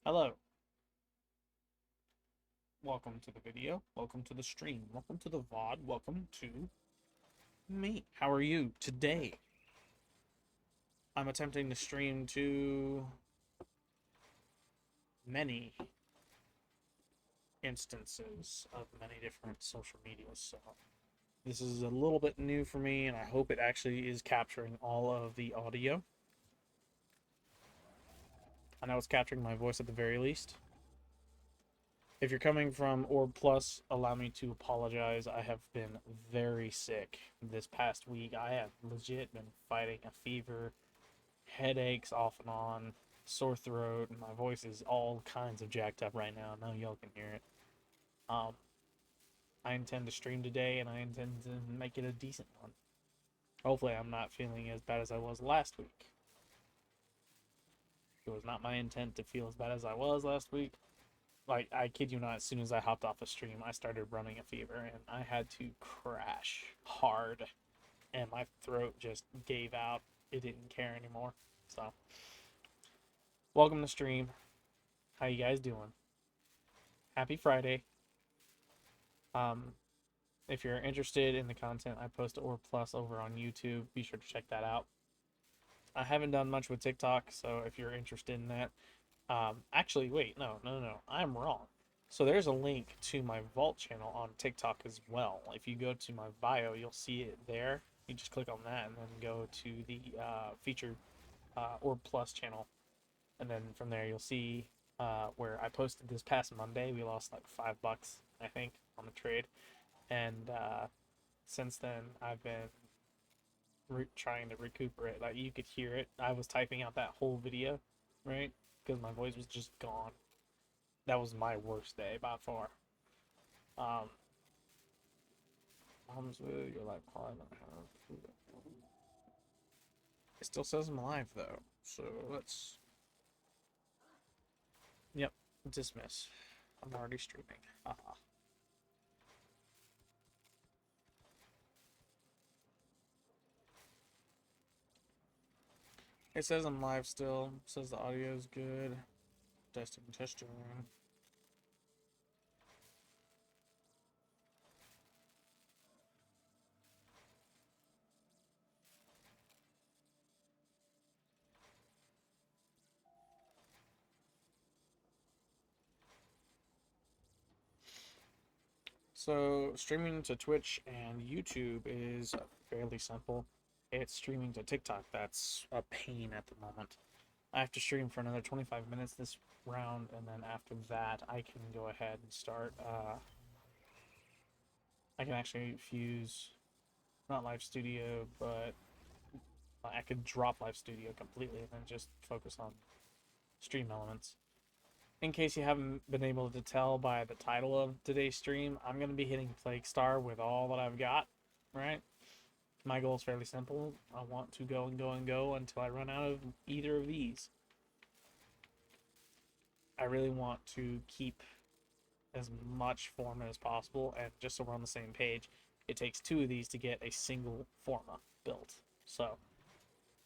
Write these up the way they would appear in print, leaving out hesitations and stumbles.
Hello, welcome to the video, welcome to the stream, welcome to the VOD, welcome to me. How are you today? I'm attempting to stream to many instances of many different social medias, so this is a little bit new for me, and I hope it actually is capturing all of the audio. I know it's capturing my voice at the very least. If you're coming from Orb Plus, allow me to apologize. I have been very sick this past week. I have legit been fighting a fever, headaches off and on, sore throat, and my voice is all kinds of jacked up right now. Now y'all can hear it. Um, I intend to stream today, and I intend to make it a decent one. Hopefully, I'm not feeling as bad as I was last week. It was not my intent to feel as bad as I was last week. Like, I kid you not, as soon as I hopped off a stream, I started running a fever, and I had to crash hard, and my throat just gave out. It didn't care anymore. So, welcome to stream. How you guys doing? Happy Friday. Um, if you're interested in the content I post to Or Plus over on YouTube, be sure to check that out. I haven't done much with TikTok, so if you're interested in that, actually, wait, no, I'm wrong. So there's a link to my Vault channel on TikTok as well. If you go to my bio, you'll see it there. You just click on that and then go to the featured Orb Plus channel, and then from there you'll see where I posted this past Monday. We lost like $5, I think, on the trade, and since then I've been trying to recuperate. Like, you could hear it. I was typing out that whole video, right? Because my voice was just gone. That was my worst day by far. Um, Mom's with you're like calling them. It still says I'm live though, so let's. Yep, dismiss. I'm already streaming. Haha. It says I'm live still. It says the audio is good. Testing, testing. So, streaming to Twitch and YouTube is fairly simple. It's streaming to TikTok that's a pain at the moment. I have to stream for another 25 minutes this round, and then after that, I can go ahead and start. I can actually fuse, not Live Studio, but I could drop Live Studio completely and then just focus on stream elements. In case you haven't been able to tell by the title of today's stream, I'm going to be hitting Plague Star with all that I've got, right? My goal is fairly simple. I want to go and go and go until I run out of either of these. I really want to keep as much forma as possible, and just so we're on the same page, it takes two of these to get a single forma built. So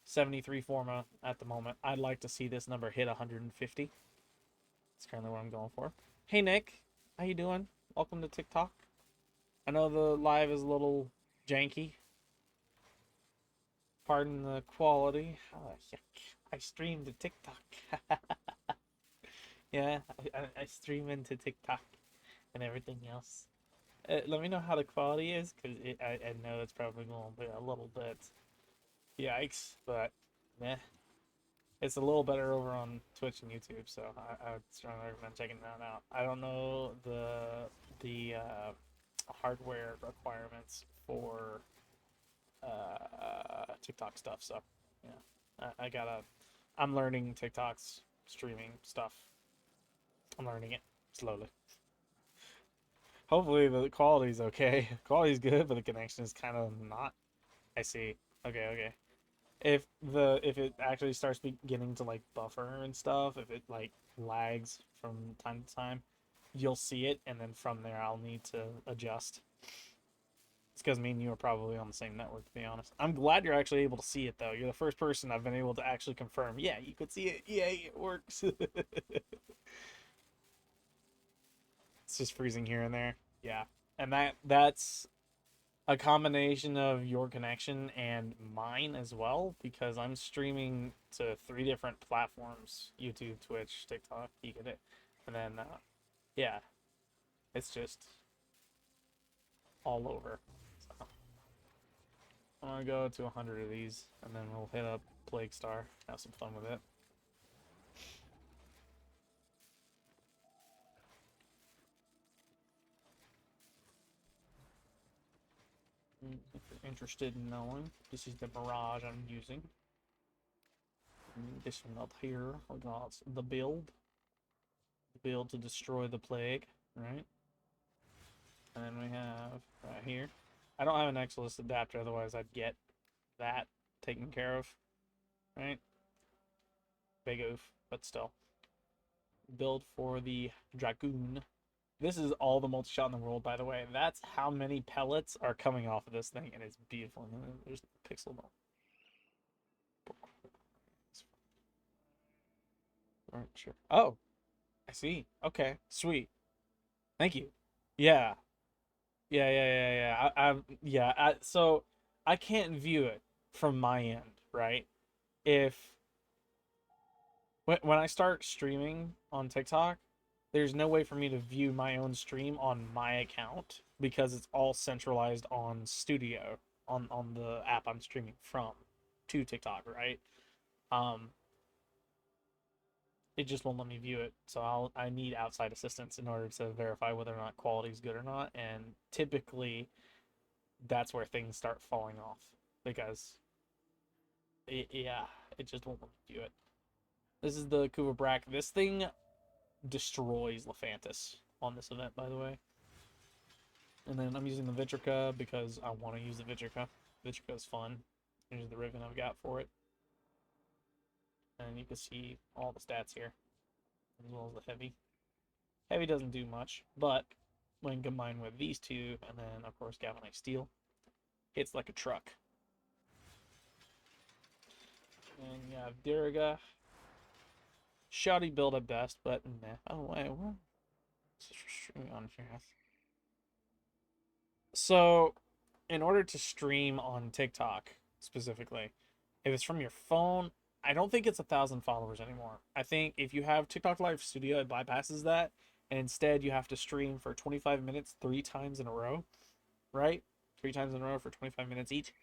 73 forma at the moment. I'd like to see this number hit 150. That's currently what I'm going for. Hey Nick, how you doing? Welcome to TikTok. I know the live is a little janky. Pardon the quality. Oh, I stream to TikTok. Yeah, I stream into TikTok and everything else. Let me know how the quality is, because I know it's probably going to be a little bit yikes, but meh. It's a little better over on Twitch and YouTube, so I would strongly recommend checking that out. I don't know the hardware requirements for TikTok stuff, so yeah, I'm learning TikTok's streaming stuff. I'm learning it slowly. Hopefully the quality's okay. Quality's good, but the connection is kind of not. I see. Okay. If it actually starts beginning to like buffer and stuff, if it like lags from time to time, you'll see it, and then from there I'll need to adjust. It's because me and you are probably on the same network, to be honest. I'm glad you're actually able to see it though. You're the first person I've been able to actually confirm. Yeah, you could see it. Yeah, it works. it's just freezing here and there. Yeah, and that's a combination of your connection and mine as well because I'm streaming to three different platforms: YouTube, Twitch, TikTok. You get it, and then yeah, it's just all over. So I'm gonna go to 100 of these, and then we'll hit up Plague Star, have some fun with it. If you're interested in knowing, this is the Mirage I'm using. This one up here, we got the build to destroy the plague, right? And then we have right here. I don't have an Exilus adapter, otherwise I'd get that taken care of, right? Big oof, but still. Build for the Dragoon. This is all the multi-shot in the world, by the way. That's how many pellets are coming off of this thing, and it's beautiful. There's the pixel ball. Alright, sure. Oh, I see. Okay, sweet. Thank you. Yeah, yeah. So I can't view it from my end, right? If when I start streaming on TikTok, there's no way for me to view my own stream on my account because it's all centralized on Studio on the app I'm streaming from to TikTok, right? Um, it just won't let me view it, so I need outside assistance in order to verify whether or not quality is good or not, and typically that's where things start falling off because yeah, it just won't let me view it. This is the Kuva Brack. This thing destroys Lephantis on this event, by the way. And then I'm using the Vitrica because I want to use the Vitrica. Vitrica is fun. Here's the ribbon I've got for it. And you can see all the stats here, as well as the heavy. Heavy doesn't do much, but when combined with these two, and then of course galvanized steel, it's like a truck. And you have Diriga. Shoddy build at best, but nah. Oh wait, what? Streaming on here. So, in order to stream on TikTok specifically, if it's from your phone, I don't think it's 1,000 followers anymore. I think if you have TikTok Live Studio, it bypasses that, and instead you have to stream for 25 minutes 3 times in a row, right? 3 times in a row for 25 minutes each.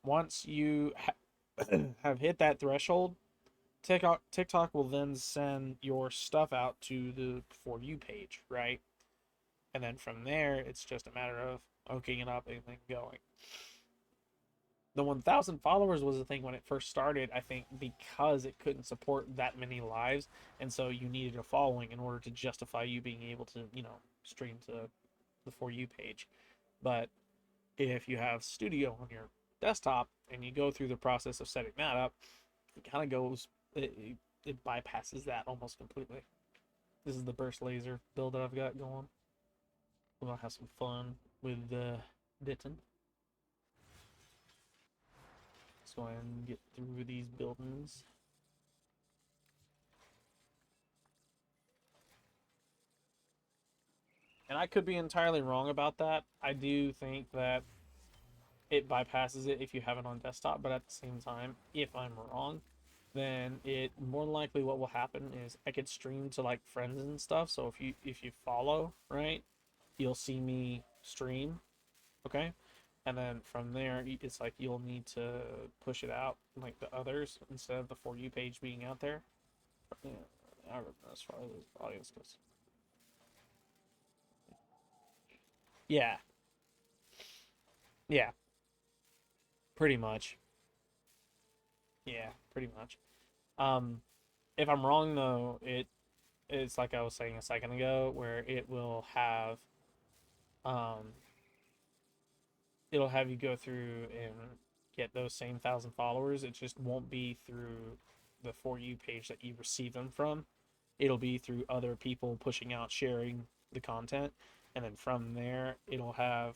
Once you have hit that threshold, TikTok will then send your stuff out to the For You page, right? And then from there, it's just a matter of hooking it up and then going. The 1,000 followers was the thing when it first started, I think, because it couldn't support that many lives. And so you needed a following in order to justify you being able to, stream to the For You page. But if you have Studio on your desktop and you go through the process of setting that up, it kind of goes, it bypasses that almost completely. This is the burst laser build that I've got going. We're gonna have some fun with Ditton. Let's go ahead and get through these buildings. And I could be entirely wrong about that. I do think that it bypasses it if you have it on desktop, but at the same time, if I'm wrong, then it more than likely what will happen is I could stream to like friends and stuff. So if you follow, right, you'll see me stream, okay? And then from there, it's like you'll need to push it out like the others instead of the For You page being out there. Yeah, as far as the audience goes. Yeah, yeah, pretty much. Yeah, pretty much. Um, if I'm wrong though, it's like I was saying a second ago, where um, it'll have you go through and get those same 1,000 followers. It just won't be through the For You page that you receive them from. It'll be through other people pushing out, sharing the content, and then from there, it'll have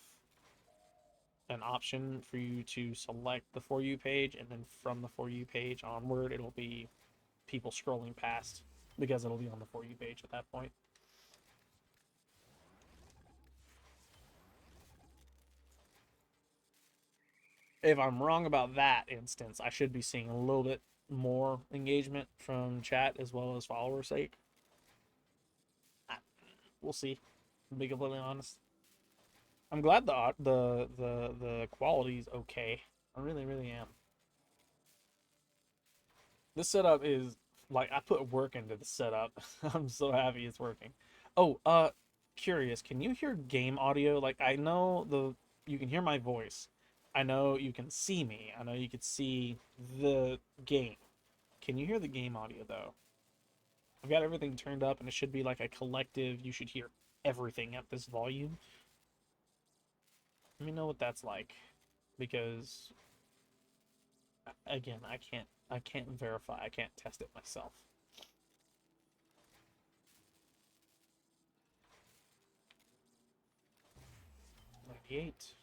an option for you to select the For You page, and then from the For You page onward, it'll be people scrolling past because it'll be on the For You page at that point. If I'm wrong about that instance, I should be seeing a little bit more engagement from chat as well as followers' sake. We'll see. To be completely honest, I'm glad the quality's okay. I really really am. This setup is like I put work into the setup. I'm so happy it's working. Oh, curious, can you hear game audio? Like I know you can hear my voice. I know you can see me. I know you could see the game. Can you hear the game audio though? I've got everything turned up and it should be like a collective, you should hear everything at this volume. Let me know what that's like because again, I can't verify. I can't test it myself. 98.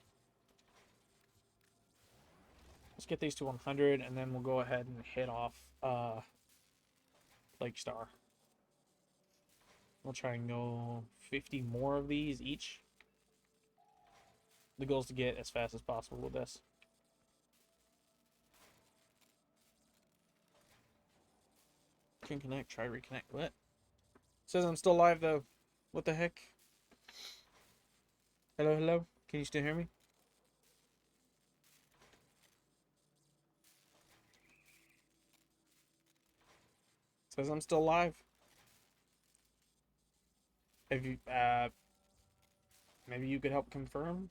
Let's get these to 100 and then we'll go ahead and hit off Lake Star. We'll try and go 50 more of these each. The goal is to get as fast as possible with this. Can connect, try reconnect. What? Says I'm still live though. What the heck? Hello, hello? Can you still hear me? Says I'm still live. If you maybe you could help confirm?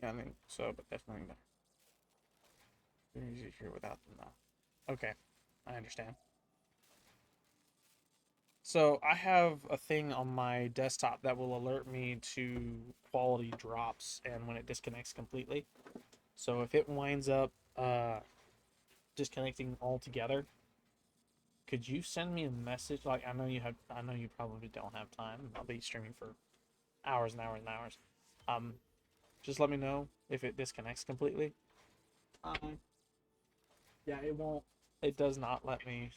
Yeah, I think so, but definitely not. It's easier here without them though. Okay, I understand. So I have a thing on my desktop that will alert me to quality drops and when it disconnects completely. So if it winds up disconnecting altogether, could you send me a message? Like I know you probably don't have time. I'll be streaming for hours and hours and hours. Um, just let me know if it disconnects completely. Um, yeah, it won't. It does not let me.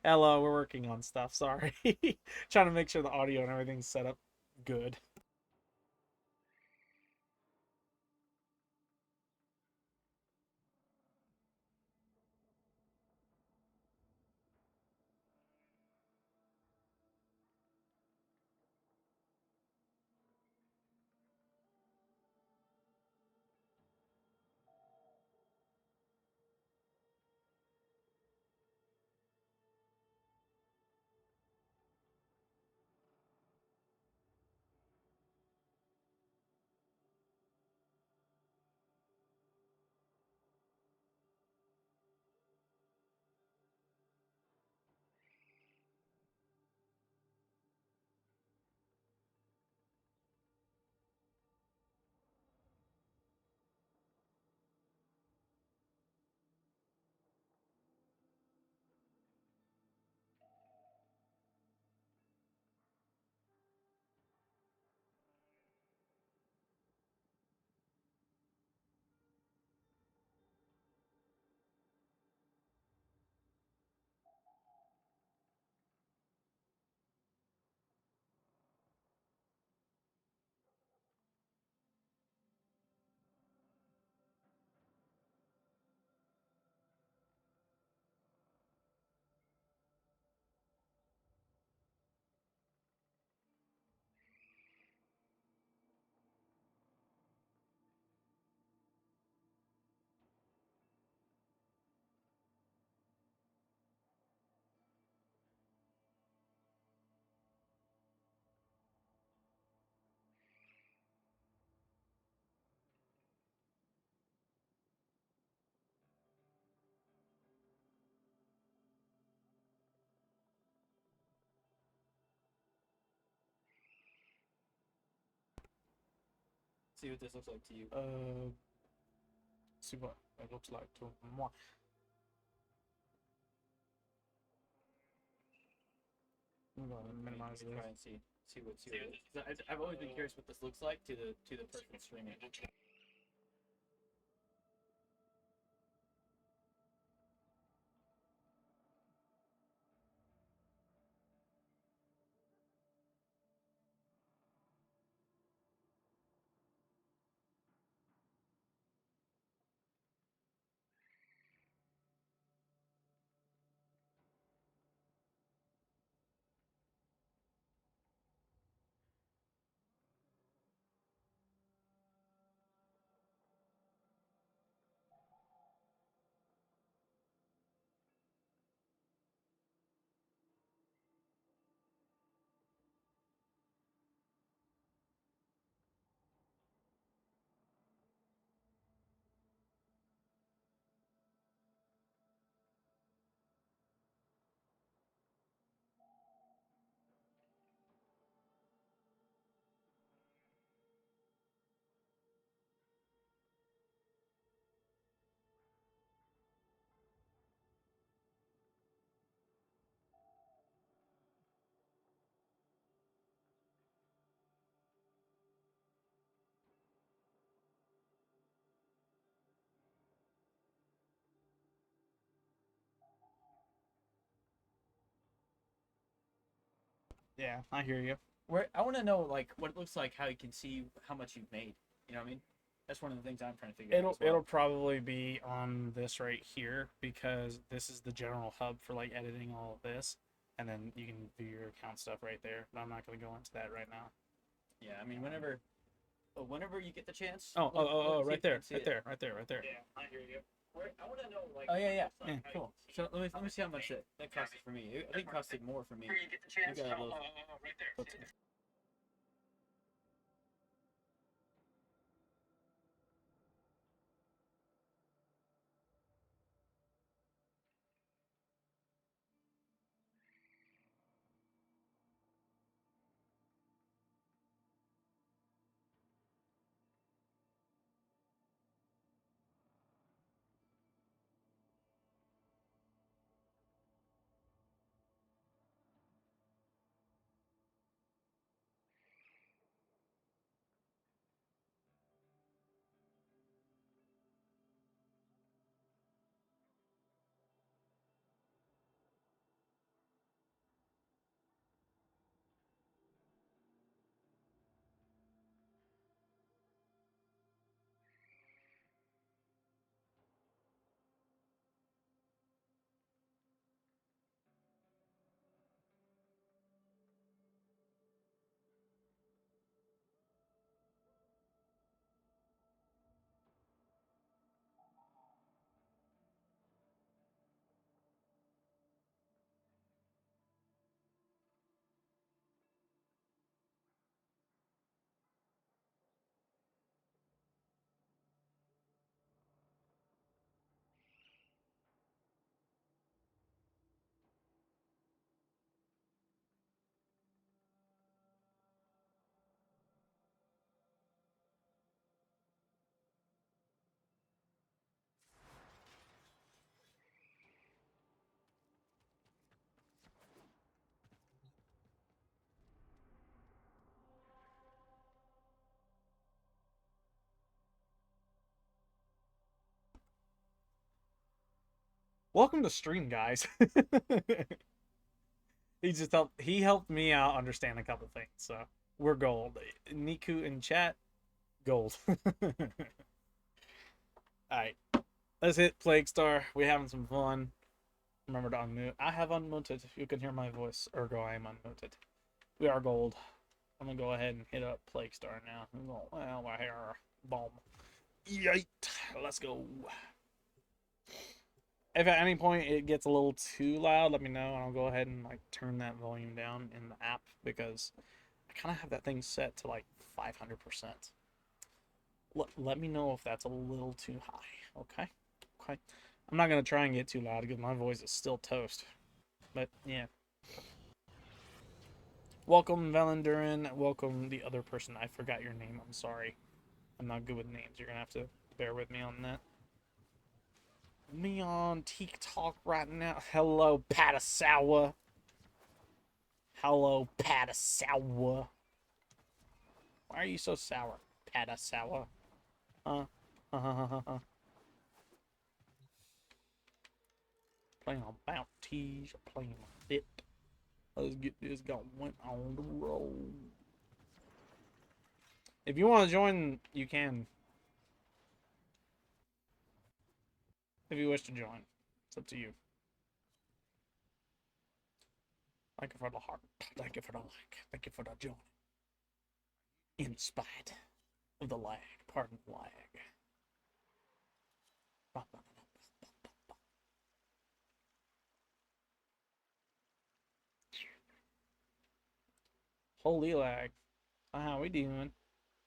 Hello, we're working on stuff. Sorry, trying to make sure the audio and everything's set up good. See what this looks like to you. See what it looks like to moi. I'm going to minimize this. Try and see what. I've always been curious what this looks like to the person streaming. Yeah, I hear you. Where I want to know like what it looks like, how you can see how much you've made. You know what I mean? That's one of the things I'm trying to figure out. It'll probably be on this right here because this is the general hub for like editing all of this, and then you can do your account stuff right there. But I'm not going to go into that right now. Yeah, I mean whenever you get the chance. Right there. Yeah, I hear you. I want to know like. Oh yeah. Cool. So let me see how much that costed for me. I think it costed more for me. You get the chance. Right there. Welcome to stream, guys. He helped me out understand a couple things, so we're gold. Niku in chat, gold. Alright. Let's hit Plague Star. We're having some fun. Remember to unmute. I have unmuted. You can hear my voice. Ergo, I am unmuted. We are gold. I'm gonna go ahead and hit up Plague Star now. Well, we're here. Boom. Yite. Let's go. If at any point it gets a little too loud, let me know, and I'll go ahead and like turn that volume down in the app because I kind of have that thing set to like 500%. Let me know if that's a little too high. Okay. I'm not gonna try and get too loud because my voice is still toast. But yeah. Welcome, Valendurin. Welcome, the other person. I forgot your name. I'm sorry. I'm not good with names. You're gonna have to bear with me on that. Me on TikTok right now. Hello, Patasawa. Hello, Patasawa. Why are you so sour, Patasawa? Huh? Playing on bounties, playing on fit. Let's get this going on the road. If you want to join, you can. If you wish to join, it's up to you. Thank you for the heart. Thank you for the like. Thank you for the join. In spite of the lag. Pardon the lag. Holy lag. How we doing?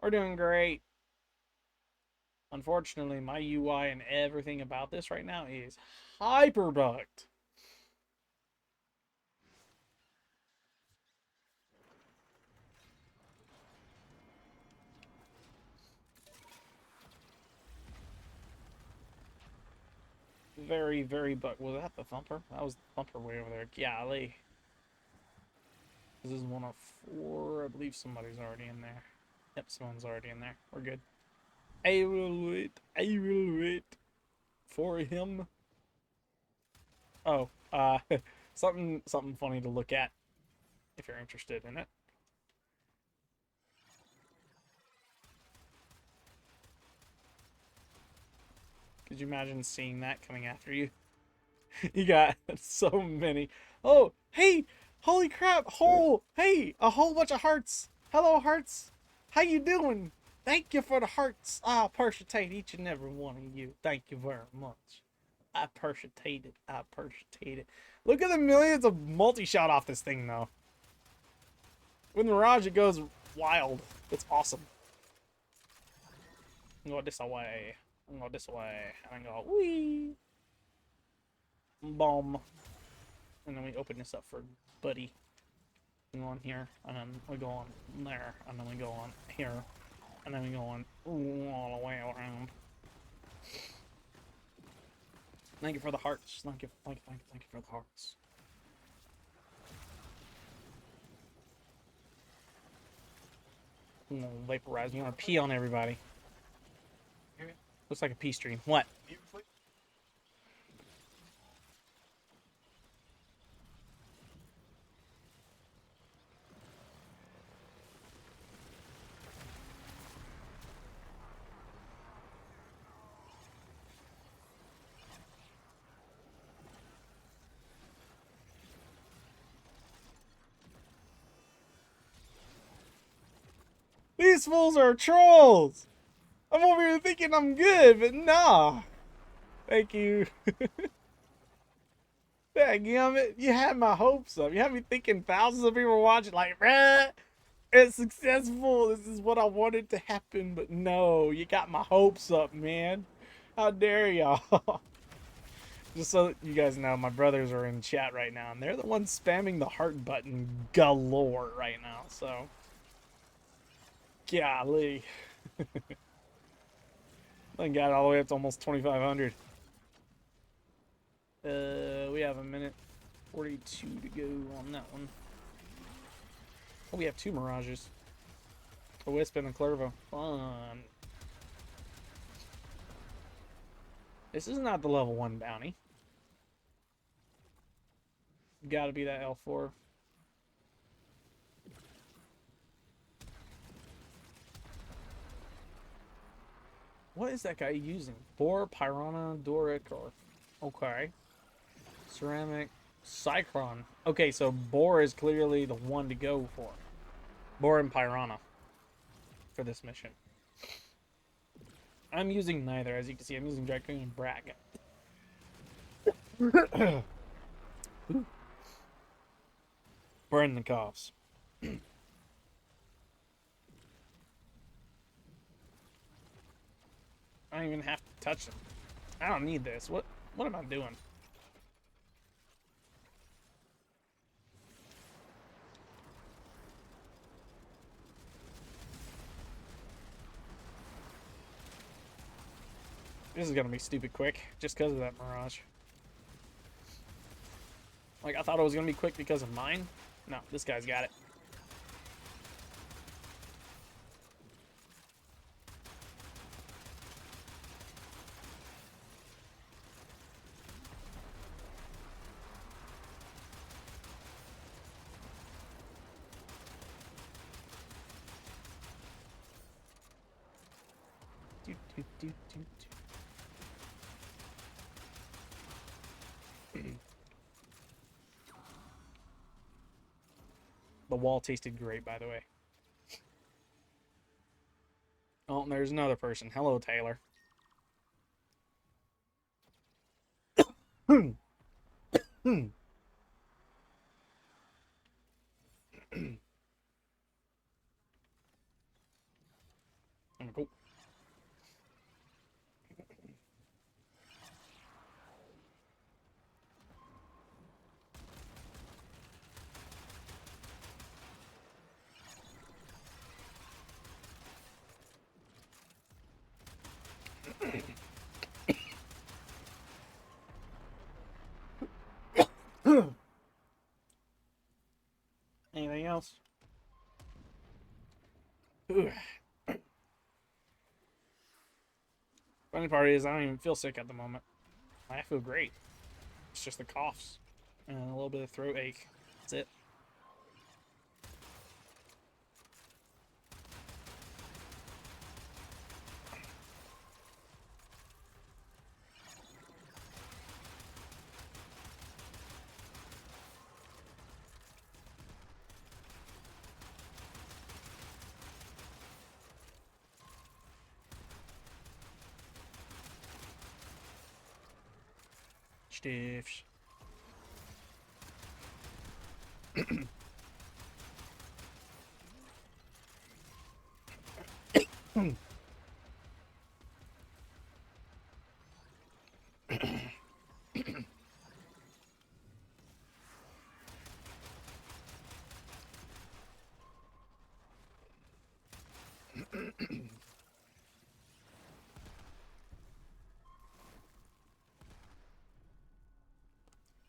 We're doing great. Unfortunately, my UI and everything about this right now is hyper bugged. Very, very bugged. Was that the thumper? That was the thumper way over there. Golly. This is 1 of 4. I believe somebody's already in there. Yep, someone's already in there. We're good. I will wait. I will wait for him. Oh, something funny to look at if you're interested in it. Could you imagine seeing that coming after you? You got so many. Oh, hey, holy crap, hey, a whole bunch of hearts. Hello, hearts. How you doing? Thank you for the hearts. I appreciate each and every one of you. Thank you very much. I appreciate it. I appreciate it. Look at the millions of multi-shot off this thing, though. With Mirage, it goes wild. It's awesome. I'm going this way. I'm going this way. And I go, wee. Boom. And then we open this up for Buddy. We go on here, and then we go on there, and then we go on here, and then we go on all the way around. Thank you for the hearts. Thank you for the hearts. Vaporize. You want to pee on everybody. Looks like a pee stream. What? These fools are trolls! I'm over here thinking I'm good, but nah. Thank you. Dadgummit, you had my hopes up. You had me thinking thousands of people were watching, like, it's successful. This is what I wanted to happen, but no, you got my hopes up, man. How dare y'all? Just so you guys know, my brothers are in chat right now, and they're the ones spamming the heart button galore right now, so. Golly. I got all the way up to almost 2,500. We have a minute 42 to go on that one. Oh, we have 2 Mirages. A Wisp and a Clervo. Fun. This is not the level 1 bounty. Gotta be that L4. What is that guy using? Boar, Piranha, Doric, or... Okay. Ceramic, Cyclone. Okay, so Boar is clearly the one to go for. Boar and Piranha. For this mission. I'm using neither, as you can see. I'm using Dracoon and Brag. Burn the coughs. I don't even have to touch them. I don't need this. What am I doing? This is gonna be stupid quick, just because of that Mirage. Like, I thought it was gonna be quick because of mine. No, this guy's got it. Do, do, do, do, do. The wall tasted great, by the way. Oh, and there's another person. Hello, Taylor. Hmm. Hmm. Go. Anything else? Funny part is I don't even feel sick at the moment. I feel great. It's just the coughs and a little bit of throat ache. That's it. Stiffs.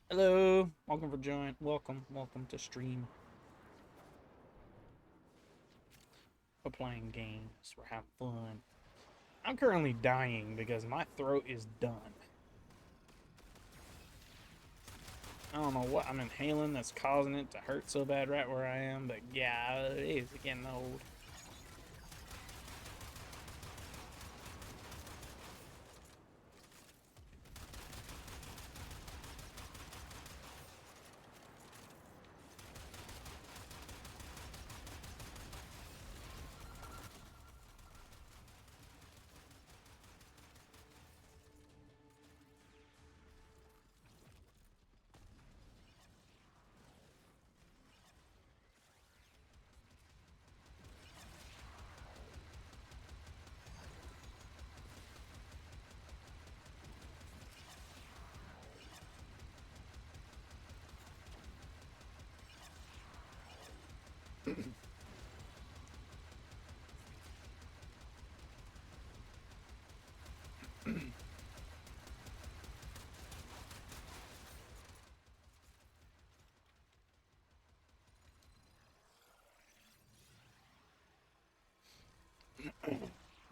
Hello. Welcome for join. Welcome to stream. We're playing games. We're having fun. I'm currently dying because my throat is done. I don't know what I'm inhaling that's causing it to hurt so bad right where I am, but yeah, it is getting old.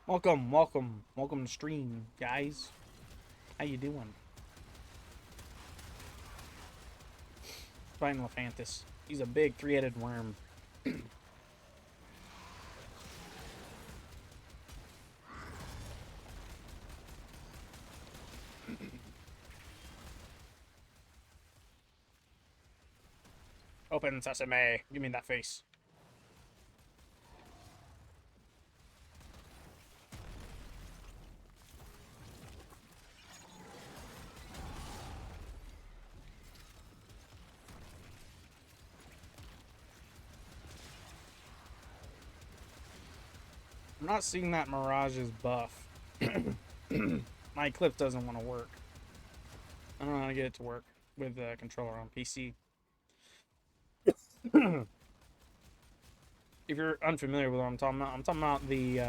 Welcome to stream, guys. How you doing? Fighting Lephantis. He's a big three-headed worm. Open sesame. Give me that face. I'm not seeing that Mirage's buff. My Eclipse doesn't want to work. I don't know how to get it to work with the controller on PC. If you're unfamiliar with what I'm talking about the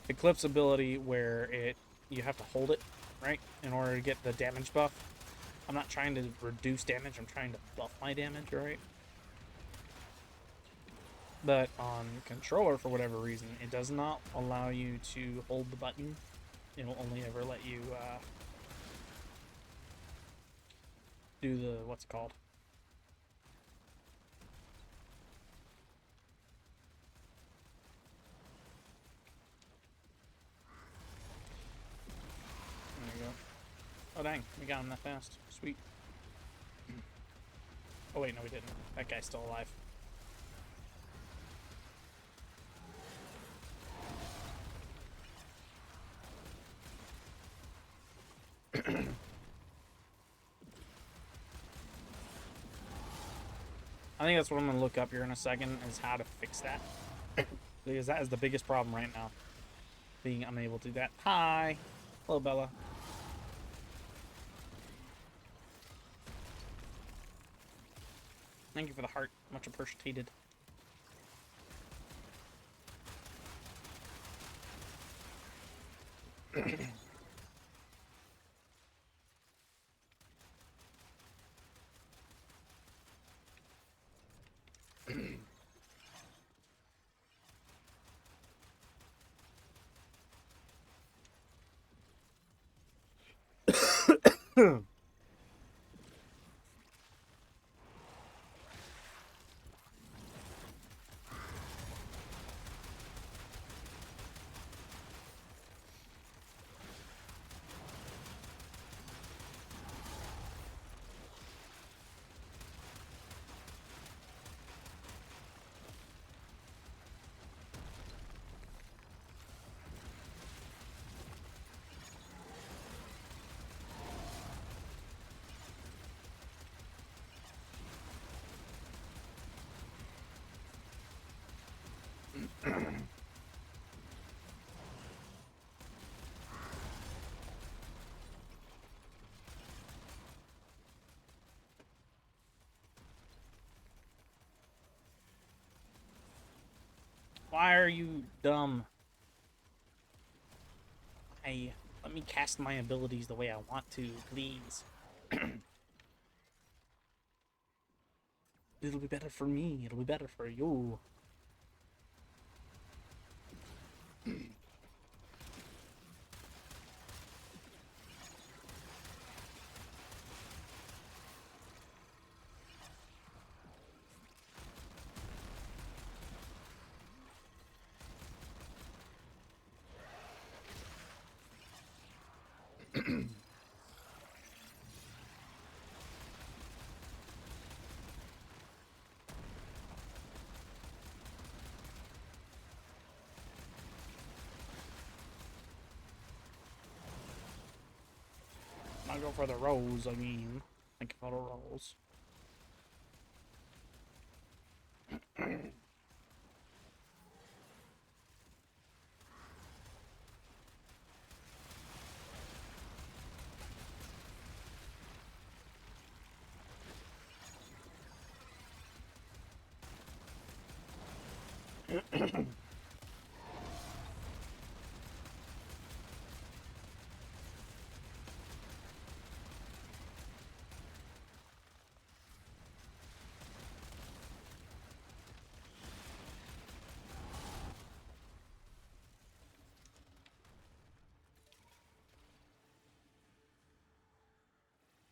Eclipse ability where it you have to hold it, right, in order to get the damage buff. I'm not trying to reduce damage, I'm trying to buff my damage, right? But on controller, for whatever reason, it does not allow you to hold the button. It will only ever let you do the, what's it called? There you go. Oh dang, we got him that fast. Sweet. Oh wait, no we didn't. That guy's still alive. I think that's what I'm going to look up here in a second, is how to fix that. Because that is the biggest problem right now. Being unable to do that. Hi! Hello, Bella. Thank you for the heart. Much appreciated. Why are you dumb? Why? Let me cast my abilities the way I want to, please. It'll be better for me. It'll be better for you. I'll go for the rolls, I mean. Thank you for the rolls.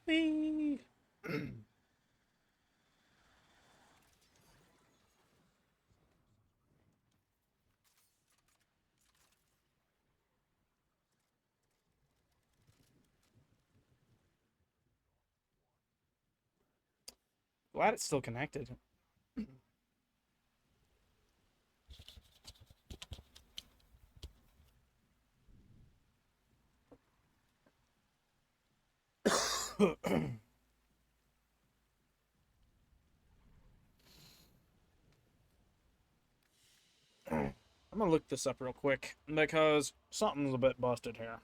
Whee! Glad it's still connected. I'm gonna look this up real quick because something's a bit busted here.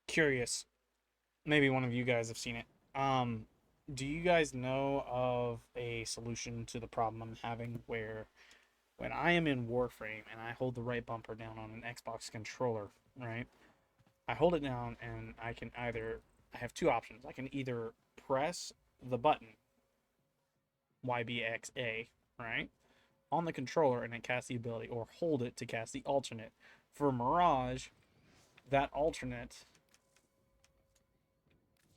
Curious. Maybe one of you guys have seen it. Um, do you guys know of a solution to the problem I'm having where when I am in Warframe and I hold the right bumper down on an Xbox controller, right? I hold it down and I have two options. I can either press the button YBXA, right, on the controller and it casts the ability, or hold it to cast the alternate. For Mirage, that alternate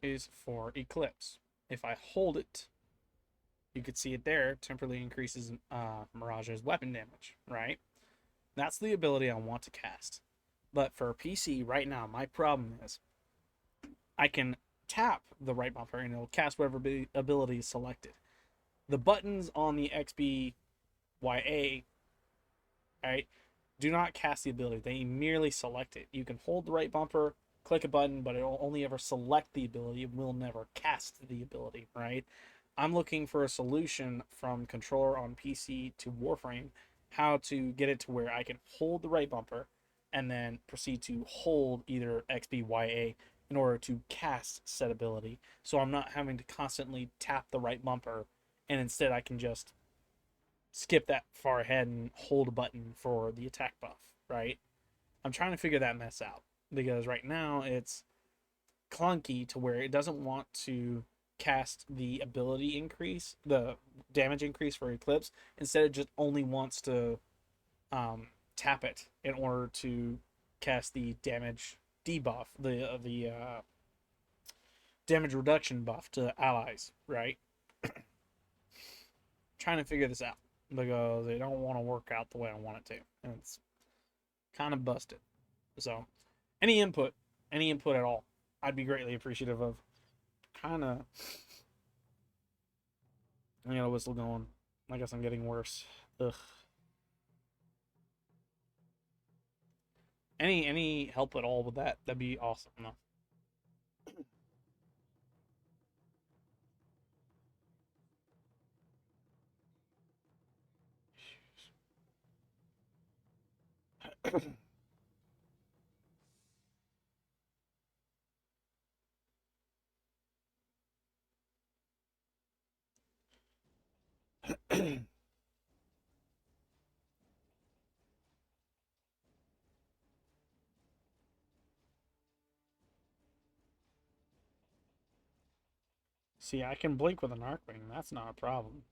is for Eclipse. If I hold it, you could see it there, temporarily increases Mirage's weapon damage, right? That's the ability I want to cast. But for PC right now, my problem is I can tap the right bumper and it'll cast whatever ability is selected. The buttons on the XBYA, right, do not cast the ability. They merely select it. You can hold the right bumper, click a button, but it'll only ever select the ability. It will never cast the ability, right? I'm looking for a solution from controller on PC to Warframe, how to get it to where I can hold the right bumper and then proceed to hold either XBYA in order to cast said ability. So I'm not having to constantly tap the right bumper, and instead I can just skip that far ahead and hold a button for the attack buff, right? I'm trying to figure that mess out because right now it's clunky to where it doesn't want to cast the ability increase, the damage increase for Eclipse. Instead, it just only wants to tap it in order to cast the damage debuff, the damage reduction buff to allies, right? Trying to figure this out because they don't want to work out the way I want it to, and it's kind of busted. So, any input, any input at all, I'd be greatly appreciative of. Kind of, I got a whistle going. I guess I'm getting worse. Ugh. Any help at all with that? That'd be awesome. No. See, I can blink with an Arcwing. That's not a problem.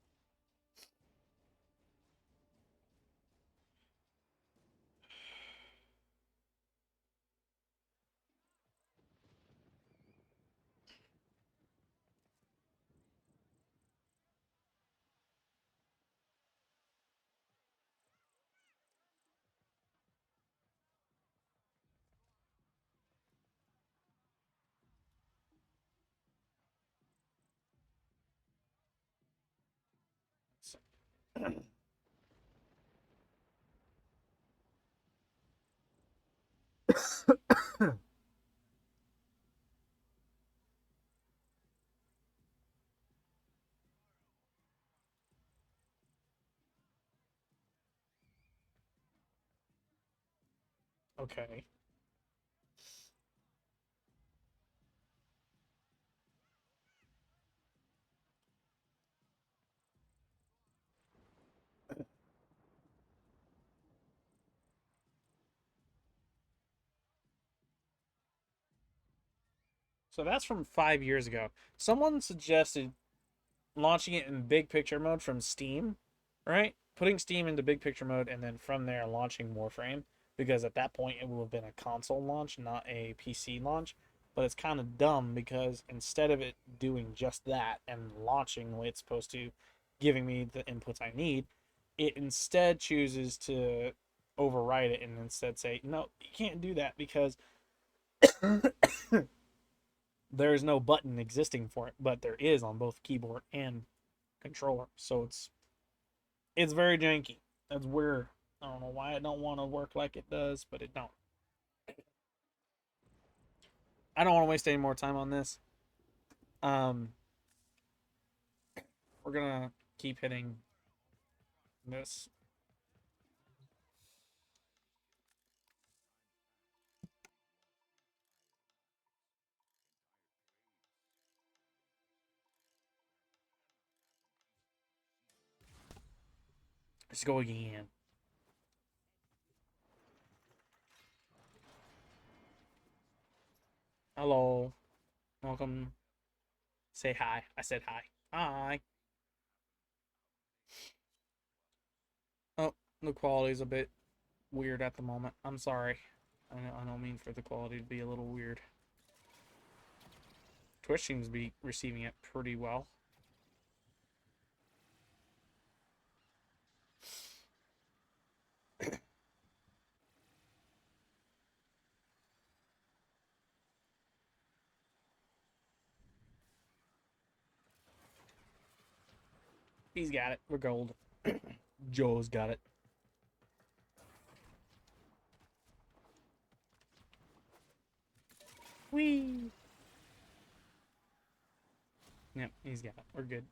Okay. So that's from 5 years ago. Someone suggested launching it in big picture mode from Steam, right? Putting Steam into big picture mode and then from there launching Warframe, because at that point it will have been a console launch, not a PC launch. But it's kind of dumb because instead of it doing just that and launching the way it's supposed to, giving me the inputs I need, it instead chooses to override it and instead say, no, you can't do that because there is no button existing for it, but there is on both keyboard and controller. So it's very janky. That's weird. I don't know why it don't want to work like it does, but it don't. I don't want to waste any more time on this. Um, we're gonna keep hitting this. Let's go again. Hello. Welcome. Say hi. I said hi. Hi. Oh, the quality's a bit weird at the moment. I'm sorry. I don't mean for the quality to be a little weird. Twitch seems to be receiving it pretty well. He's got it. We're gold. Joe's got it. Whee! Yep, he's got it. We're good.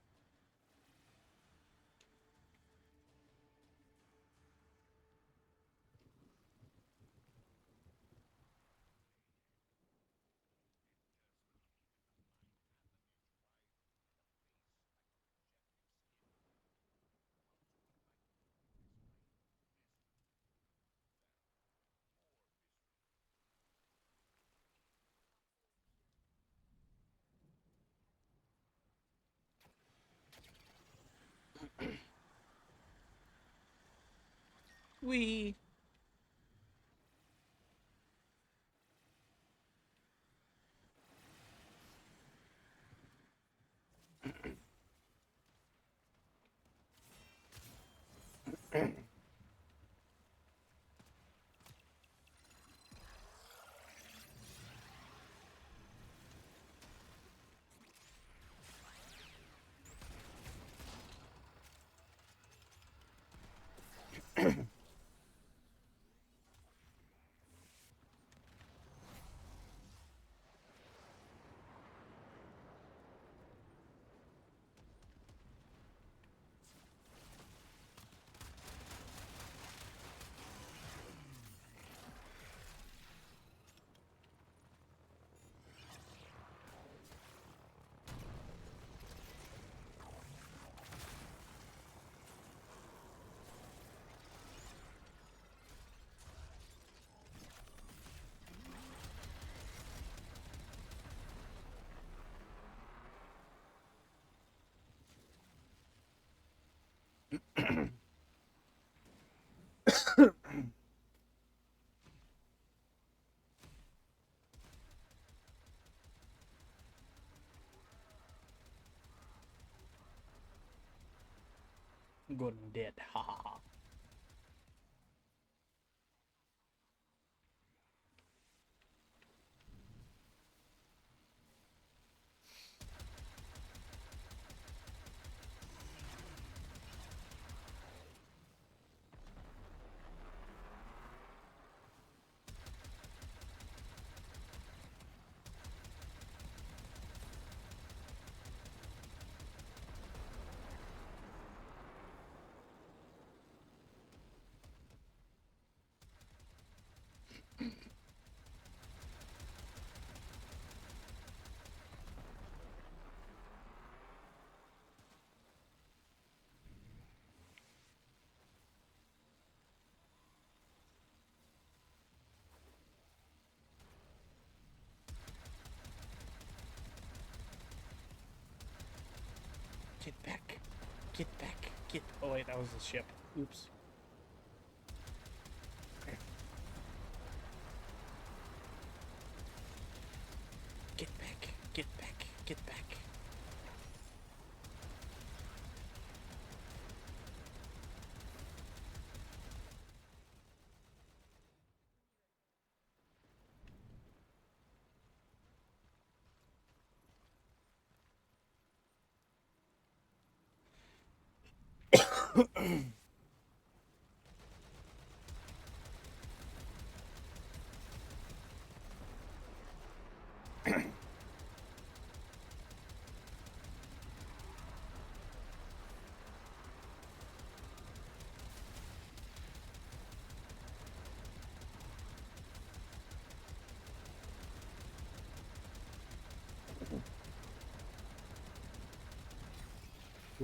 Whee! Good and dead. Ha ha ha. Get back. Get back. Get. Oh, wait, that was the ship. Oops. Get back. Get back. Get back.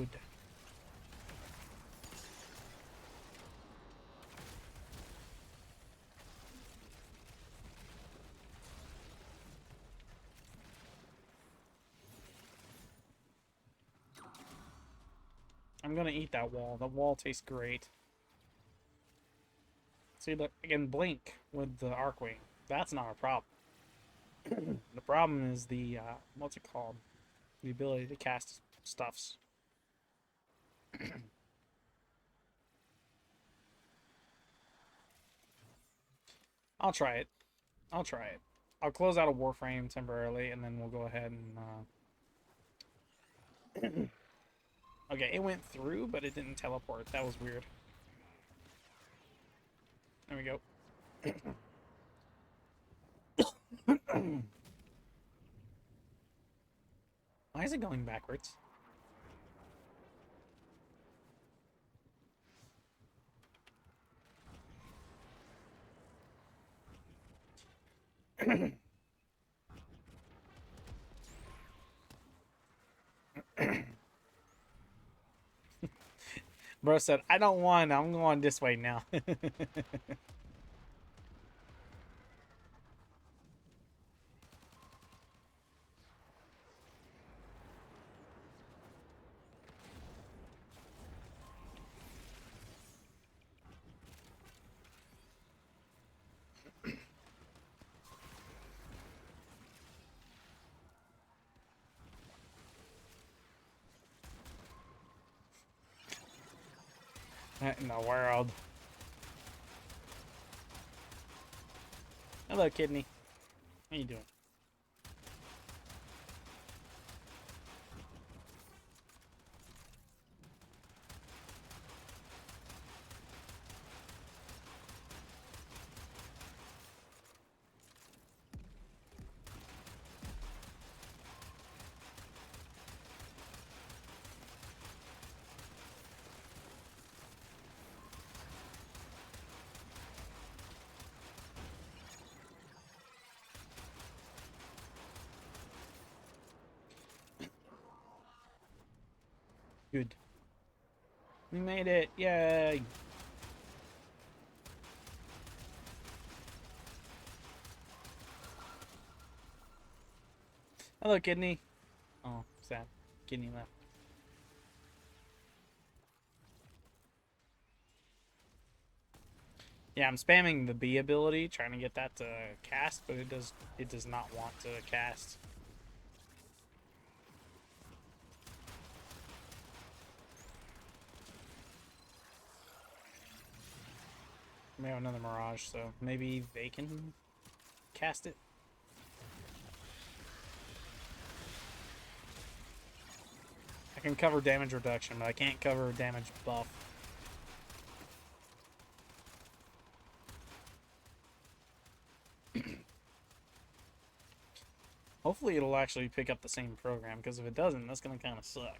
Good. I'm gonna eat that wall. The wall tastes great. See, look, I can blink with the Arcwing. That's not a problem. The problem is the, what's it called? The ability to cast stuffs. I'll try it. I'll try it. I'll close out a Warframe temporarily, and then we'll go ahead and, Okay, it went through, but it didn't teleport. That was weird. There we go. Why is it going backwards? Bro said, I don't want, I'm going this way now. In the world. Hello, kidney. How you doing? Good. We made it. Yay. Hello, kidney. Oh, sad. Kidney left. Yeah, I'm spamming the B ability, trying to get that to cast, but it does not want to cast. We have another Mirage, so maybe they can cast it. I can cover damage reduction, but I can't cover damage buff. Hopefully it'll actually pick up the same program, because if it doesn't, that's going to kind of suck.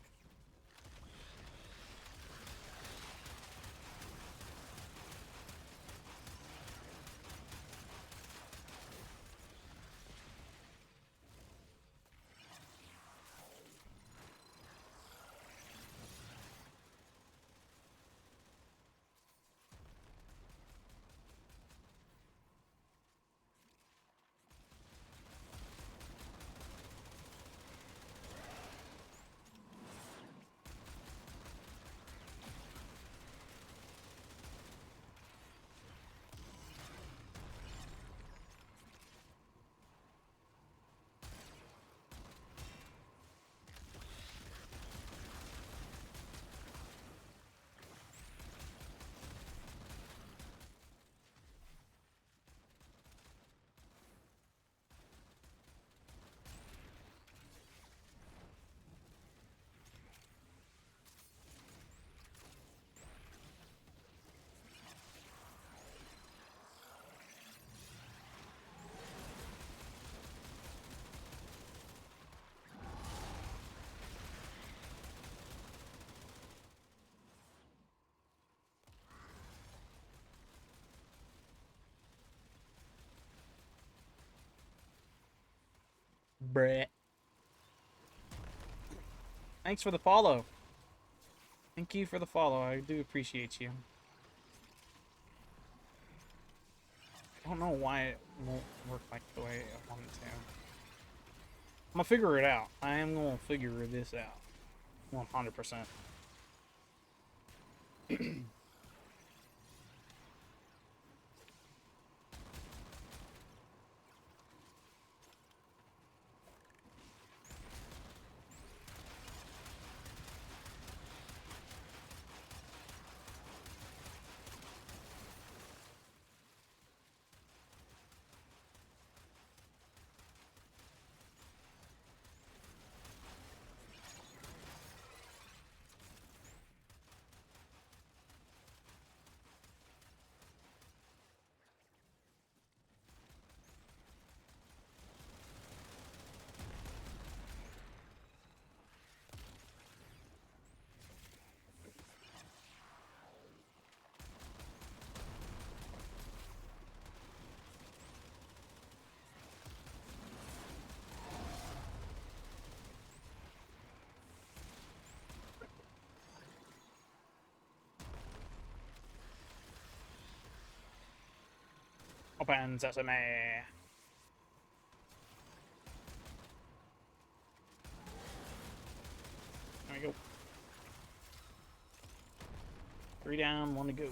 Brett. Thanks for the follow. Thank you for the follow. I do appreciate you. I don't know why it won't work like the way I want it to. I'm gonna figure it out. I am gonna figure this out. 100%. Open sesame. There we go. 3 down, 1 to go.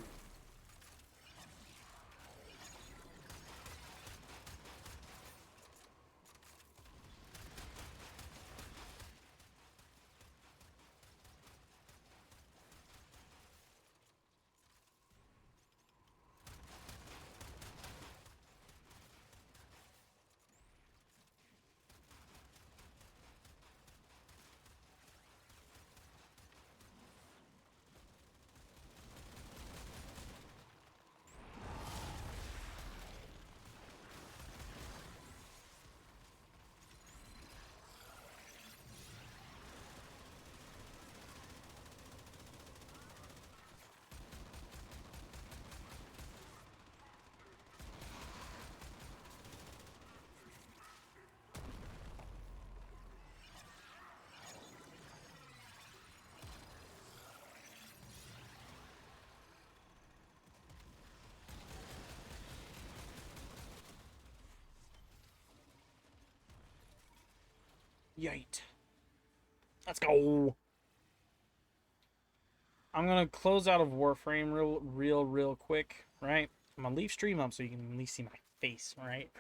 Yite. Let's go. I'm gonna close out of Warframe real quick, right? I'm gonna leave stream up so you can at least see my face, right?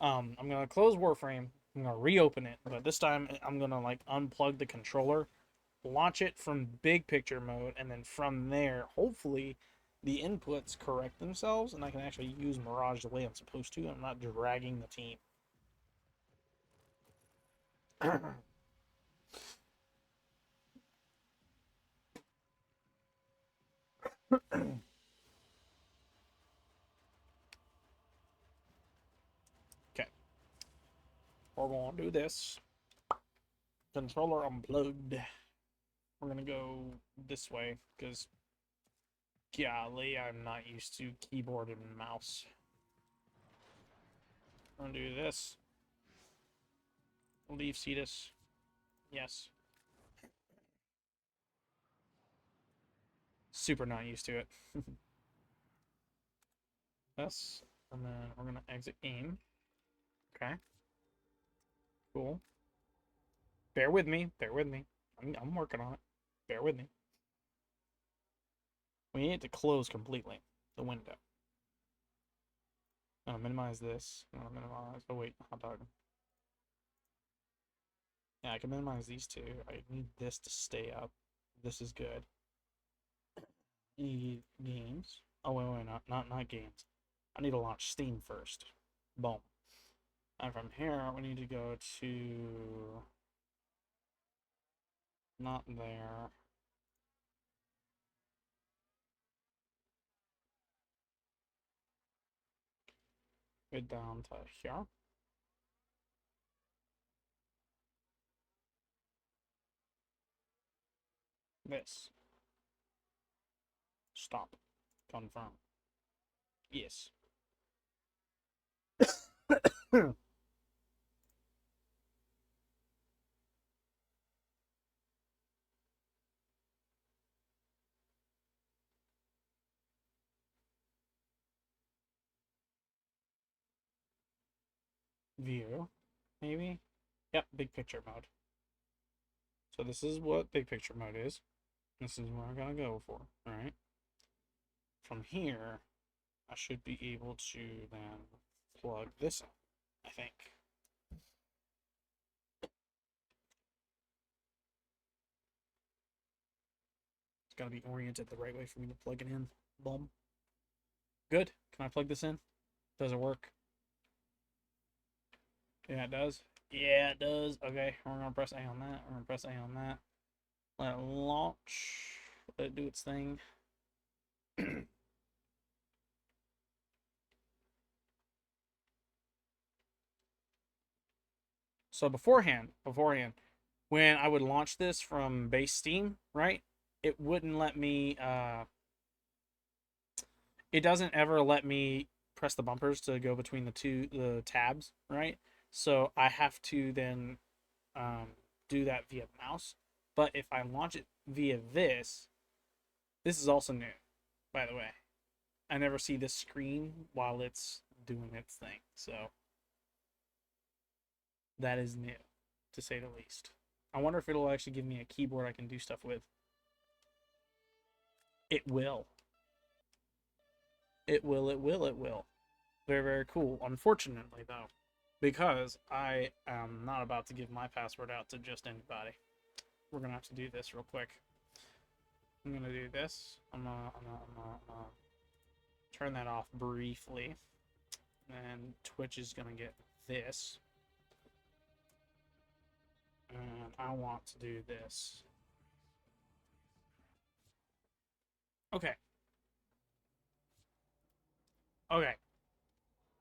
I'm gonna close Warframe. I'm gonna reopen it, but this time I'm gonna like unplug the controller, launch it from big picture mode, and then from there, hopefully, the inputs correct themselves, and I can actually use Mirage the way I'm supposed to. I'm not dragging the team. Okay, we're gonna do this. Controller unplugged. We're gonna go this way because, golly, I'm not used to keyboard and mouse. I'm gonna do this. Leave Cetus. Yes. Super not used to it. This, and then we're gonna exit game. Okay. Cool. Bear with me. Bear with me. I'm working on it. Bear with me. We need it to close completely. The window. I'm gonna minimize this. I'm gonna minimize. Oh wait, hot dog. Yeah, I can minimize these two. I need this to stay up. This is good. Need games. Oh wait, not games. I need to launch Steam first. Boom. And from here, we need to go to not there. Go down to here. This. Stop. Confirm. Yes. view, maybe. Yep, big picture mode. So this is what big picture mode is. This is where I'm gonna go for. All right. From here, I should be able to then plug this in, I think. It's gotta be oriented the right way for me to plug it in. Boom. Good. Can I plug this in? Does it work? Yeah, it does. Yeah, it does. Okay, we're gonna press A on that. We're gonna press A on that. Let it launch. Let it do its thing. So beforehand, when I would launch this from base Steam, right? It wouldn't let me it doesn't ever let me press the bumpers to go between the tabs, right? So I have to then do that via mouse. But if I launch it via this is also new, by the way. I never see this screen while it's doing its thing. So that is new, to say the least. I wonder if it'll actually give me a keyboard I can do stuff with. It will. It will, it will, it will. Very, very cool. Unfortunately, though, because I am not about to give my password out to just anybody. We're going to have to do this real quick. I'm going to do this. I'm gonna turn that off briefly. And Twitch is going to get this. And I want to do this. Okay. Okay.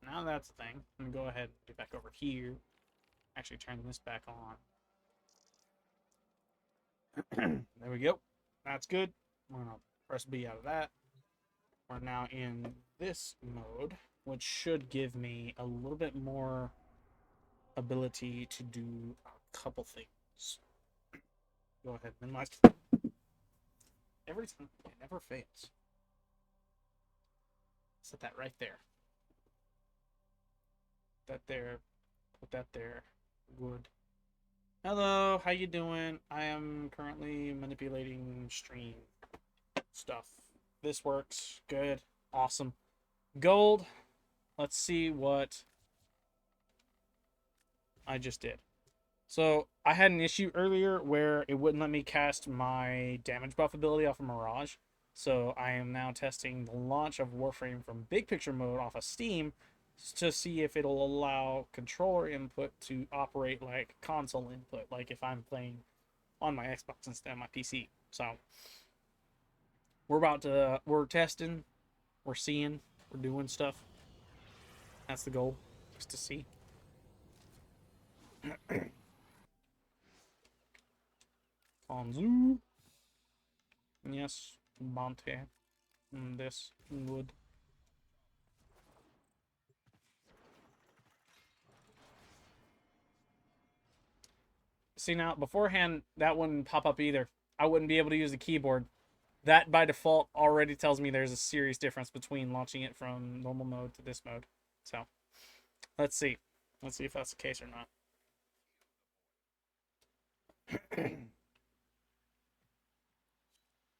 Now that's the thing. I'm going to go ahead and get back over here. Actually turn this back on. There we go. That's good. We're going to press B out of that. We're now in this mode, which should give me a little bit more ability to do a couple things. Go ahead, minimize. Every time, it never fails. Set that right there. That there. Put that there. Good. Hello, how you doing? I am currently manipulating stream stuff. This works. Good. Awesome. Gold. Let's see what I just did. So I had an issue earlier where it wouldn't let me cast my damage buff ability off of Mirage. So I am now testing the launch of Warframe from big picture mode off of Steam to see if it'll allow controller input to operate like console input, like if I'm playing on my Xbox instead of my PC. So we're testing, we're seeing, we're doing stuff. That's the goal, just to see. Kanzu. Yes, bounty. This would. See, now beforehand that wouldn't pop up either. I wouldn't be able to use the keyboard. That by default already tells me there's a serious difference between launching it from normal mode to this mode. So let's see if that's the case or not.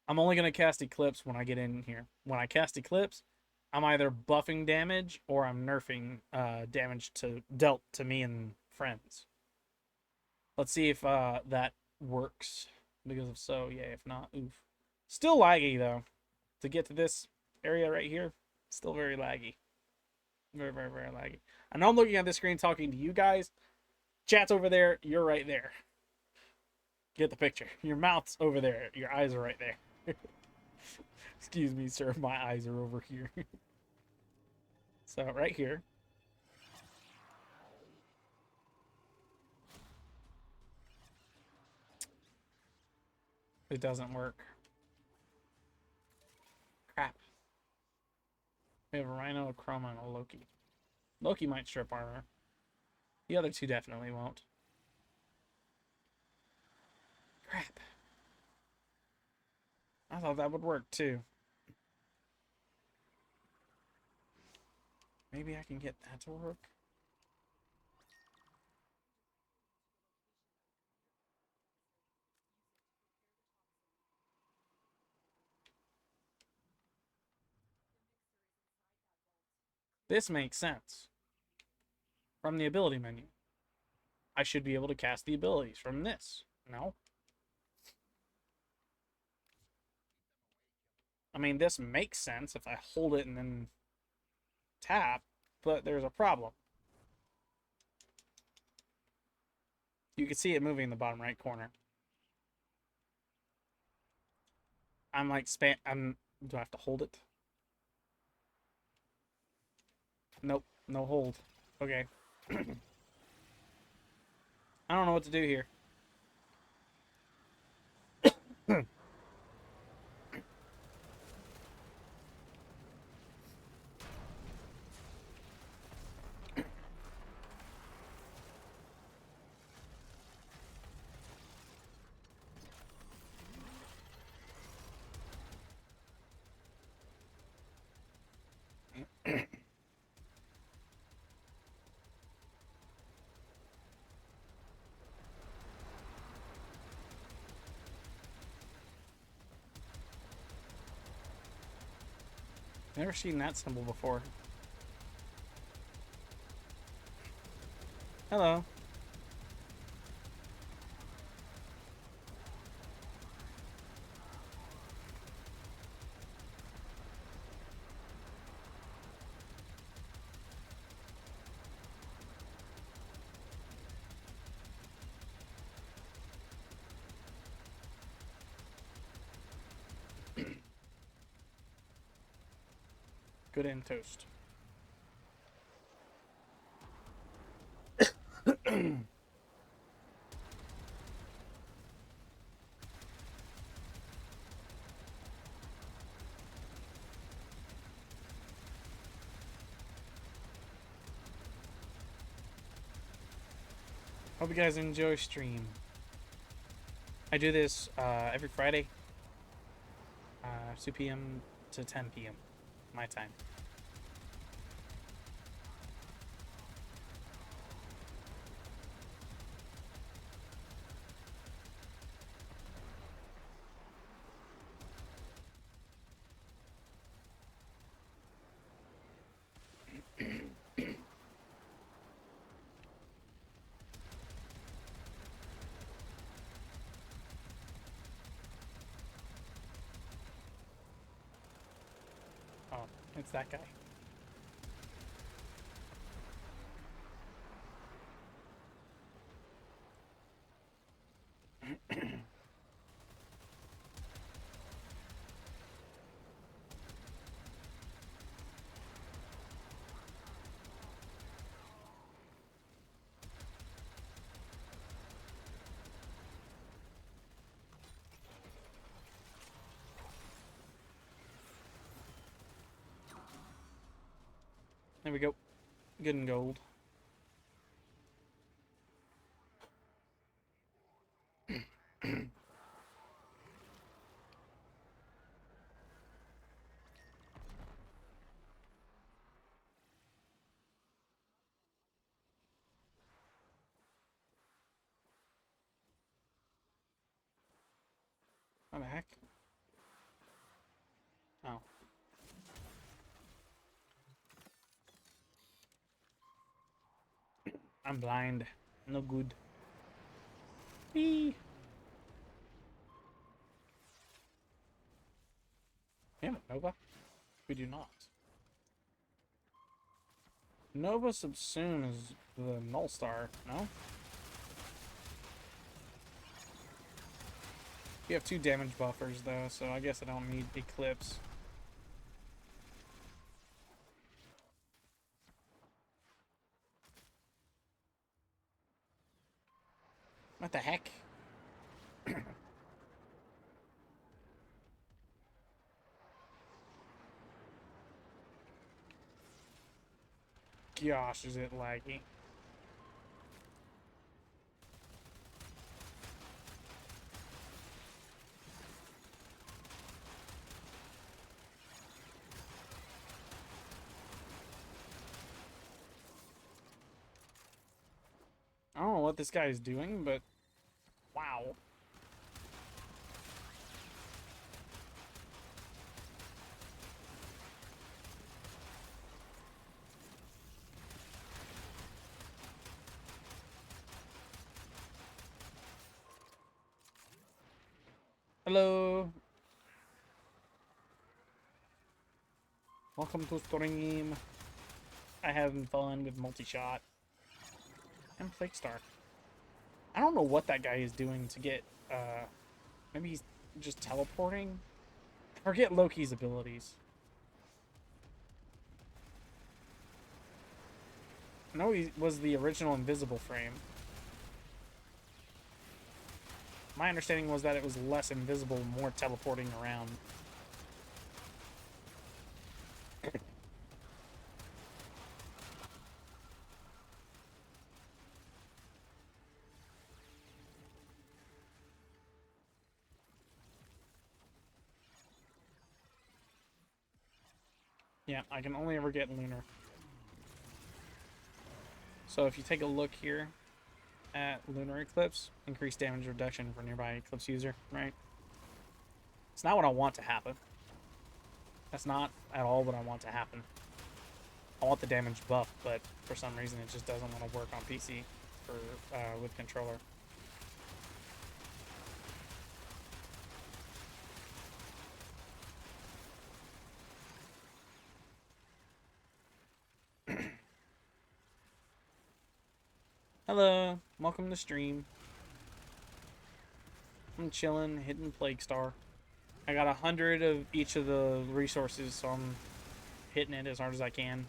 I'm only going to cast Eclipse when I get in here. When I cast Eclipse, I'm either buffing damage or I'm nerfing damage dealt to me and friends. Let's see if that works. Because if so, yeah. If not, oof. Still laggy, though. To get to this area right here, still very laggy. Very, very, very laggy. I know I'm looking at this screen talking to you guys. Chat's over there. You're right there. Get the picture. Your mouth's over there. Your eyes are right there. Excuse me, sir. My eyes are over here. So, right here. It doesn't work. Crap. We have a Rhino, a Chroma, and a Loki. Loki might strip armor. The other two definitely won't. Crap. I thought that would work too. Maybe I can get that to work. This makes sense. From the ability menu. I should be able to cast the abilities from this. No? I mean, this makes sense if I hold it and then tap, but there's a problem. You can see it moving in the bottom right corner. I'm like do I have to hold it? Nope, no hold. Okay. I don't know what to do here. Never seen that symbol before. Hello. Good and toast. Hope you guys enjoy stream. I do this every Friday, 2 p.m. to 10 p.m. my time. Oh, it's that guy. There we go. Good and gold. What the heck? Oh. I'm blind. No good. Whee! Yeah, Nova? We do not. Nova Subsume is the Null Star, no? You have 2 damage buffers though, so I guess I don't need Eclipse. What the heck? Gosh, is it laggy? I don't know what this guy is doing, but wow. Hello. Welcome to stream. I have fun with multi-shot. And Flake Star. I don't know what that guy is doing to get, maybe he's just teleporting? I forget Loki's abilities. I know he was the original invisible frame. My understanding was that it was less invisible, more teleporting around. Yeah, I can only ever get Lunar. So if you take a look here at Lunar Eclipse, increased damage reduction for nearby Eclipse user, right? It's not what I want to happen. That's not at all what I want to happen. I want the damage buff, but for some reason it just doesn't want to work on PC for with controller. Hello, welcome to stream. I'm chilling, hitting Plague Star. I got 100 of each of the resources, so I'm hitting it as hard as I can.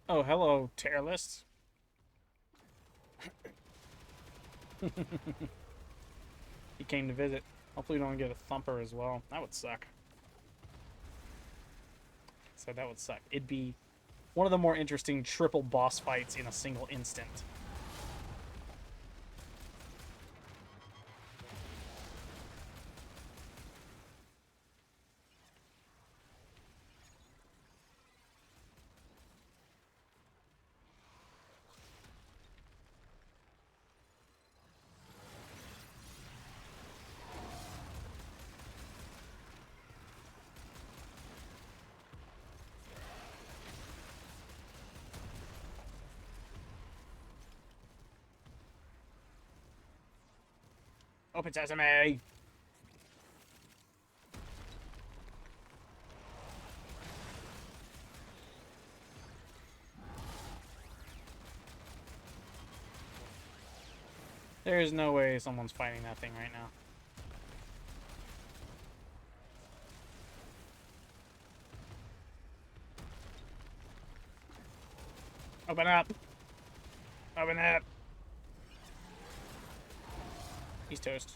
Oh, hello, Terrorlist. He came to visit. Hopefully we don't get a thumper as well. That would suck. So that would suck. It'd be one of the more interesting triple boss fights in a single instant. Open sesame! There is no way someone's fighting that thing right now. Open up! Open up! He's toast.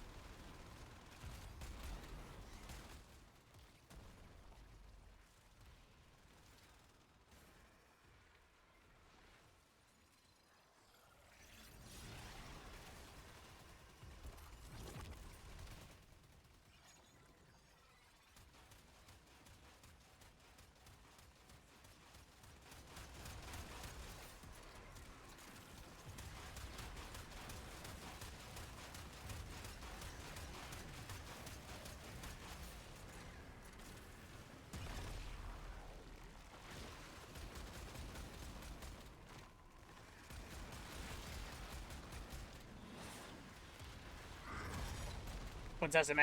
Open sesame!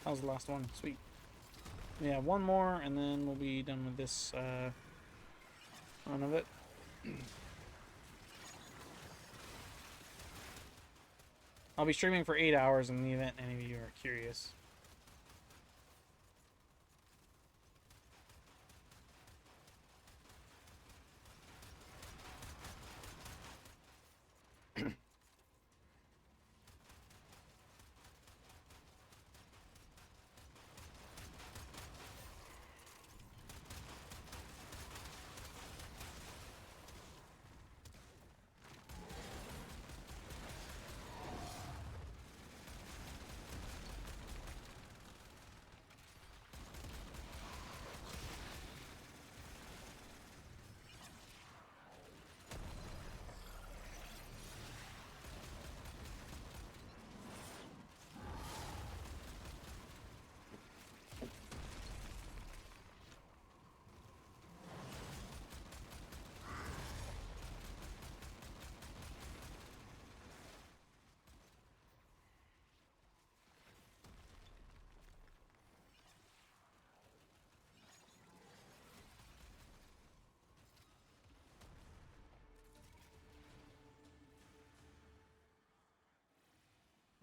That was the last one. Sweet. Yeah, one more, and then we'll be done with this run of it. I'll be streaming for 8 hours in the event any of you are curious.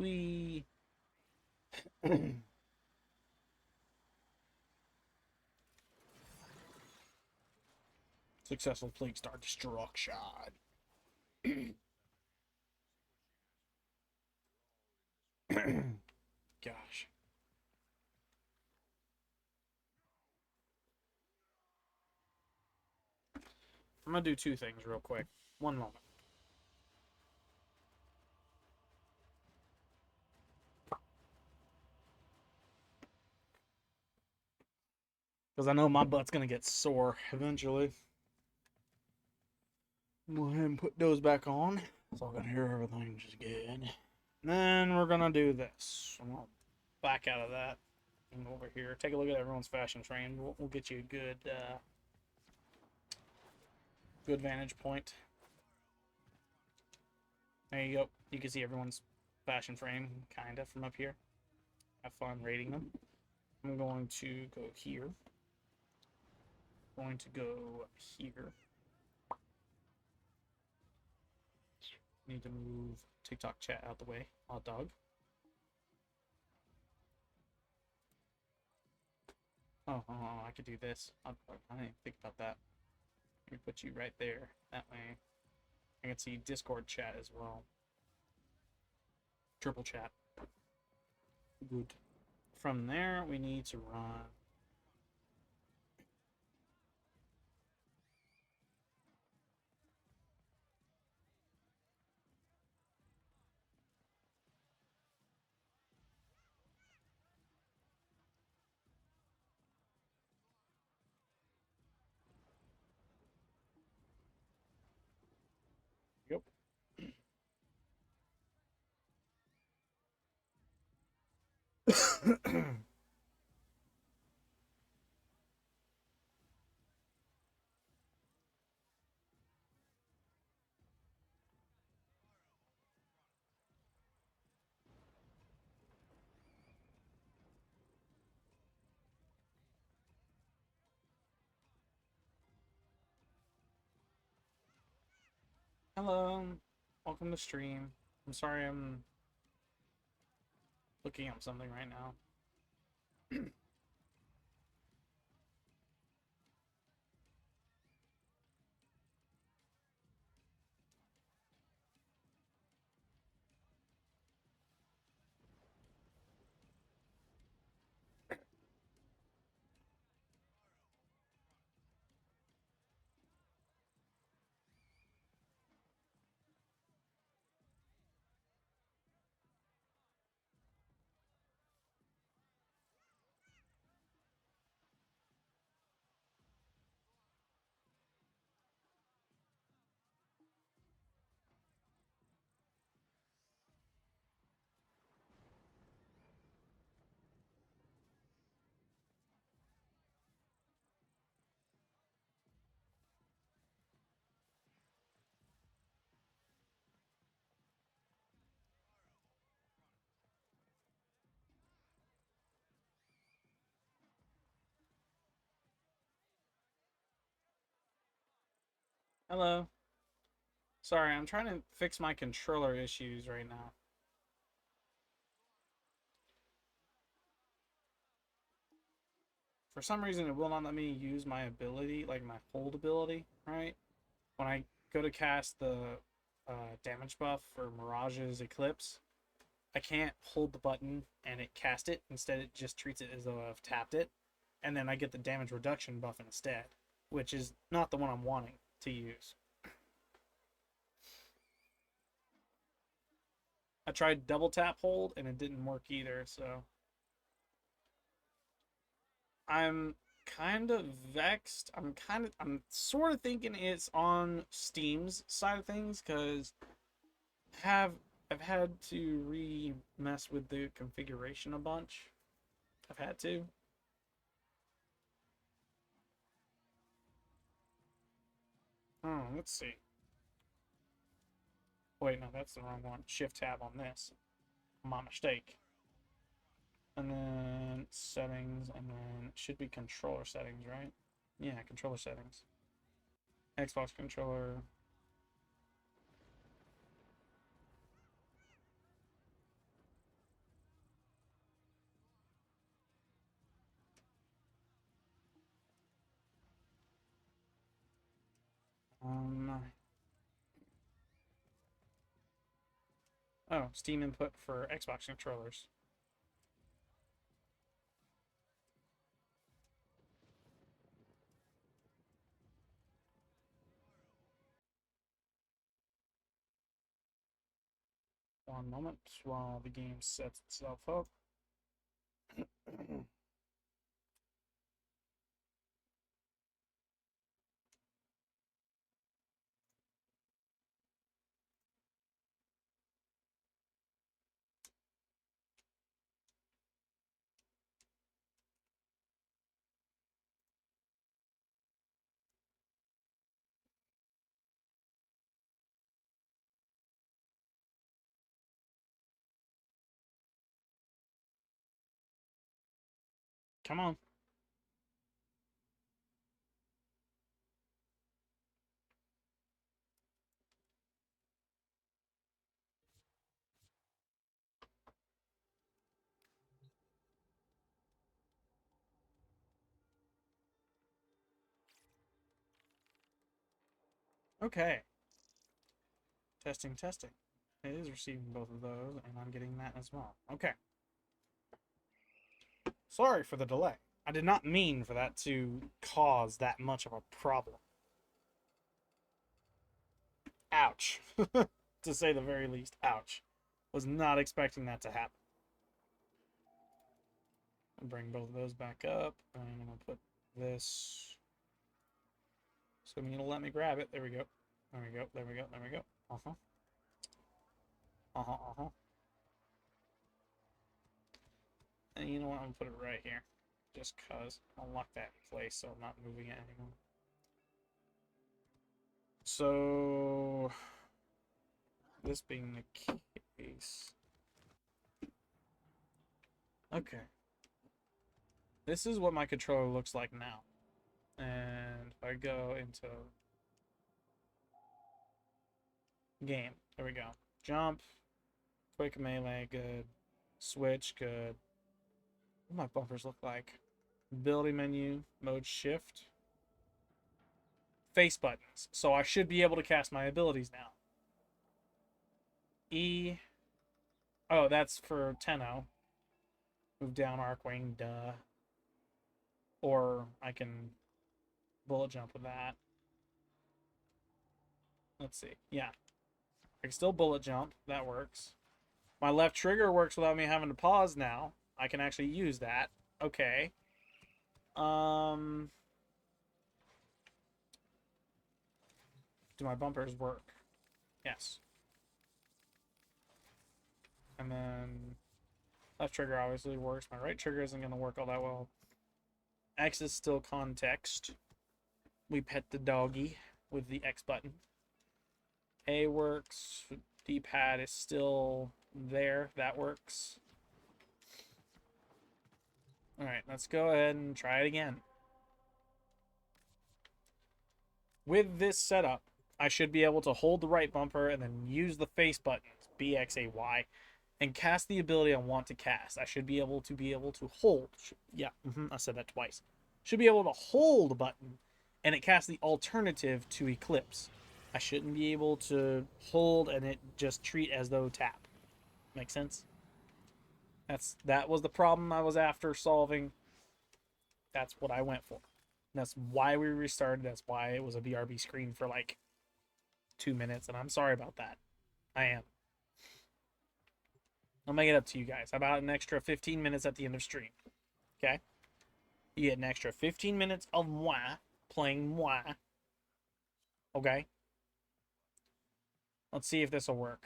we successful Plague Star destruction. Gosh. I'm gonna do two things real quick. One moment. Because I know my butt's gonna get sore eventually. Go ahead and put those back on so I can hear everything just good. And then we're gonna do this. I'm gonna back out of that and over here. Take a look at everyone's fashion frame. We'll get you a good vantage point. There you go. You can see everyone's fashion frame kinda from up here. Have fun rating them. I'm going to go here. Going to go here. Need to move TikTok chat out the way. Hot dog. Oh, I could do this. I didn't even think about that. Let me put you right there. That way I can see Discord chat as well. Triple chat. Good. From there, we need to run. Yep. Hello. Welcome to stream. I'm sorry I'm looking up something right now. Hello. Sorry, I'm trying to fix my controller issues right now. For some reason, it will not let me use my ability, like my hold ability, right? When I go to cast the damage buff for Mirage's Eclipse, I can't hold the button and it cast it. Instead, it just treats it as though I've tapped it. And then I get the damage reduction buff instead, which is not the one I'm wanting to use. I tried double tap hold and it didn't work either, so I'm kind of vexed. I'm sort of thinking it's on Steam's side of things because I've had to mess with the configuration a bunch. I've had to. Oh, let's see. Wait, no, that's the wrong one. Shift tab on this. My mistake. And then settings, and then it should be controller settings, right? Yeah, controller settings. Xbox controller. Oh, Steam input for Xbox controllers. One moment while the game sets itself up. Come on. Okay. Testing, testing. It is receiving both of those, and I'm getting that as well. Okay. Sorry for the delay. I did not mean for that to cause that much of a problem. Ouch. To say the very least, ouch. Was not expecting that to happen. I'll bring both of those back up, and I'm going to put this. So I'm going to let me grab it. There we go. There we go. There we go. There we go. Uh-huh. Uh-huh. Uh-huh. And you know what? I'm going to put it right here. Just because I'll lock that in place so I'm not moving it anymore. So, this being the case. Okay. This is what my controller looks like now. And if I go into game, there we go. Jump, quick melee, good. Switch, good. What do my bumpers look like? Ability menu, mode shift. Face buttons. So I should be able to cast my abilities now. E. Oh, that's for Tenno. Move down Arcwing, duh. Or I can bullet jump with that. Let's see. Yeah. I can still bullet jump. That works. My left trigger works without me having to pause now. I can actually use that. Okay. Do my bumpers work? Yes. And then left trigger obviously works. My right trigger isn't going to work all that well. X is still context. We pet the doggy with the X button. A works. D-pad is still there. That works. Alright, let's go ahead and try it again. With this setup, I should be able to hold the right bumper and then use the face buttons, B, X, A, Y, and cast the ability I want to cast. I should be able to hold. Yeah, I said that twice. Should be able to hold the button, and it casts the alternative to Eclipse. I shouldn't be able to hold and it just treat as though tap. Make sense? That was the problem I was after solving. That's what I went for. That's why we restarted. That's why it was a BRB screen for like 2 minutes, and I'm sorry about that. I am. I'll make it up to you guys. How about an extra 15 minutes at the end of stream? Okay? You get an extra 15 minutes of moi playing moi. Okay? Let's see if this will work.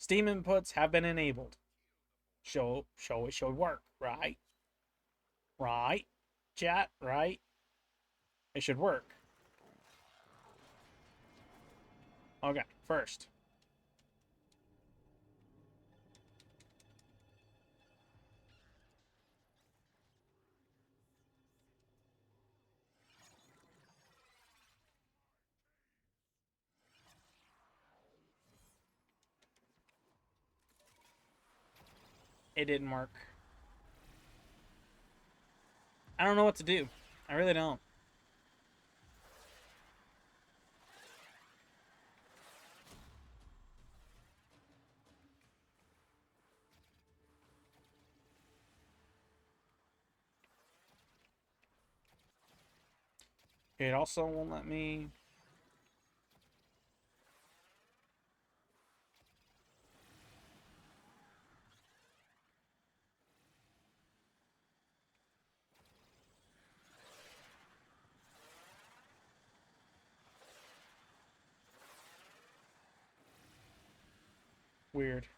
Steam inputs have been enabled. Show it should work, right? Right? Chat, right? It should work. Okay, first. It didn't work. I don't know what to do. I really don't. It also won't let me. Weird.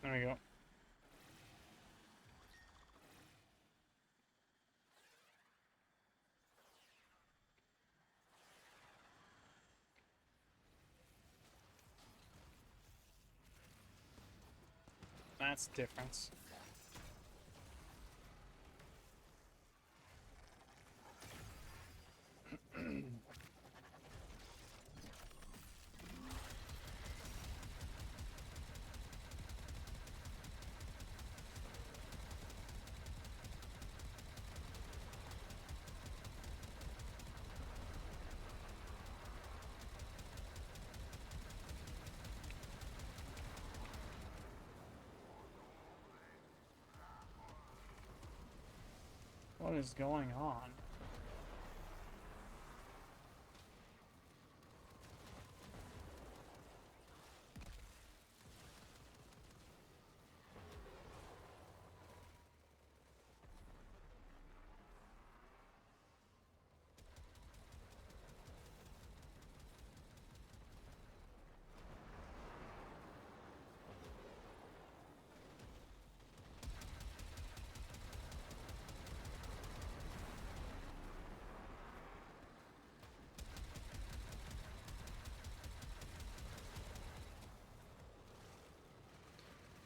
There we go. That's the difference. What is going on?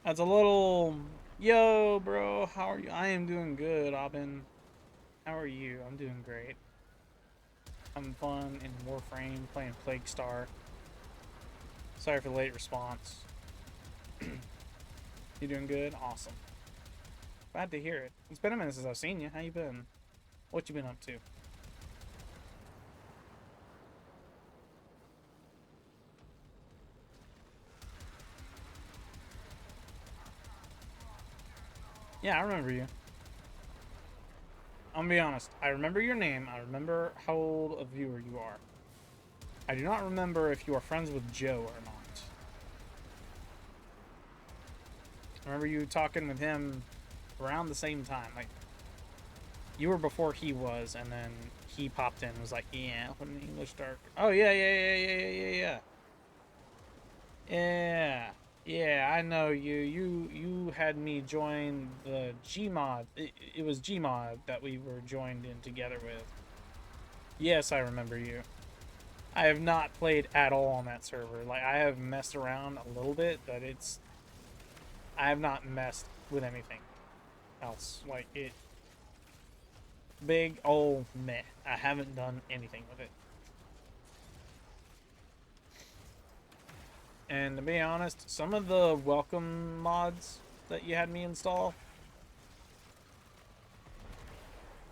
That's a little. Yo, bro, how are you? I am doing good, Aubin. How are you? I'm doing great. Having fun in Warframe, playing Plague Star. Sorry for the late response. You doing good? Awesome. Glad to hear it. It's been a minute since I've seen you. How you been? What you been up to? Yeah, I remember you. I'm gonna be honest. I remember your name. I remember how old a viewer you are. I do not remember if you are friends with Joe or not. I remember you talking with him around the same time. Like, you were before he was, and then he popped in and was like, yeah, when the English dark. Oh, yeah, yeah. Yeah. Yeah, I know you. You had me join the Gmod. It was Gmod that we were joined in together with. Yes, I remember you. I have not played at all on that server. Like, I have messed around a little bit, but it's... I have not messed with anything else. Like, it... Big old meh. I haven't done anything with it. And to be honest, some of the welcome mods that you had me install,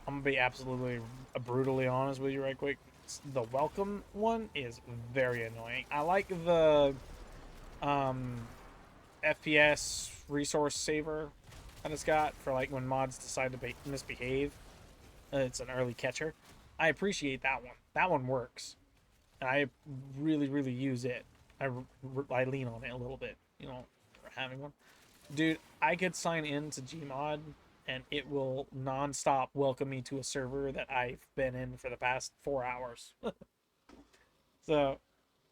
I'm gonna be absolutely brutally honest with you right quick. The welcome one is very annoying. I like the um, FPS resource saver that it's got for like when mods decide to misbehave. It's an early catcher. I appreciate that one. That one works. And I really use it. I lean on it a little bit, you know, for having one. Dude, I could sign in to Gmod and it will nonstop welcome me to a server that I've been in for the past 4 hours. So,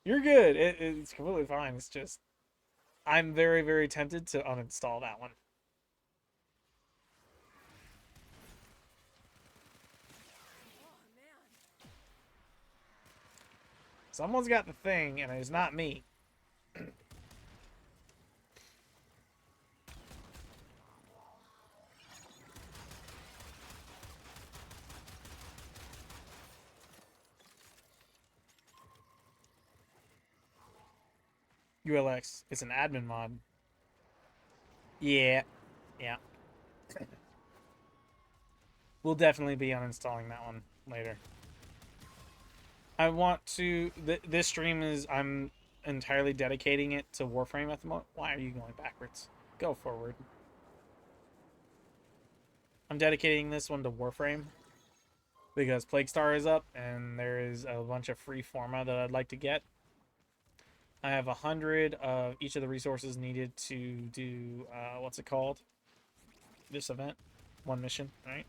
you're good. It's completely fine. It's just, I'm very tempted to uninstall that one. Someone's got the thing, and it's not me. ULX. It's an admin mod. Yeah. Yeah. We'll definitely be uninstalling that one later. I want to... this stream is... I'm entirely dedicating it to Warframe at the moment. Why are you going backwards? Go forward. I'm dedicating this one to Warframe because Plague Star is up and there is a bunch of free forma that I'd like to get. I have 100 of each of the resources needed to do, what's it called? This event. One mission, right?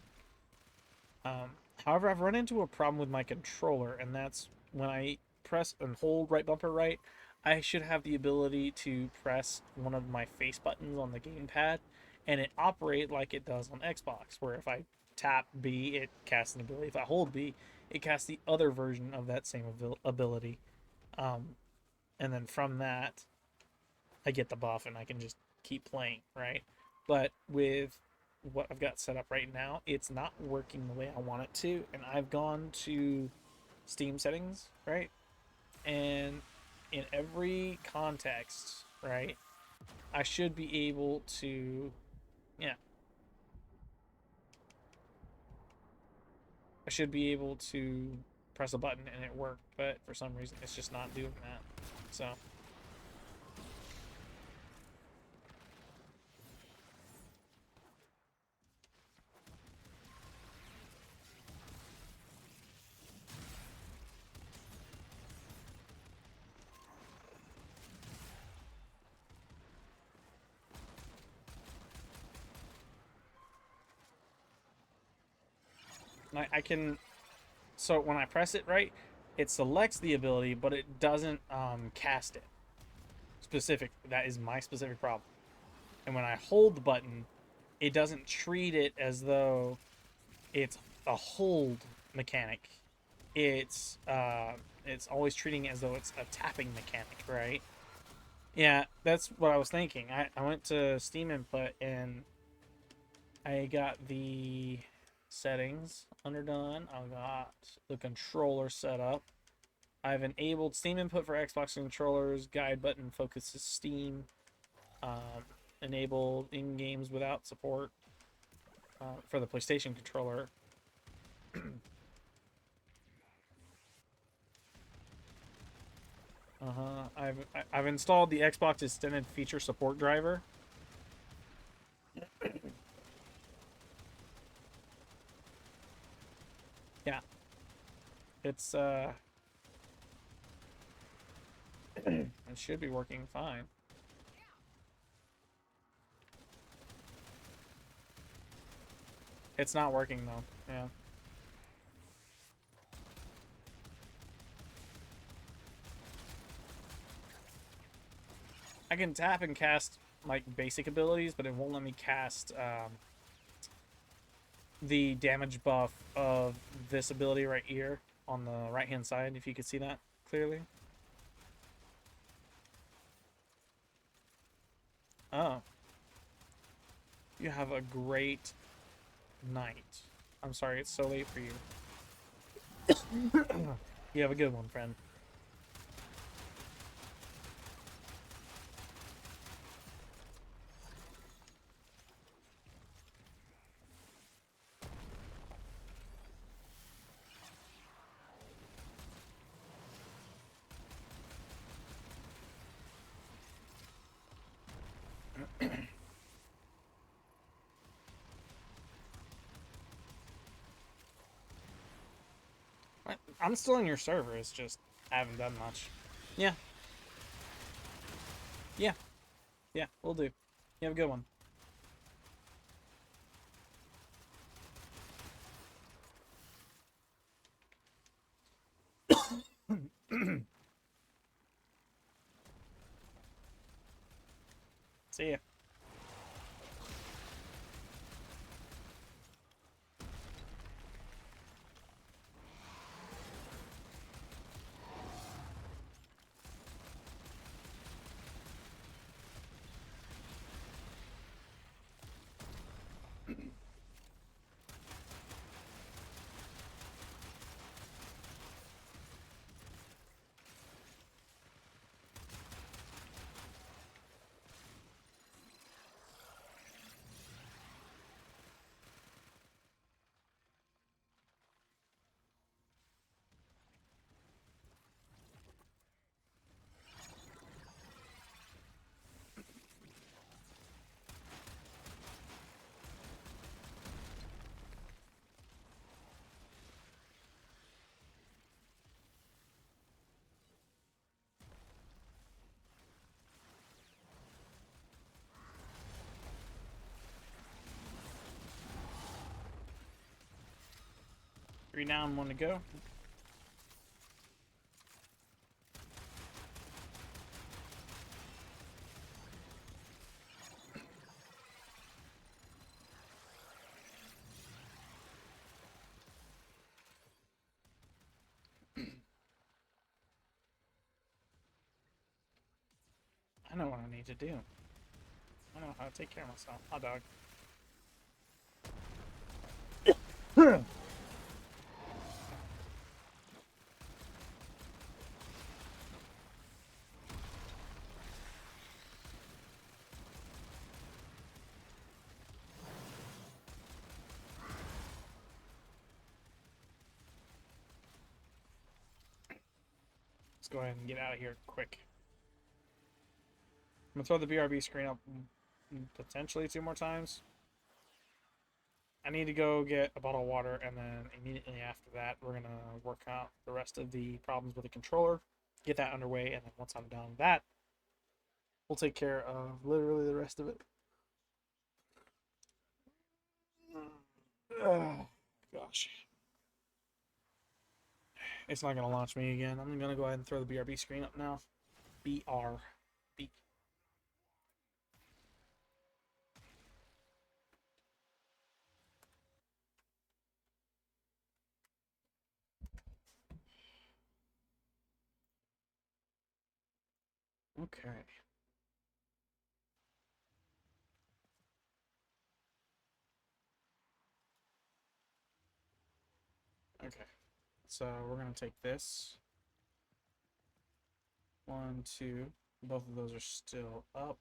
However, I've run into a problem with my controller, and that's when I press and hold right bumper right, I should have the ability to press one of my face buttons on the gamepad, and it operate like it does on Xbox, where if I tap B, it casts an ability. If I hold B, it casts the other version of that same ability. And then from that, I get the buff and I can just keep playing, right? But with what I've got set up right now, it's not working the way I want it to. And I've gone to Steam settings, right? And in every context, right, I should be able to, yeah, I should be able to press a button and it worked. But for some reason, it's just not doing that. So. I can, so when I press it right, it selects the ability, but it doesn't cast it. Specific, that is my specific problem. And when I hold the button, it doesn't treat it as though it's a hold mechanic. It's always treating it as though it's a tapping mechanic, right? Yeah, that's what I was thinking. I went to Steam Input and I got the settings underdone. I've got the controller set up. I've enabled Steam Input for Xbox controllers. Guide button focuses Steam. Enabled in games without support for the PlayStation controller. I've installed the Xbox Extended Feature Support driver. Yeah, it's it should be working fine. It's not working though. Yeah. I can tap and cast like basic abilities, but it won't let me cast the damage buff of this ability right here on the right hand side, if you could see that clearly. Oh. You have a great night. I'm sorry it's so late for you. You have a good one, friend. I'm still on your server, it's just I haven't done much. Yeah. Yeah. Yeah, we'll do. You have a good one. See ya. 3 down, 1 to go. I know what I need to do. I know how to take care of myself. Hot dog. Let's go ahead and get out of here quick. I'm gonna throw the BRB screen up potentially 2 more times. I need to go get a bottle of water, and then immediately after that, we're gonna work out the rest of the problems with the controller, get that underway, and then once I'm done with that, we'll take care of literally the rest of it. Oh, gosh. It's not gonna launch me again. I'm gonna go ahead and throw the BRB screen up now. BRB. Okay. Okay. So we're gonna take this. 1, 2. Both of those are still up.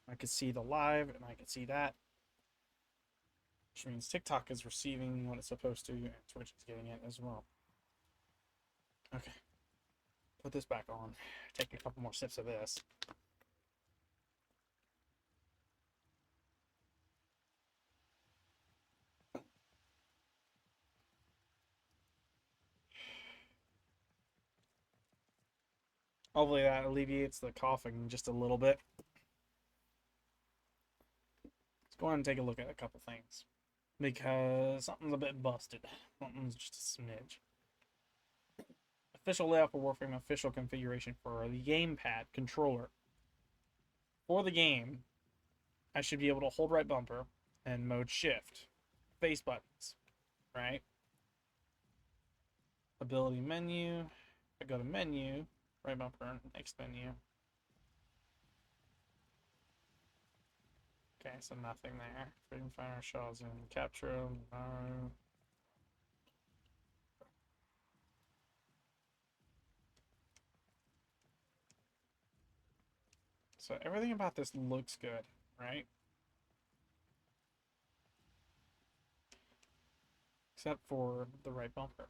I can see the live, and I can see that. Which means TikTok is receiving what it's supposed to, and Twitch is getting it as well. Okay. Put this back on. Take a couple more sips of this. Hopefully that alleviates the coughing just a little bit. Let's go ahead and take a look at a couple things. Because something's a bit busted. Something's just a smidge. Official layout for Warframe, official configuration for the gamepad controller. For the game, I should be able to hold right bumper and mode shift. Face buttons, right? Ability menu. I go to menu, right bumper, next menu. Okay, so nothing there. Freedom Fighter, Shaw's in capture. No. So everything about this looks good, right? Except for the right bumper.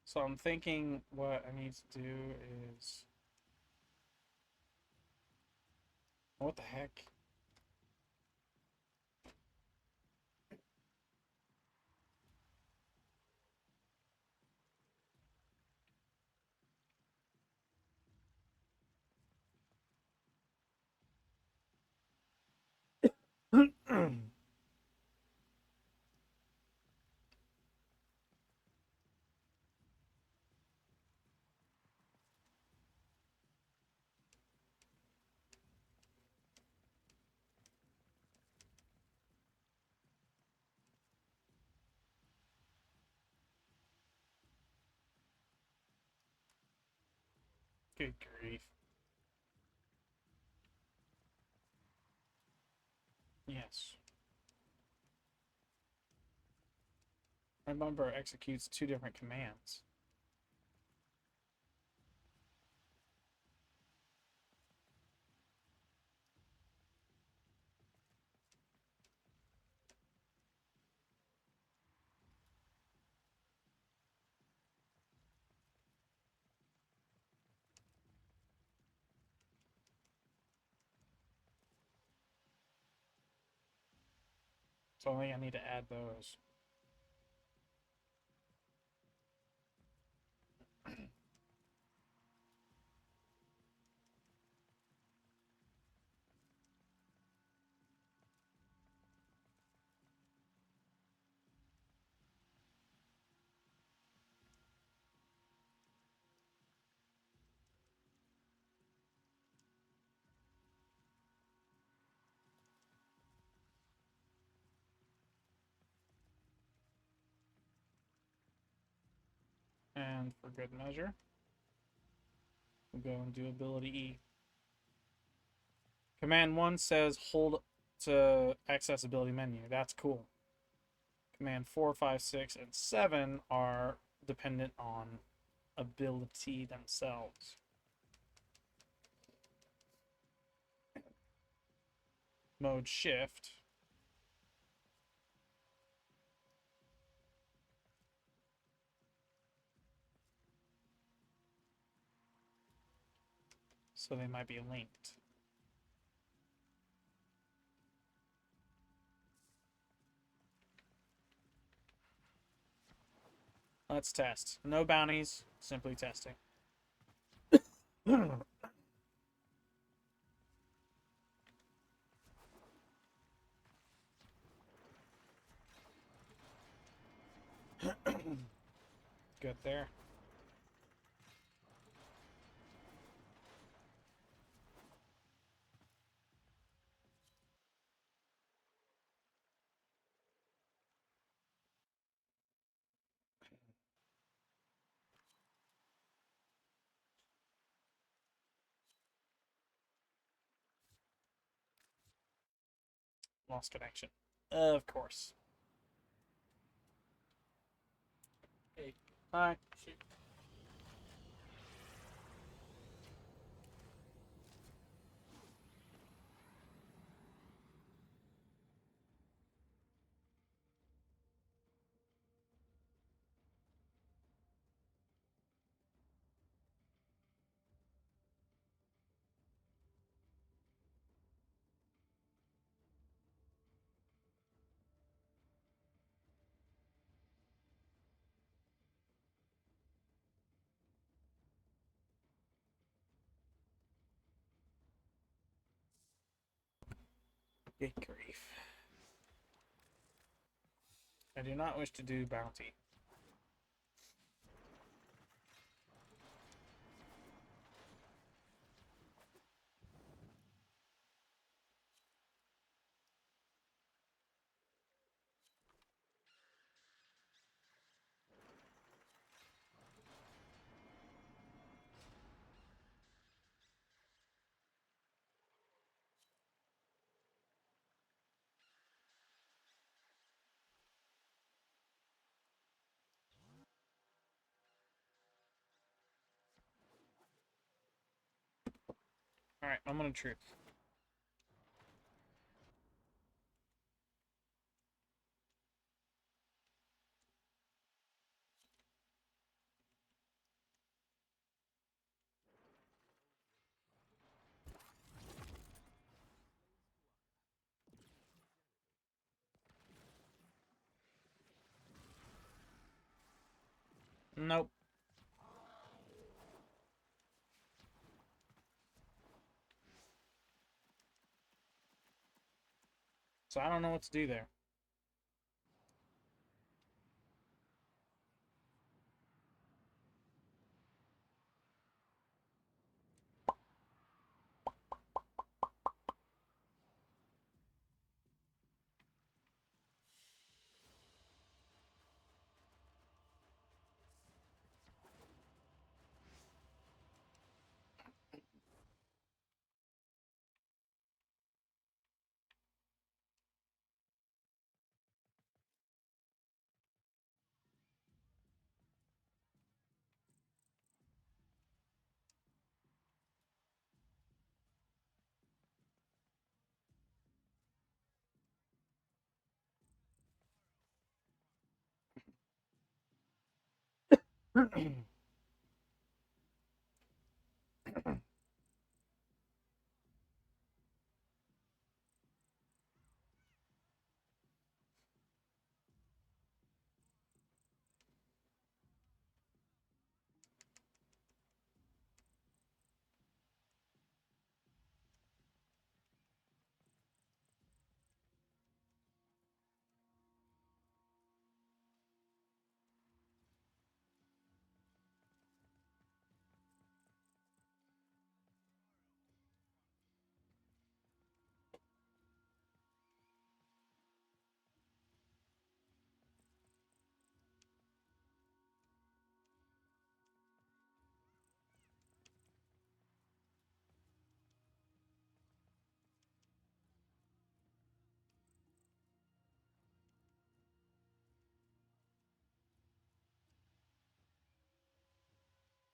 So I'm thinking what I need to do is... What the heck? Good grief. Yes. Remember, executes two different commands. So I think I need to add those. And for good measure, we'll go and do ability E. Command 1 says hold to access ability menu. That's cool. Command 4, 5, 6, and 7 are dependent on ability themselves. Mode shift. So they might be linked. Let's test. No bounties, simply testing. Good there. Lost connection. Of course. Hey. Hi. Shoot. Good grief. I do not wish to do bounty. Alright, I'm gonna truth. Nope. So I don't know what to do there.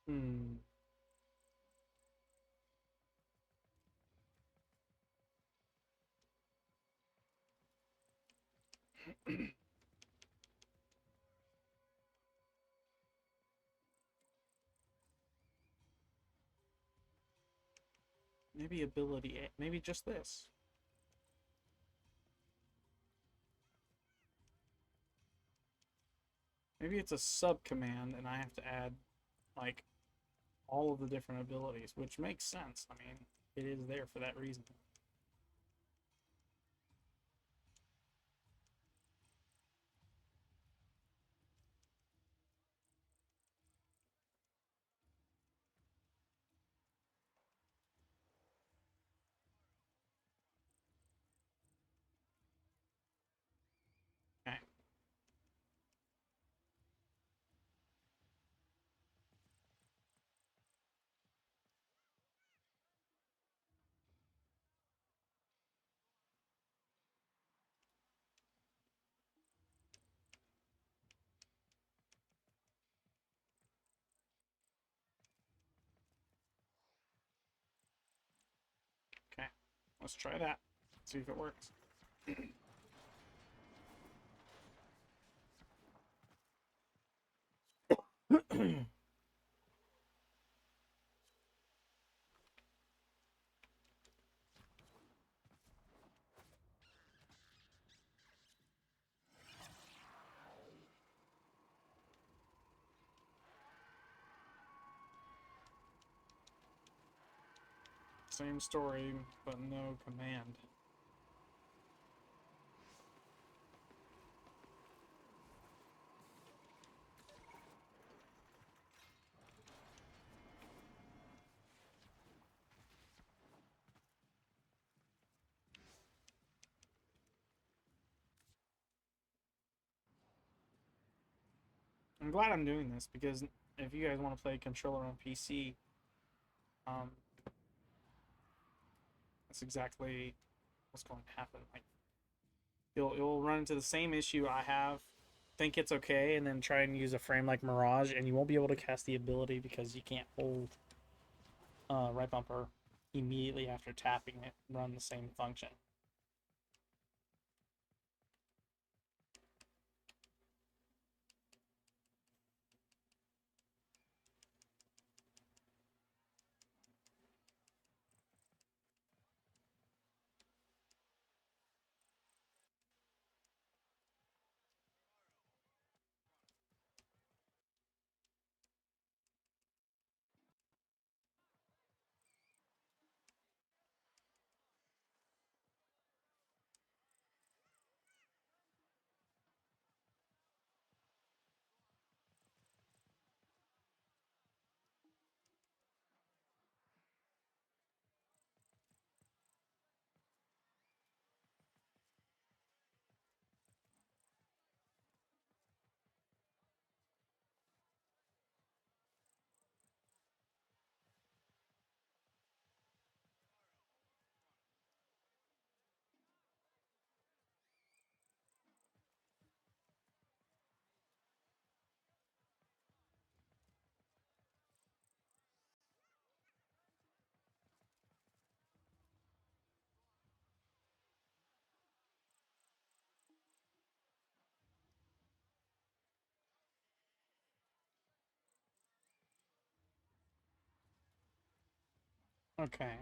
Hmm. Maybe ability A. Maybe just this. Maybe it's a sub command and I have to add like all of the different abilities, which makes sense. I mean, it is there for that reason. Okay. Okay. Let's try that. See if it works. Same story, but no command. I'm glad I'm doing this because if you guys want to play controller on PC, um, that's exactly what's going to happen. Like you'll run into the same issue I have, think it's okay, and then try and use a frame like Mirage, and you won't be able to cast the ability because you can't hold right bumper immediately after tapping it. Run the same function. Okay.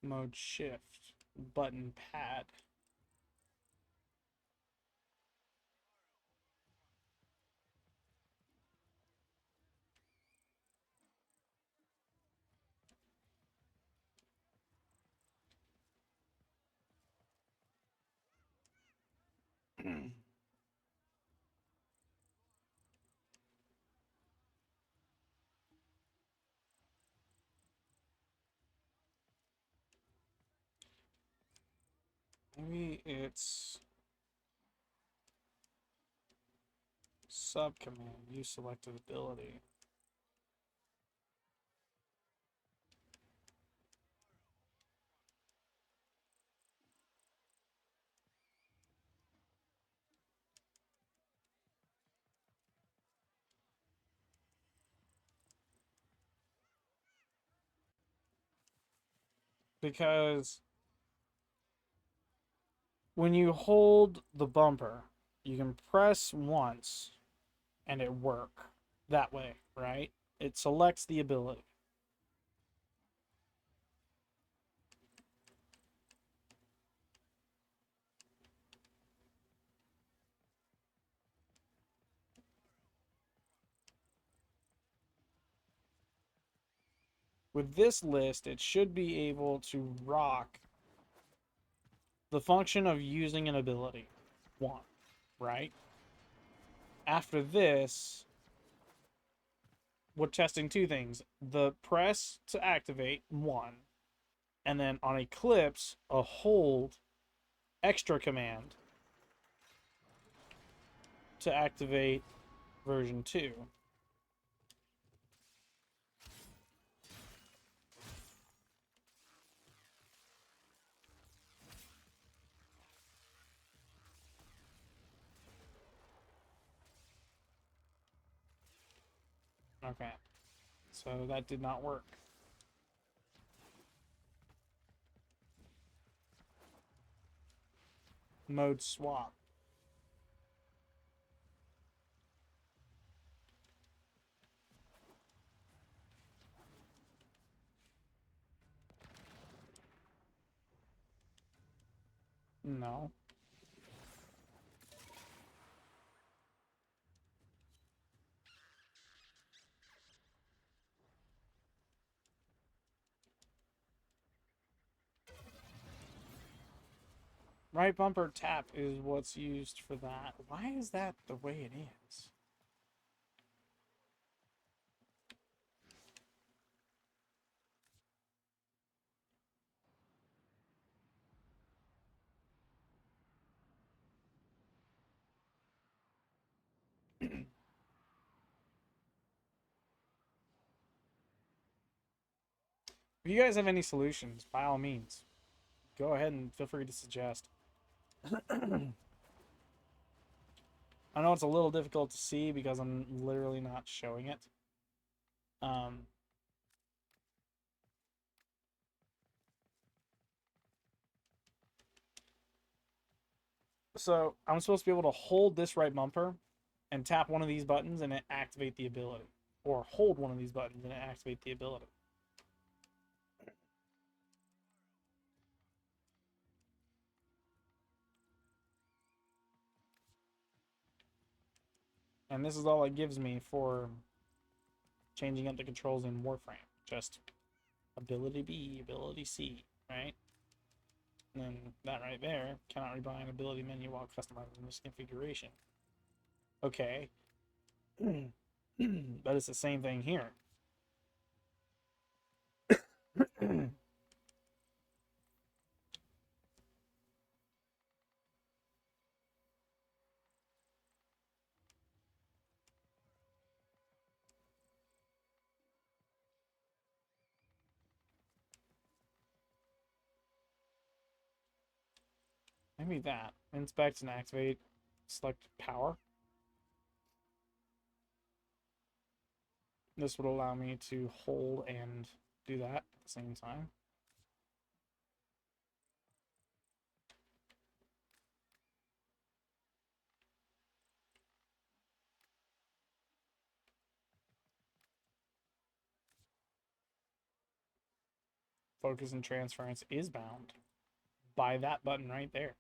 Mode shift. Button pad. Maybe it's subcommand. Use selected ability. Because when you hold the bumper, you can press once and it work that way, right? It selects the ability. With this list, it should be able to rock the function of using an ability. One, right? After this, we're testing two things. The press to activate, one. And then on Eclipse, a hold extra command to activate version 2. Okay. So that did not work. Mode swap. No. Right bumper tap is what's used for that. Why is that the way it is? If you guys have any solutions, by all means, go ahead and feel free to suggest. I know it's a little difficult to see because I'm literally not showing it. So I'm supposed to be able to hold this right bumper and tap one of these buttons and it activate the ability. Or hold one of these buttons and it activate the ability. And this is all it gives me for changing up the controls in Warframe. Just ability B, ability C, right? And then that right there, cannot rebind ability menu while customizing this configuration. Okay. But it's the same thing here. Maybe that. Inspect and activate. Select power. This would allow me to hold and do that at the same time. Focus and transference is bound by that button right there.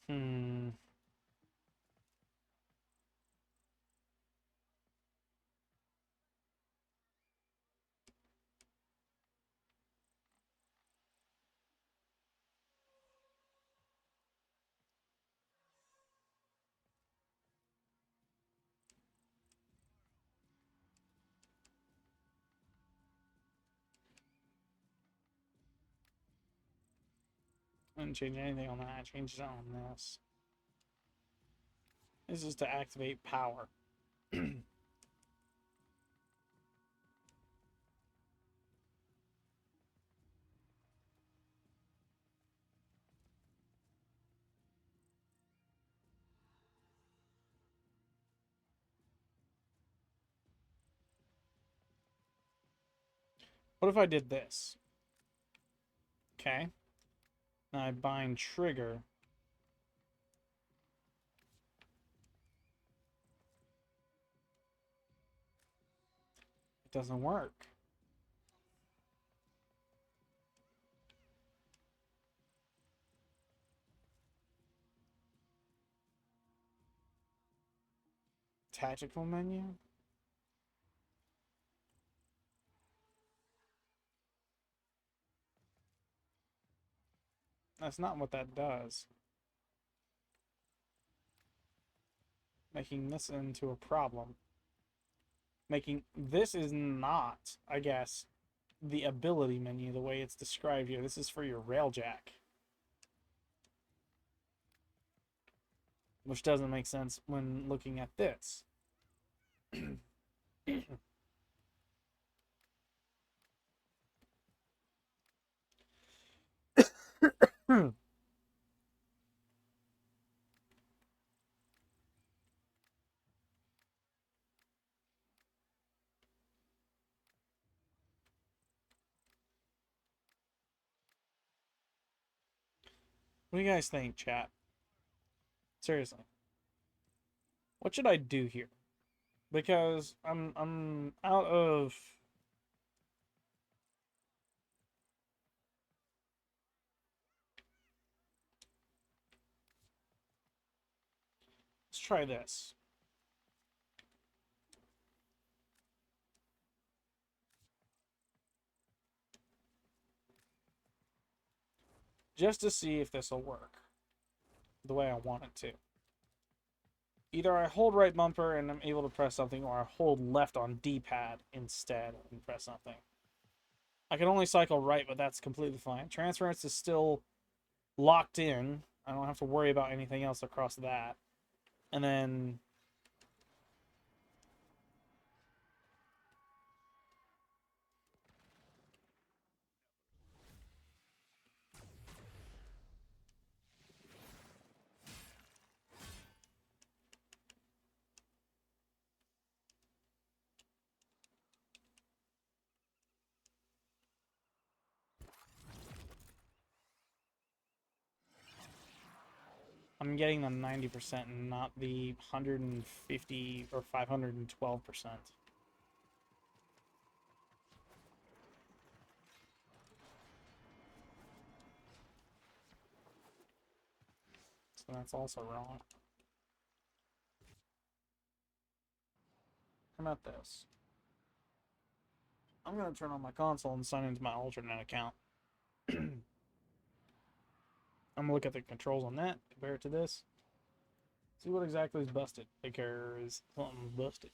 Hmm. I didn't change anything on that. I changed it on this. This is to activate power. What if I did this? Okay. Now I bind trigger. It doesn't work. Tactical menu? That's not what that does. Making this into a problem. Making this is not, I guess, the ability menu the way it's described here. This is for your railjack. Which doesn't make sense when looking at this. What do you guys think, chat? Seriously. What should I do here? Because I'm out of... Let's try this. Just to see if this will work the way I want it to. Either I hold right bumper and I'm able to press something, or I hold left on D-pad instead and press something. I can only cycle right, but that's completely fine. Transference is still locked in. I don't have to worry about anything else across that. And then... I'm getting the 90% and not the 150 or 512%. So that's also wrong. How about this? I'm going to turn on my console and sign into my alternate account. I'm going to look at the controls on that, compare it to this. See what exactly is busted, because something's busted.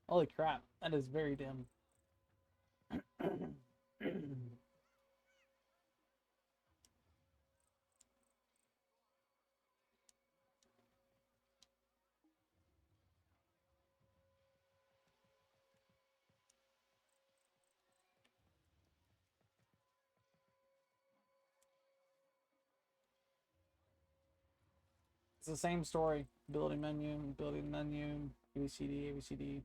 Holy crap, that is very dim. It's the same story. Ability menu, ABCD, ABCD.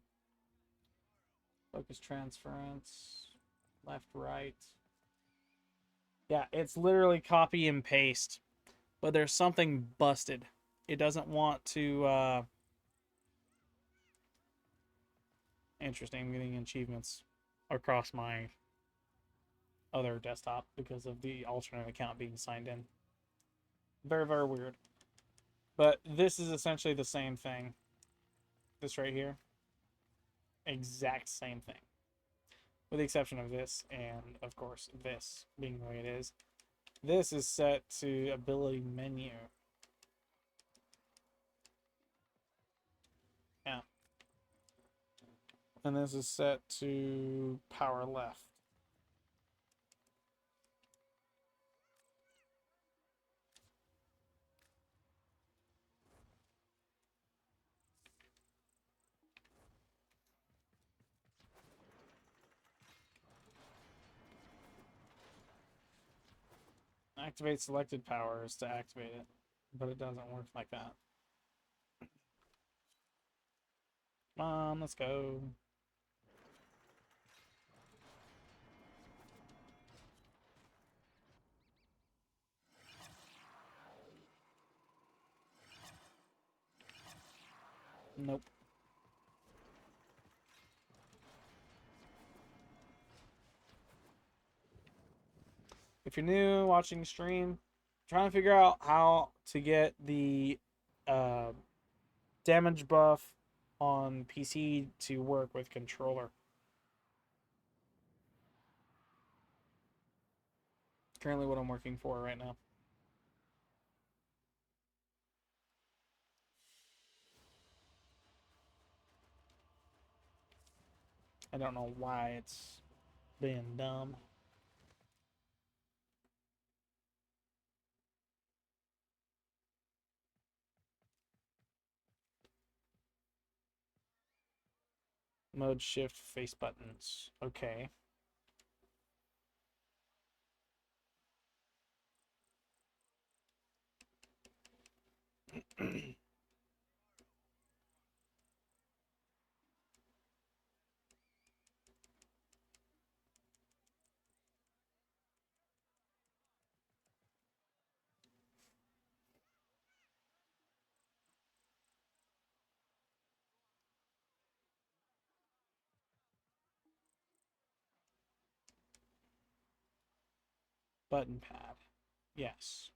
Focus transference, left, right. Yeah, it's literally copy and paste. But there's something busted. It doesn't want to, interesting, I'm getting achievements across my other desktop because of the alternate account being signed in. Very, very weird. But this is essentially the same thing. This right here. Exact same thing. With the exception of this and, of course, this being the way it is. This is set to ability menu. Yeah. And this is set to power left. Activate selected powers to activate it, but it doesn't work like that. Come on, let's go. Nope. If you're new watching stream, trying to figure out how to get the damage buff on PC to work with controller. Currently what I'm working for right now. I don't know why it's being dumb. Mode shift face buttons. Okay. Button pad. Yes.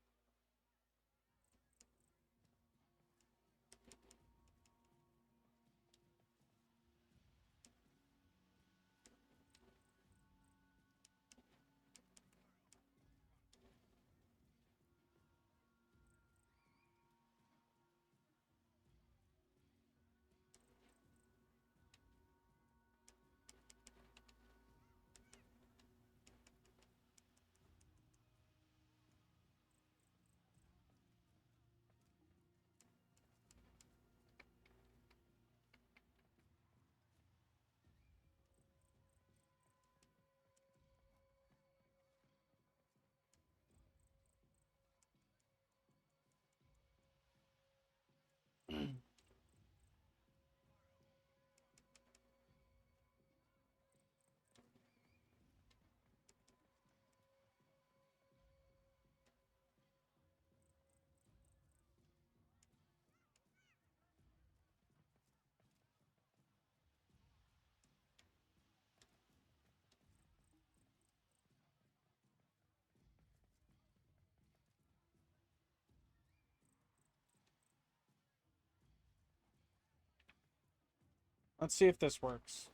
Let's see if this works.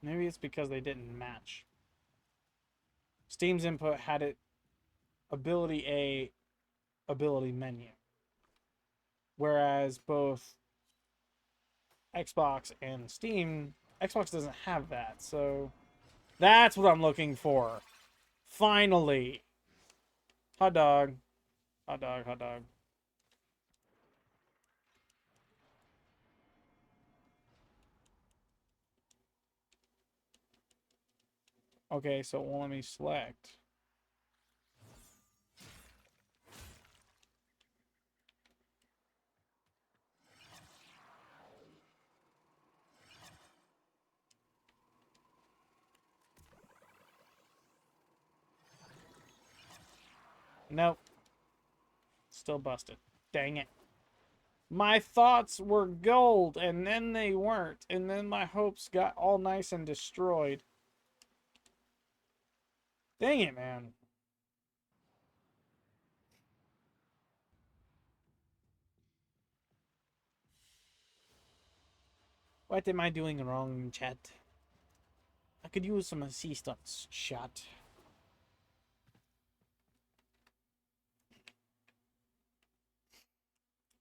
Maybe it's because they didn't match. Steam's input had it ability A ability menu. Whereas both Xbox and Steam, Xbox doesn't have that. So that's what I'm looking for. Finally. Hot dog. Hot dog, hot dog. Okay, so it won't let me select. Nope. Still busted. Dang it. My thoughts were gold, and then they weren't. And then my hopes got all nice and destroyed. Dang it, man. What am I doing wrong, chat? I could use some assistance, chat.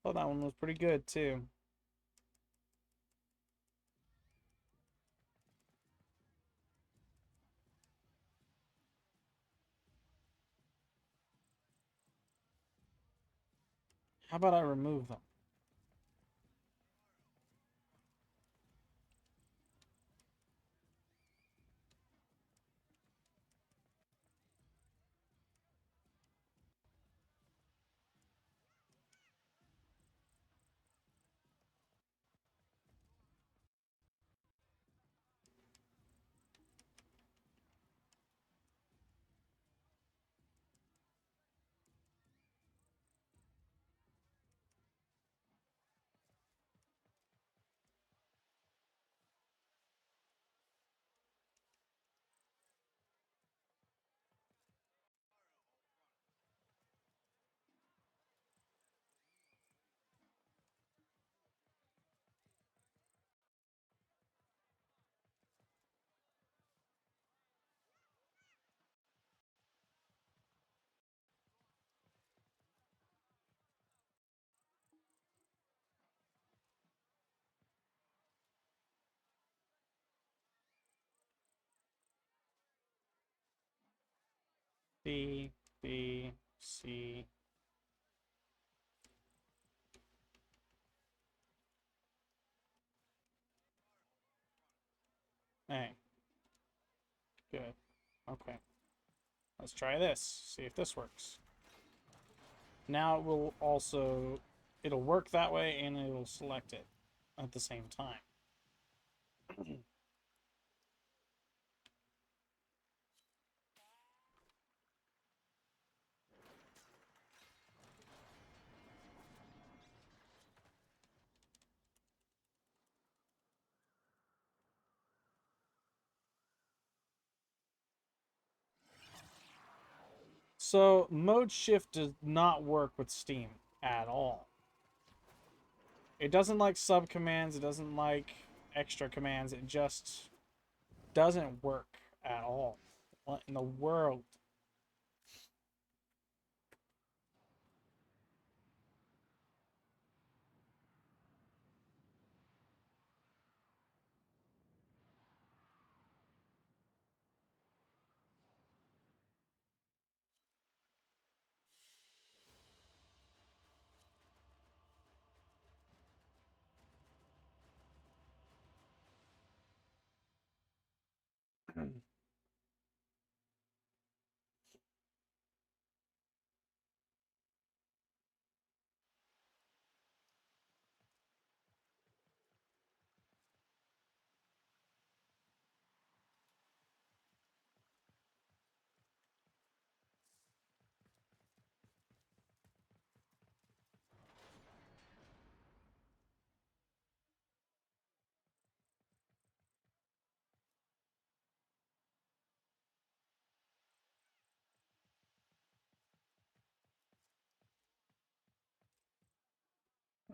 Oh, that one was pretty good, too. How about I remove them? B, B, C. Hey. Good. Okay. Let's try this. See if this works. Now it will also... It'll work that way, and it'll select it at the same time. So, mode shift does not work with Steam at all. It doesn't like sub commands, it doesn't like extra commands, it just doesn't work at all. What in the world?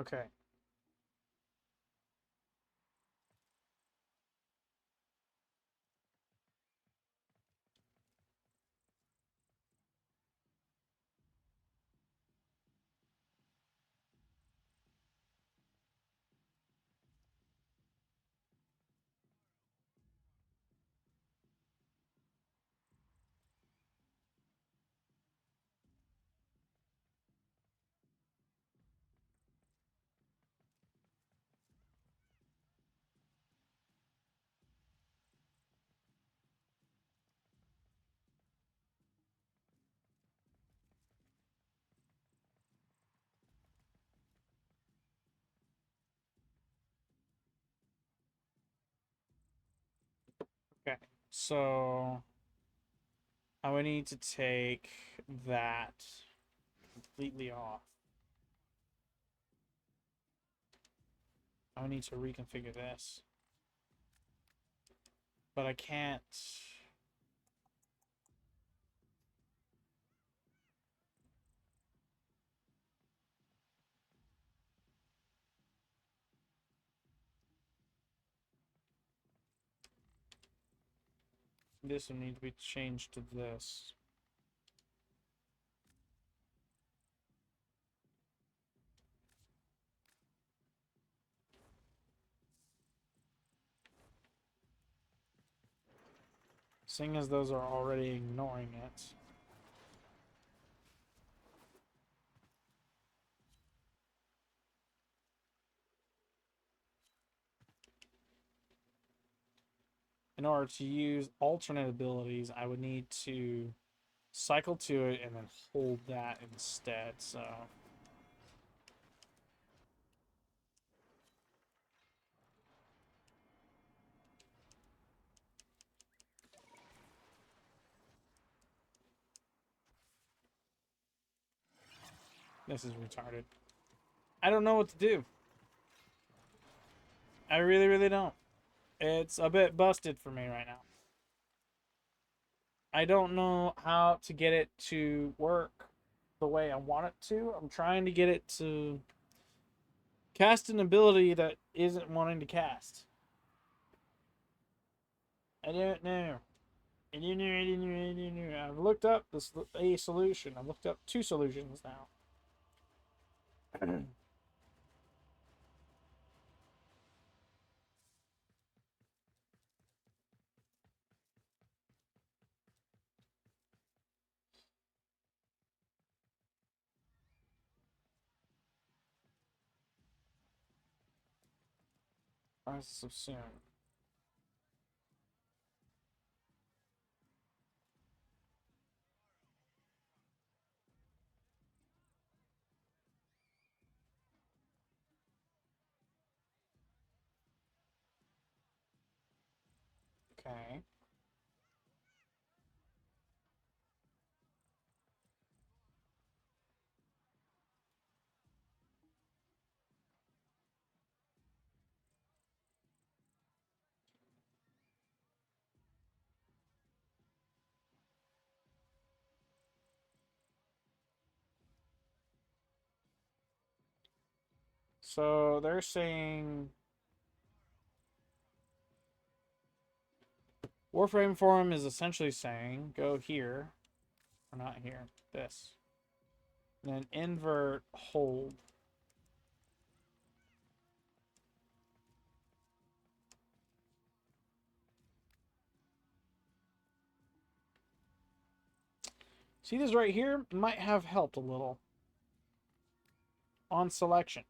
Okay. Okay, so I would need to take that completely off. I would need to reconfigure this. But I can't. This will need to be changed to this. Seeing as those are already ignoring it. In order to use alternate abilities, I would need to cycle to it and then hold that instead, so... This is retarded. I don't know what to do. I really, really don't. It's a bit busted for me right now. I don't know how to get it to work the way I want it to. I'm trying to get it to cast an ability that isn't wanting to cast. I don't know. I don't know. I've looked up a solution. I've looked up 2 solutions now. Why is it so soon? Okay. So they're saying Warframe Forum is essentially saying go here, or not here, this. And then invert hold. See, this right here might have helped a little on selection.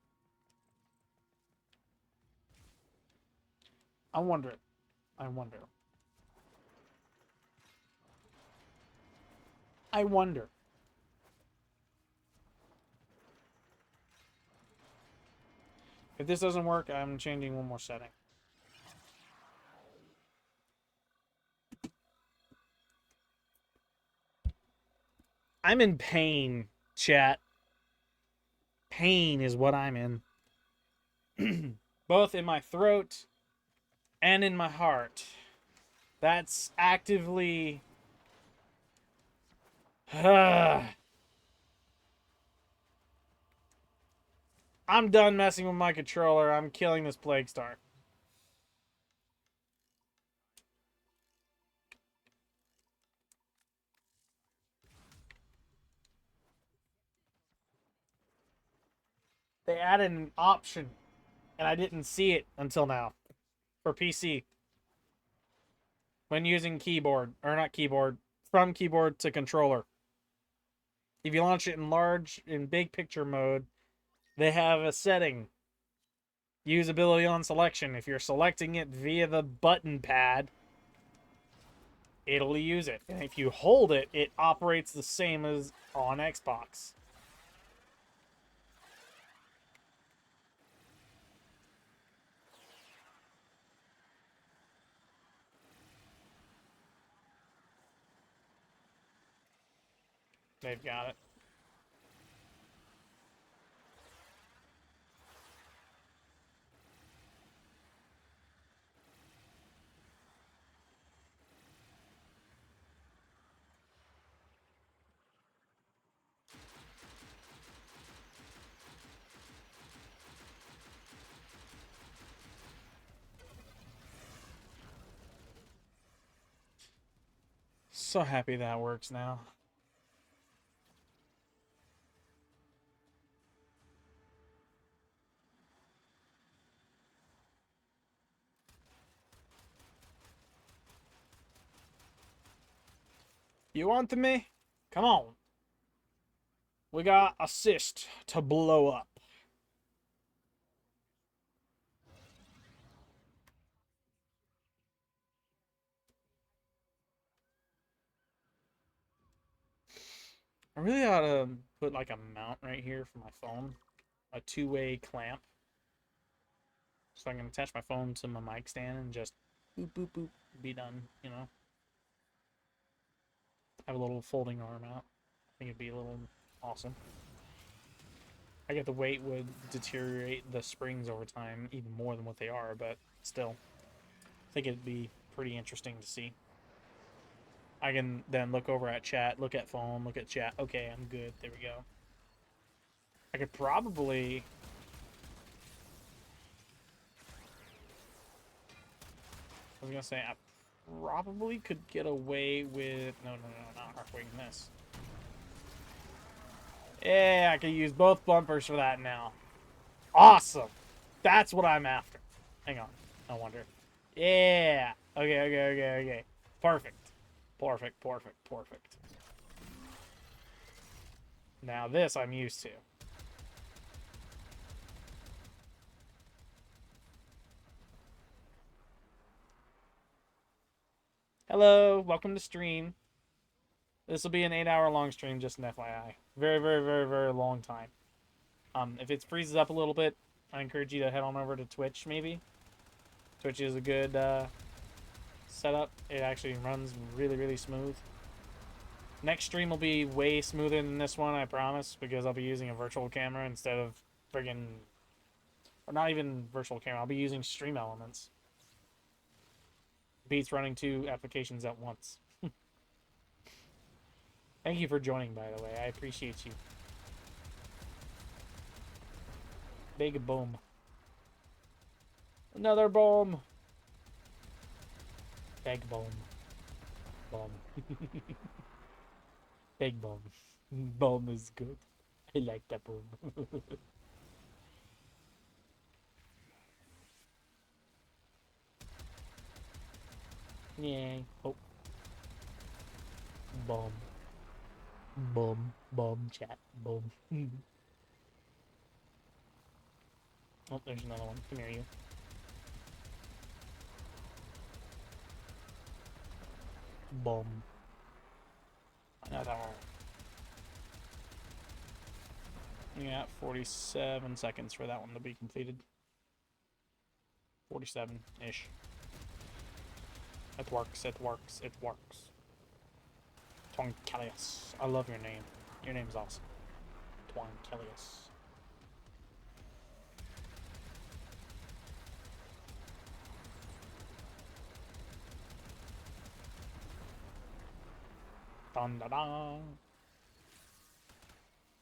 I wonder. I wonder. I wonder. If this doesn't work, I'm changing one more setting. I'm in pain, chat. Pain is what I'm in. Both in my throat and in my heart. That's actively... I'm done messing with my controller. I'm killing this Plague Star. They added an option, and I didn't see it until now for PC. When using keyboard, or not keyboard, from keyboard to controller. If you launch it in big picture mode, they have a setting. Usability on selection. If you're selecting it via the button pad, it'll use it. And if you hold it, it operates the same as on Xbox. They've got it. So happy that works now. You want me? Come on. We got assist to blow up. I really ought to put like a mount right here for my phone. A two-way clamp. So I can attach my phone to my mic stand and just boop, boop, boop, be done, you know? Have a little folding arm out. I think it'd be a little awesome. I get the weight would deteriorate the springs over time even more than what they are, but still. I think it'd be pretty interesting to see. I can then look over at chat, look at phone, look at chat. Okay, I'm good. There we go. I could probably... I was going to say, I probably could get away with... No, not arcwing this. Yeah, I could use both bumpers for that now. Awesome. That's what I'm after. Hang on. I wonder. Yeah. Okay. Perfect. Perfect. Now this I'm used to. Hello. Welcome to stream. This will be an 8-hour long stream, just an FYI. Very long time. If it freezes up a little bit, I encourage you to head on over to Twitch, maybe. Twitch is a good setup. It actually runs really smooth. Next stream will be way smoother than this one, I promise, because I'll be using a virtual camera instead of friggin... Or not even virtual camera, I'll be using Stream Elements. Beats running 2 applications at once. Thank you for joining, by the way. I appreciate you. Big boom. Another bomb. Big bomb. Bomb. Big bomb. Bomb is good. I like that bomb. Yeah. Oh. Bomb. Bomb chat. Bomb. Oh, there's another one. Come here, you. Bomb. Another. Yeah, 47 seconds for that one to be completed. 47-ish. It works. Twankelius. I love your name. Your name's awesome. Twankelius. Dun da da.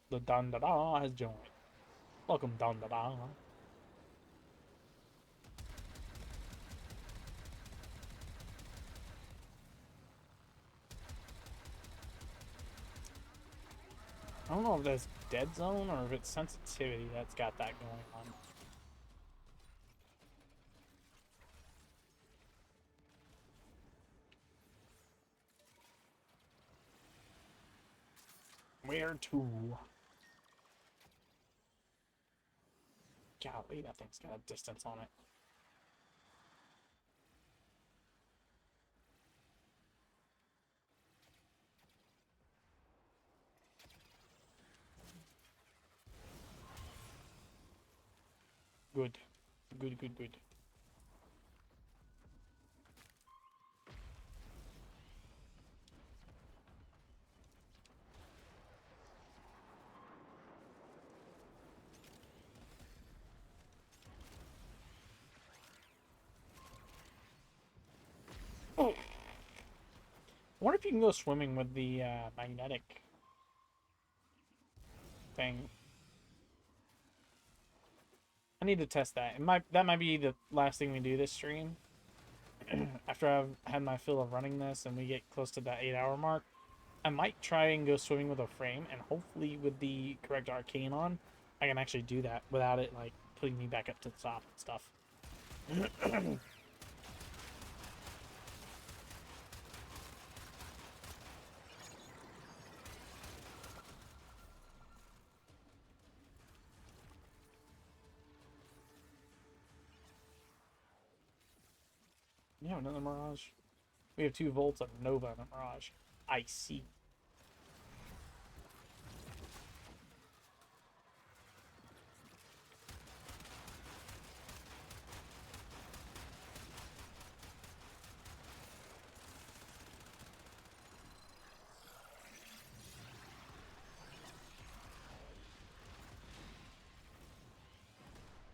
The dun da da has joined. Welcome, dun da da. I don't know if that's dead zone or if it's sensitivity that's got that going on. Where to? Golly, that thing's got a distance on it. Good. Good. wonder if you can go swimming with the magnetic thing. I need to test that. That might be the last thing we do this stream. After I've had my fill of running this and we get close to that 8-hour mark, I might try and go swimming with a frame, and hopefully with the correct arcane on, I can actually do that without it like putting me back up to the top and stuff. Yeah, another Mirage. We have 2 volts of Nova and a Mirage. I see.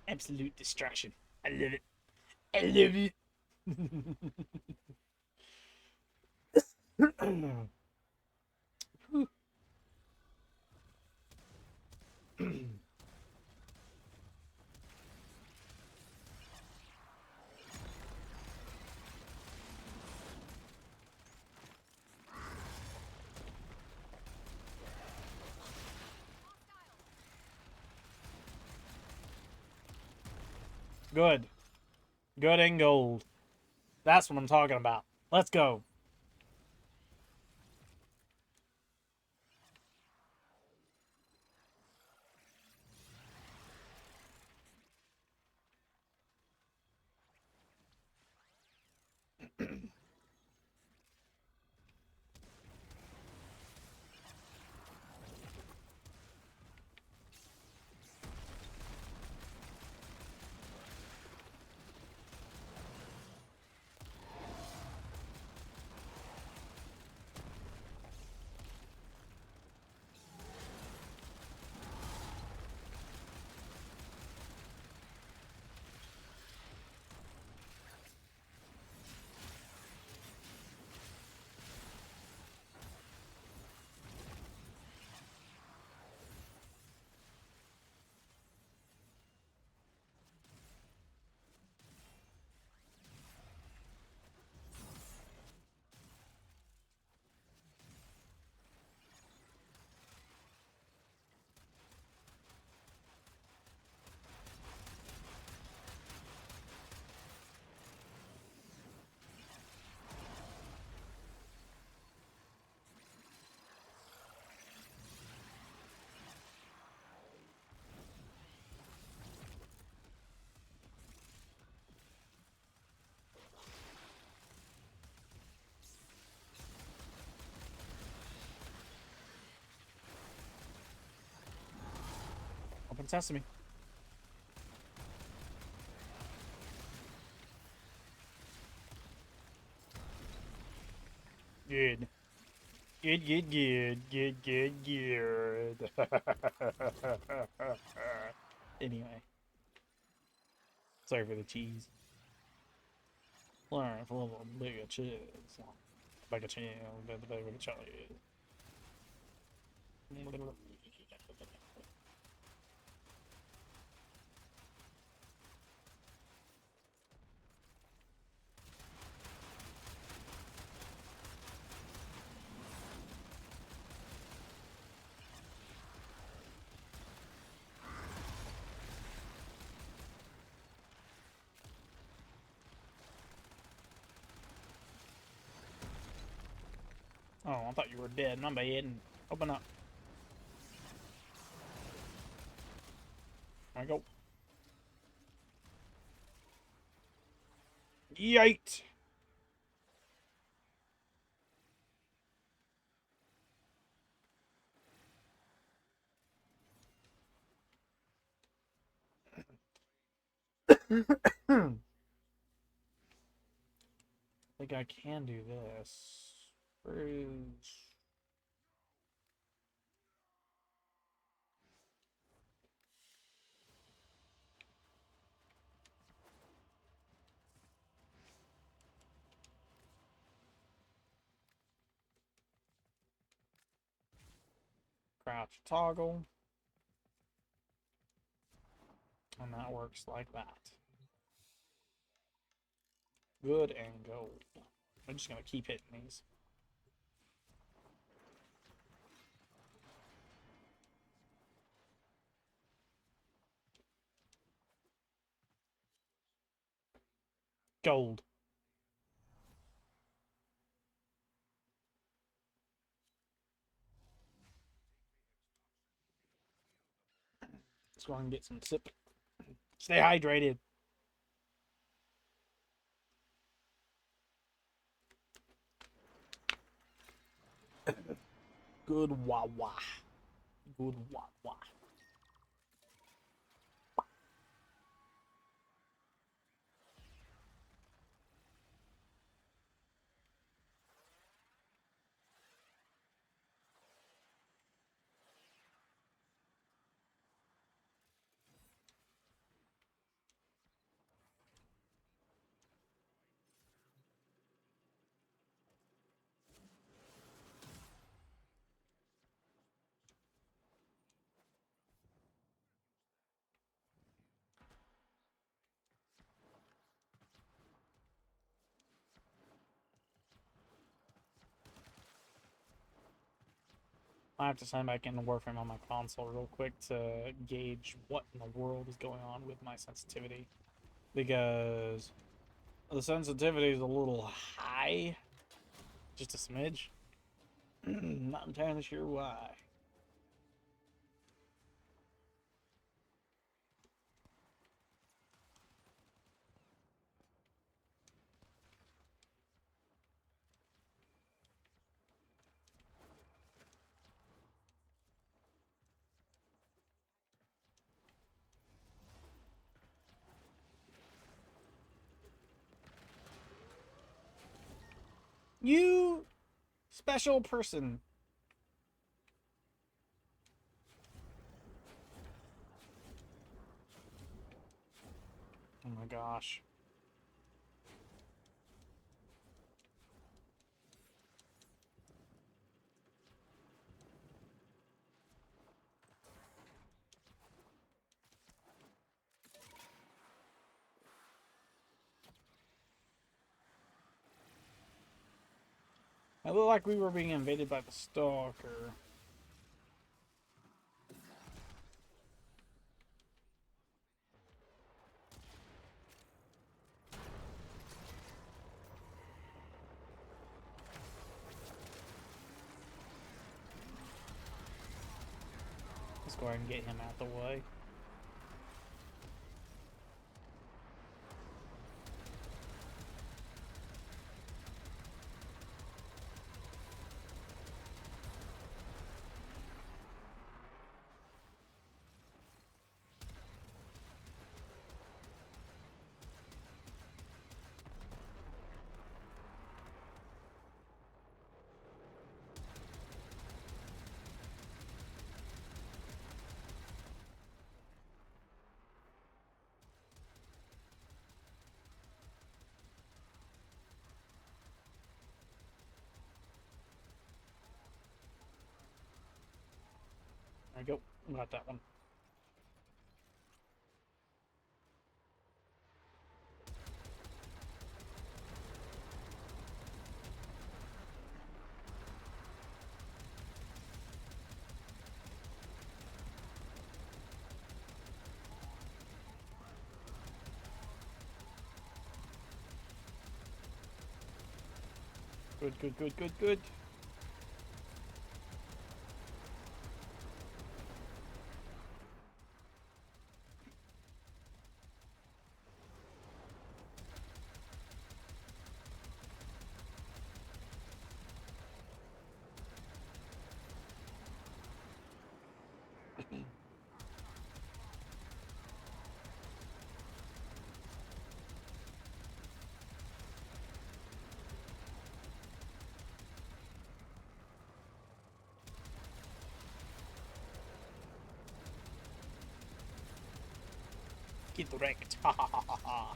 Absolute destruction. I love it. I love it. Good. Good and gold. That's what I'm talking about. Let's go. Open sesame. Good. Good, good, good. Good, good, good. Anyway. Sorry for the cheese. Learn for a little bigger cheese. Bigger cheese, bigger cheese. Oh, I thought you were dead. My bad. Open up. There we go. Yeet! I think I can do this. Bruise. crouch toggle. And that works like that. Good and gold. I'm just going to keep hitting these. Gold. Let's go ahead and get some sip. Stay hydrated. Good wah wah. Good wah wah. I have to sign back into Warframe on my console real quick to gauge what in the world is going on with my sensitivity. Because the sensitivity is a little high. Just a smidge. Not entirely sure why. You special person. Oh my gosh. It looked like we were being invaded by the stalker. Let's go ahead and get him out the way. There we go. Got that one. Good, good, good, good, good. Get wrecked. Ha ha ha ha ha.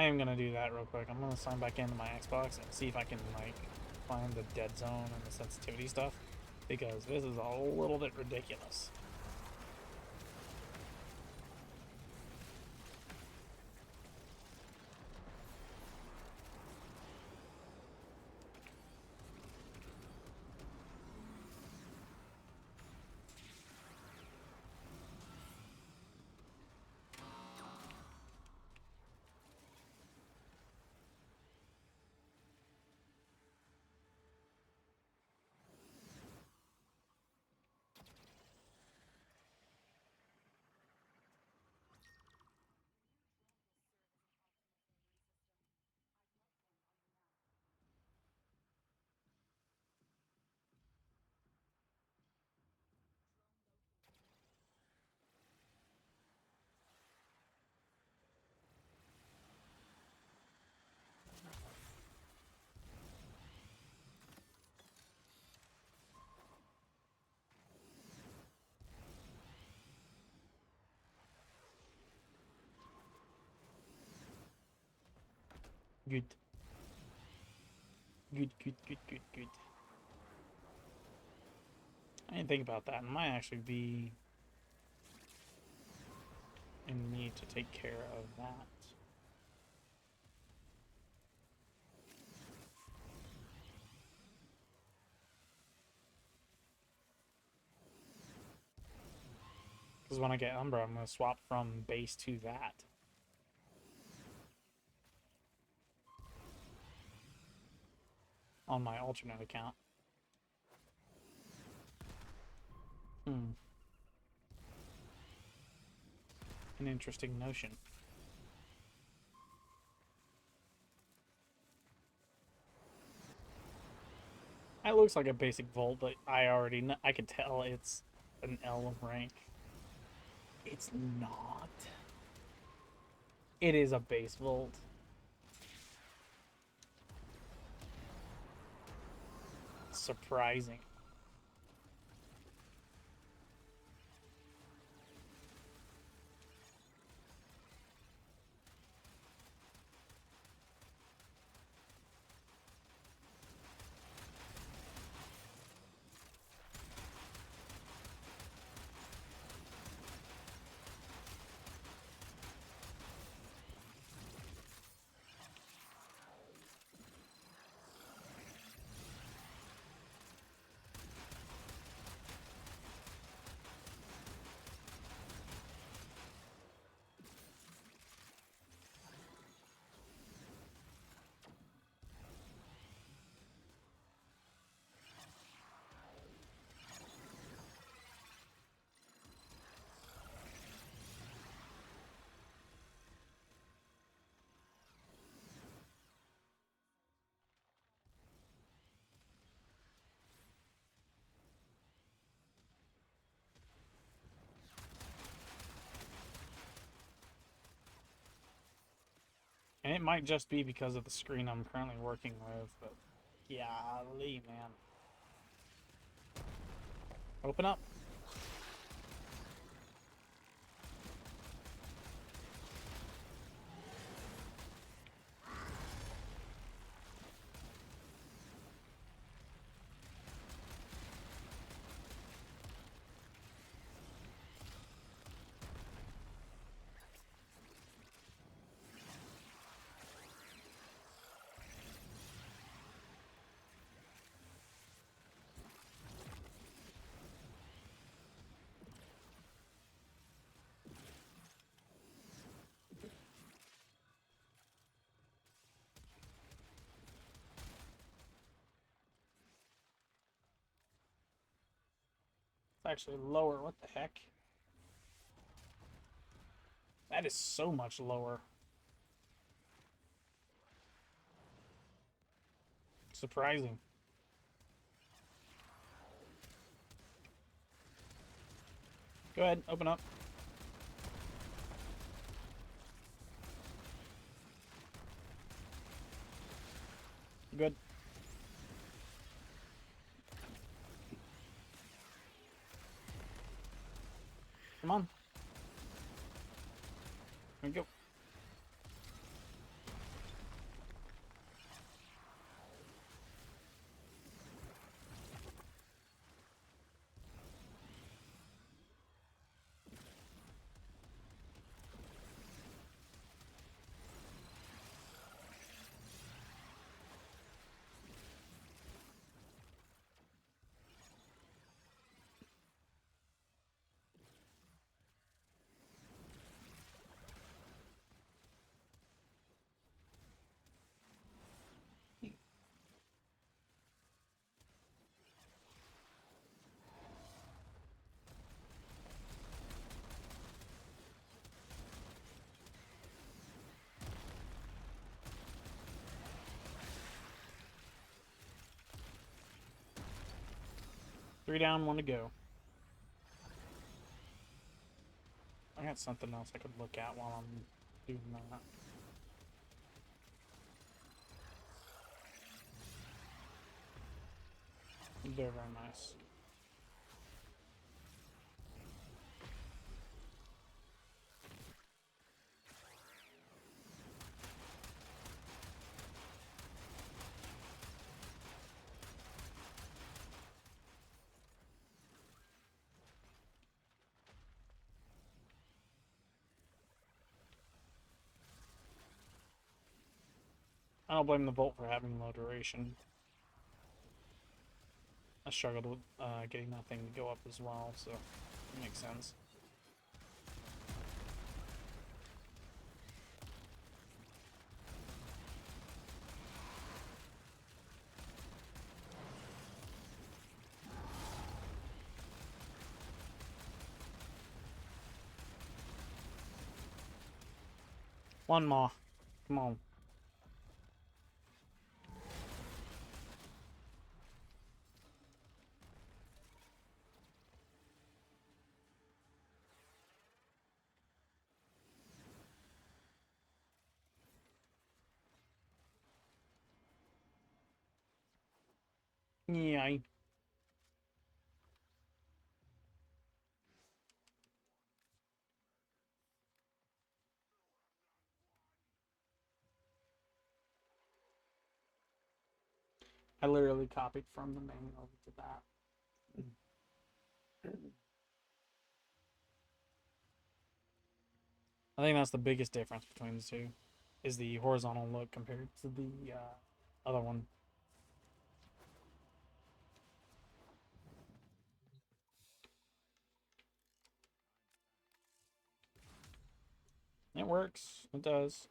am gonna do that real quick. I'm gonna sign back into my Xbox and see if I can like find the dead zone and the sensitivity stuff, because this is a little bit ridiculous. Good. Good, good, good, good, good. I didn't think about that. It might actually be in me to take care of that. Because when I get Umbra, I'm going to swap from base to that. On my alternate account. An interesting notion. It looks like a basic Volt, but I already know, I could tell it's an L rank. It's not. It is a base Volt. Surprising. And it might just be because of the screen I'm currently working with, but golly, man. Open up. It's actually lower. What the heck? That is so much lower. Surprising. Go ahead, open up. Good. Come on. There we go. 3 down, 1 to go. I got something else I could look at while I'm doing that. Very, very nice. I don't blame the Volt for having low duration. I struggled with getting that thing to go up as well, so it makes sense. One more. Come on. Yeah. I literally copied from the manual to that. I think that's the biggest difference between the two, is the horizontal look compared to the other one. It works. It does.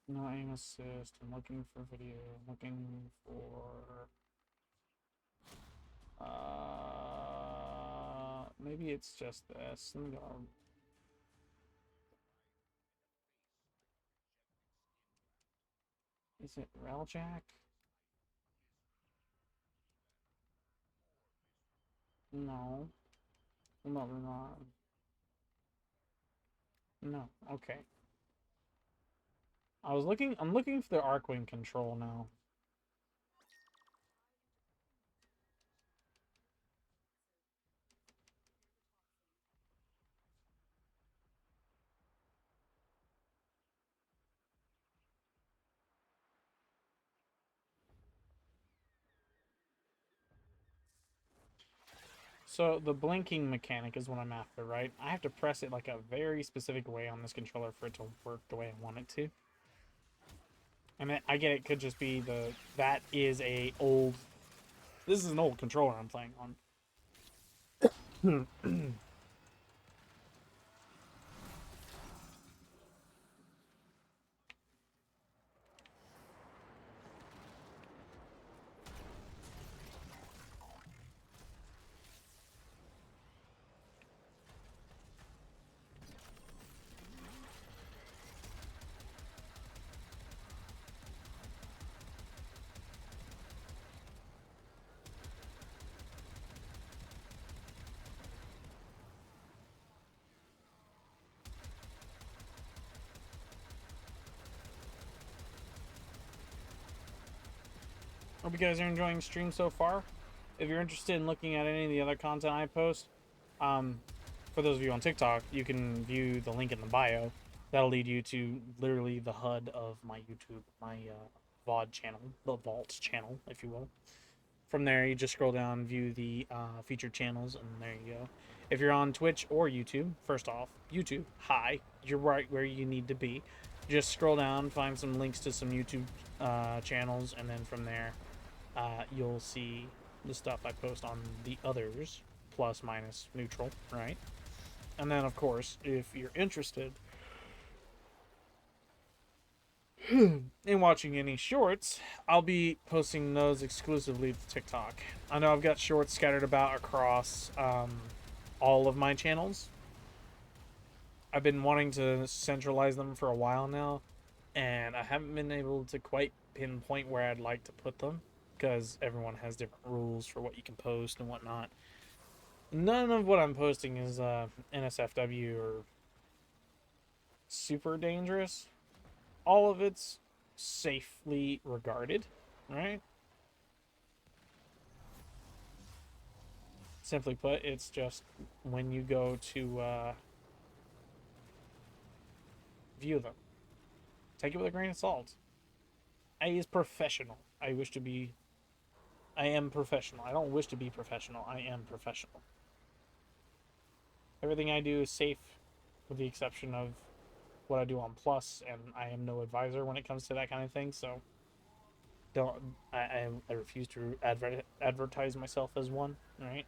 No aim assist. I'm looking for video. I'm looking for. Maybe it's just this. Let me go. Is it Railjack? No. No, not. No. Okay. I'm looking for the Arcwing control now. So the blinking mechanic is what I'm after, right? I have to press it like a very specific way on this controller for it to work the way I want it to. And I get it could just be that is a old. This is an old controller I'm playing on. Hope you guys are enjoying stream so far. If you're interested in looking at any of the other content I post, for those of you on TikTok, you can view the link in the bio. That'll lead you to literally the HUD of my YouTube, my VOD channel, the Vault channel, if you will. From there, you just scroll down, view the featured channels, and there you go. If you're on Twitch or YouTube, first off, YouTube, hi, you're right where you need to be. Just scroll down, find some links to some YouTube channels, and then from there, you'll see the stuff I post on the others, plus, minus, neutral, right? And then, of course, if you're interested in watching any shorts, I'll be posting those exclusively to TikTok. I know I've got shorts scattered about across all of my channels. I've been wanting to centralize them for a while now, and I haven't been able to quite pinpoint where I'd like to put them because everyone has different rules for what you can post and whatnot. None of what I'm posting is NSFW or super dangerous. All of it's safely regarded, right? Simply put, it's just when you go to view them, take it with a grain of salt. I is professional. I am professional. I don't wish to be professional. I am professional. Everything I do is safe, with the exception of what I do on Plus, and I am no advisor when it comes to that kind of thing, so I refuse to advertise myself as one, right?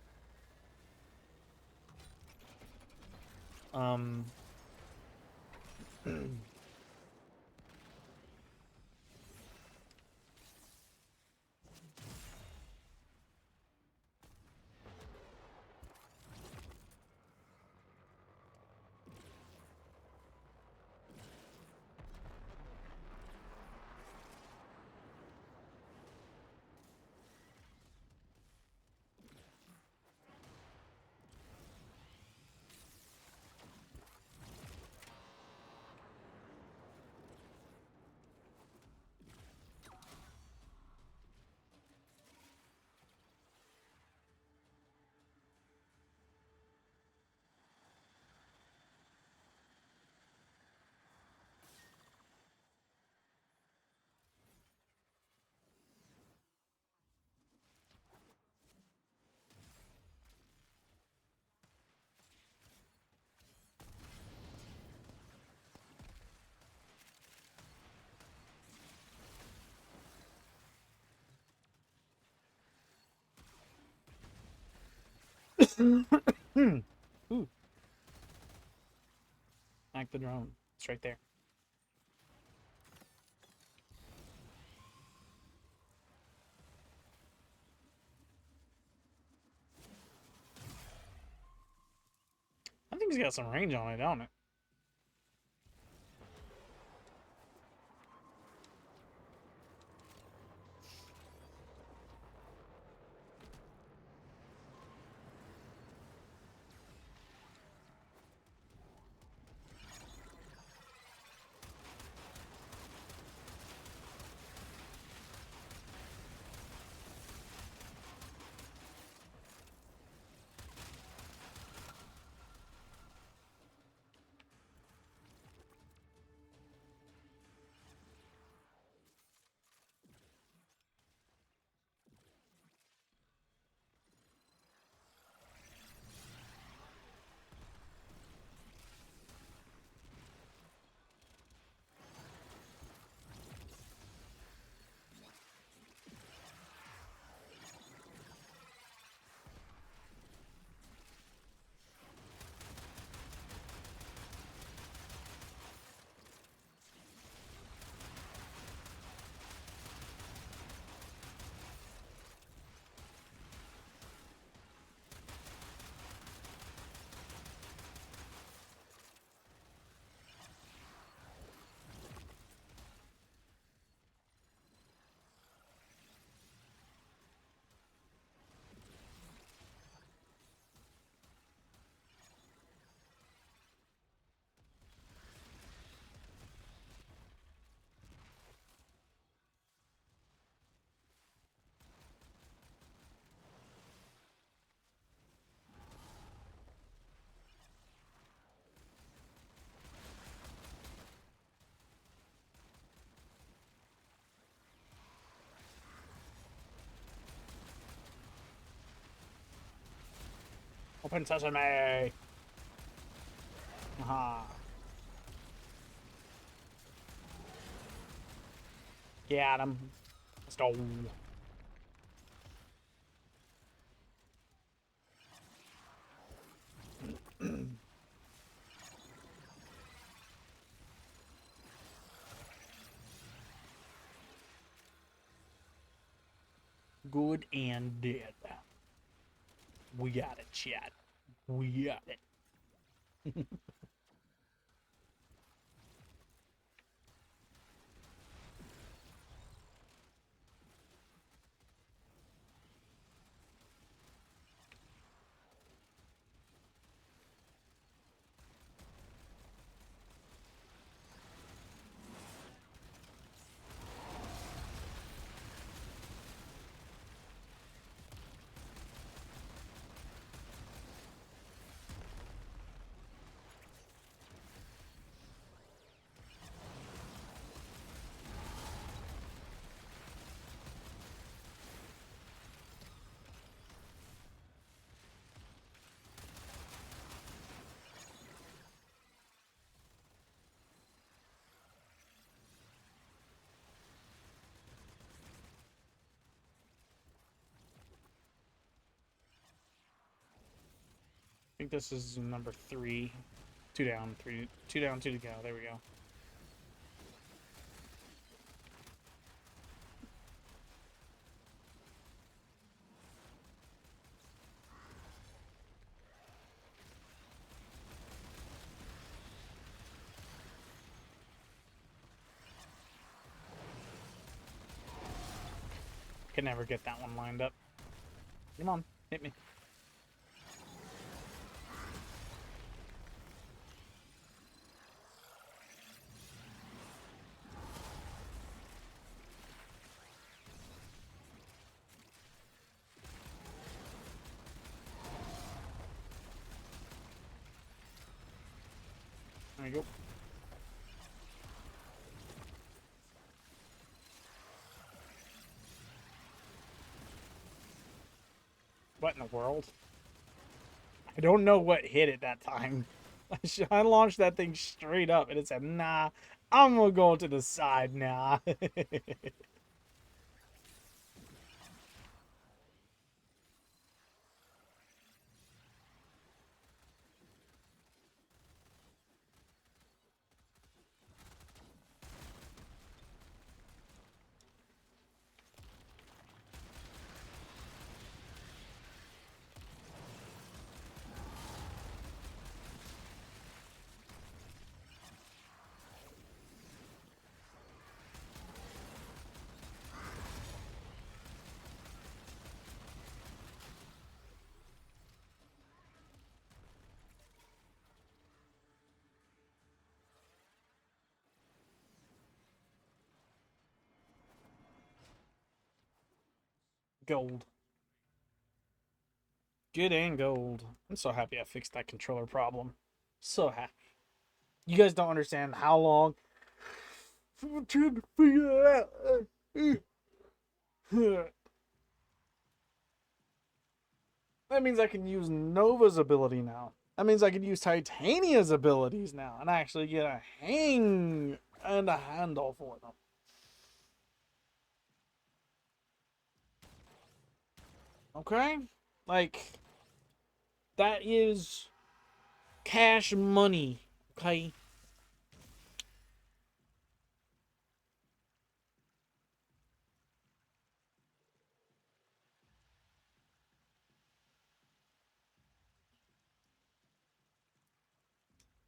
Ooh, hack the drone. It's right there. I think he's got some range on it, don't it? Open sesame. Aha. Get him. Let's go. Good and dead. We got it, chat. We got it. I think this is number 3. 2 down, 3. 2 down, 2 to go. There we go. Can never get that one lined up. Come on, hit me. There you go. What in the world? I don't know what hit it that time. I launched that thing straight up and it said, nah, I'm gonna go to the side now. Gold. Good and gold. I'm so happy I fixed that controller problem. So happy. You guys don't understand how long I'm trying to figure it out. That means I can use Nova's ability now. That means I can use Titania's abilities now and actually get a hang and a handle for them. Okay? Like, that is cash money. Okay?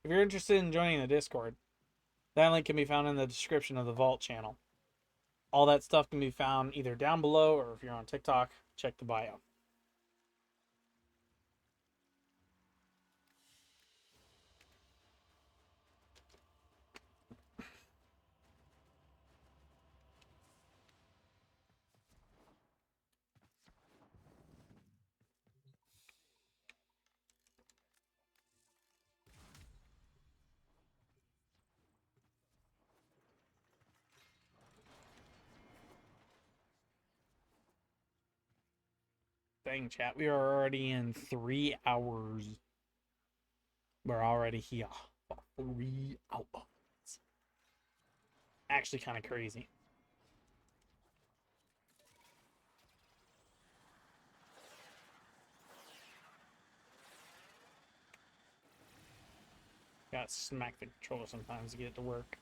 If you're interested in joining the Discord, that link can be found in the description of the Vault channel. All that stuff can be found either down below or if you're on TikTok, check the bio. thing, chat. We are already in 3 hours. We're already here for 3 hours. Actually, kind of crazy. Gotta smack the controller sometimes to get it to work.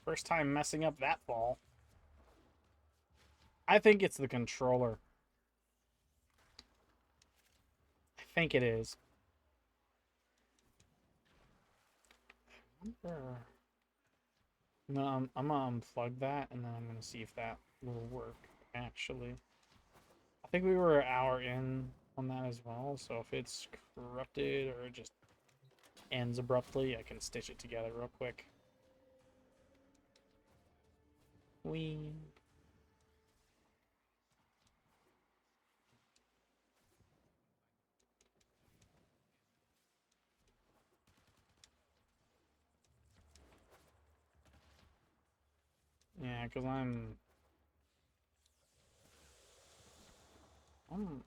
First time messing up that ball. I think it's the controller. I think it is. No, I'm gonna unplug that and then I'm gonna see if that will work actually. I think we were an hour in on that as well, so if it's corrupted or it just ends abruptly, I can stitch it together real quick. Wee. Yeah, because I'm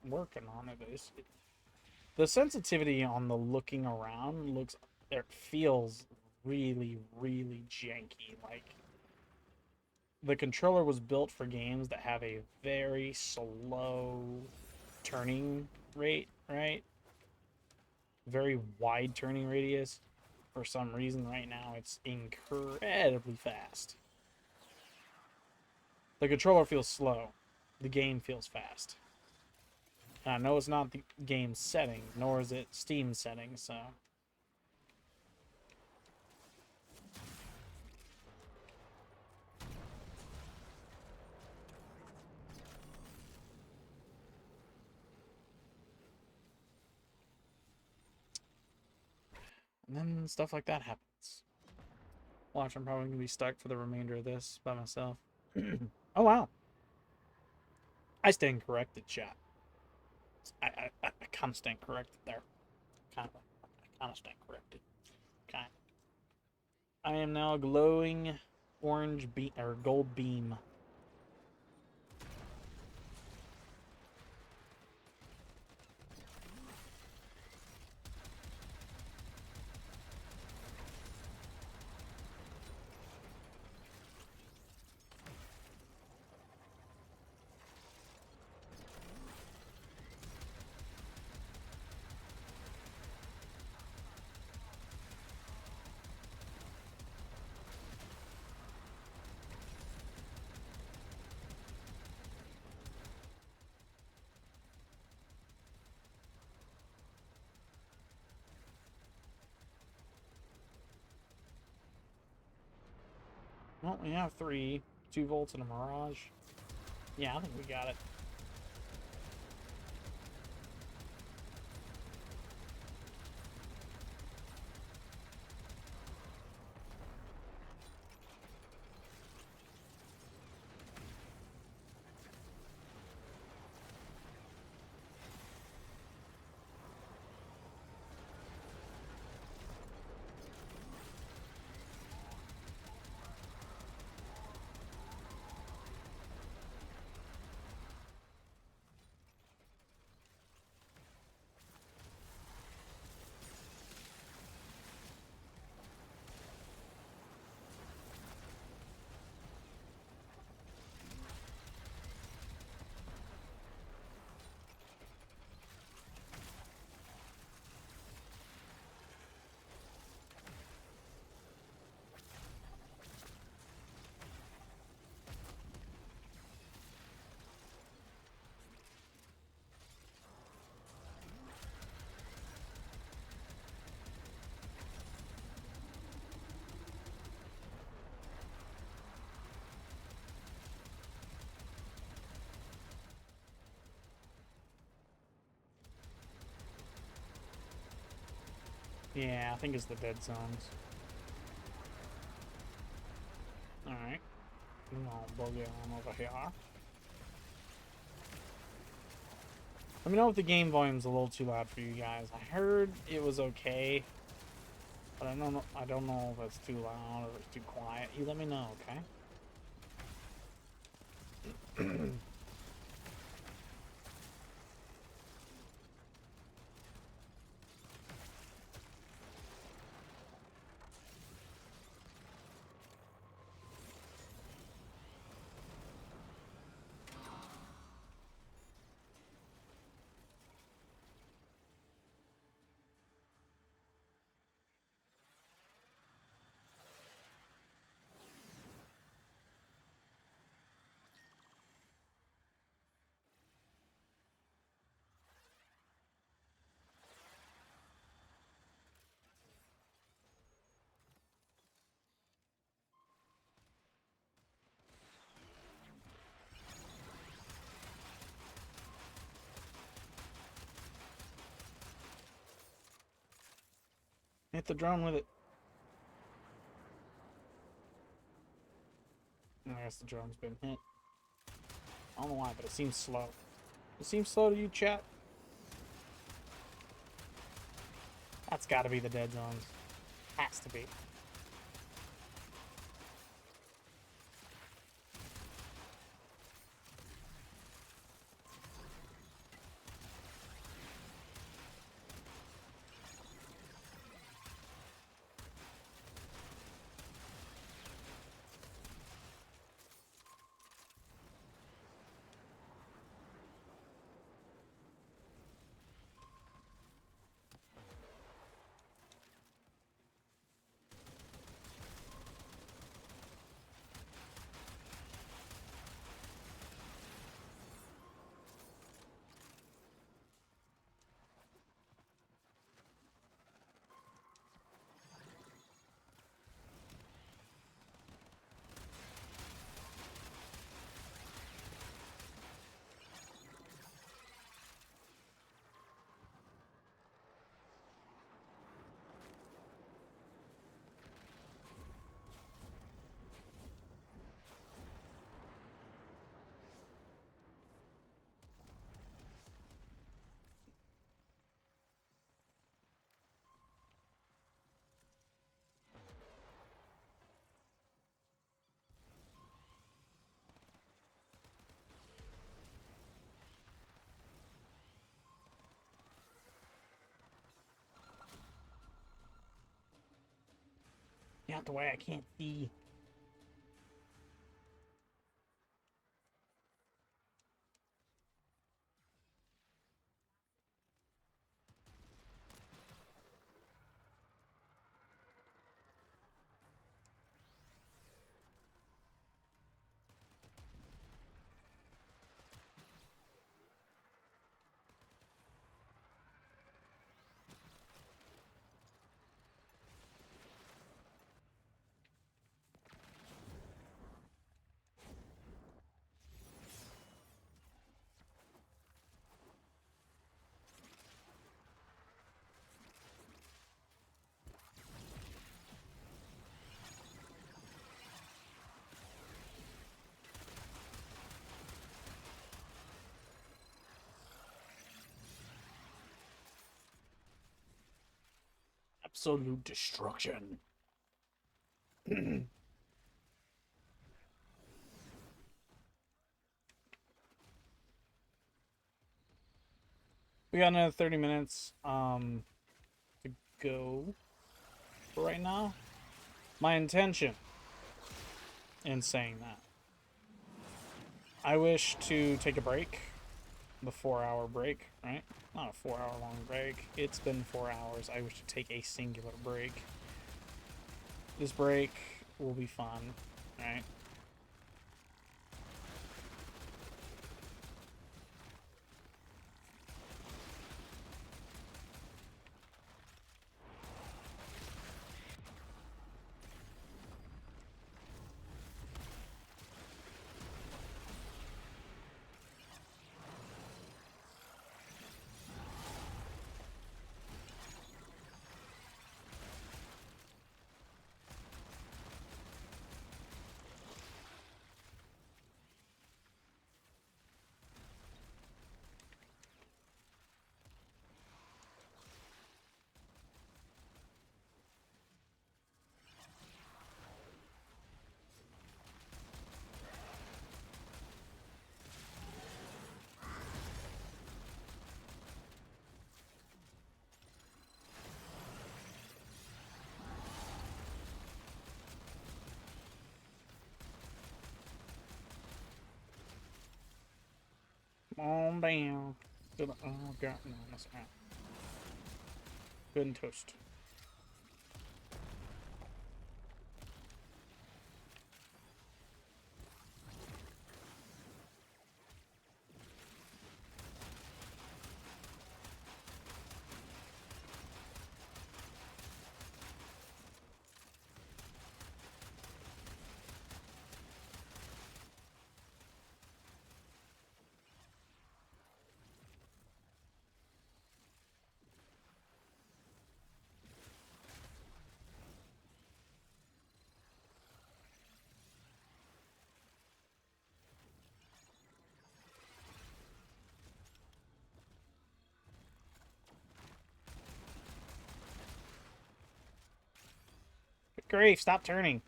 working on it. The sensitivity on the looking around feels really, really janky. Like, the controller was built for games that have a very slow turning rate, right? Very wide turning radius. For some reason, right now, it's incredibly fast. The controller feels slow. The game feels fast. And I know it's not the game setting, nor is it Steam setting, so... And then stuff like that happens. Watch, I'm probably going to be stuck for the remainder of this by myself. Oh, wow. I stand corrected, chat. I kind of stand corrected there. Kind of. I kind of stand corrected. Kind of. I am now glowing orange beam, or gold beam. Well, we have 3. 2 volts and a Mirage. Yeah, I think we got it. Yeah, I think it's the dead zones. Alright. I'll boogie on over here. Let me know if the game volume's a little too loud for you guys. I heard it was okay, but I don't know if it's too loud or if it's too quiet. You let me know, okay? Hit the drone with it. I guess the drone's been hit. I don't know why, but it seems slow. It seems slow to you, chat? That's gotta be the dead zones. Has to be. Get out the way, I can't see. Absolute destruction. We got another 30 minutes to go for right now. My intention in saying that, I wish to take a break, the 4-hour break, right? Not a 4-hour long break. It's been 4 hours. I wish to take a singular break. This break will be fun, right? on down to the forgotten on the side. Good and toast. Good grief, stop turning.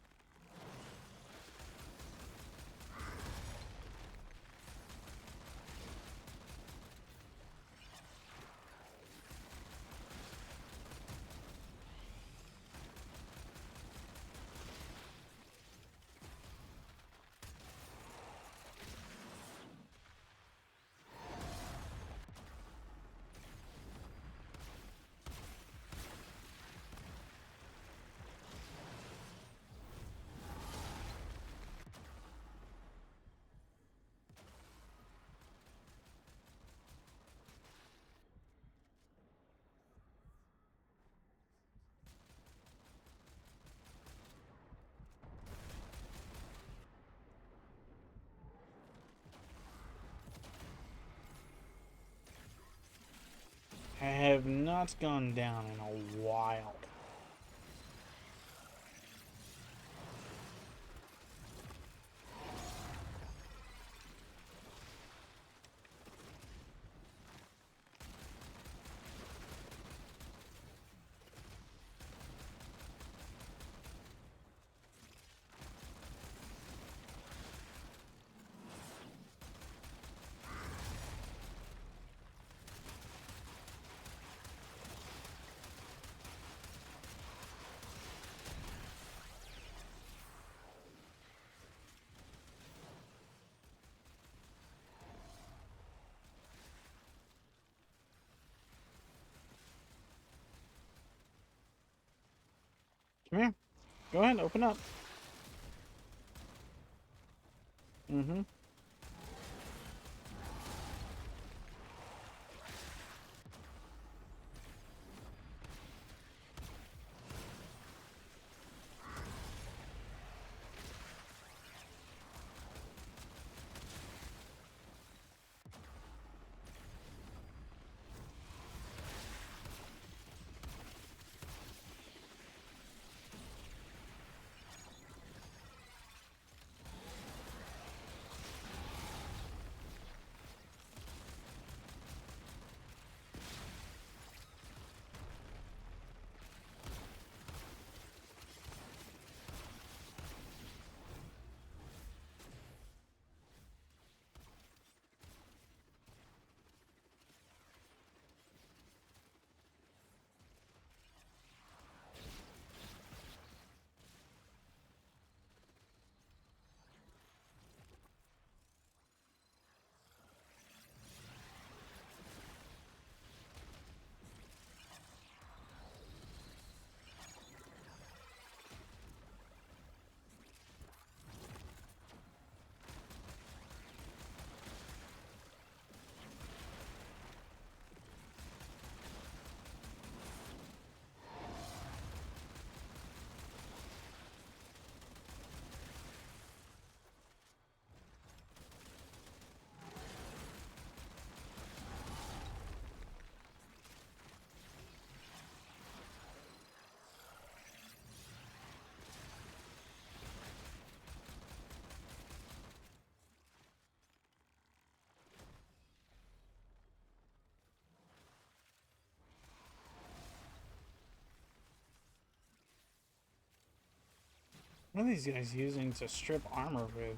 I have not gone down in a while. Come here. Go ahead, open up. Mm-hmm. What are these guys using to strip armor with?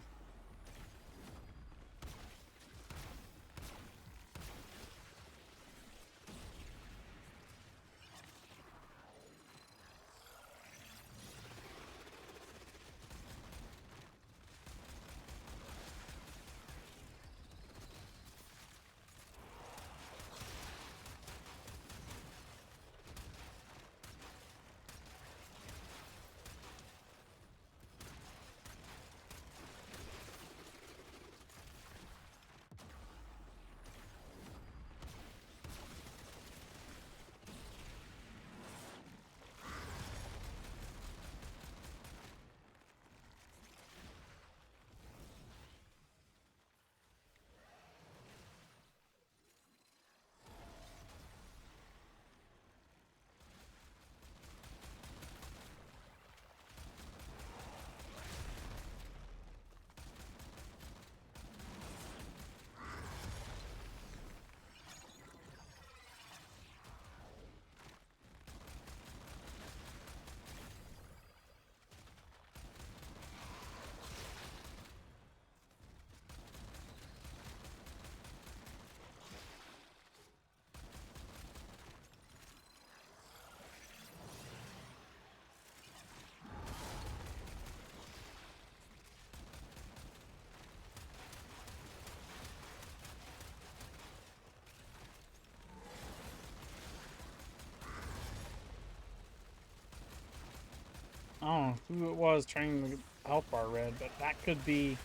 don't know who it was trying to get the health bar red, but that could be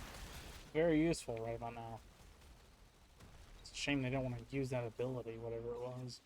very useful right about now. It's a shame they don't want to use that ability, whatever it was.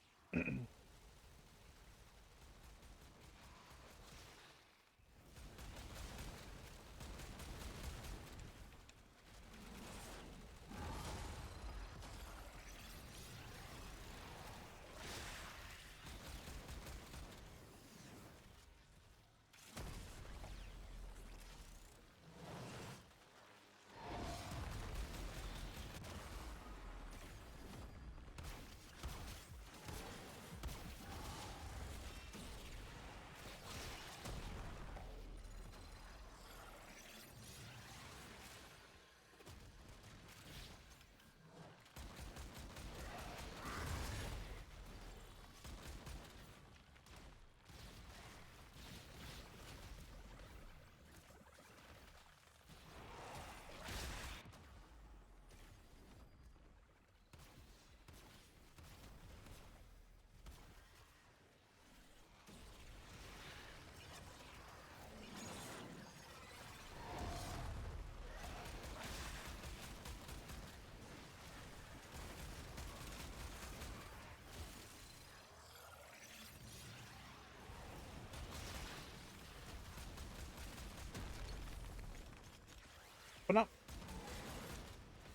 But no.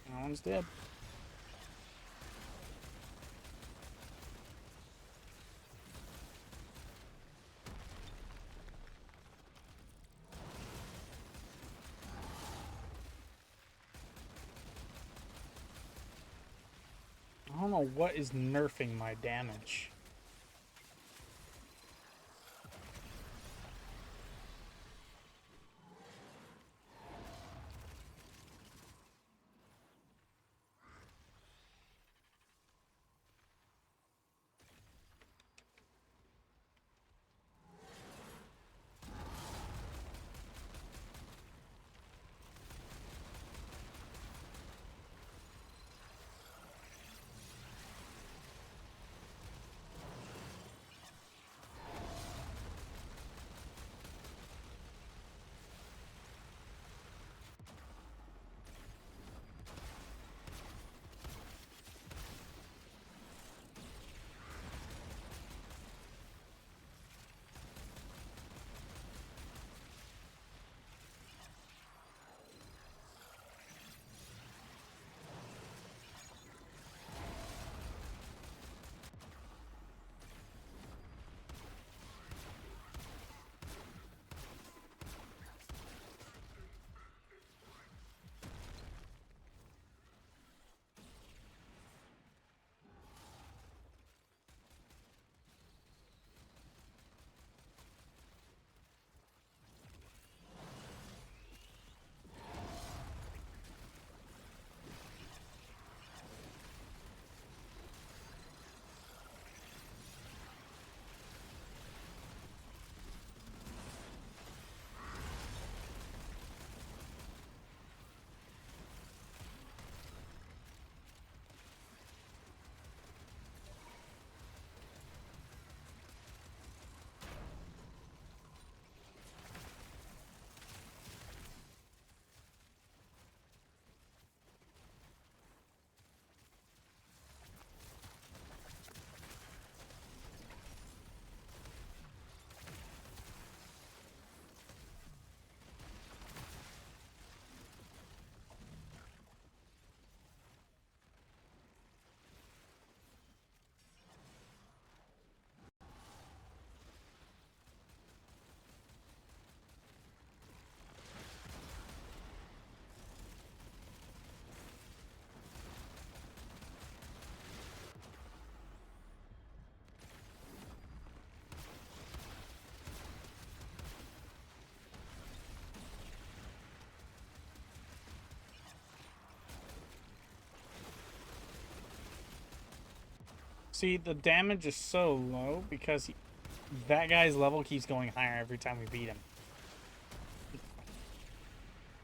That one's dead. I don't know what is nerfing my damage. See, the damage is so low because that guy's level keeps going higher every time we beat him.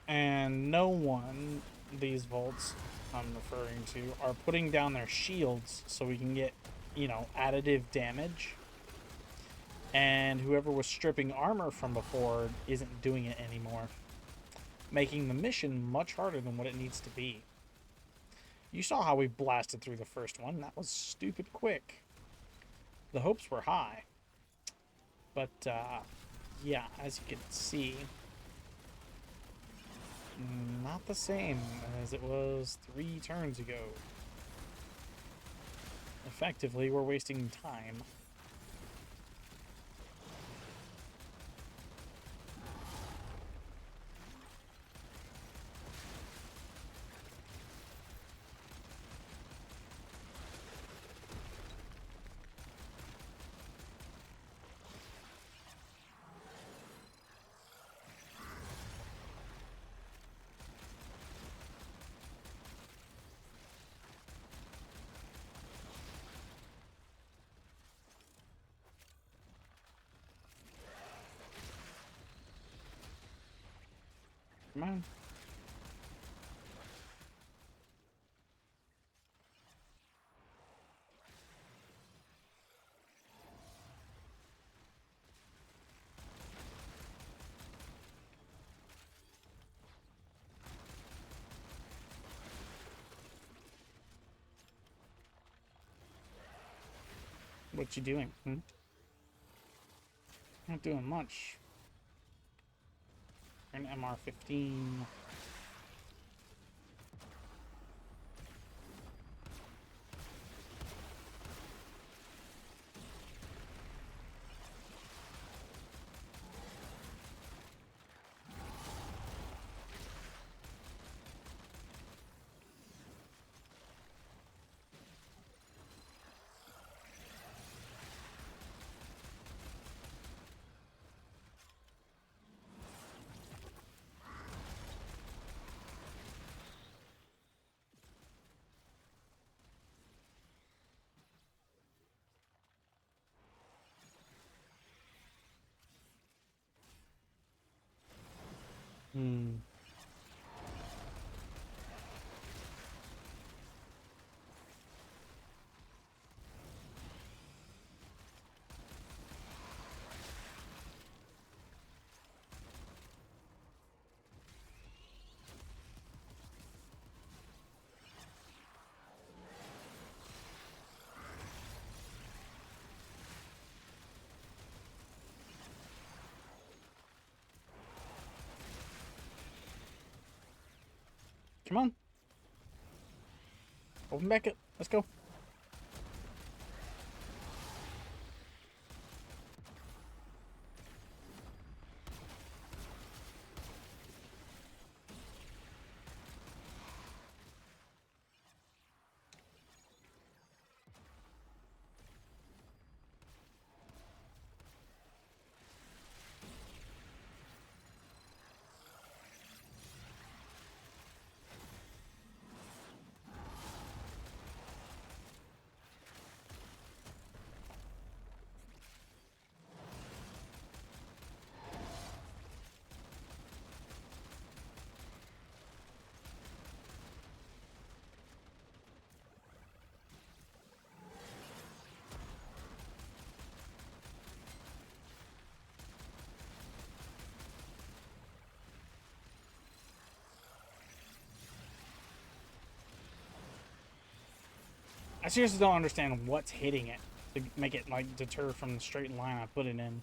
And no one, these vaults I'm referring to, are putting down their shields so we can get, you know, additive damage. and whoever was stripping armor from before isn't doing it anymore, making the mission much harder than what it needs to be. You saw how we blasted through the first one. That was stupid quick. The hopes were high. But, yeah, as you can see, not the same as it was 3 turns ago. Effectively, we're wasting time. Come on. What you doing? Not doing much. An MR-15. Come on. Open back up. Let's go. I seriously don't understand what's hitting it to make it, like, deter from the straight line I put it in.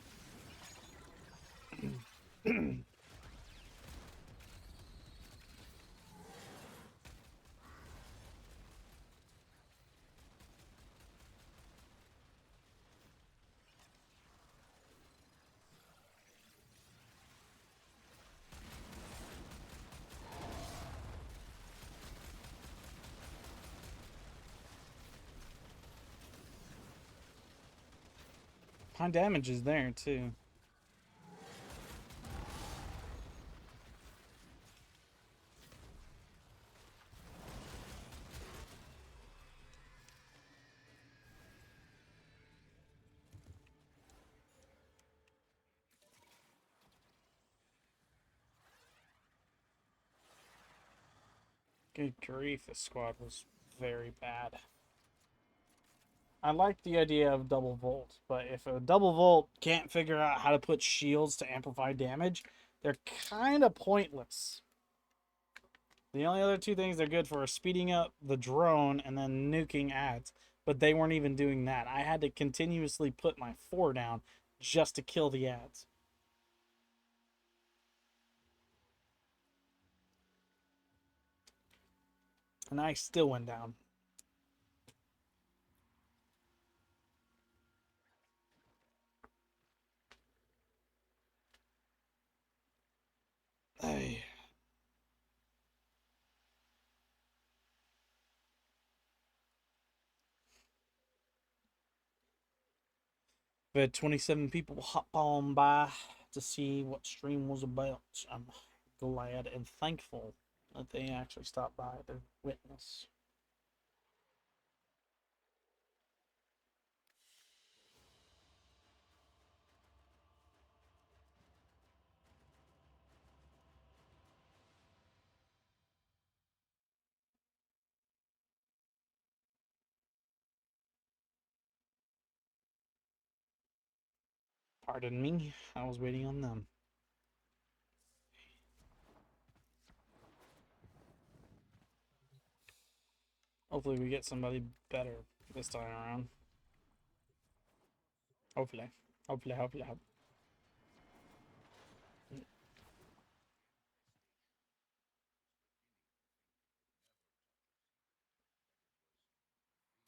High damage is there, too. Good grief, this squad was very bad. I like the idea of double volt, but if a double volt can't figure out how to put shields to amplify damage, they're kind of pointless. The only other two things they're good for are speeding up the drone and then nuking ads, but they weren't even doing that. I had to continuously put my 4 down just to kill the ads. And I still went down. Ay. We had 27 people hop on by to see what stream was about. I'm glad and thankful that they actually stopped by to witness. Pardon me, I was waiting on them. Hopefully we get somebody better this time around. Hopefully. Hopefully.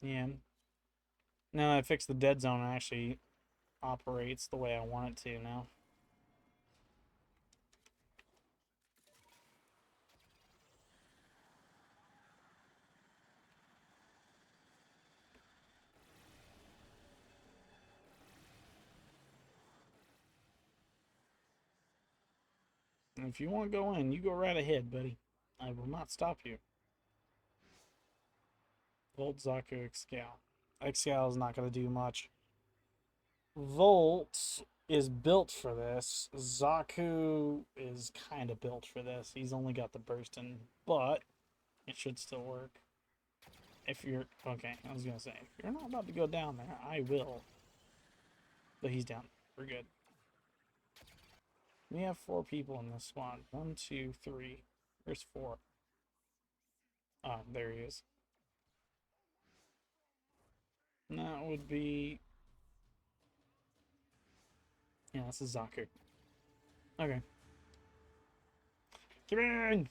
Yeah. Now I fixed the dead zone, it actually operates the way I want it to now. If you want to go in, you go right ahead, buddy. I will not stop you. Volt, Zaku, Excal. Excal is not going to do much. Volt is built for this. Zaku is kind of built for this. He's only got the bursting, but it should still work. If you're... Okay, I was going to say, if you're not about to go down there, I will. But he's down. We're good. We have 4 people in this squad. 1, 2, 3. There's 4. Ah, there he is. And that would be... Yeah, this is Zaku. Okay. Come in!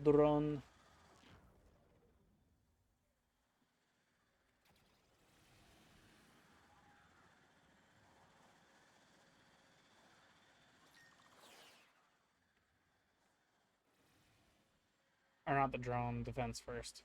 Drone. Or not the drone, defense first.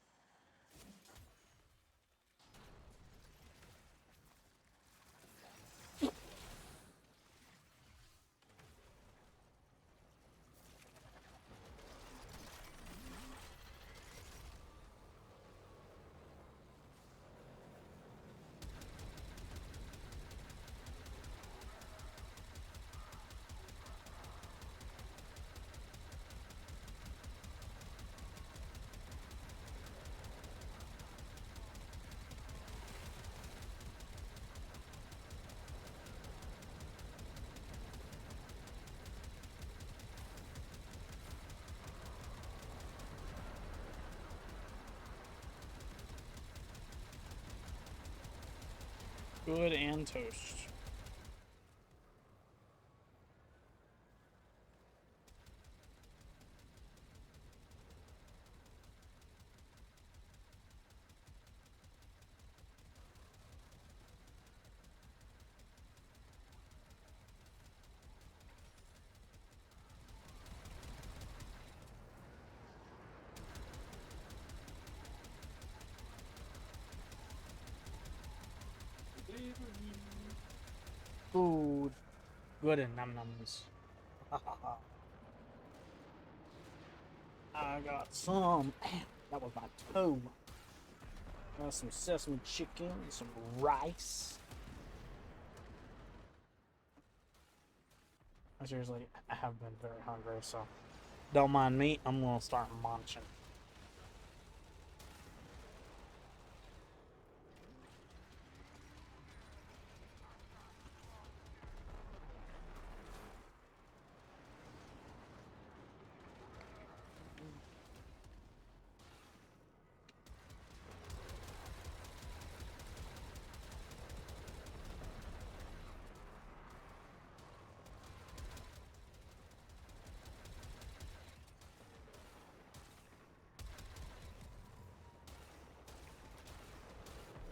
Good and toast. Food. Good and num nums. I got some. That was my toe. Some sesame chicken, some rice. Seriously, I have been very hungry, so don't mind me. I'm gonna start munching.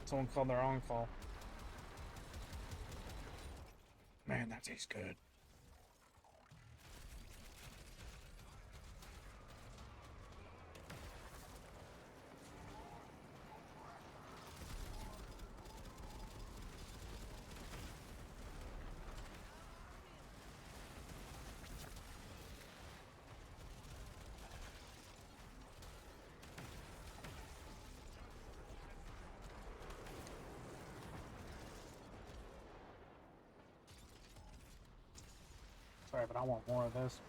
Someone called their on-call. Man, that tastes good. Sorry, but I want more of this.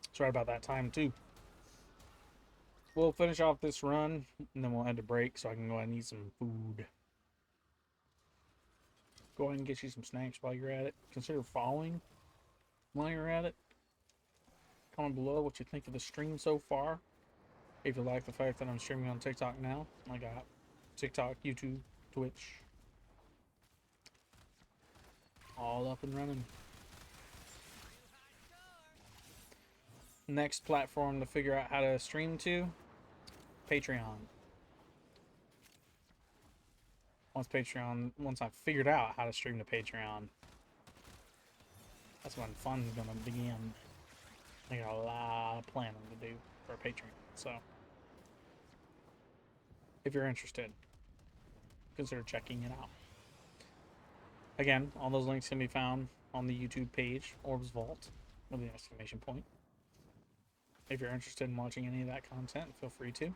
It's right about that time, too. We'll finish off this run, and then we'll head to break so I can go ahead and eat some food. Go ahead and get you some snacks while you're at it. Consider following while you're at it. Comment below what you think of the stream so far. If you like the fact that I'm streaming on TikTok now, I got TikTok, YouTube, Twitch, all up and running. Next platform to figure out how to stream to, Patreon. Once I've figured out how to stream to Patreon, that's when fun's gonna begin. I got a lot of planning to do for Patreon, so if you're interested, consider checking it out. Again, all those links can be found on the YouTube page, Orbs Vault, with the exclamation point. If you're interested in watching any of that content, feel free to.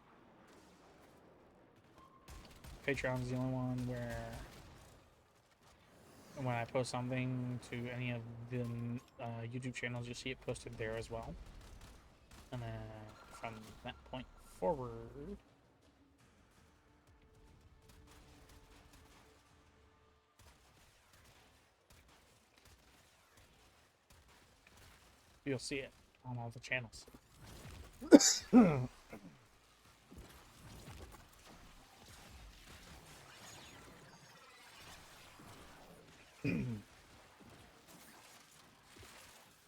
Patreon is the only one where when I post something to any of the YouTube channels, you'll see it posted there as well. And then from that point forward, you'll see it on all the channels.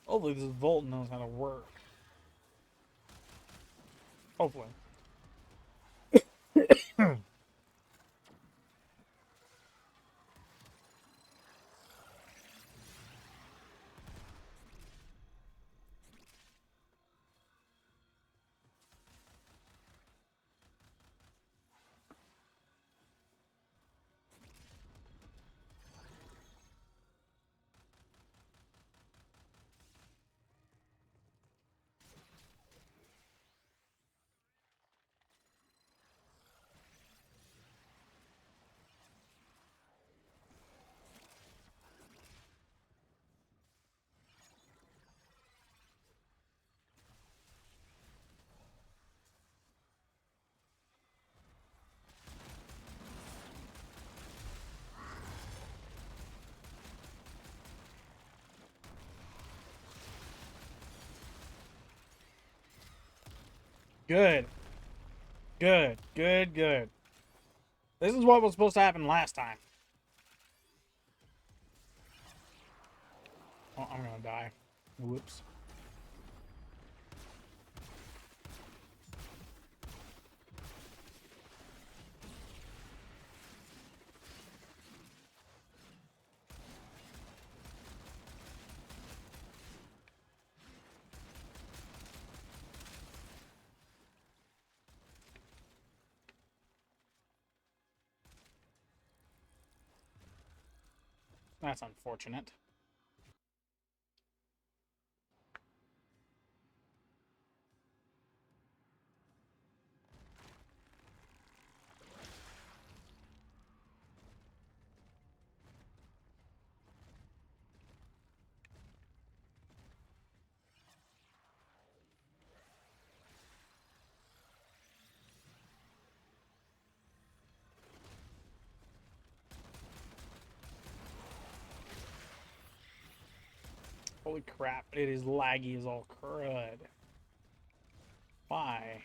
Hopefully this Volt knows how to work. Hopefully. Good. Good. Good. Good. This is what was supposed to happen last time. Oh, I'm gonna die. Whoops. That's unfortunate. Holy crap, it is laggy as all crud. Why?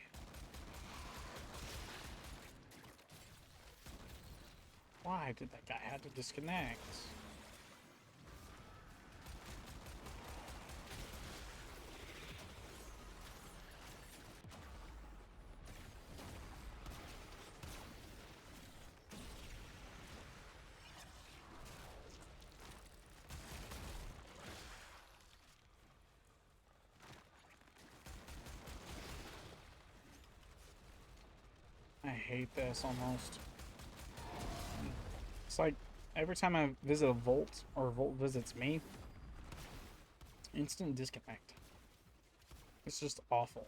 Why did that guy have to disconnect? I hate this almost. It's like every time I visit a Volt or Volt visits me, instant disconnect. It's just awful.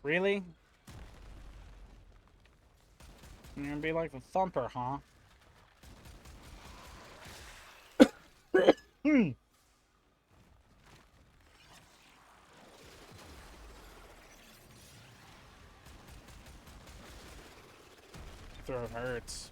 Really? You're gonna be like the Thumper, huh? Throat hurts.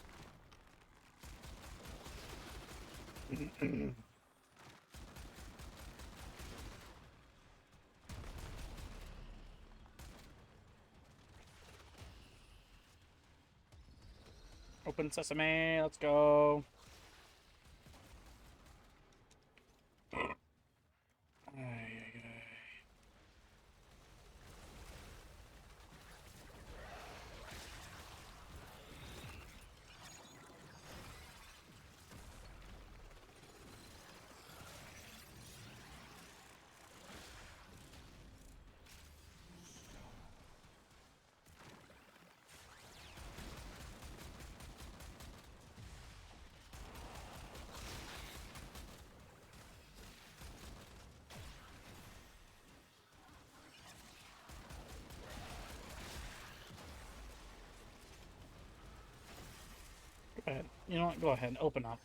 Open sesame, let's go. Ay, ay, ay. Go ahead. You know what? Go ahead. Open up.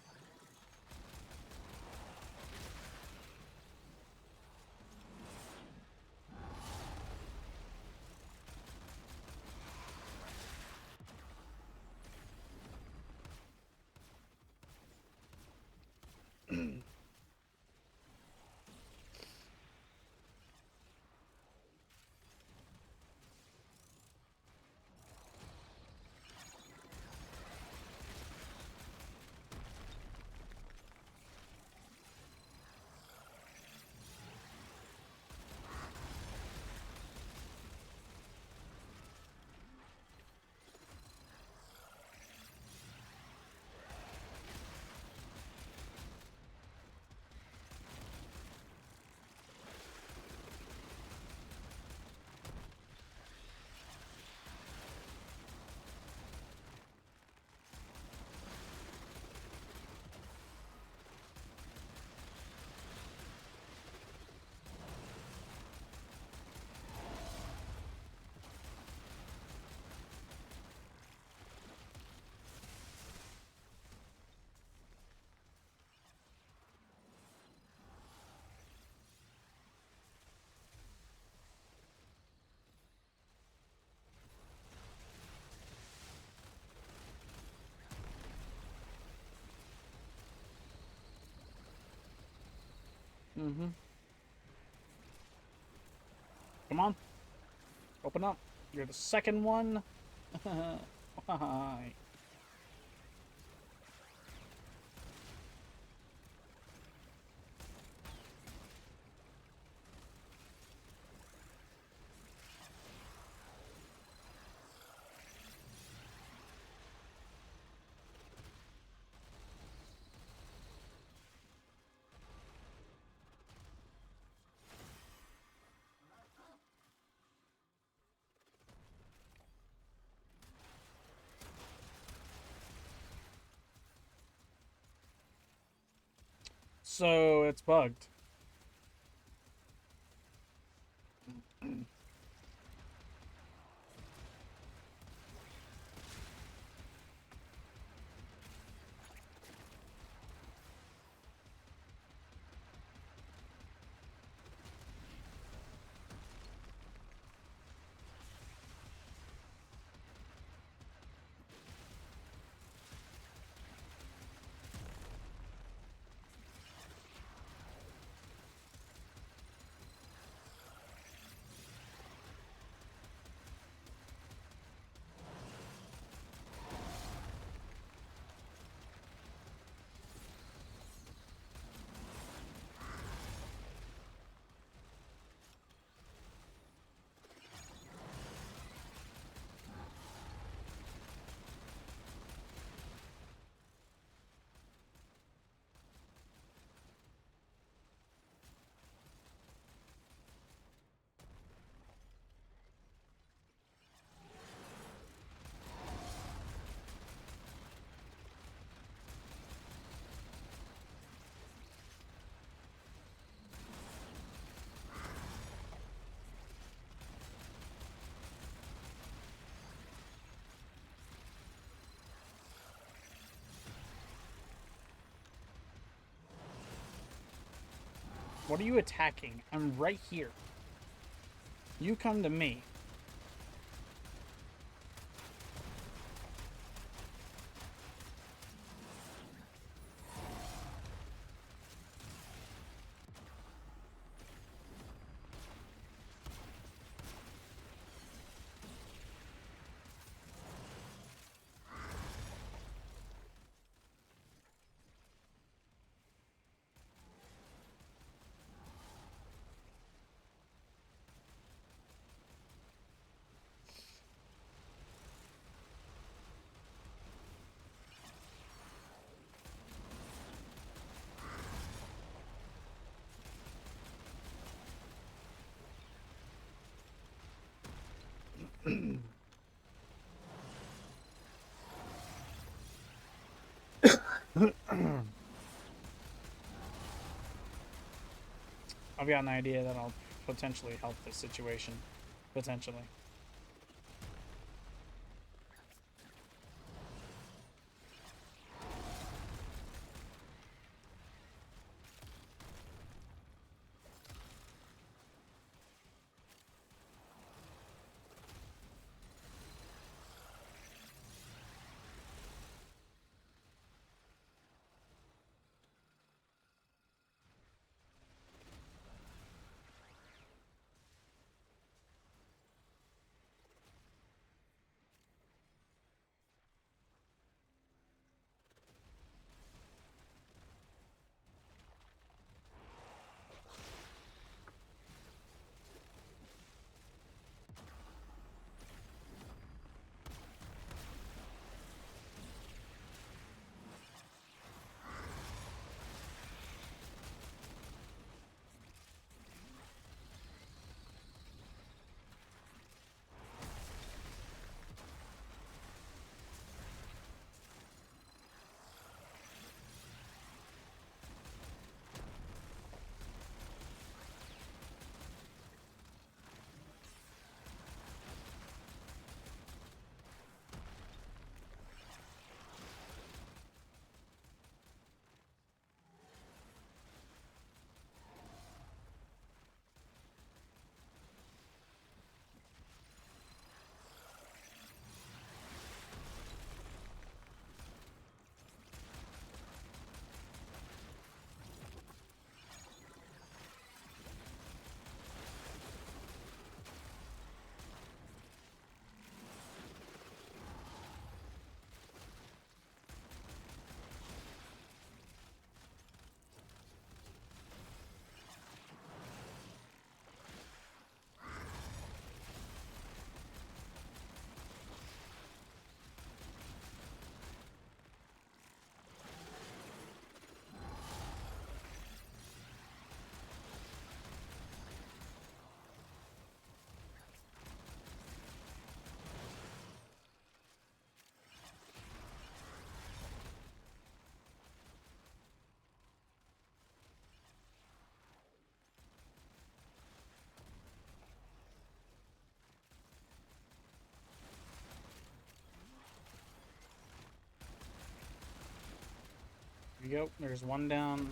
Mm-hmm. Come on. Open up. You're the second one. Why? So it's bugged. What are you attacking? I'm right here. You come to me. I've got an idea that'll potentially help this situation. Potentially. you go. There's one down.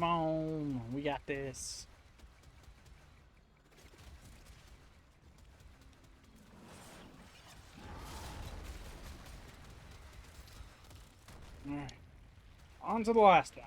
Come on, we got this. All right, on to the last one.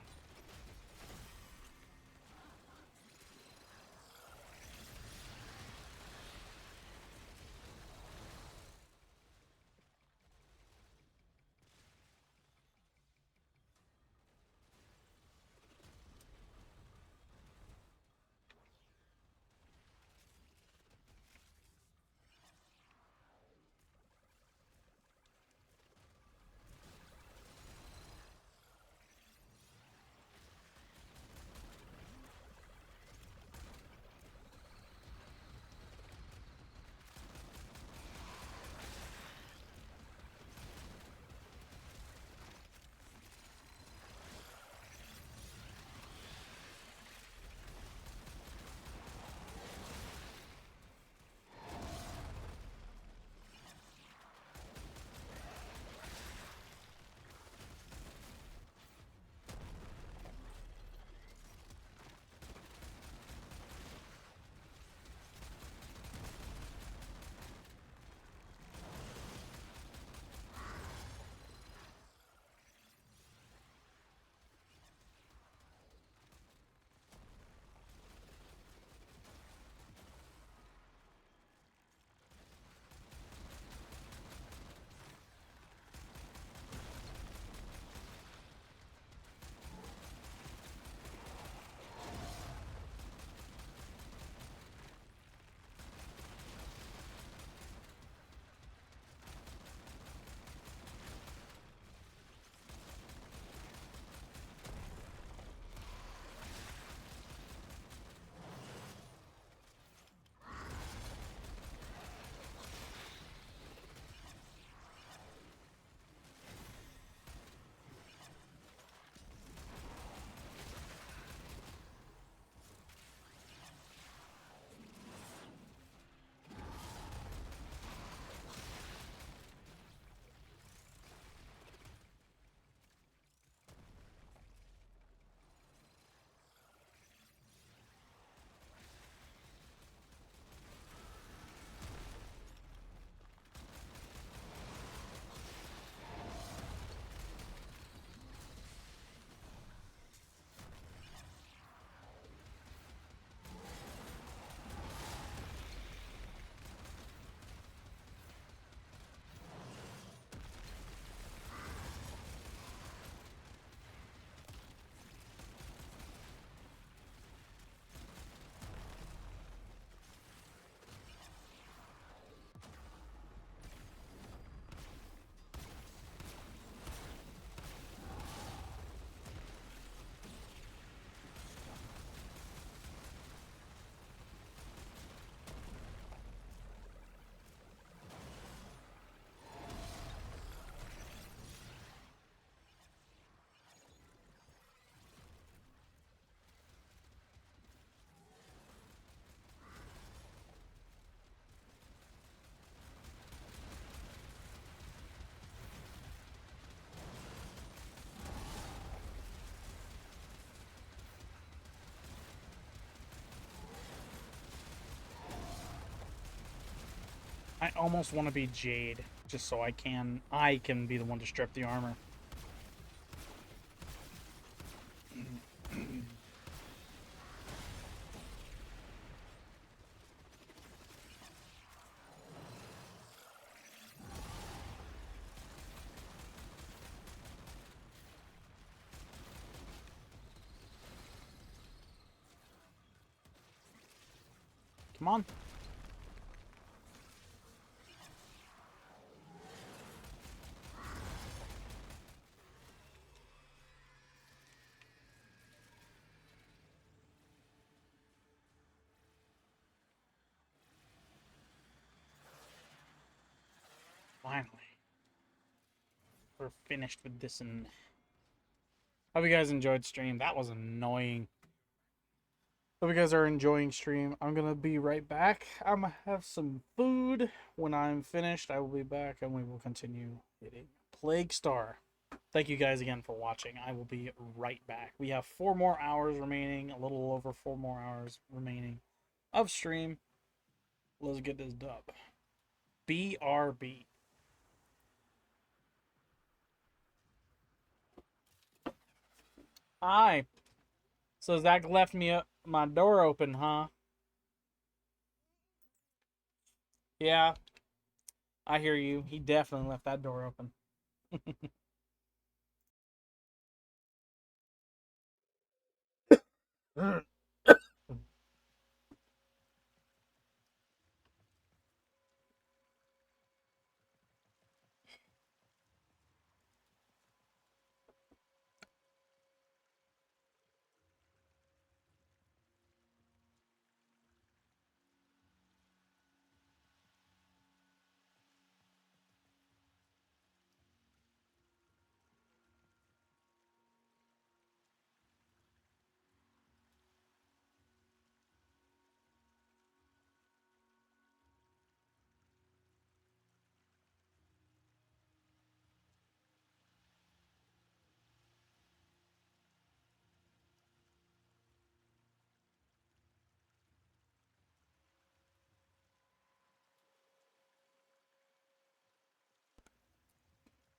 I almost want to be Jade, just so I can be the one to strip the armor. Come on. Finally. We're finished with this, and hope you guys enjoyed stream. That was annoying. Hope you guys are enjoying stream. I'm gonna be right back. I'm gonna have some food. When I'm finished, I will be back and we will continue hitting Plague Star. Thank you guys again for watching. I will be right back. We have 4 more hours remaining, a little over 4 more hours remaining of stream. Let's get this dub. BRB. Hi. So Zach left me my door open, huh? Yeah, I hear you. He definitely left that door open.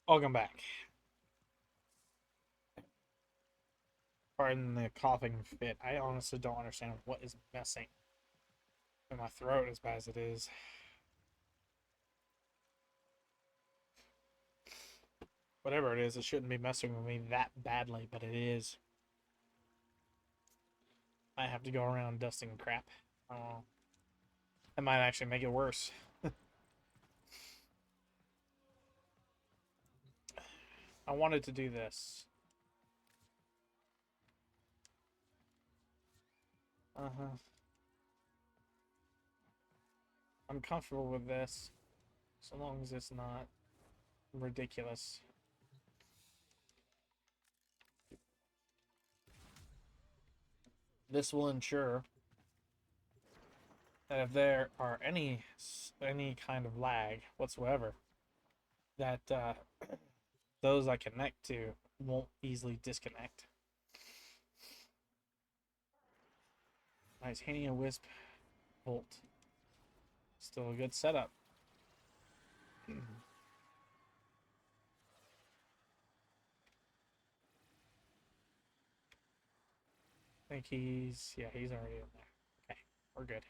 Welcome back. Pardon the coughing fit. I honestly don't understand what is messing with my throat as bad as it is. Whatever it is, it shouldn't be messing with me that badly, but it is. I have to go around dusting crap. Oh, that might actually make it worse. I wanted to do this. Uh-huh. I'm comfortable with this, so long as it's not ridiculous. This will ensure that if there are any kind of lag whatsoever, that those I connect to won't easily disconnect. Nice Hania Wisp Bolt. Still a good setup. I think he's already in there. Okay, we're good.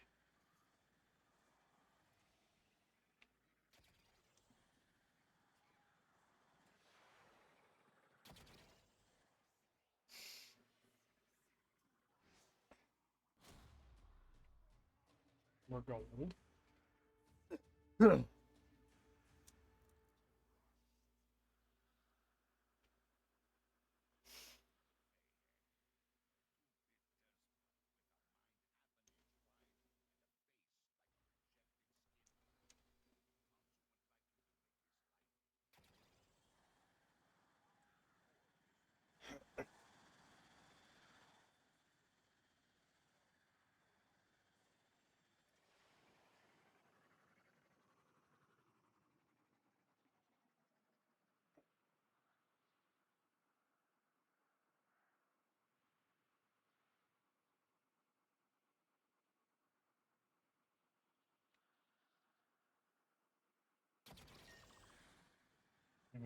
We're gold.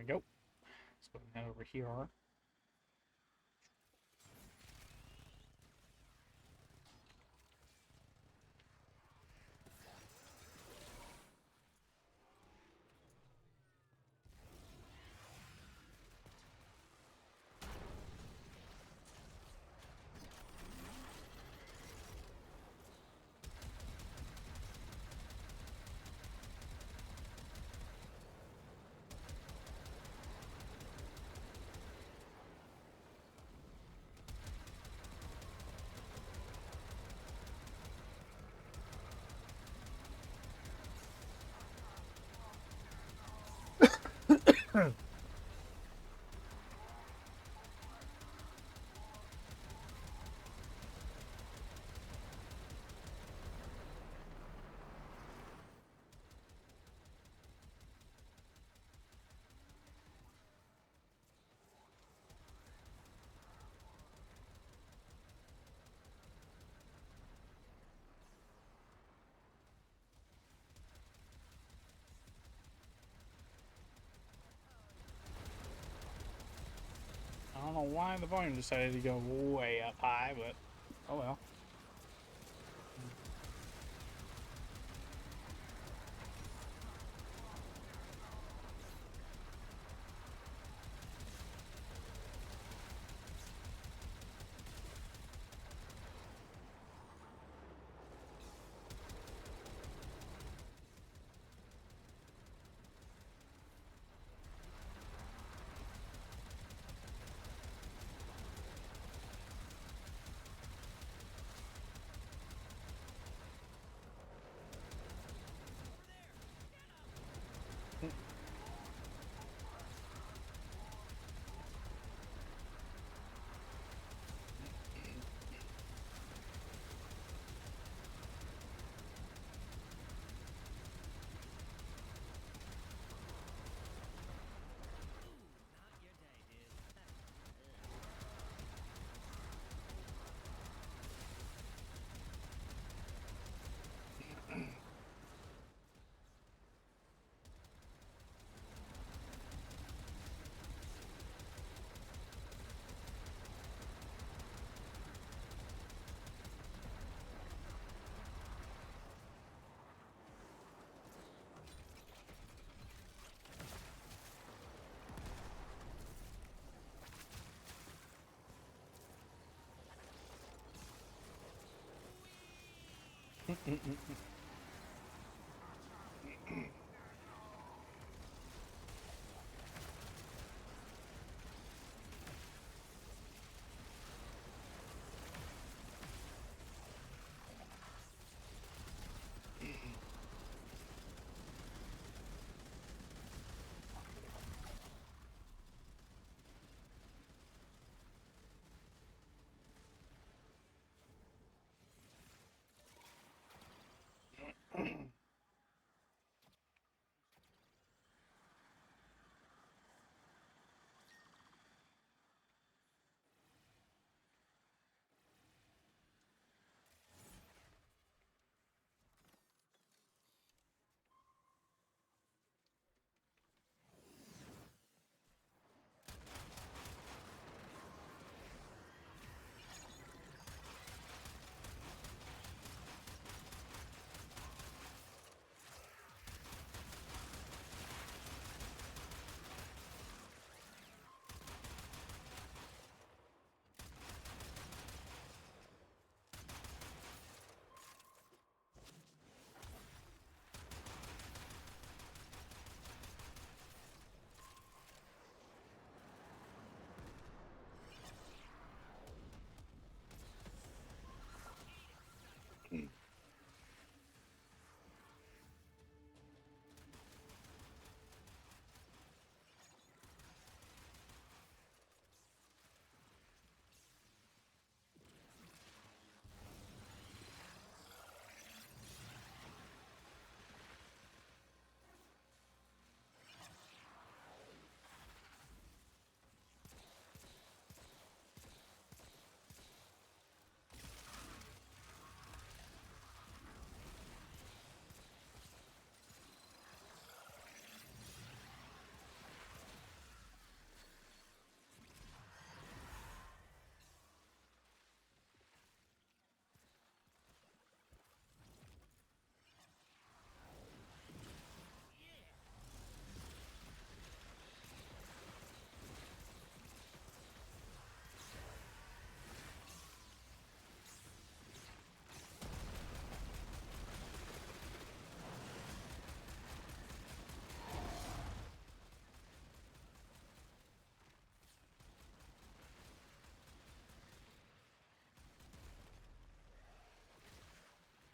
go. Let's go and head over here. I don't know why the volume decided to go way up high, but oh well.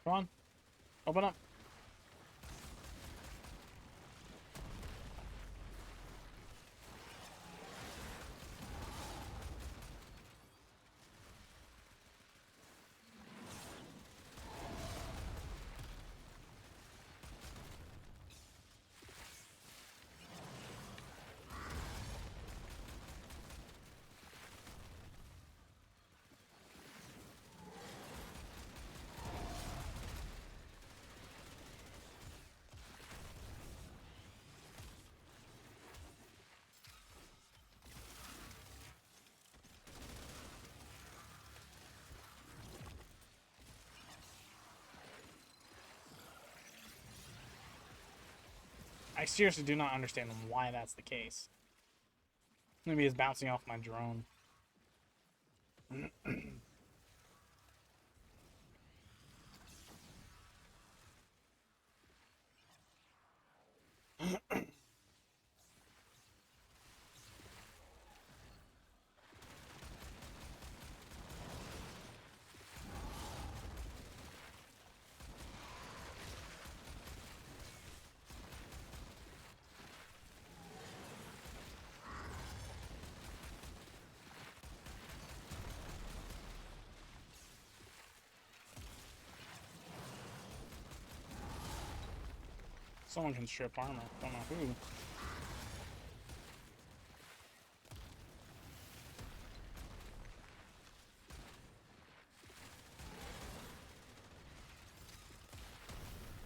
Come on. Open up. I seriously do not understand why that's the case. Maybe it's bouncing off my drone. Someone can strip armor. Don't know who.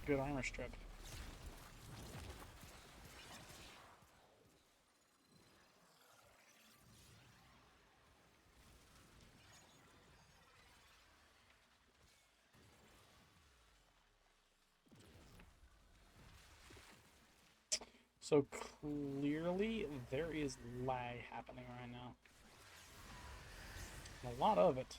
Good armor strip. So clearly there is lag happening right now. A lot of it.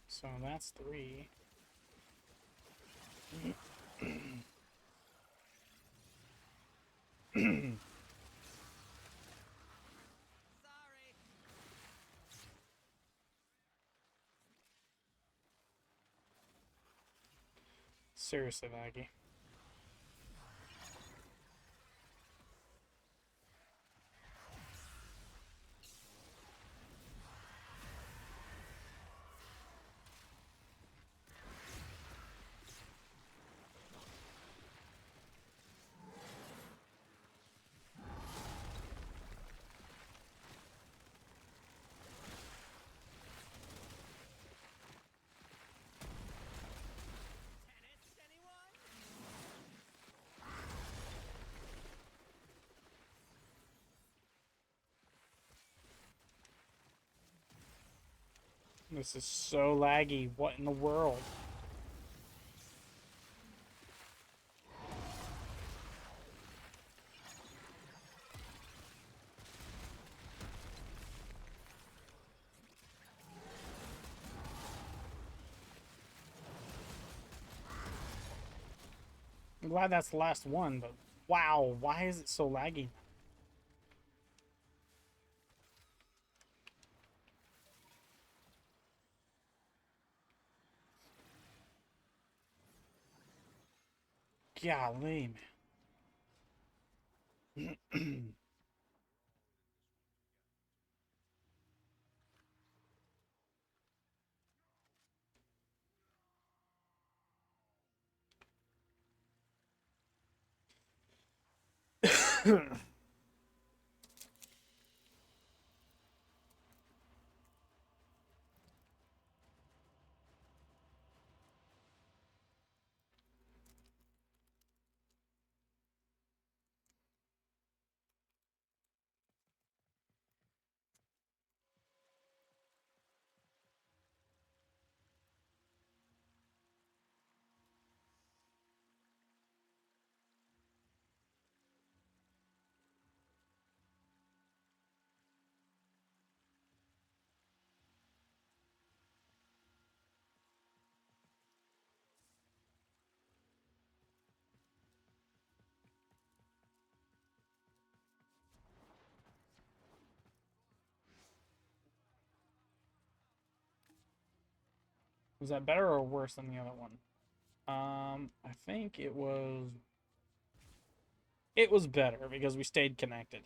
So that's 3. Seriously laggy. This is so laggy. What in the world? I'm glad that's the last one, but wow, why is it so laggy? Golly, man. Was that better or worse than the other one? I think it was better because we stayed connected.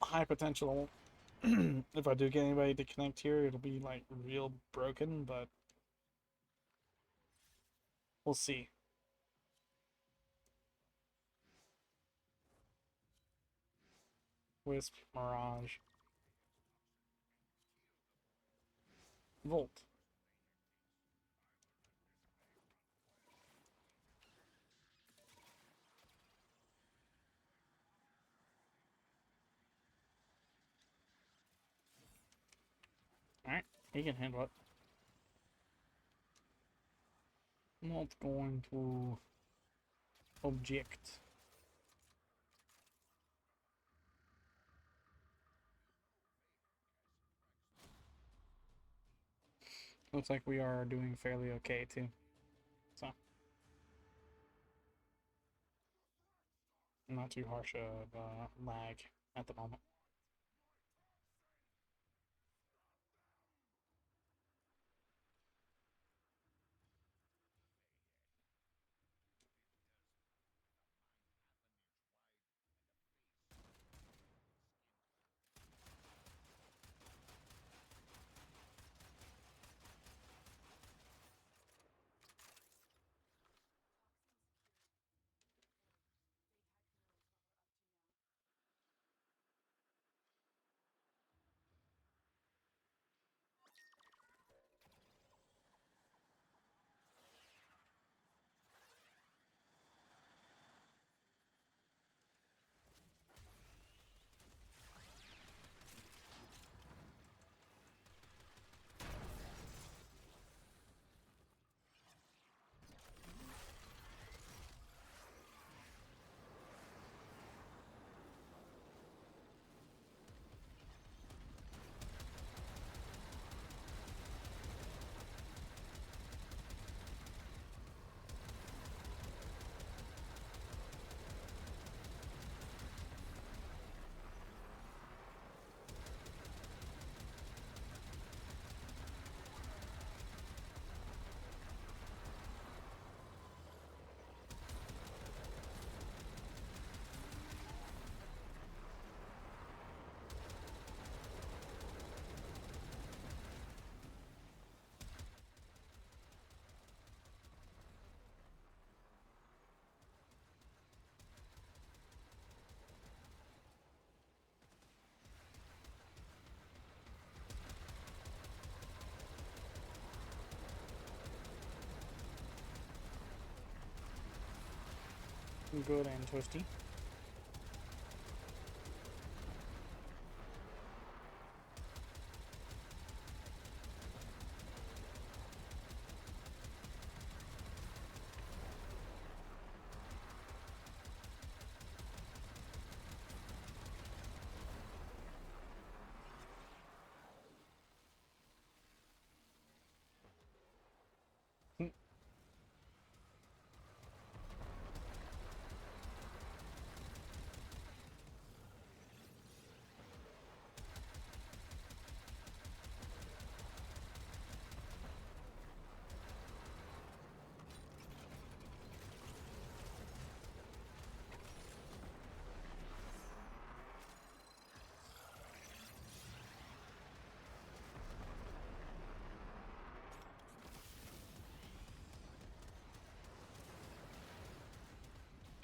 High potential. If I do get anybody to connect here, it'll be like real broken, but we'll see. Wisp, Mirage, Volt. Alright, he can handle it. Not going to object. Looks like we are doing fairly okay too. So not too harsh of lag at the moment. Good and toasty.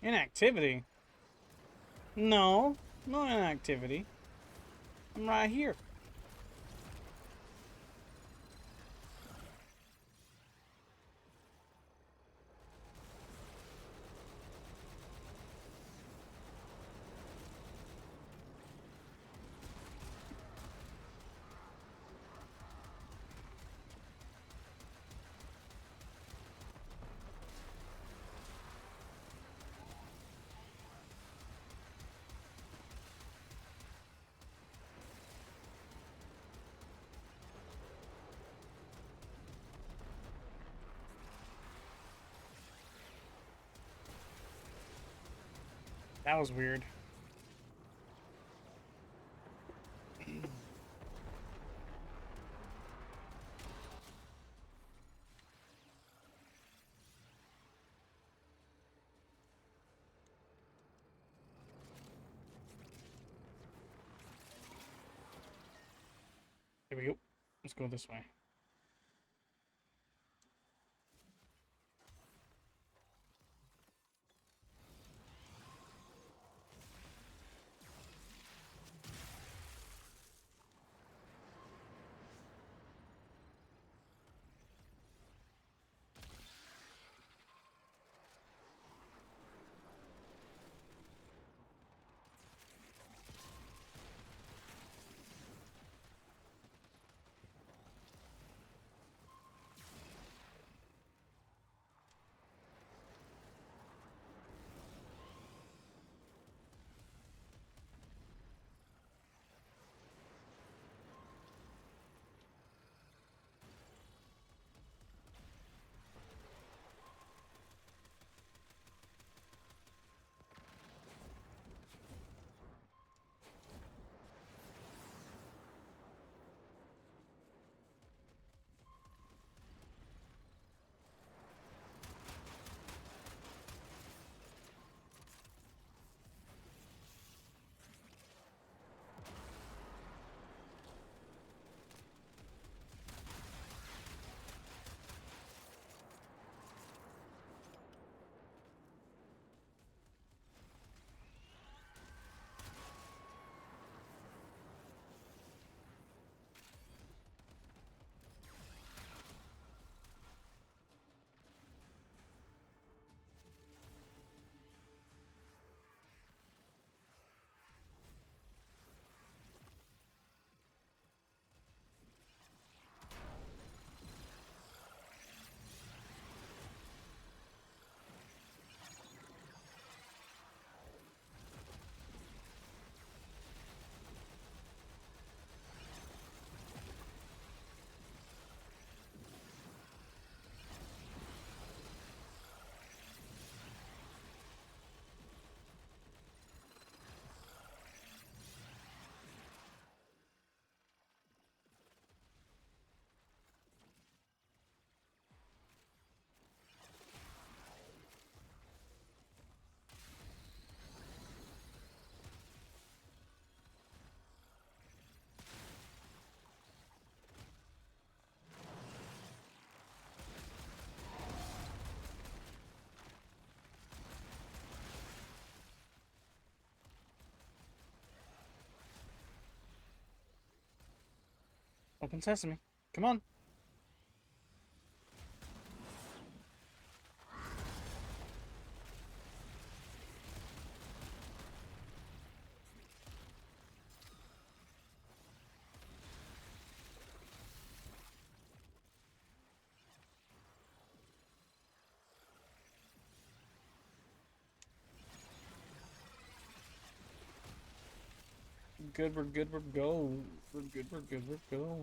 Inactivity? No, no inactivity. I'm right here. That was weird. Here we go. Let's go this way. Open sesame. Come on. Good, we're good, we're go. We're good, we're good, we're go.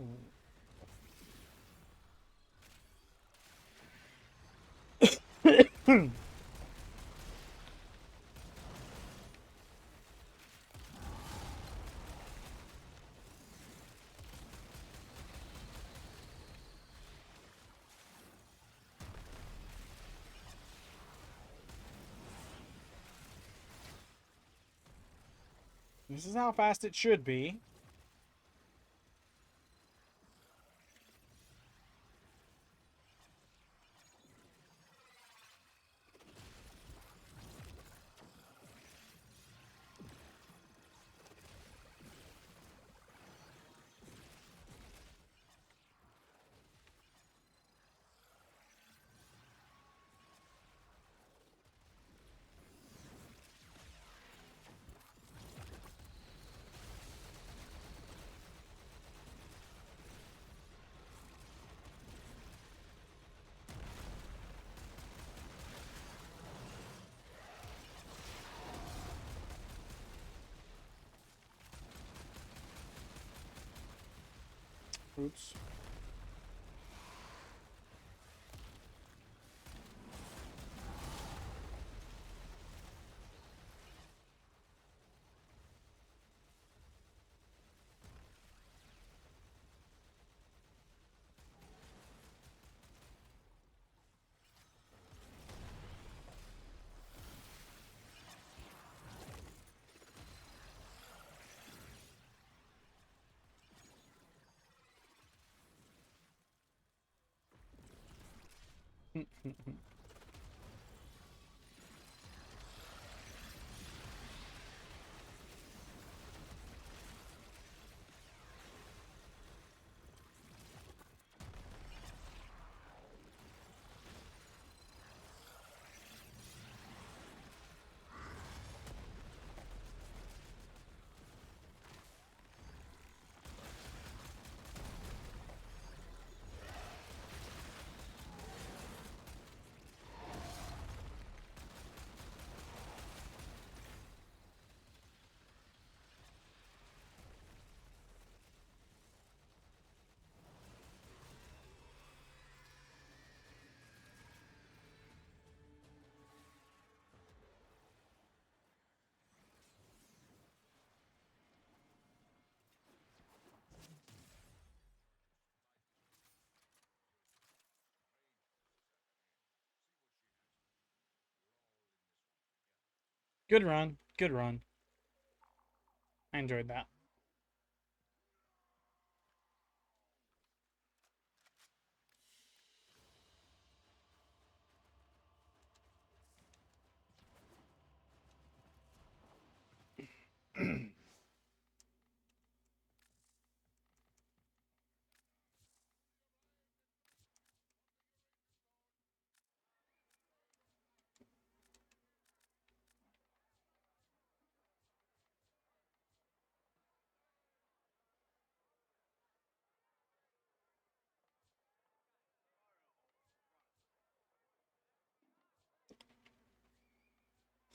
This is how fast it should be. Oops. Good run. Good run. I enjoyed that.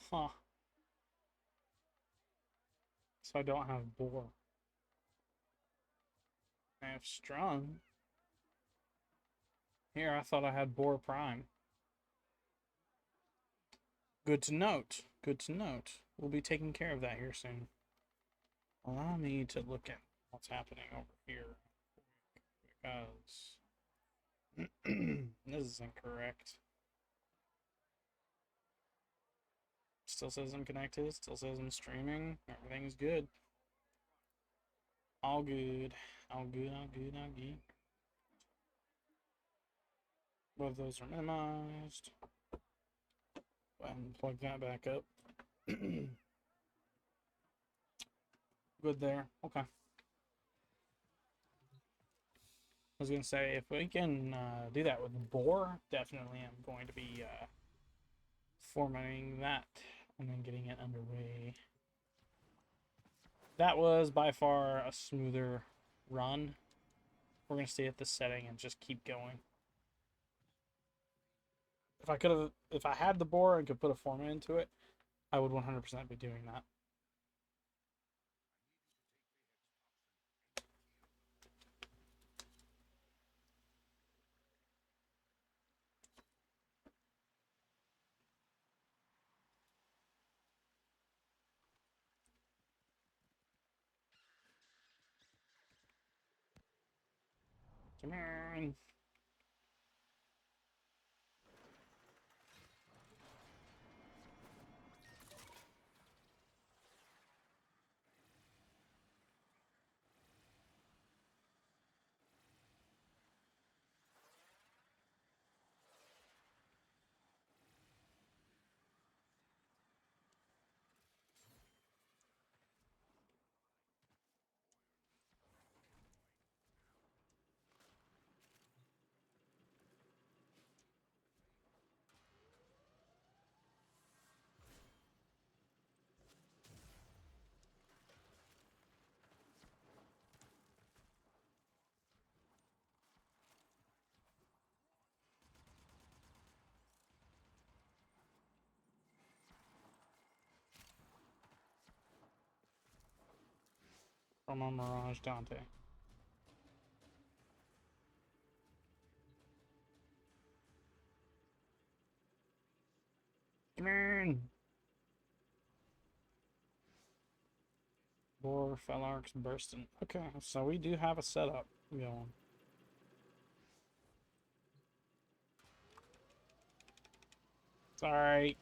Huh. So I don't have boar. I have strung. Here, I thought I had boar prime. Good to note. Good to note. We'll be taking care of that here soon. Allow me to look at what's happening over here. Because this is incorrect. Still says I'm connected. Still says I'm streaming. Everything's good. All good. All good, all good, all good. Both those are minimized. Go ahead and plug that back up. Good there. Okay. I was going to say, if we can do that with boar, definitely I'm going to be formatting that and then getting it underway. That was by far a smoother run. We're going to stay at this setting and just keep going. If I had the boar and could put a format into it, I would 100% be doing that. Come on. From a Mirage Dante. Come on. Boar, Felarks, Bursting. Okay, so we do have a setup going. It's alright.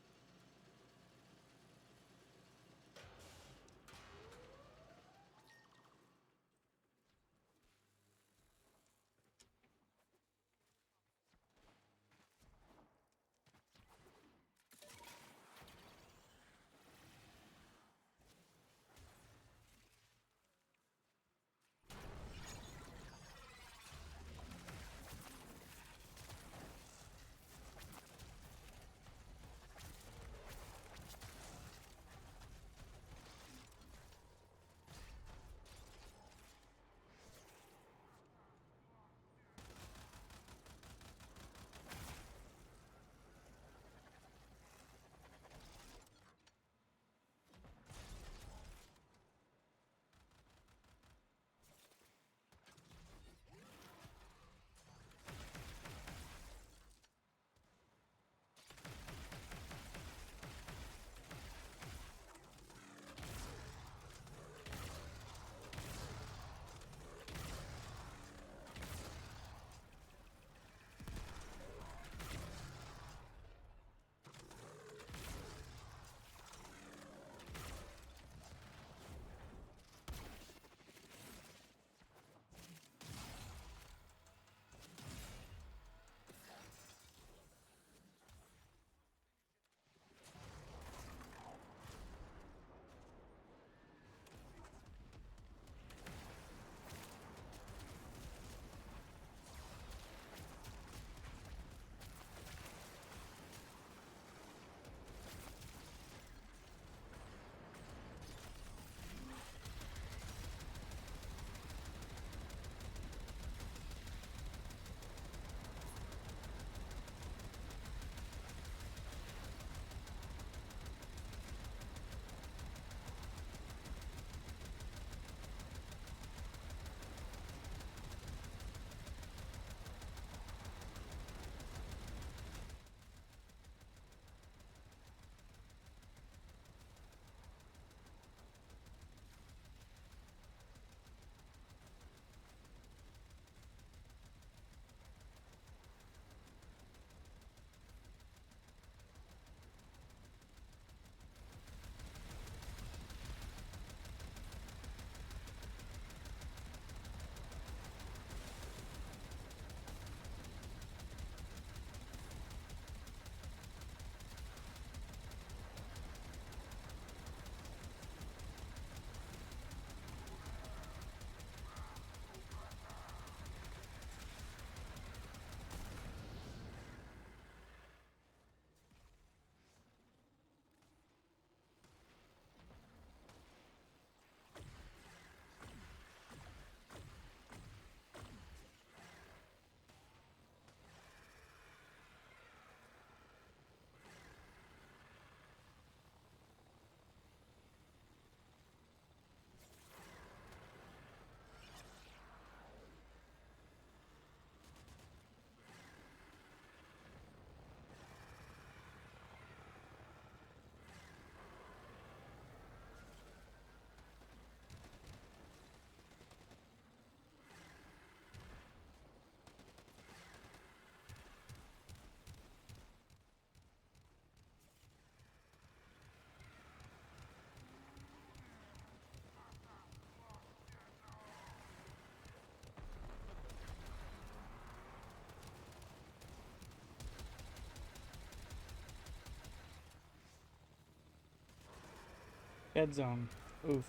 Dead zone. Oof.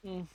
Mhm.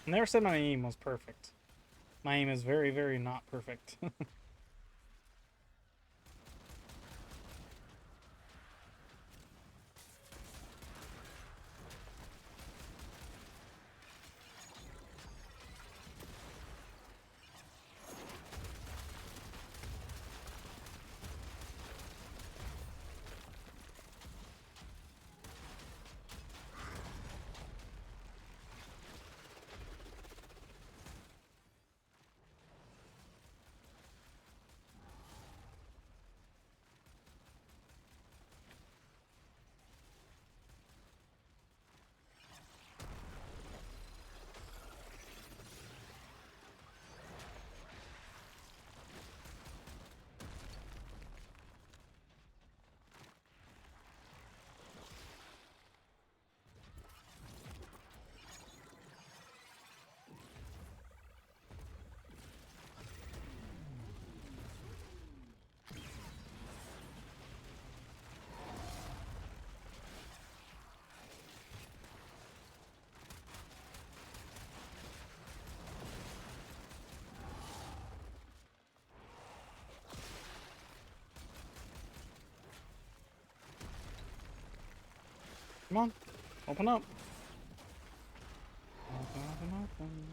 Never said my aim was perfect. My aim is very, very not perfect. Come on. Open up. Open.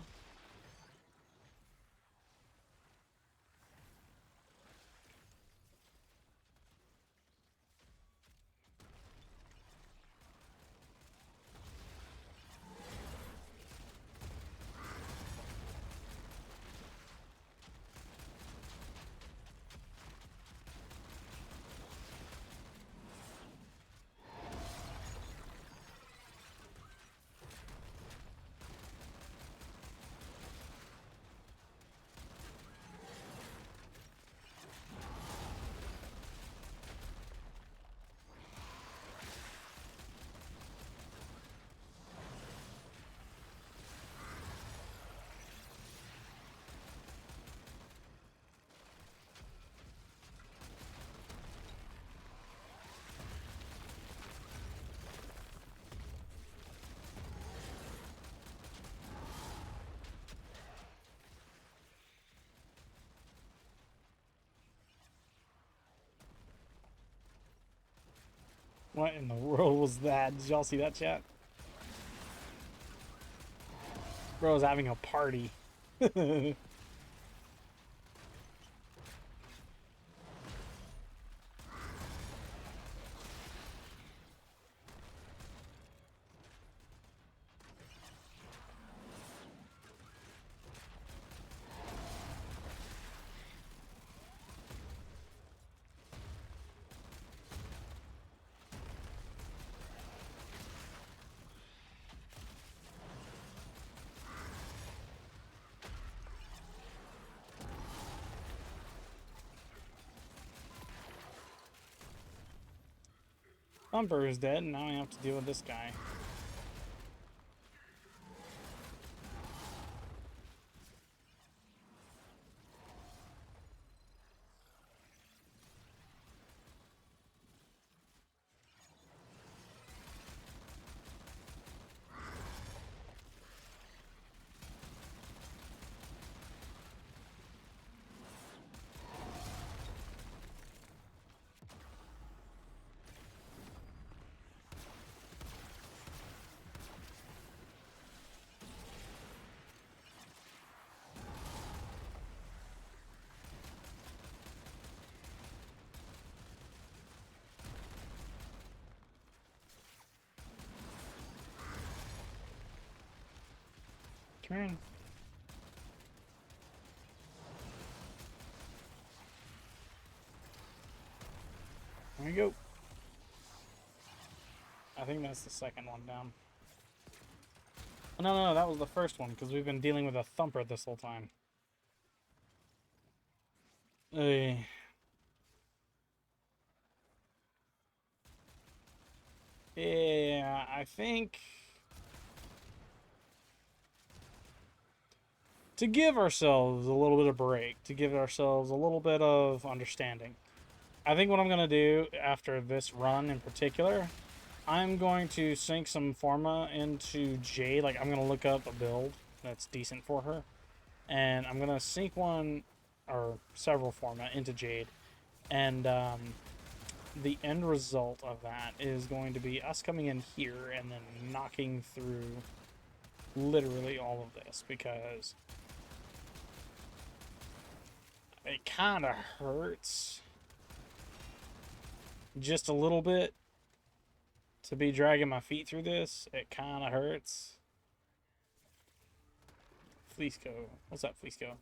What in the world was that? Did y'all see that, chat? Bro's having a party. Thumper is dead, and now I have to deal with this guy. Come here. There you go. I think that's the second one down. Oh, no, that was the first one, because we've been dealing with a thumper this whole time. Yeah, I think... to give ourselves a little bit of break, to give ourselves a little bit of understanding, I think what I'm going to do after this run in particular, I'm going to sink some Forma into Jade. Like, I'm going to look up a build that's decent for her. And I'm going to sink one, or several Forma, into Jade. And the end result of that is going to be us coming in here and then knocking through literally all of this. Because it kind of hurts just a little bit to be dragging my feet through this. It kind of hurts. Fleececo. What's up, Fleececo?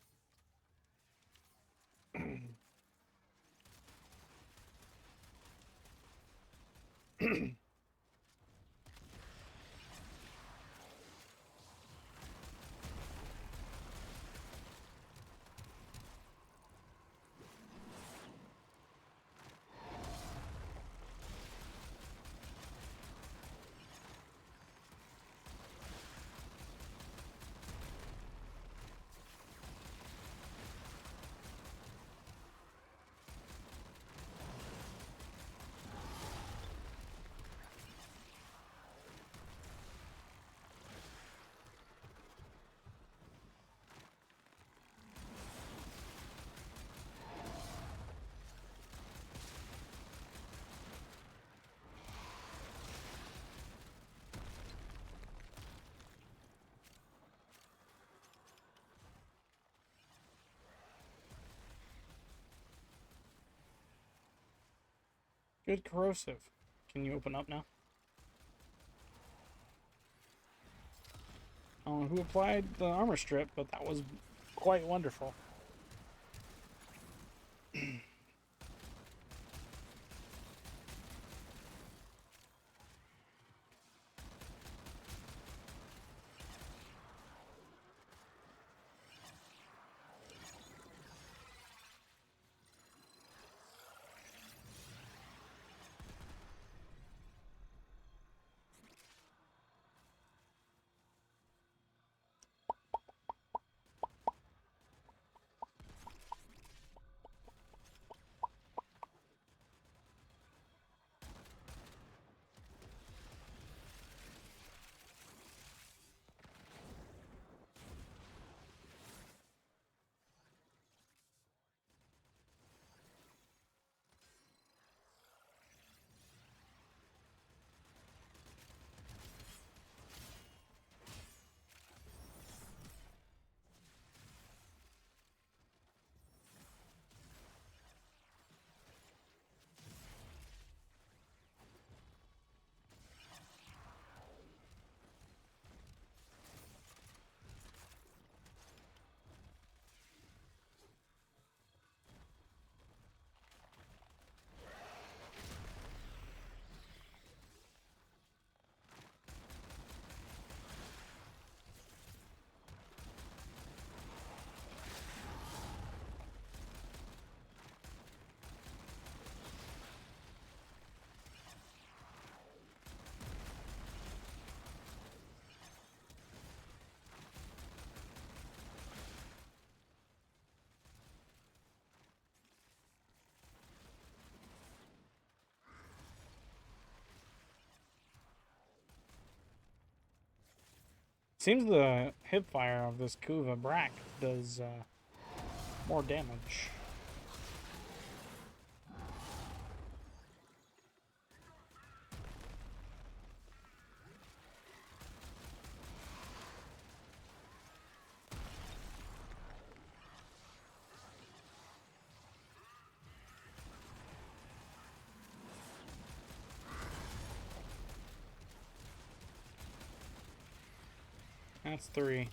Good corrosive. Can you open up now? I don't know who applied the armor strip, but that was quite wonderful. Seems the hip fire of this Kuva Brack does more damage. That's 3.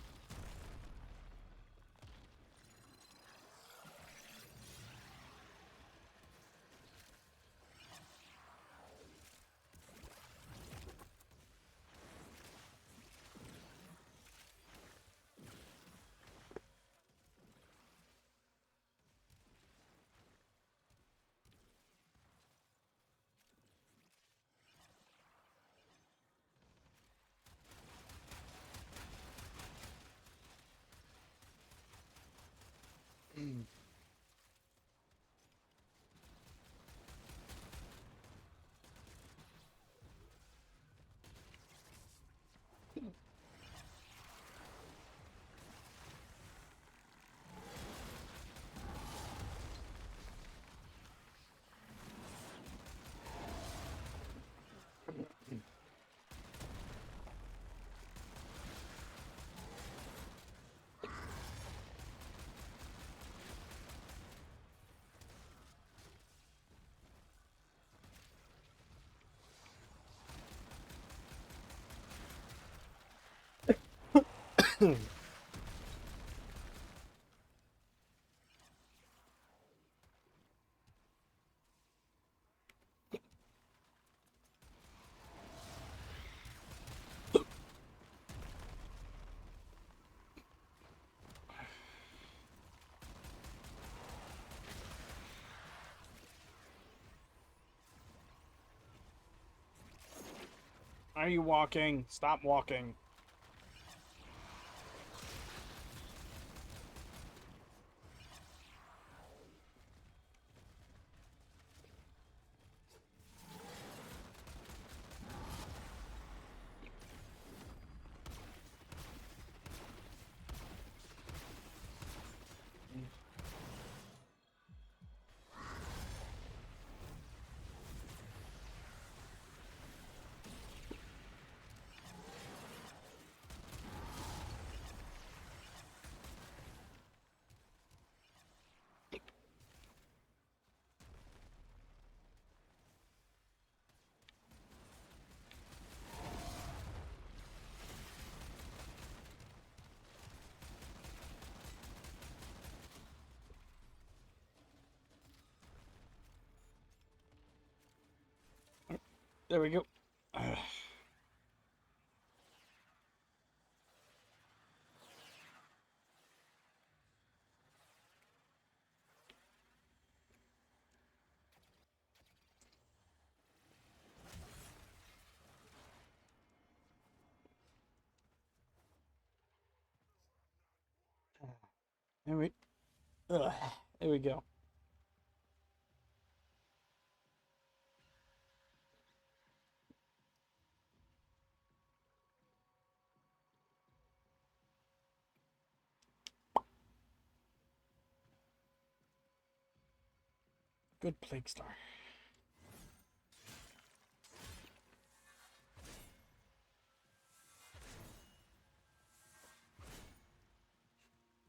Are you walking? Stop walking. There we go. There we, there we go. Good Plague Star.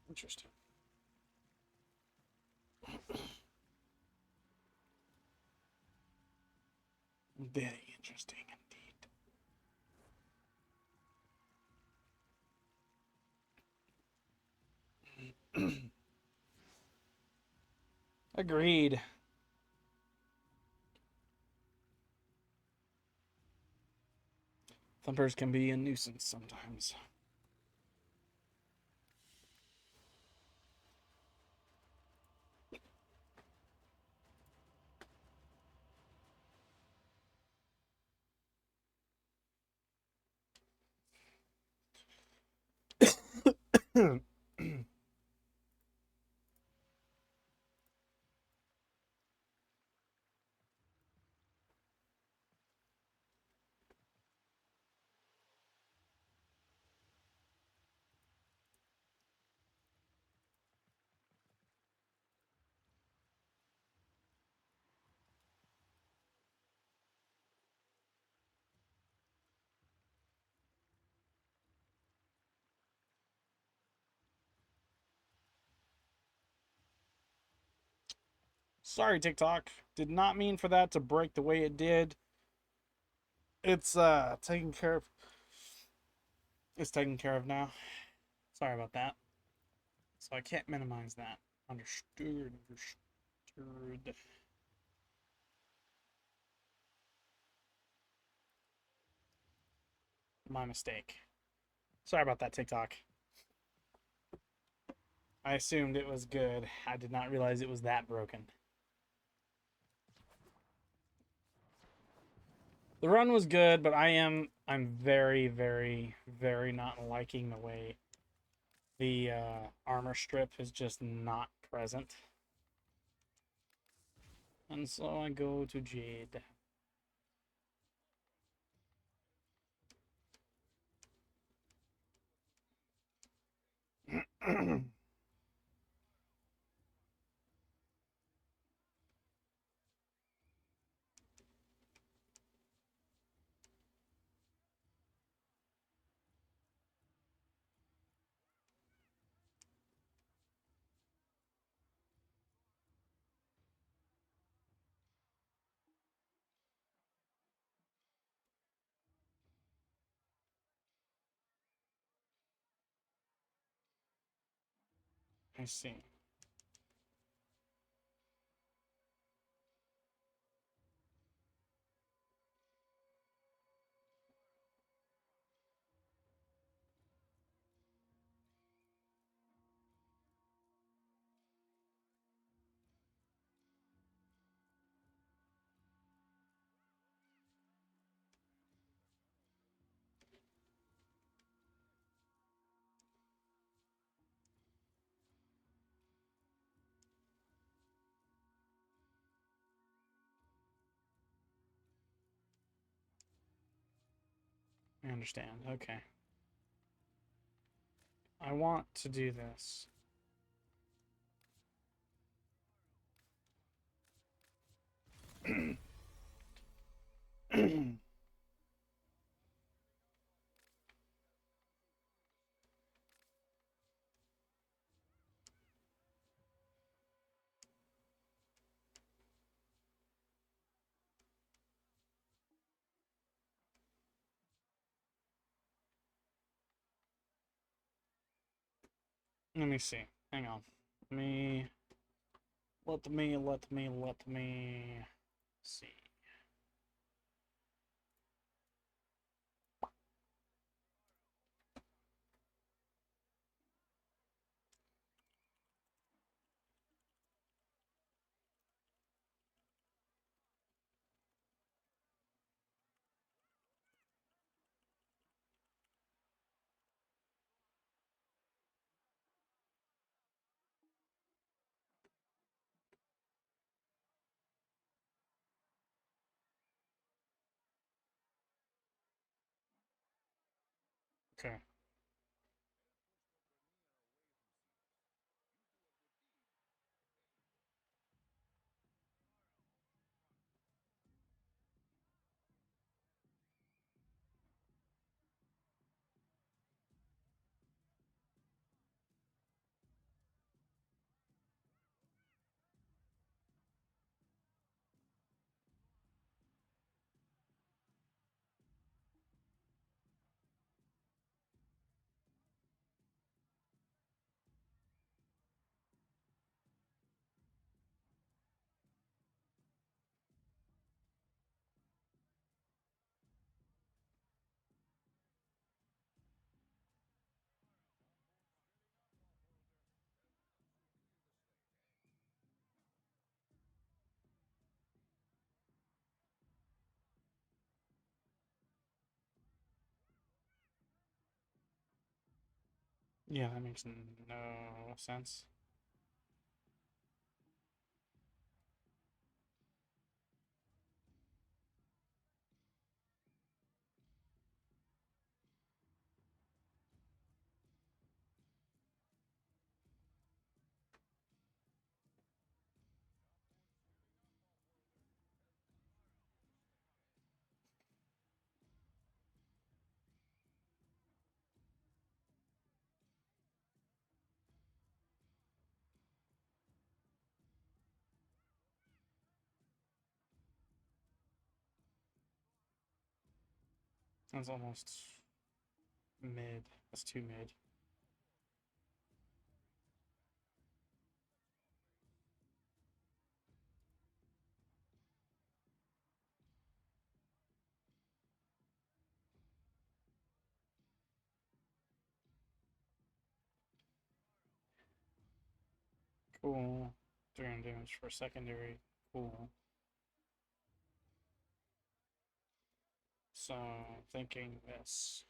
Interesting. Very interesting indeed. Agreed. Thumpers can be a nuisance sometimes. Sorry, TikTok. Did not mean for that to break the way it did. It's taken care of. It's taken care of now. Sorry about that. So I can't minimize that. Understood. Understood. My mistake. Sorry about that, TikTok. I assumed it was good. I did not realize it was that broken. The run was good, but I'm very, very, very not liking the way the armor strip is just not present. And so I go to Jade. I see. I understand. Okay. I want to do this. Let me see. Hang on. Let me see. Okay. Yeah, that makes no sense. That's almost mid. That's too mid. Cool. 300 damage for secondary. Cool. So, thinking this.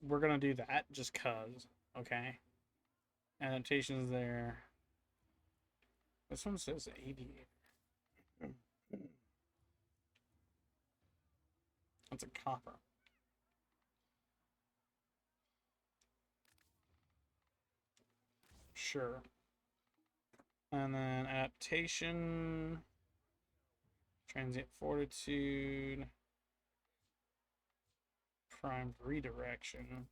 We're gonna do that just cause, okay? Adaptations there. This one says aviator. That's a copper. Sure. And then adaptation, transient fortitude, primed redirection.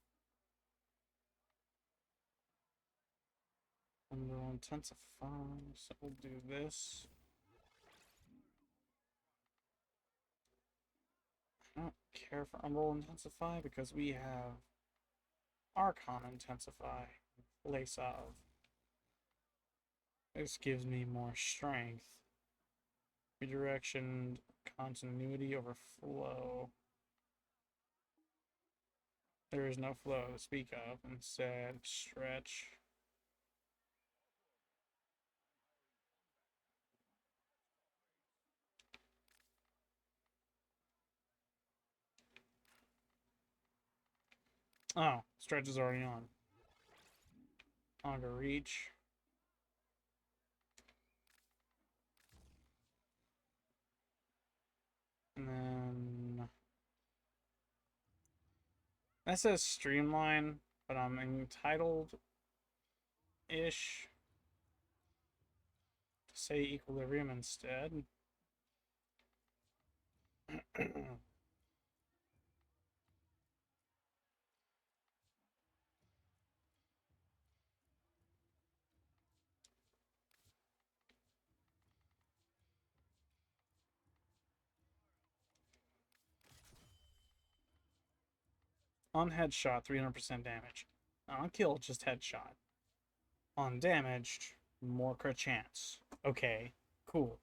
And we'll intensify, so we'll do this. I don't care for Umbral Intensify because we have Archon Intensify in place of. This gives me more strength. Redirection, continuity over flow. There is no flow to speak of. Instead, stretch. Oh, stretch is already on. Longer reach. And then that says streamline, but I'm entitled ish to say equilibrium instead. On headshot, 300% damage. On kill, just headshot. On damaged, more crit chance. Okay, cool.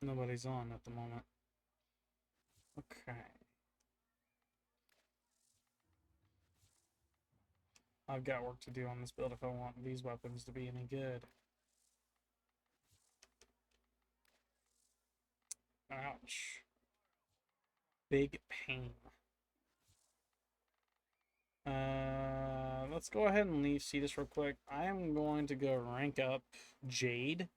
Nobody's on at the moment. Okay. I've got work to do on this build if I want these weapons to be any good. Ouch. Big pain. Let's go ahead and see this real quick. I am going to go rank up Jade.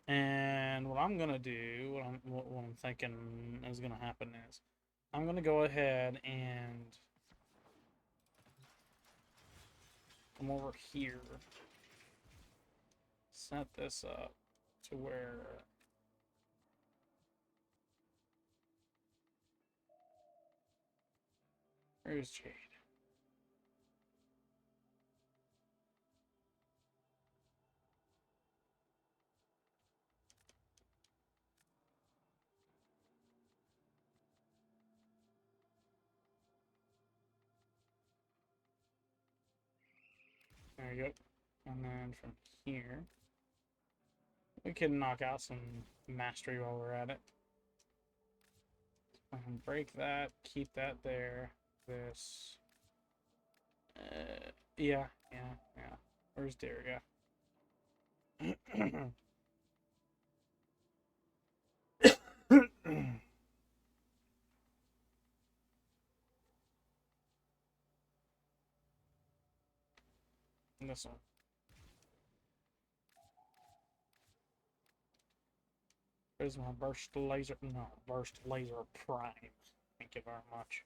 And what I'm gonna do, what I'm thinking is gonna happen is, I'm gonna go ahead and come over here, set this up to where where's Jade? There you go. And then from here, we can knock out some mastery while we're at it. Break that, keep that there. This. Yeah. Where's Daria? This one. Where's my burst laser? No, burst laser prime. Thank you very much.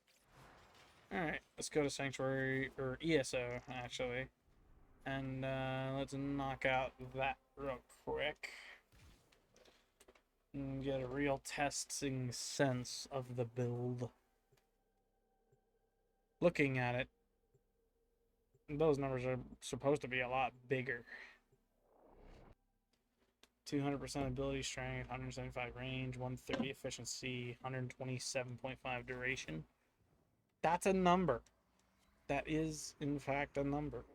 Alright, let's go to Sanctuary, or ESO, actually. And let's knock out that real quick. And get a real testing sense of the build. Looking at it, those numbers are supposed to be a lot bigger. 200% ability strength, 175 range, 130 efficiency, 127.5 duration. That's a number. That is, in fact, a number.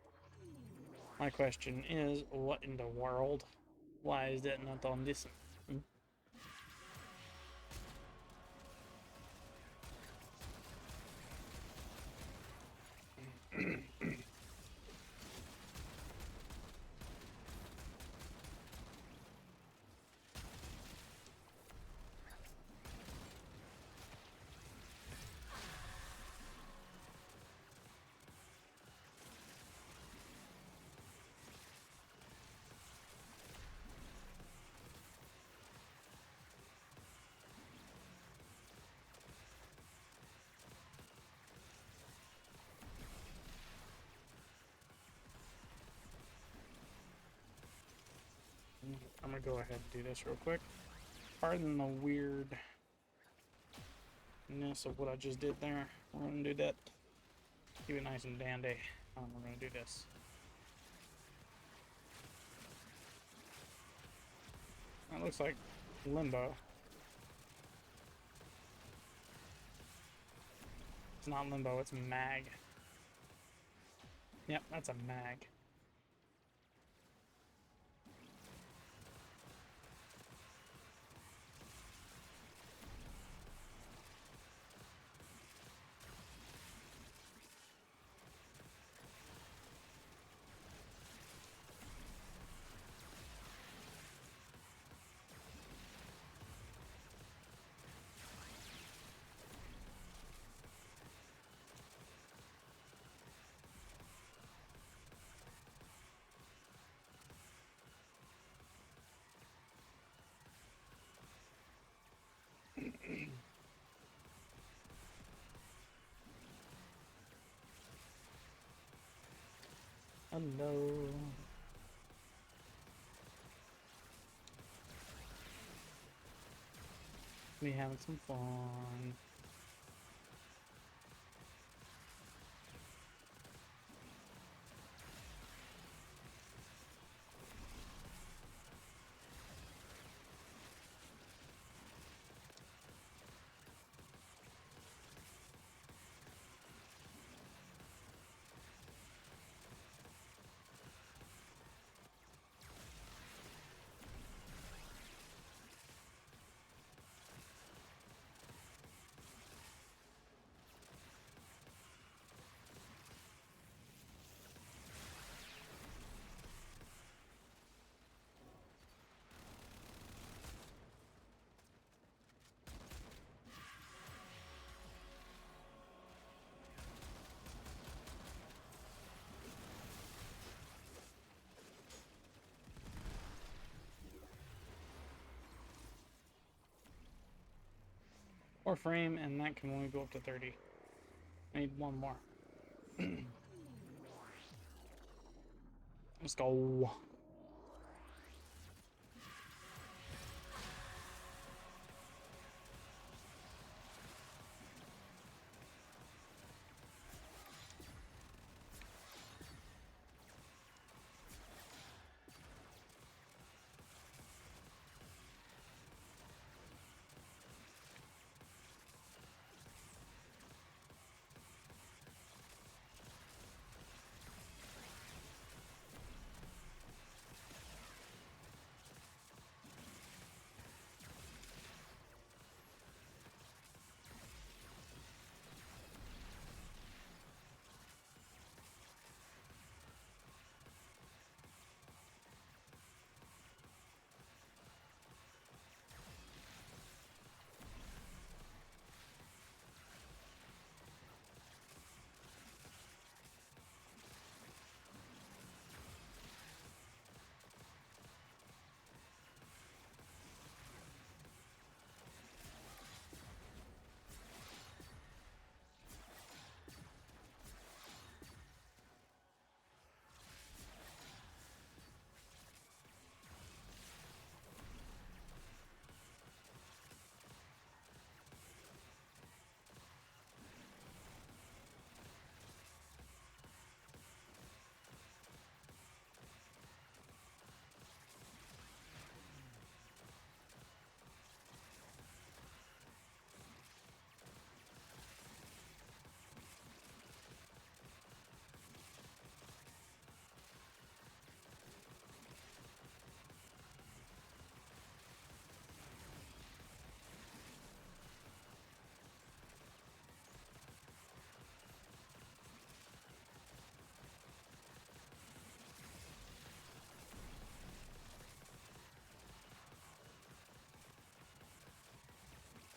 My question is, what in the world? Why is that not on this? I'm gonna go ahead and do this real quick. Pardon the weirdness of what I just did there. We're gonna do that. Keep it nice and dandy. We're gonna do this. That looks like Limbo. It's not Limbo, it's Mag. Yep, that's a Mag. Hello. We having some fun. Or frame, and that can only go up to 30. I need one more. Let's go.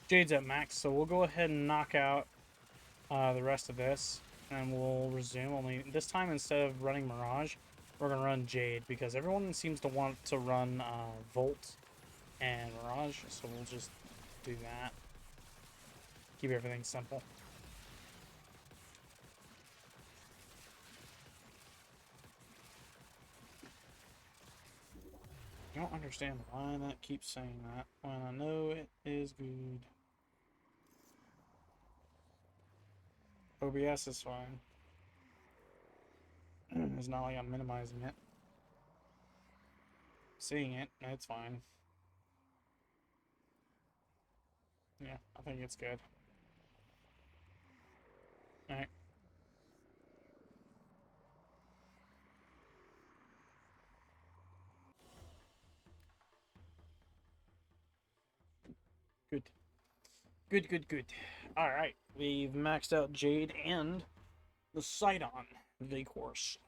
Jade's at max, so we'll go ahead and knock out the rest of this, and we'll resume. Only this time, instead of running Mirage, we're gonna run Jade because everyone seems to want to run Volt and Mirage, so we'll just do that. Keep everything simple. I don't understand why that keeps saying that when I know it is good. OBS is fine. It's not like I'm minimizing it. Seeing it, it's fine. Yeah, I think it's good. Alright. Good. Good, good, good. Alright, we've maxed out Jade and the Sidon, the course.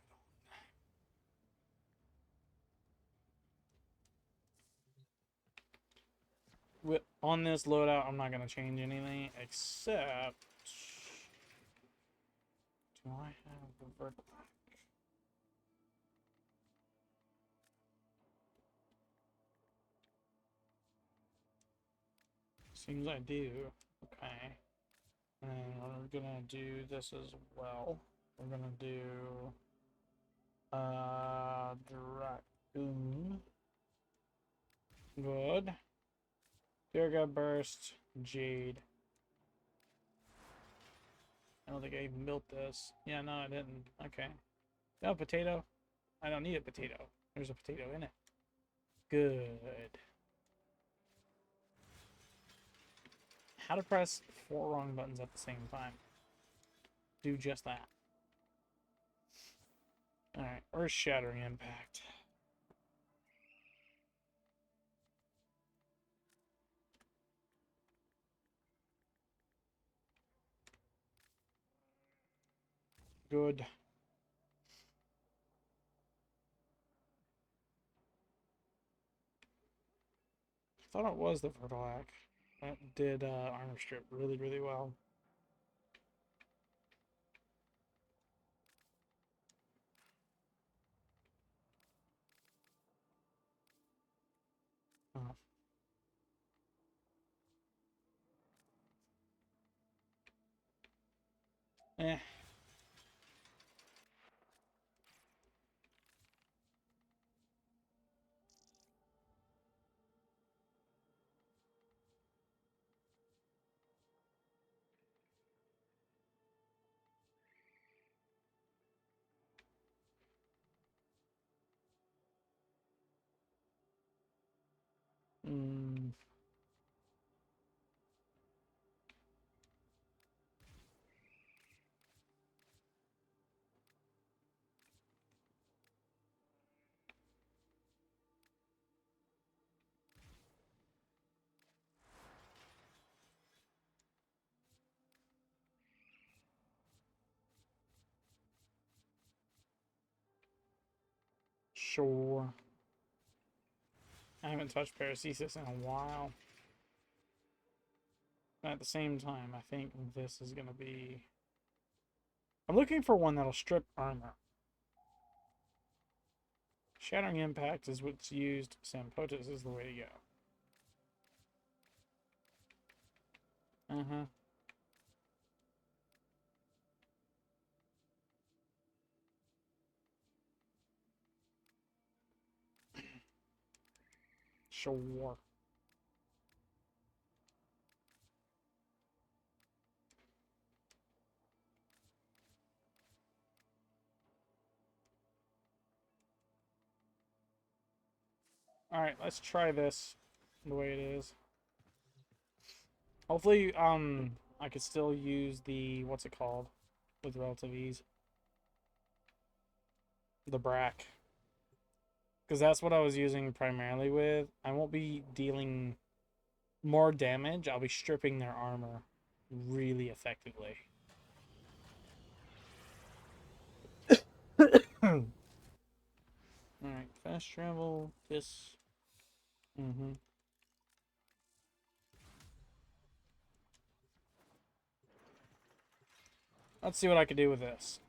On this loadout, I'm not going to change anything except... Do I have the vertical? Seems I do. Okay. And we're gonna do this as well. We're gonna do Dragoon. Good. Virga Burst, Jade. I don't think I even built this. Yeah, no, I didn't. Okay. No, potato. I don't need a potato. There's a potato in it. Good. How to press 4 wrong buttons at the same time. Do just that. Alright, Earth Shattering Impact. Good. I thought it was the Vertilac. That did armor strip really, really well. Oh. Eh. Mm. Sure. I haven't touched Paracesis in a while. But at the same time, I think this is going to be... I'm looking for one that'll strip armor. Shattering Impact is what's used. Sampotus is the way to go. Uh-huh. Sure. Alright, let's try this the way it is. Hopefully, I could still use the, what's it called, with relative ease. The Brack. Because that's what I was using primarily with. I won't be dealing more damage. I'll be stripping their armor really effectively. Alright, fast travel, this. Let's see what I can do with this.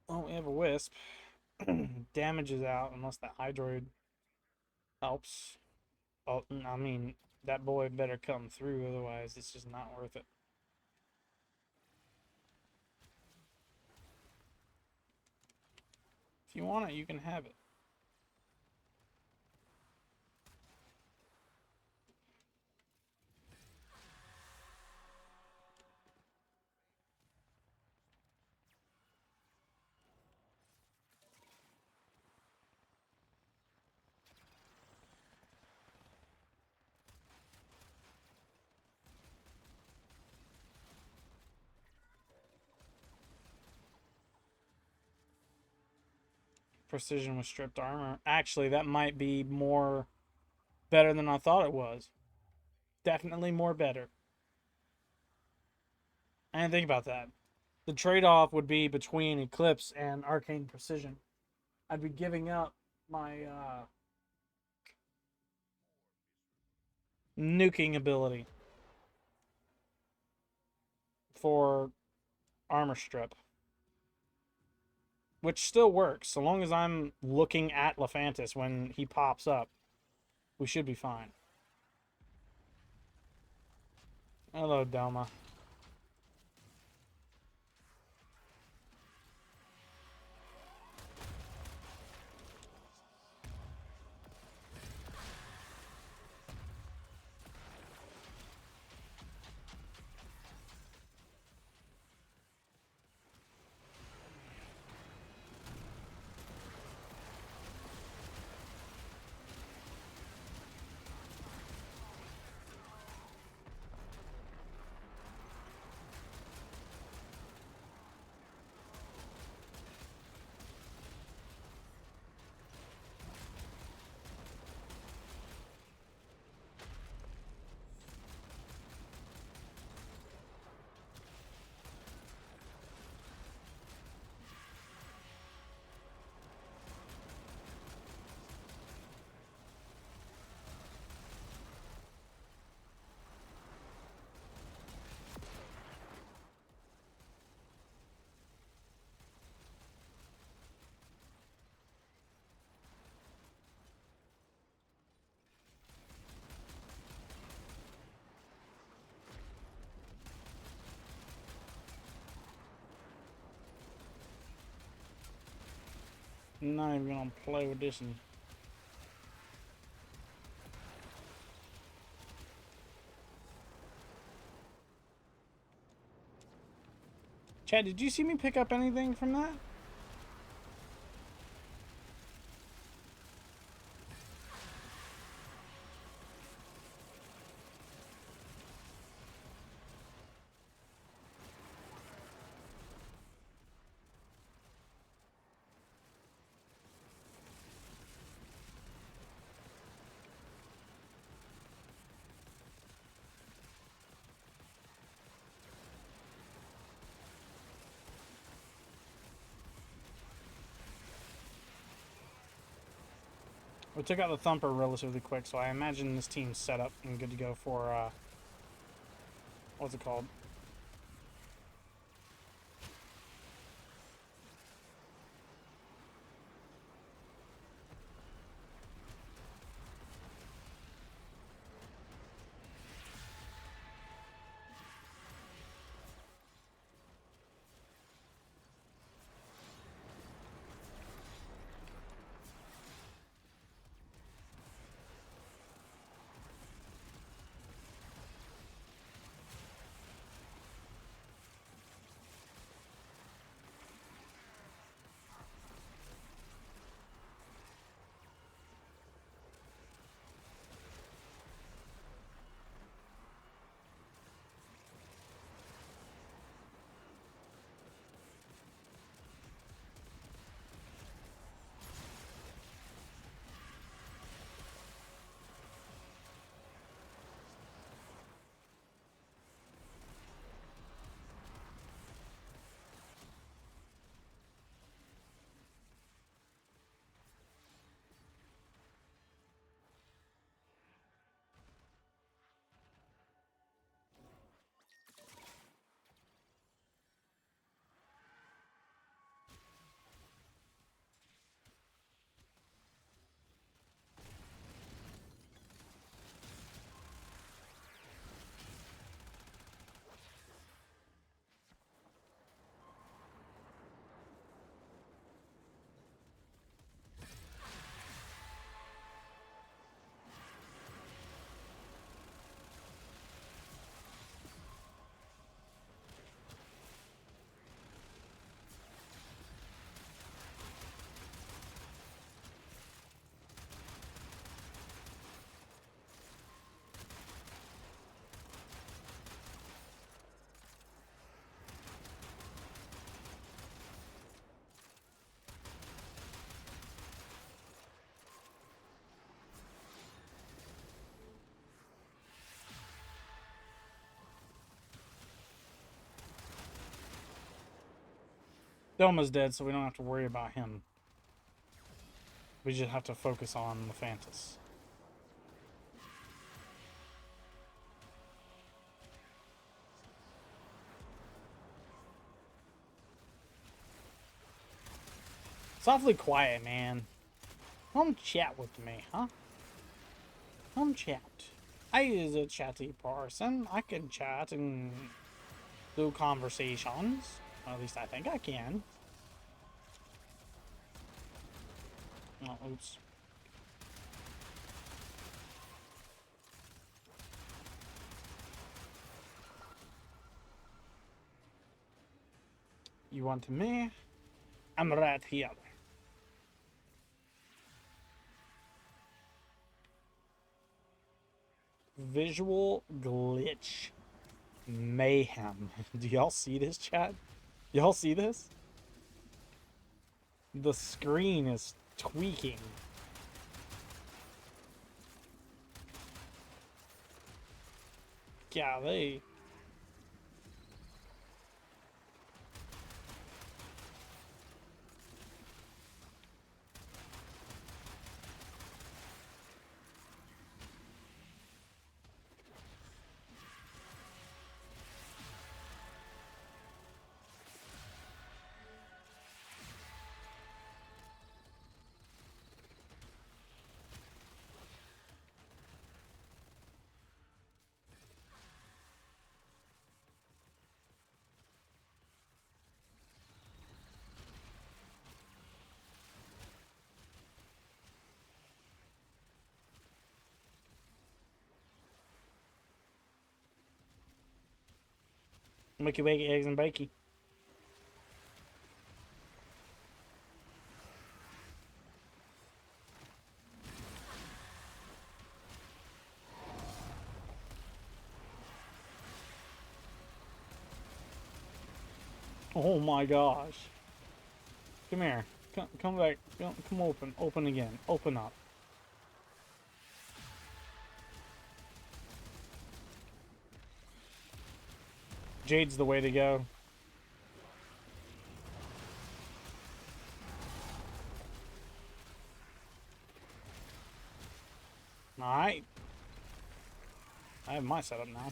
Oh, we have a Wisp. Damage is out unless that Hydroid helps. Oh, I mean, that boy better come through, otherwise it's just not worth it. If you want it, you can have it. Precision with stripped armor. Actually, that might be more better than I thought it was. Definitely more better. I didn't think about that. The trade-off would be between Eclipse and Arcane Precision. I'd be giving up my nuking ability for armor strip, which still works so long as I'm looking at Lephantis when he pops up. We should be fine. Hello, Delma. I'm not even gonna play with this one. Chad, did you see me pick up anything from that? We took out the Thumper relatively quick, so I imagine this team's set up and good to go for, what's it called? Delma's dead, so we don't have to worry about him. We just have to focus on the Phantus. It's awfully quiet, man. Come chat with me, huh? Come chat. I is a chatty person. I can chat and do conversations. At least I think I can. Oh, oops. You want me? I'm right here. Visual glitch. Mayhem. Do y'all see this, chat? Y'all see this? The screen is tweaking. Golly. Wakey wakey, eggs and bakey. Oh my gosh. Come here. Come back. Come open. Open again. Open up. Jade's the way to go. Alright. I have my setup now.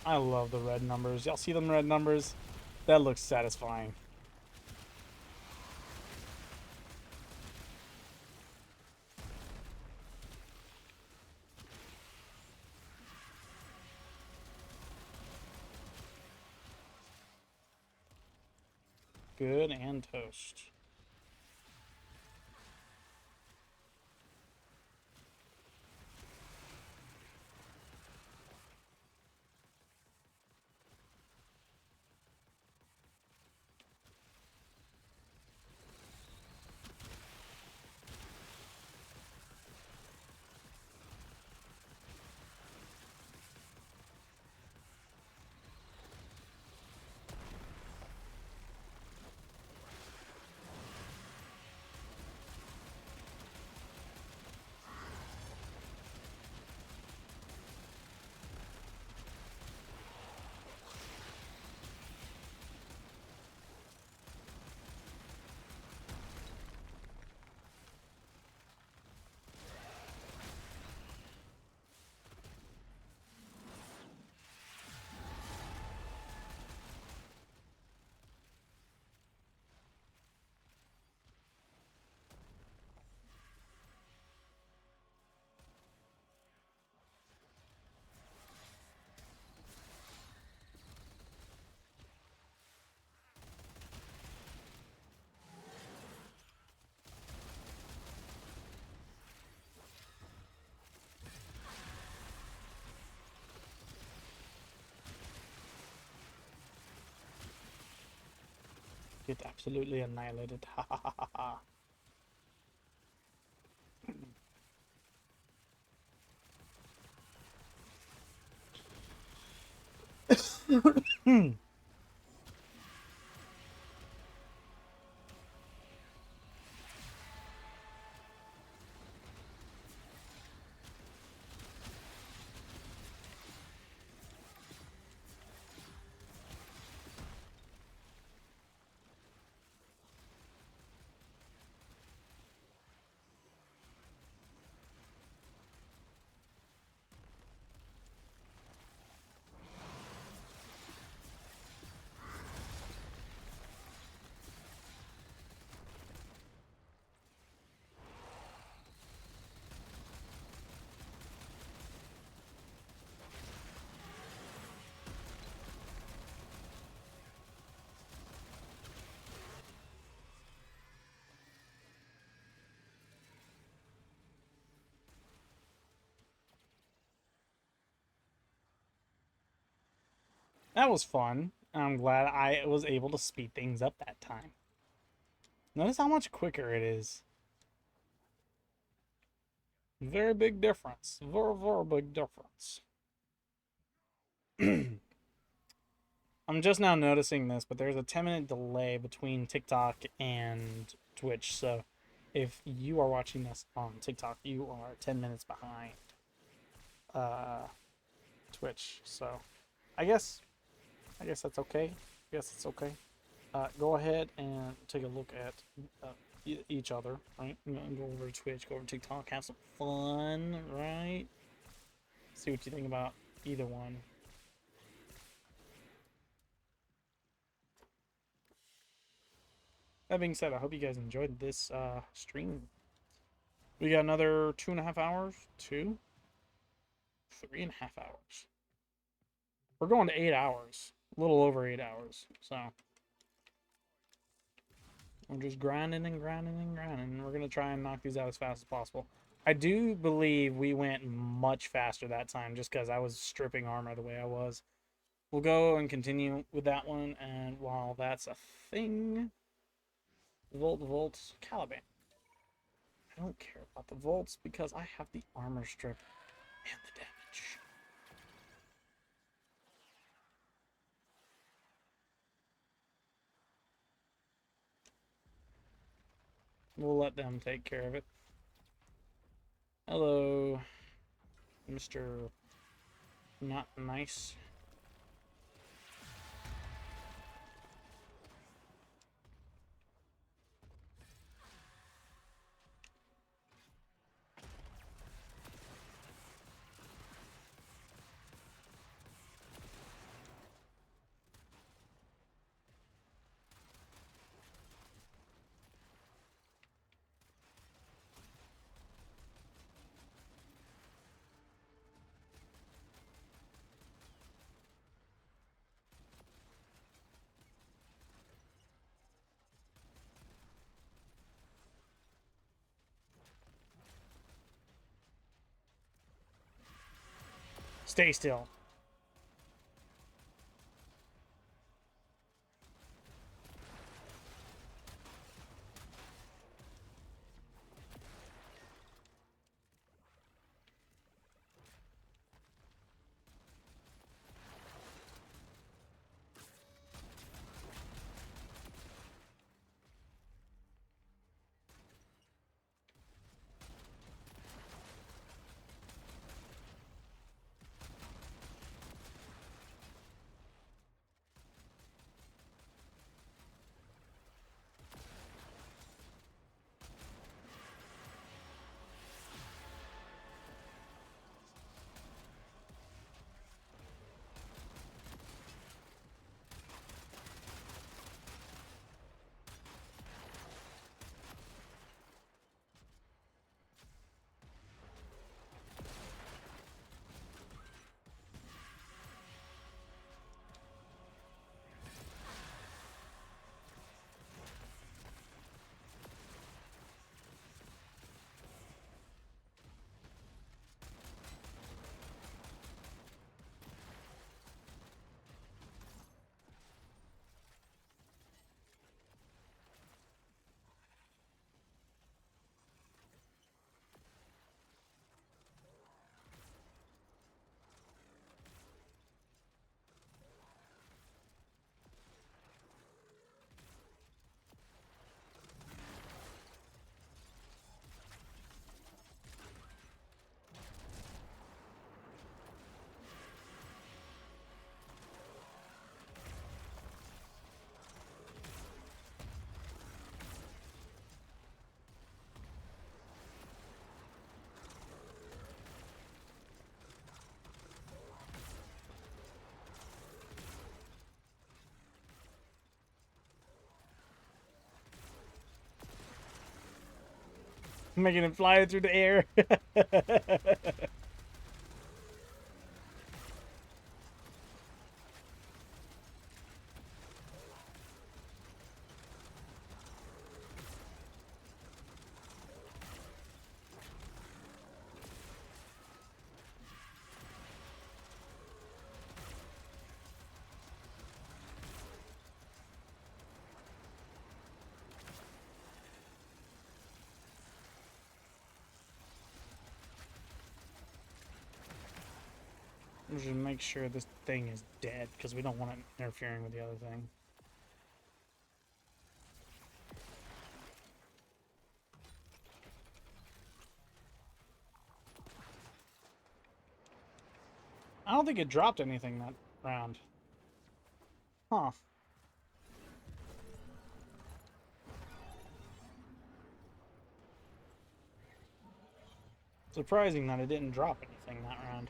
I love the red numbers. Y'all see them red numbers? That looks satisfying. Good and toast. Get absolutely annihilated. Ha ha ha ha ha. That was fun. I'm glad I was able to speed things up that time. Notice how much quicker it is. Very big difference. Very, very big difference. I'm just now noticing this, but there's a 10-minute delay between TikTok and Twitch. So if you are watching this on TikTok, you are 10 minutes behind. Twitch. So I guess that's okay. I guess it's okay. Go ahead and take a look at each other, right? Go over to Twitch, go over to TikTok, have some fun, right? See what you think about either one. That being said, I hope you guys enjoyed this stream. We got another 2.5 hours, 3.5 hours. We're going to 8 hours, a little over 8 hours. So we're just grinding and grinding and grinding. We're gonna try and knock these out as fast as possible. I do believe we went much faster that time, just because I was stripping armor the way I was. We'll go and continue with that one, and while that's a thing, Volt, Caliban. I don't care about the volts because I have the armor strip and the damage. We'll let them take care of it. Hello, Mr. Not Nice. Stay still. Making it fly through the air. We should make sure this thing is dead because we don't want it interfering with the other thing. I don't think it dropped anything that round. Huh. Surprising that it didn't drop anything that round.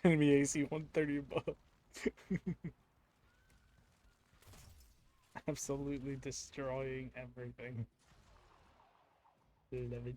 Enemy AC 130 above. Absolutely destroying everything. Love it.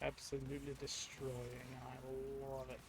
Absolutely destroying. I love it.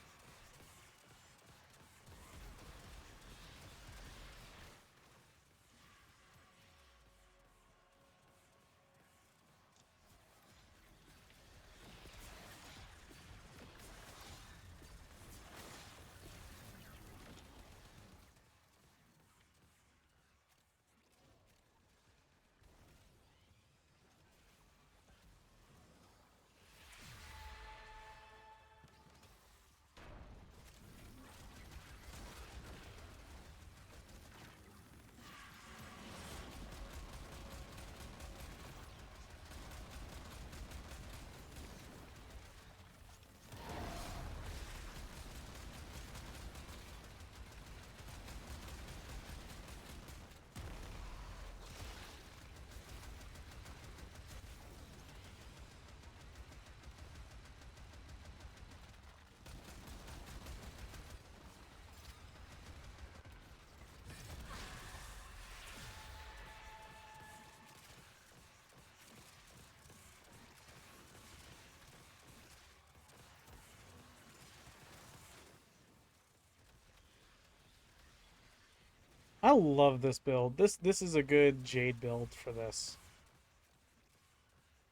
I love this build. This is a good Jade build for this.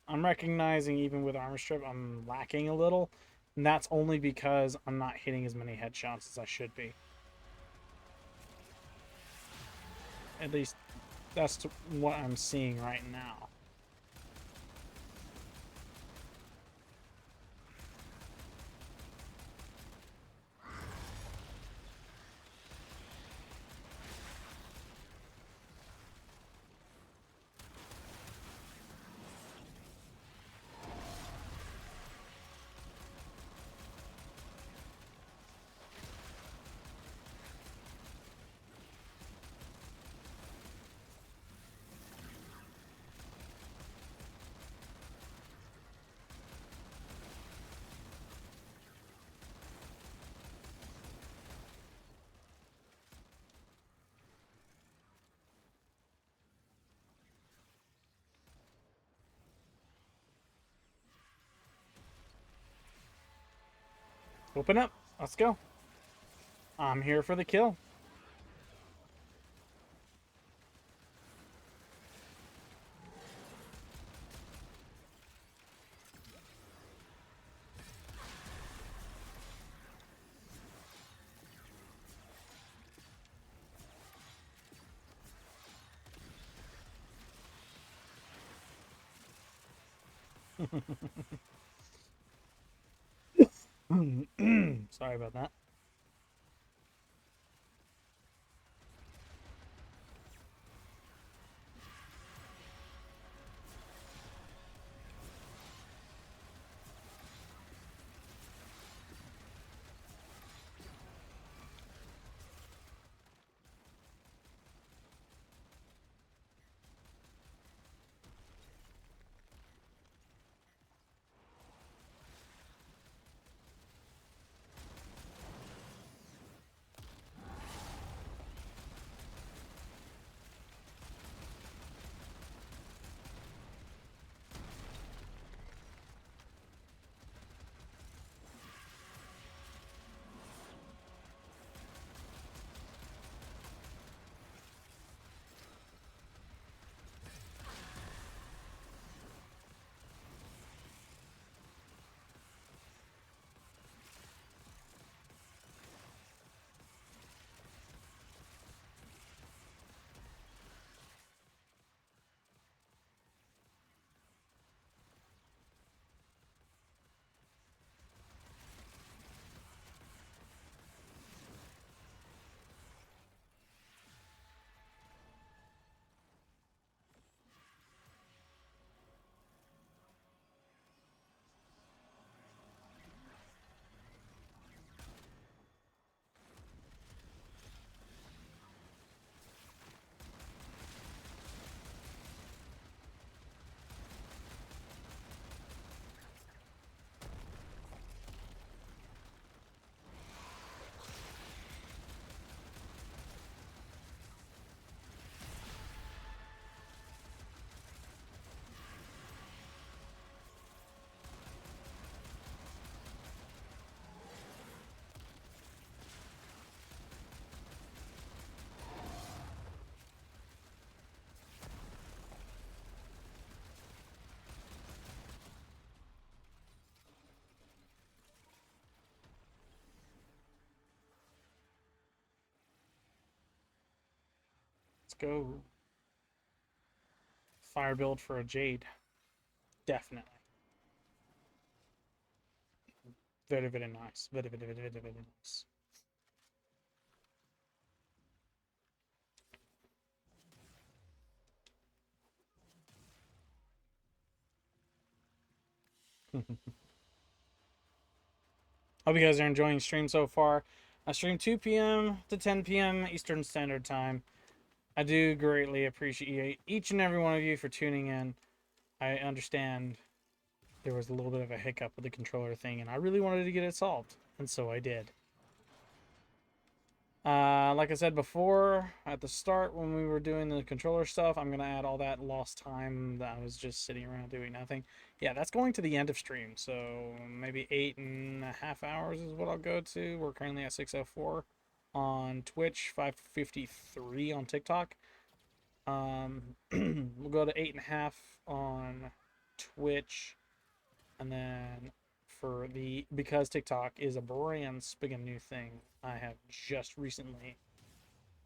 I'm recognizing even with armor strip I'm lacking a little, and that's only because I'm not hitting as many headshots as I should be. At least that's what I'm seeing right now. Open up. Let's go. I'm here for the kill. Sorry about that. Let's go. Fire build for a Jade. Definitely. Very, very nice. Very, very, very, very, very nice. Hope you guys are enjoying stream so far. I stream 2 p.m. to 10 p.m. Eastern Standard Time. I do greatly appreciate each and every one of you for tuning in. I understand there was a little bit of a hiccup with the controller thing, and I really wanted to get it solved, and so I did. Like I said before, at the start when we were doing the controller stuff, I'm going to add all that lost time that I was just sitting around doing nothing. Yeah, that's going to the end of stream, so maybe 8.5 hours is what I'll go to. We're currently at 6:04 on Twitch, 5:53 on TikTok. We'll go to 8.5 on Twitch, and then because TikTok is a brand spanking new thing I have just recently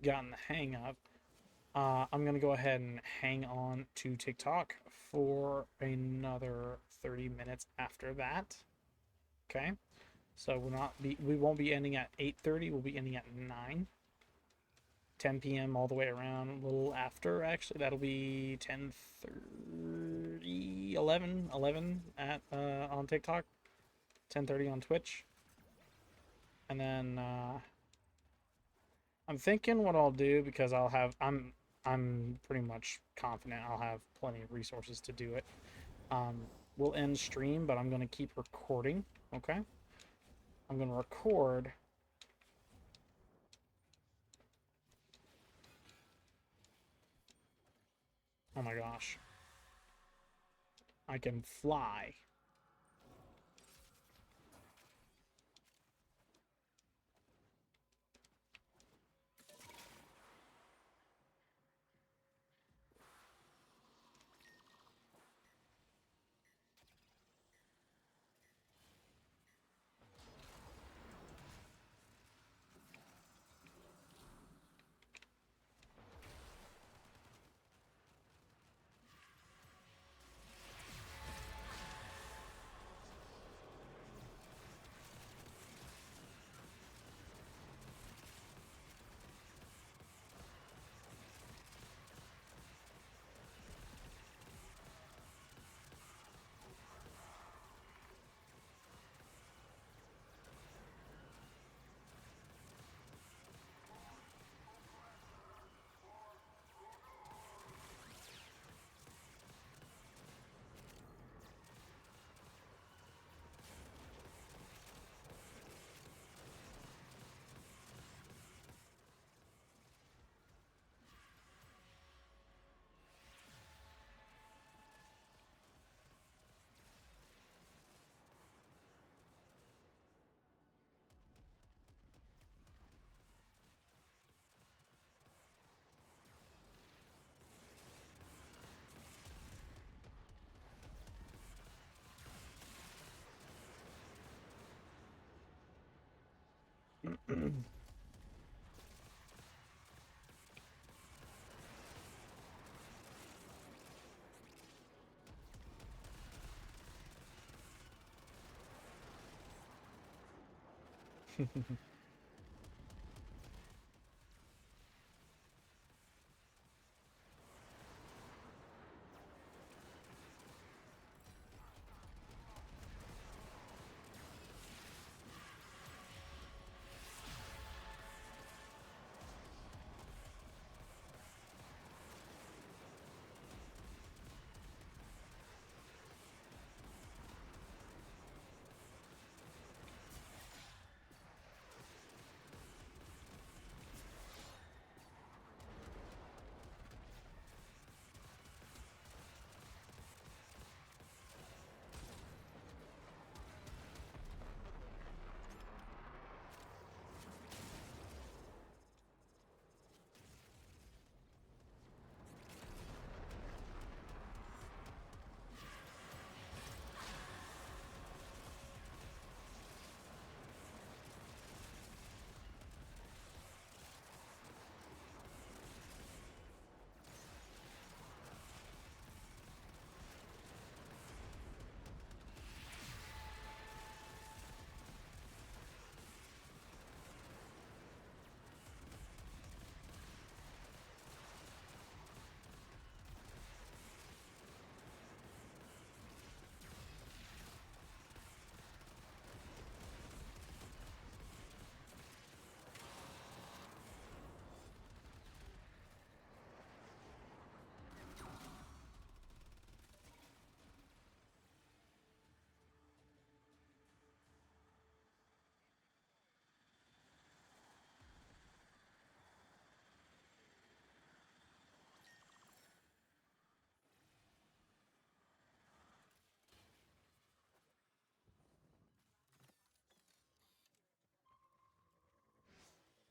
gotten the hang of, I'm gonna go ahead and hang on to TikTok for another 30 minutes after that. Okay, so we won't be ending at 8:30. We'll be ending at 9, 10 p.m. all the way around. A little after, actually, that'll be 10:30, 11 at on TikTok, 10:30 on Twitch, and then I'm thinking what I'll do, because I'm pretty much confident I'll have plenty of resources to do it. We'll end stream, but I'm gonna keep recording. Okay, I'm gonna record. Oh my gosh, I can fly.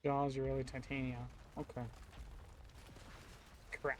Jaws are really titanium. Okay. Crap.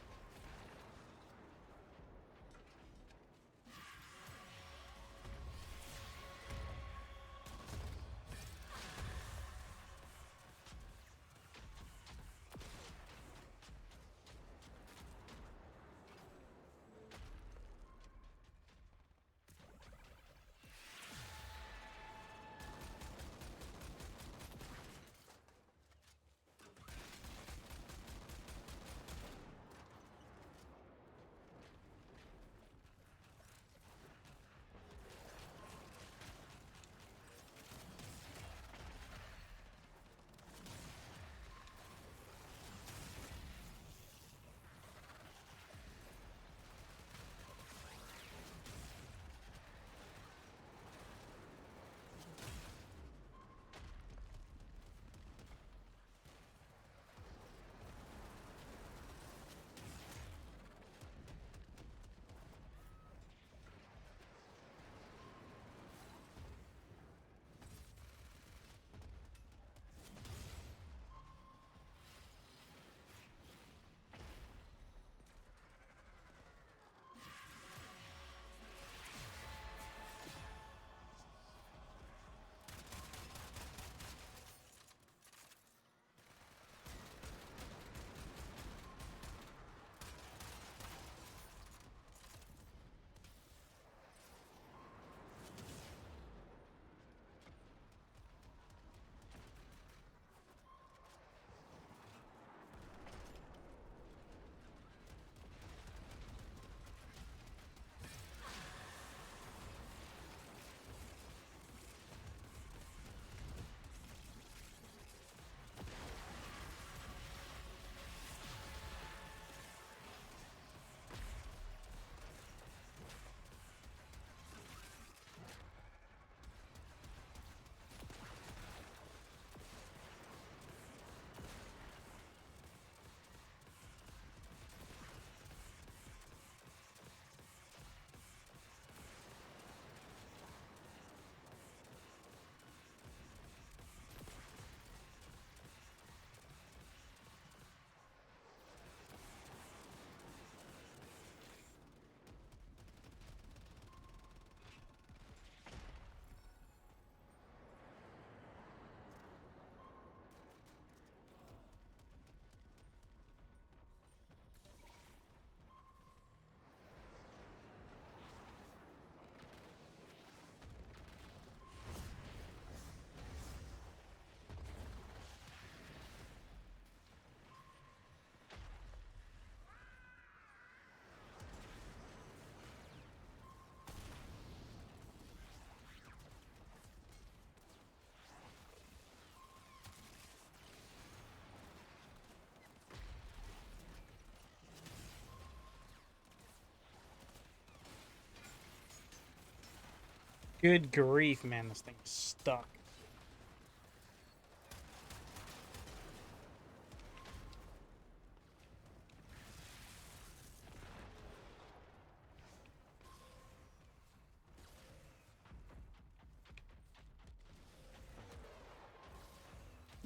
Good grief, man, this thing is stuck.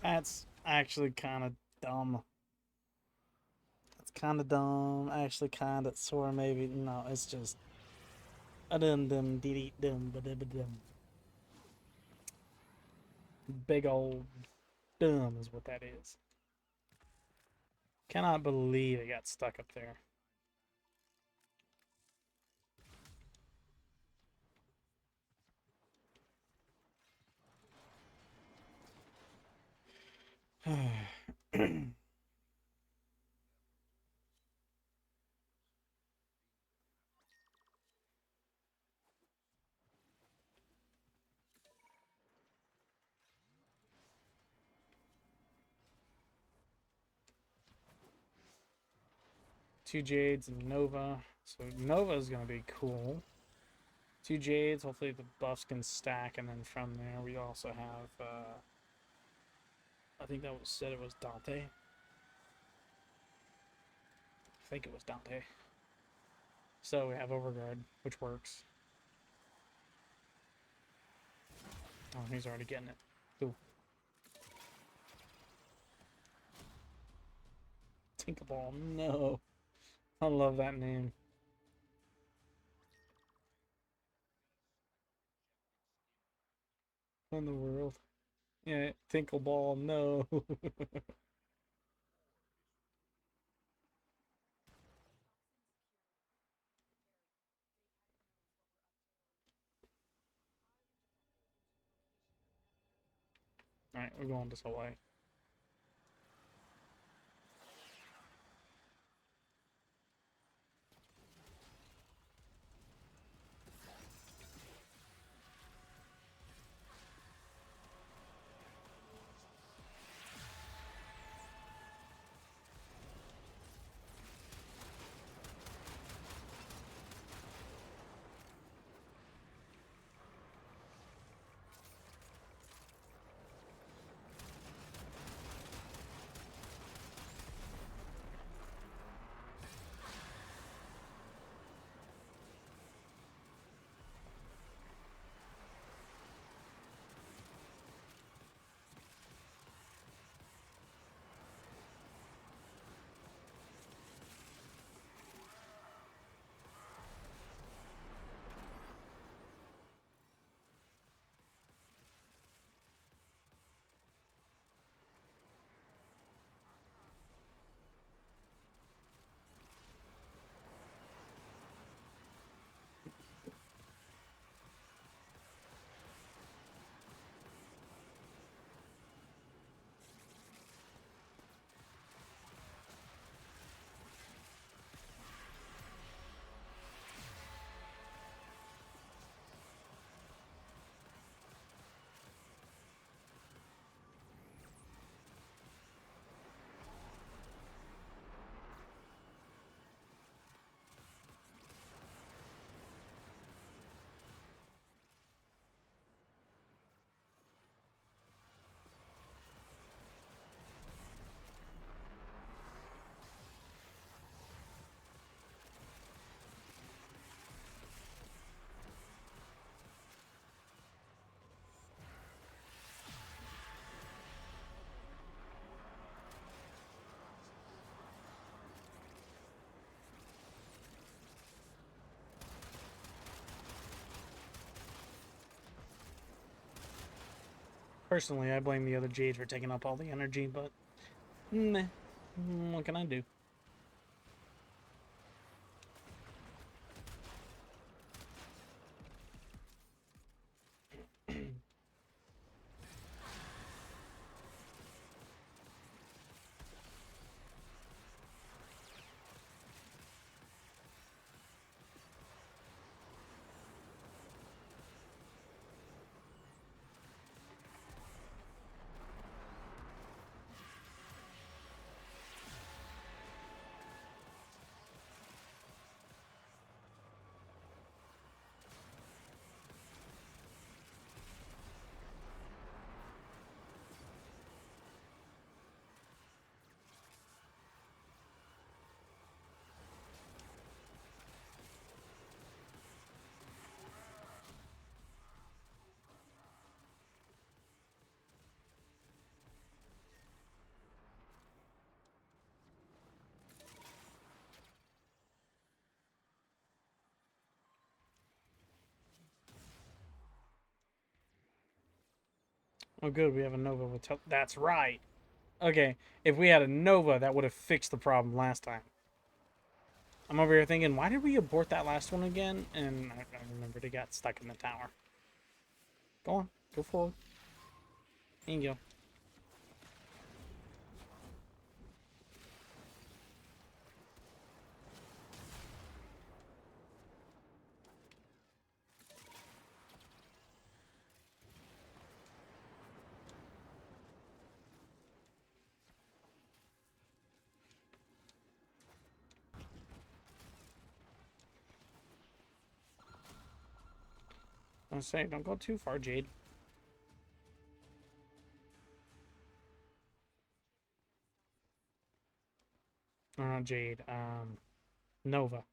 That's actually kind of dumb. That's kind of dumb. Actually, kind of, sort of, maybe. No, it's just a dum dum dee dum ba dum dum. Big old dumb is what that is. Cannot believe it got stuck up there. Two Jades and Nova. So Nova is going to be cool. Two Jades. Hopefully the buffs can stack. And then from there we also have... I think that was said it was Dante. I think it was Dante. So we have Overguard, which works. Oh, he's already getting it. Cool. Tinkerball, no. I love that name. What in the world? Yeah, Tinkerball, no. Alright, we're going this whole way. Personally, I blame the other Jade for taking up all the energy, but meh. What can I do? Oh, good. We have a Nova with. That's right. Okay, if we had a Nova, that would have fixed the problem last time. I'm over here thinking, why did we abort that last one again? And I remembered it got stuck in the tower. Go on. Go forward. There you go. I was saying, don't go too far, Jade. Jade. Nova.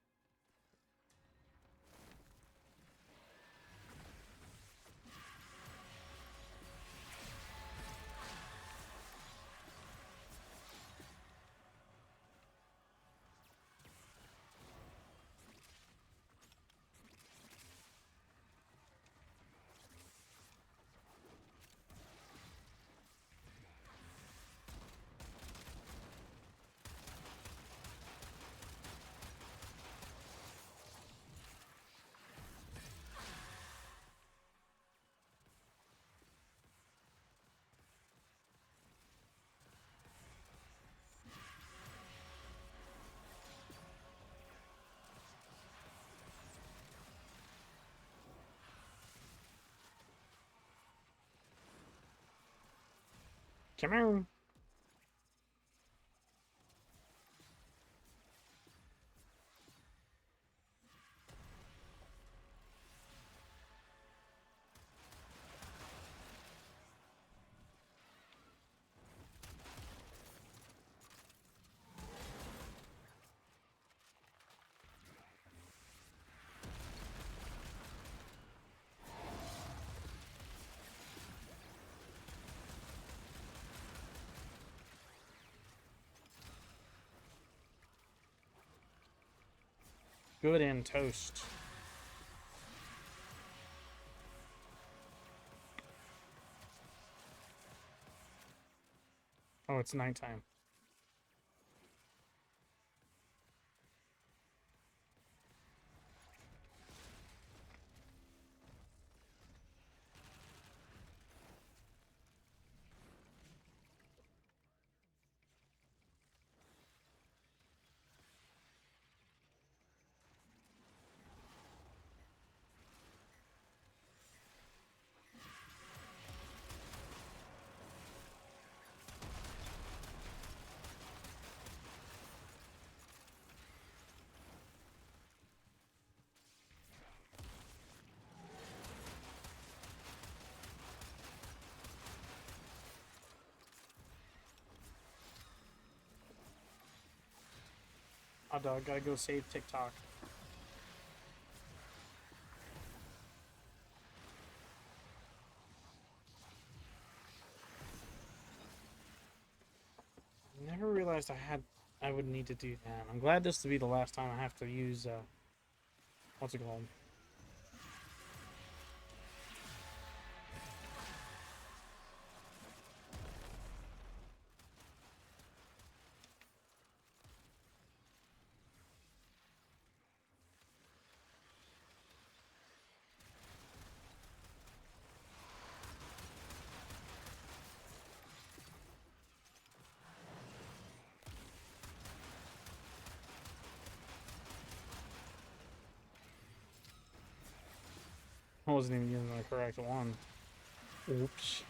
Come on. Good and toast. Oh, it's nighttime. Hot dog, gotta go save TikTok. Never realized I would need to do that. I'm glad this will be the last time I have to use what's it called? I wasn't even using the correct one. Oops.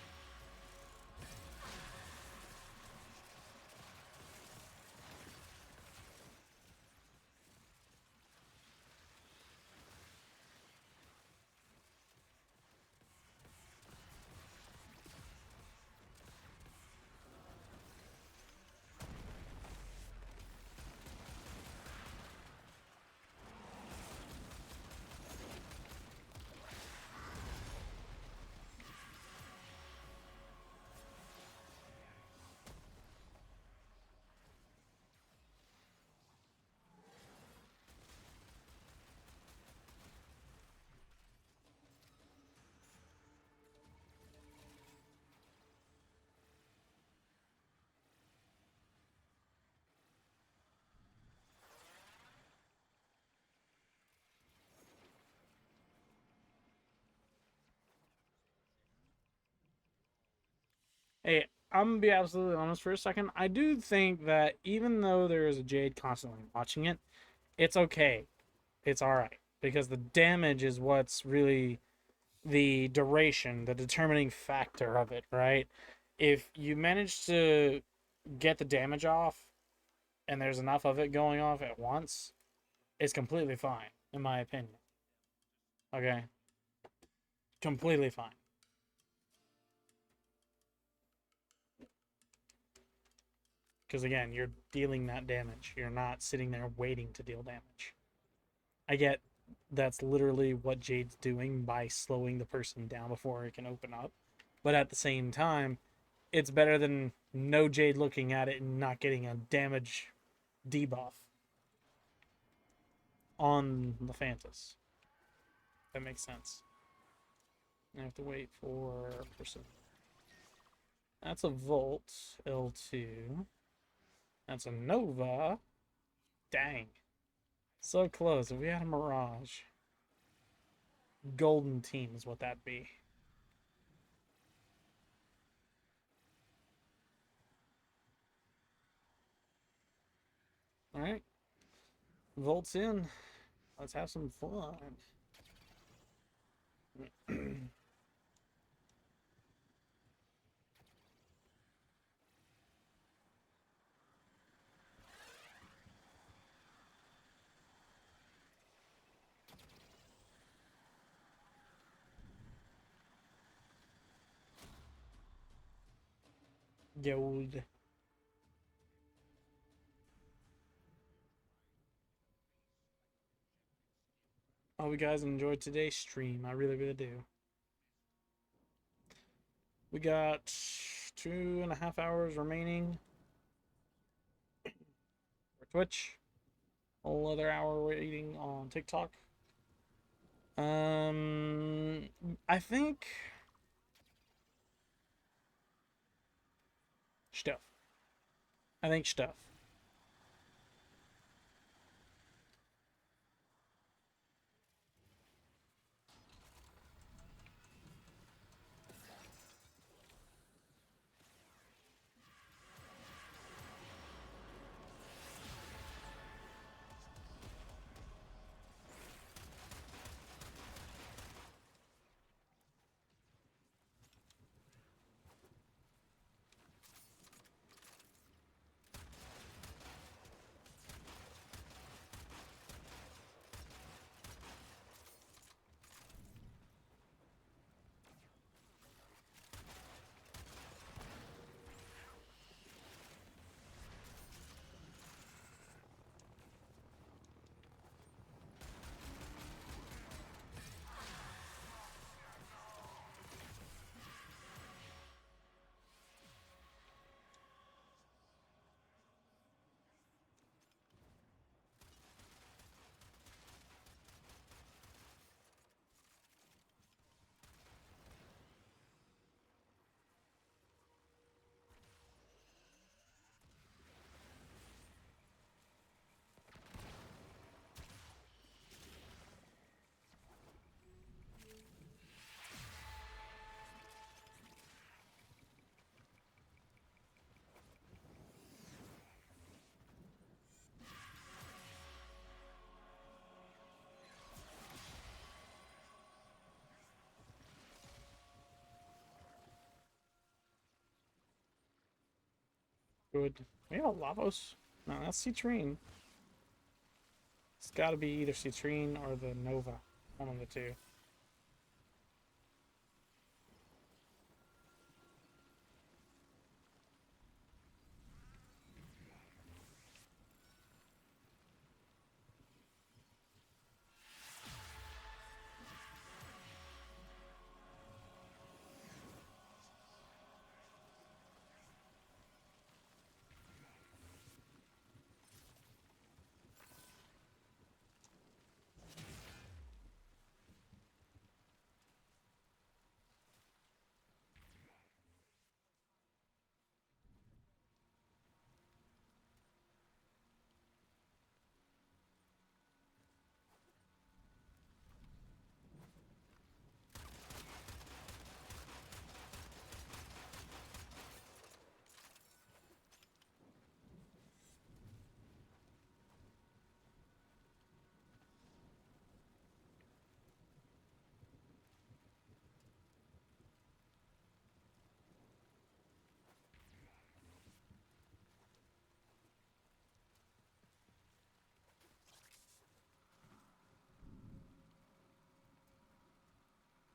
Hey, I'm gonna be absolutely honest for a second. I do think that even though there is a Jade constantly watching it, it's okay. It's all right because the damage is what's really the duration, the determining factor of it, right? If you manage to get the damage off and there's enough of it going off at once, it's completely fine, in my opinion. Okay? Completely fine. Because again, you're dealing that damage. You're not sitting there waiting to deal damage. I get that's literally what Jade's doing by slowing the person down before it can open up. But at the same time, it's better than no Jade looking at it and not getting a damage debuff on the Phantus. That makes sense. I have to wait for a person. That's a Volt L2. That's a Nova. Dang. So close. If we had a Mirage, golden team is what that'd be. Alright. Volt's in. Let's have some fun. Gold. I hope you guys enjoyed today's stream. I really, really do. We got 2.5 hours remaining for Twitch. A whole other hour waiting on TikTok. I think stuff. I think stuff. Good. We have a Lavos. No, that's Citrine. It's got to be either Citrine or the Nova. One of the two.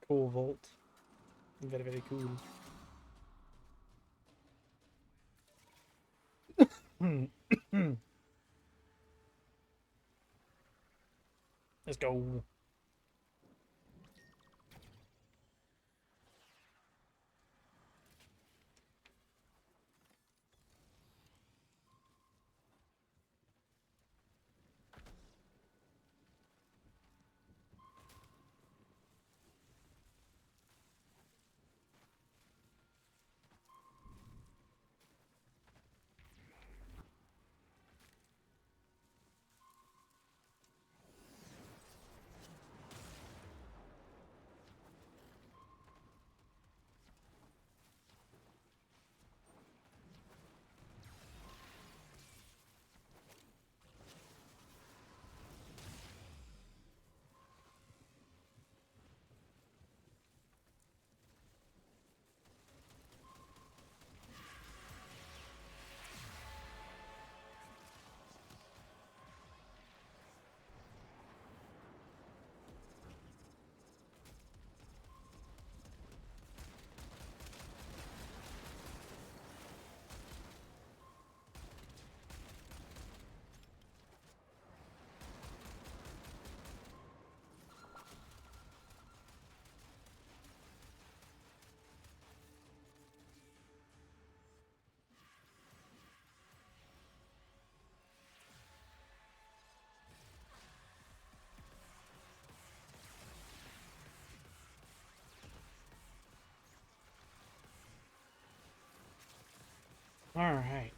Cool Volt. Very, very cool. Let's go. All right.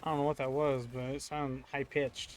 I don't know what that was, but it sounded high pitched.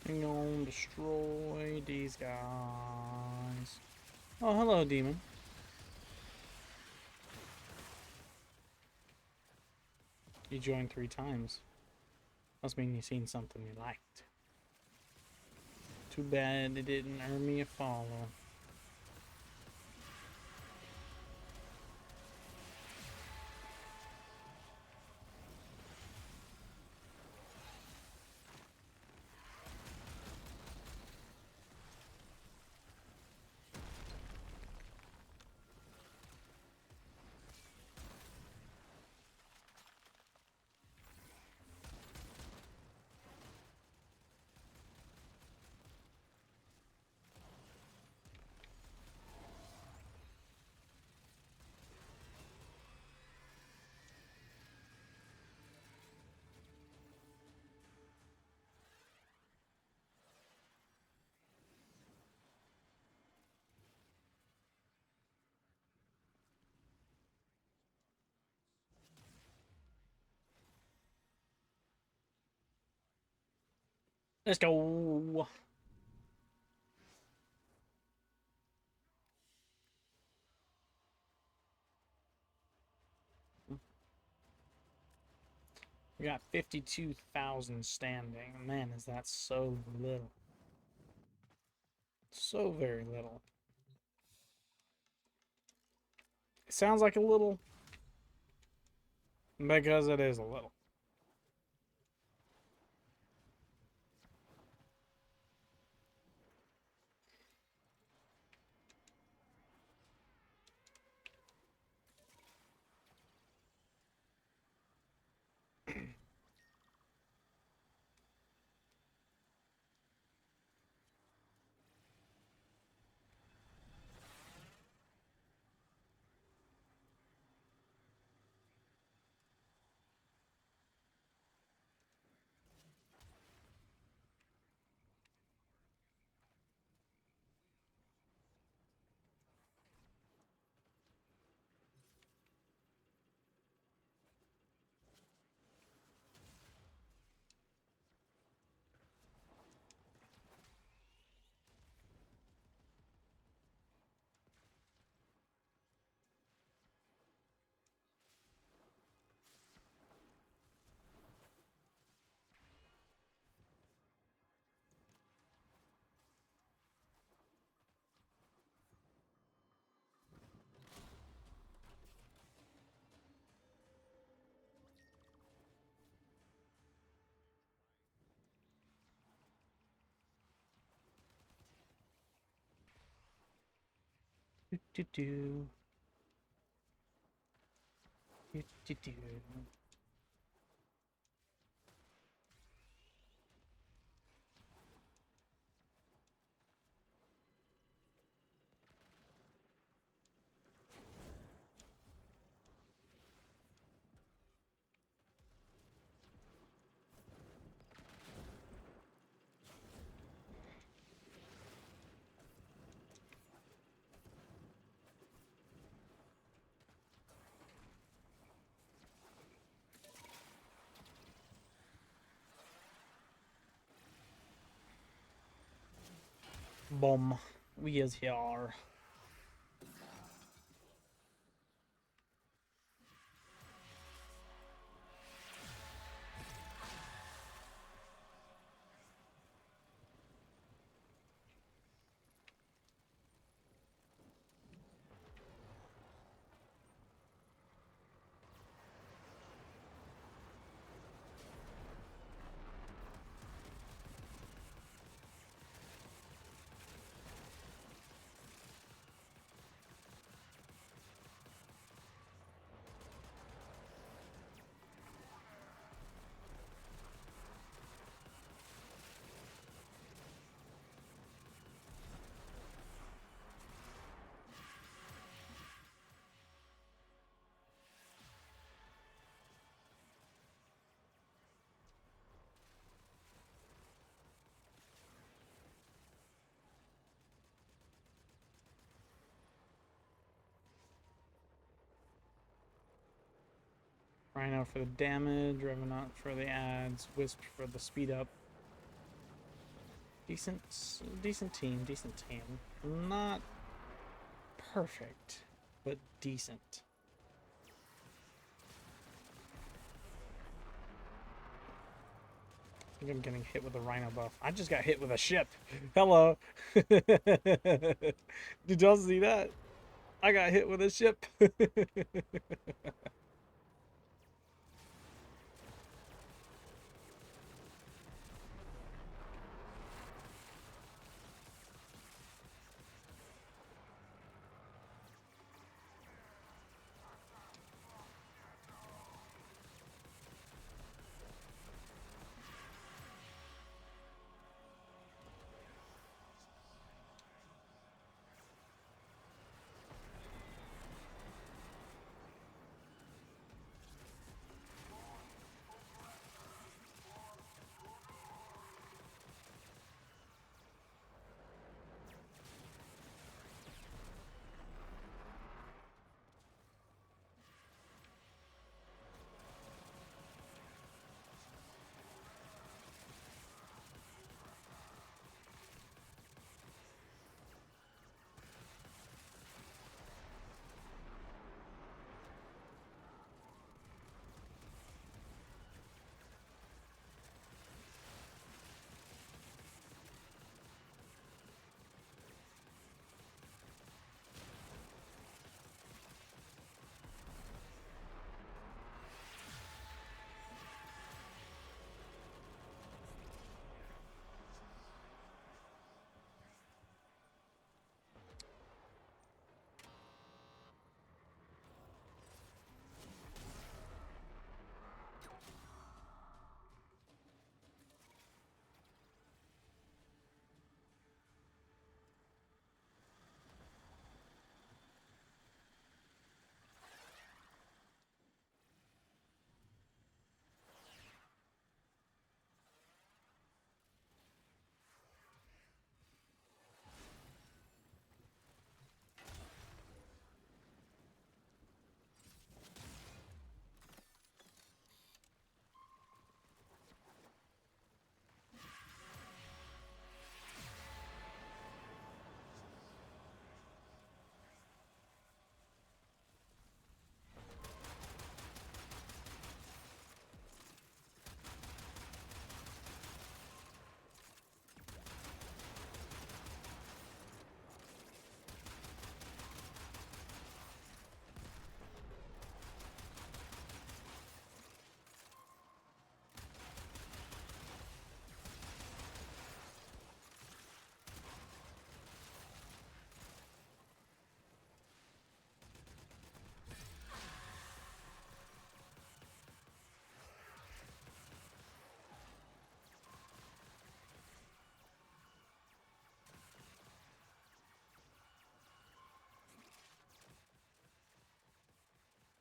You know, destroy these guys. Oh, hello, demon. You joined 3 times. Must mean you seen something you liked. Too bad it didn't earn me a follow. Let's go. We got 52,000 standing. Man, is that so little. So very little. It sounds like a little, because it is a little. Do do do. Do do do. Boom. We is here. Rhino for the damage, Revenant for the ads, Wisp for the speed up. Decent team, decent team. Not perfect, but decent. think I'm getting hit with a rhino buff. I just got hit with a ship. Hello. Did y'all see that? I got hit with a ship.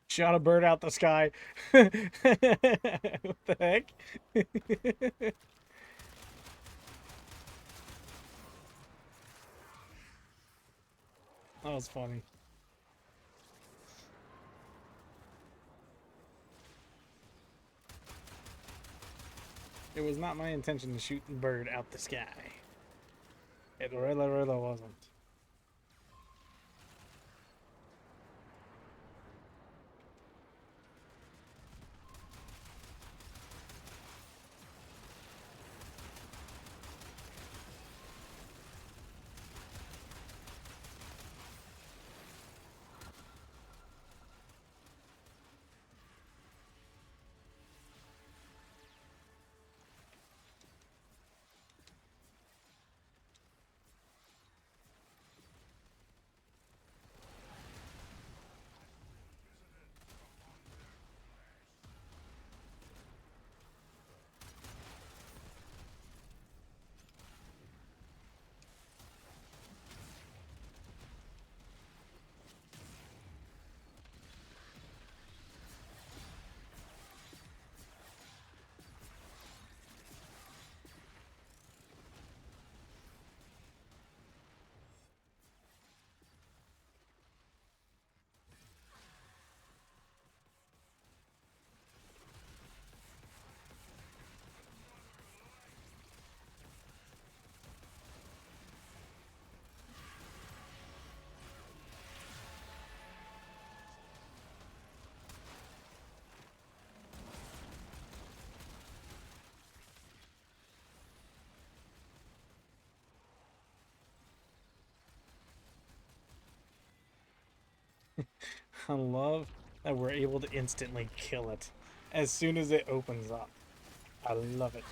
Shot a bird out the sky. What the heck? That was funny. It was not my intention to shoot the bird out the sky. It really wasn't. I love that we're able to instantly kill it as soon as it opens up. I love it.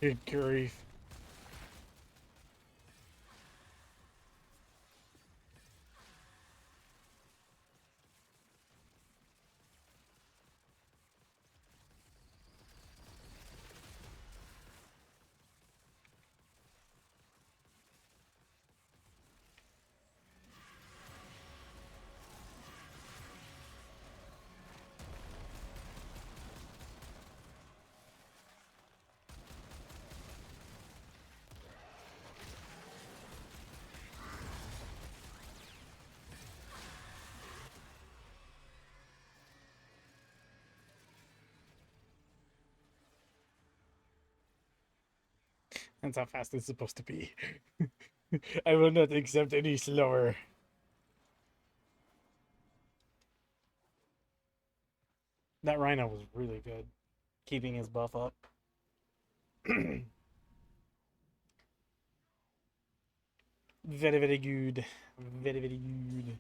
Good grief. That's how fast it's supposed to be. I will not accept any slower. That Rhino was really good, keeping his buff up. Very, very good. Very, very good.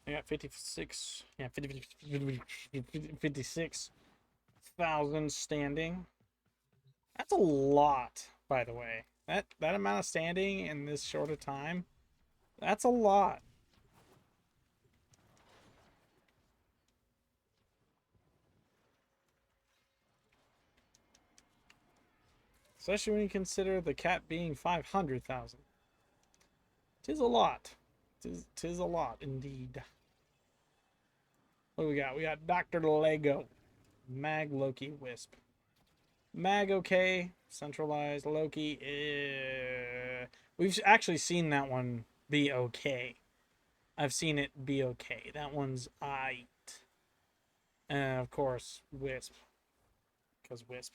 I got 56. Yeah, 56,000 standing. That's a lot, by the way. That amount of standing in this short a time, that's a lot. Especially when you consider the cap being 500,000. Tis a lot. Tis a lot, indeed. What do we got? We got Dr. Lego. Mag, Loki, Wisp. Mag, okay. Centralized, Loki. We've actually seen that one be okay. I've seen it be okay. That one's aight. And of course, Wisp. Because Wisp.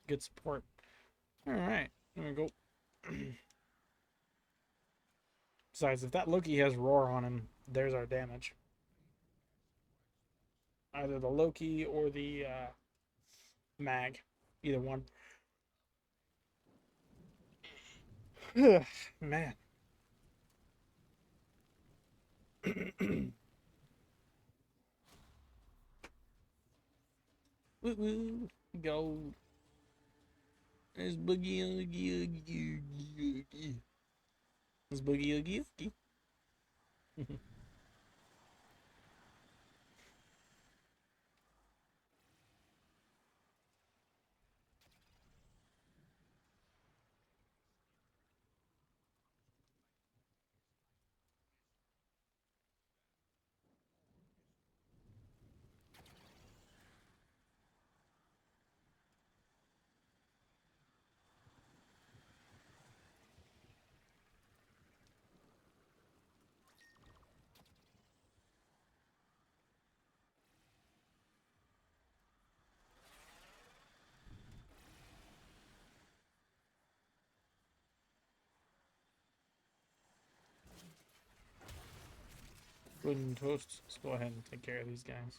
Good support. Alright, there we go. Besides, if that Loki has Roar on him, there's our damage. Either the Loki or the Mag. Either one. Man. Woo woo. Go. There's Boogie Oogie Oogie Oogie. There's Boogie Oogie Oogie. Good and toast. Let's go ahead and take care of these guys.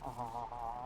Ah.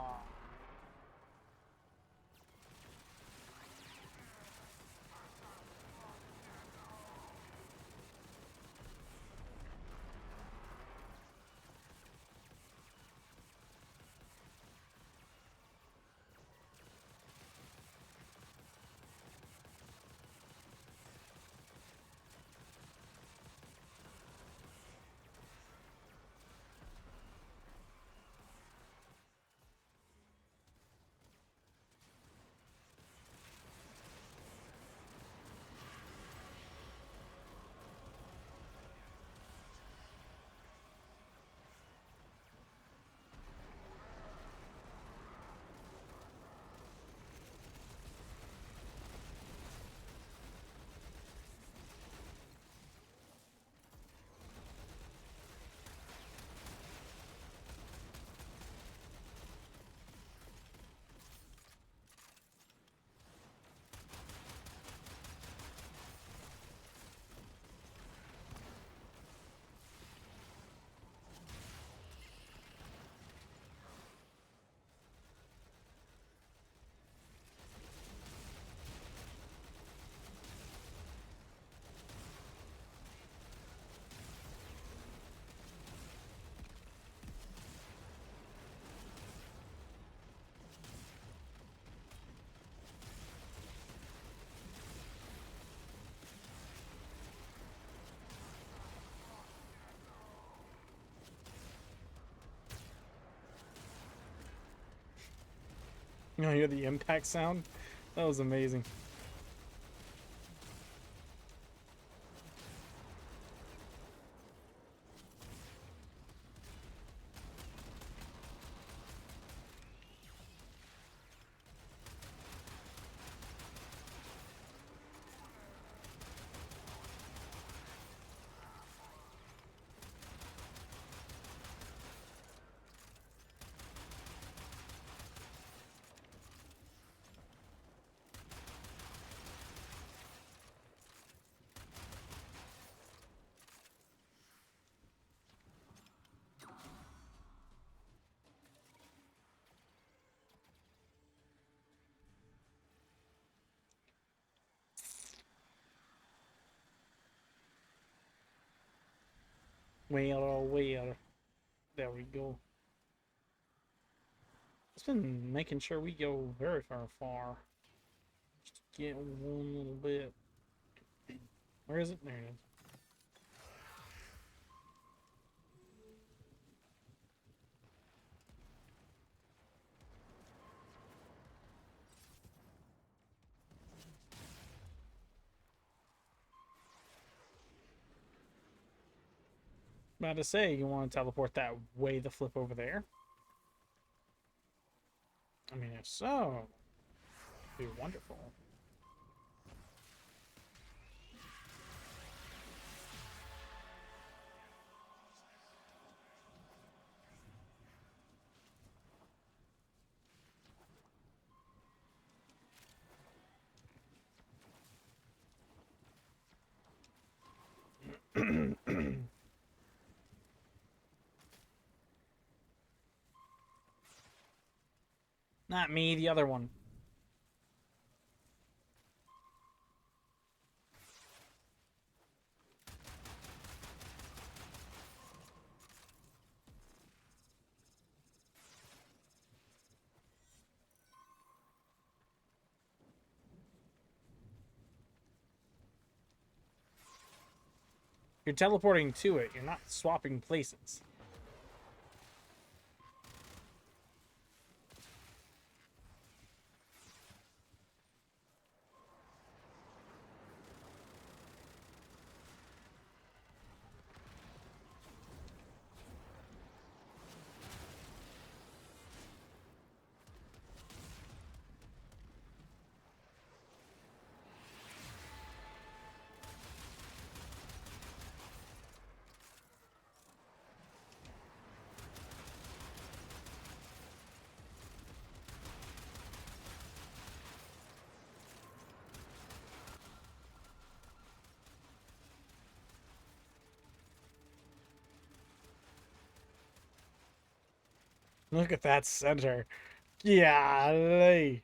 You know, hear the impact sound? That was amazing. Well, oh, well. There we go. It's been making sure we go very far. Just get one little bit. Where is it? There it is. About to say, you want to teleport that way the flip over there? I mean, if so, it'd be wonderful. Not me, the other one. You're teleporting to it. You're not swapping places. Look at that center. Yeah.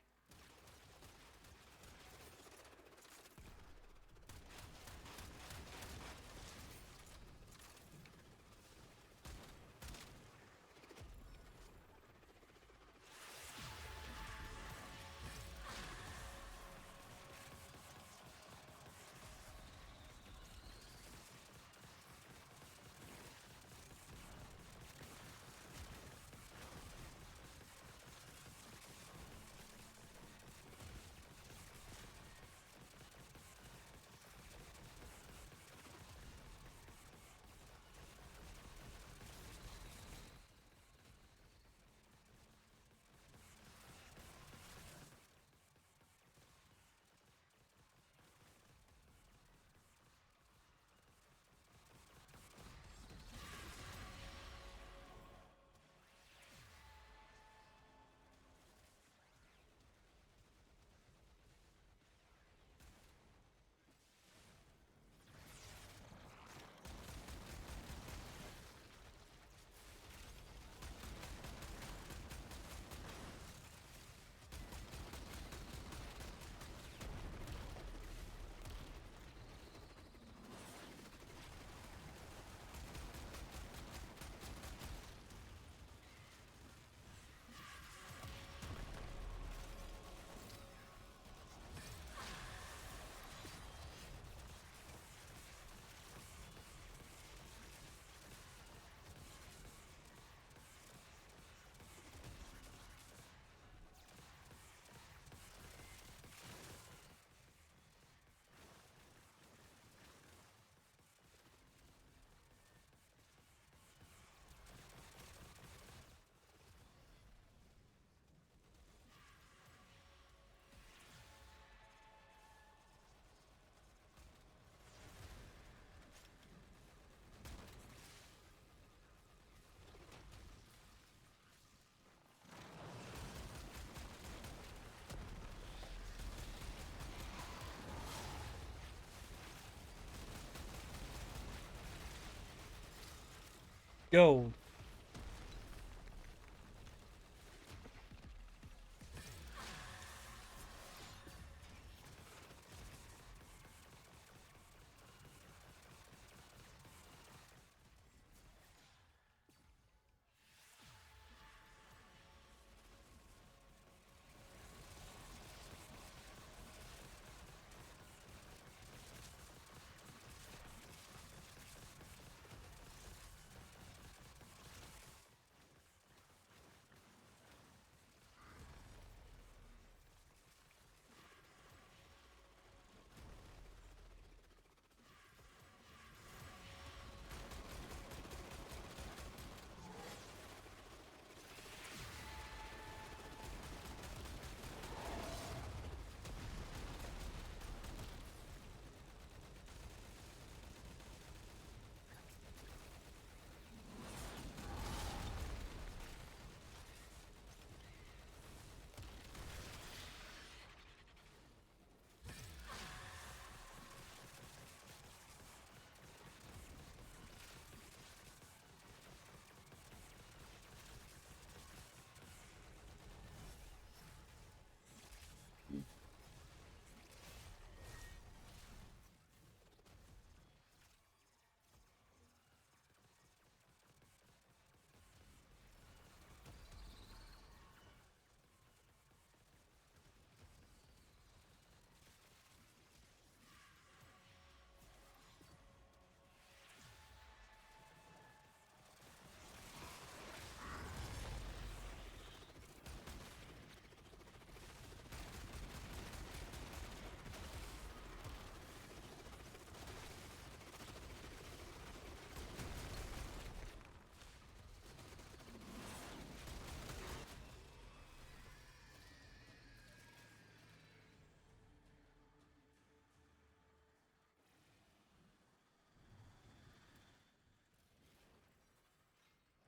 Go.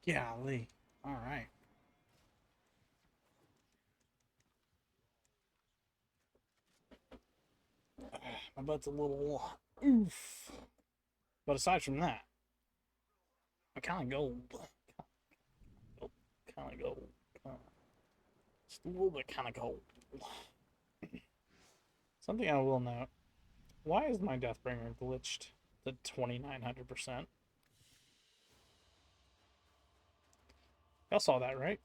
Golly. All right. My butt's a little oof. But aside from that, I'm kind of gold. Kind of gold. Just a little bit kind of gold. Something I will note. Why is my Deathbringer glitched to 2900%? Y'all saw that, right?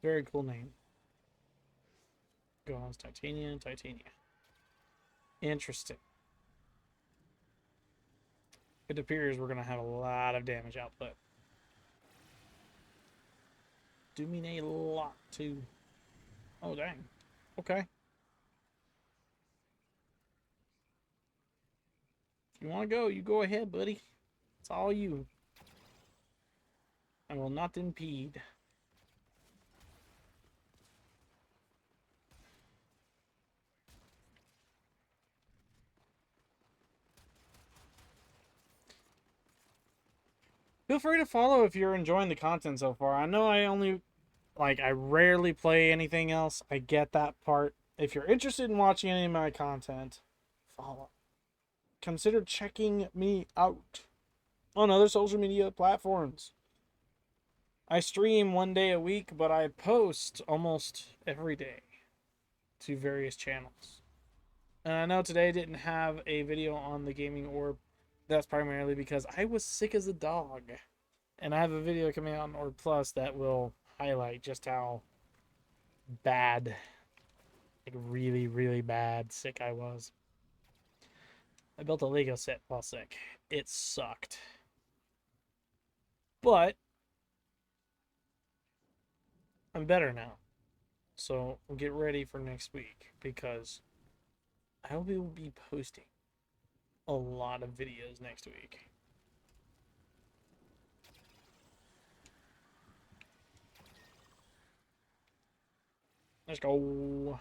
Very cool name. Go on, Titania. Interesting. It appears we're gonna have a lot of damage output. Do mean a lot too. Oh dang. Okay. If you want to go, you go ahead, buddy. It's all you. I will not impede. Feel free to follow if you're enjoying the content so far. I know I rarely play anything else. I get that part. If you're interested in watching any of my content, follow. Consider checking me out on other social media platforms. I stream 1 day a week, but I post almost every day to various channels. And I know today didn't have a video on the gaming orb. That's primarily because I was sick as a dog. And I have a video coming out on Orb Plus that will highlight just how bad, like really, really bad sick I was. I built a Lego set while sick. It sucked. But I'm better now. So get ready for next week because I will be posting a lot of videos next week. Let's go.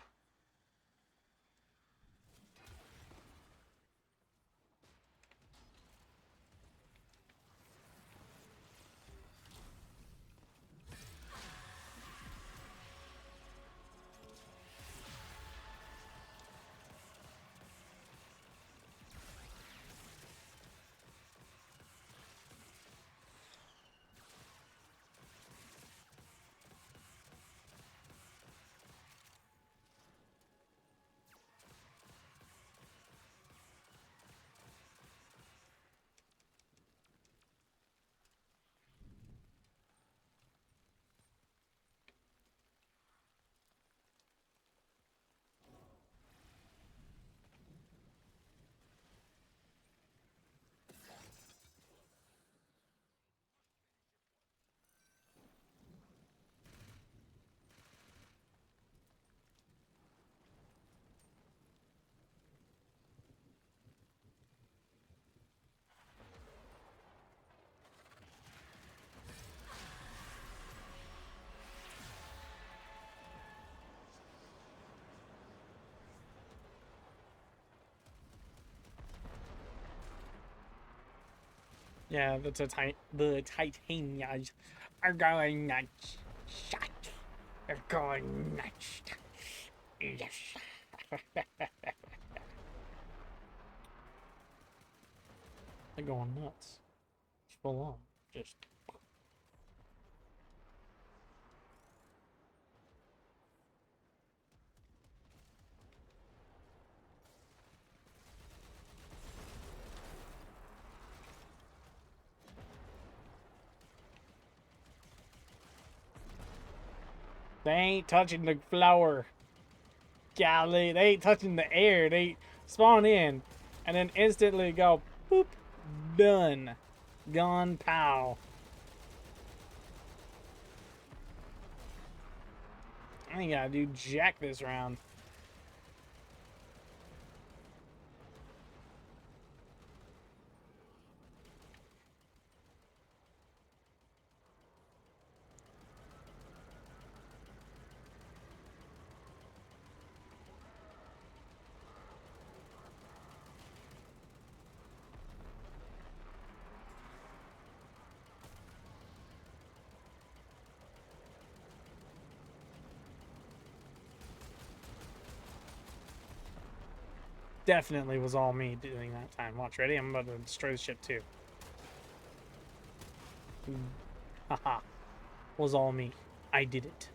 Yeah, the Titanias are going nuts. Shut. They're going nuts. Yes. They're going nuts. It's full on. Just. They ain't touching the flower. Golly, they ain't touching the air. They spawn in and then instantly go boop. Done. Gone pow. I ain't gotta do jack this round. definitely was all me doing that time. Watch, ready? I'm about to destroy the ship too. Haha. Was all me. I did it.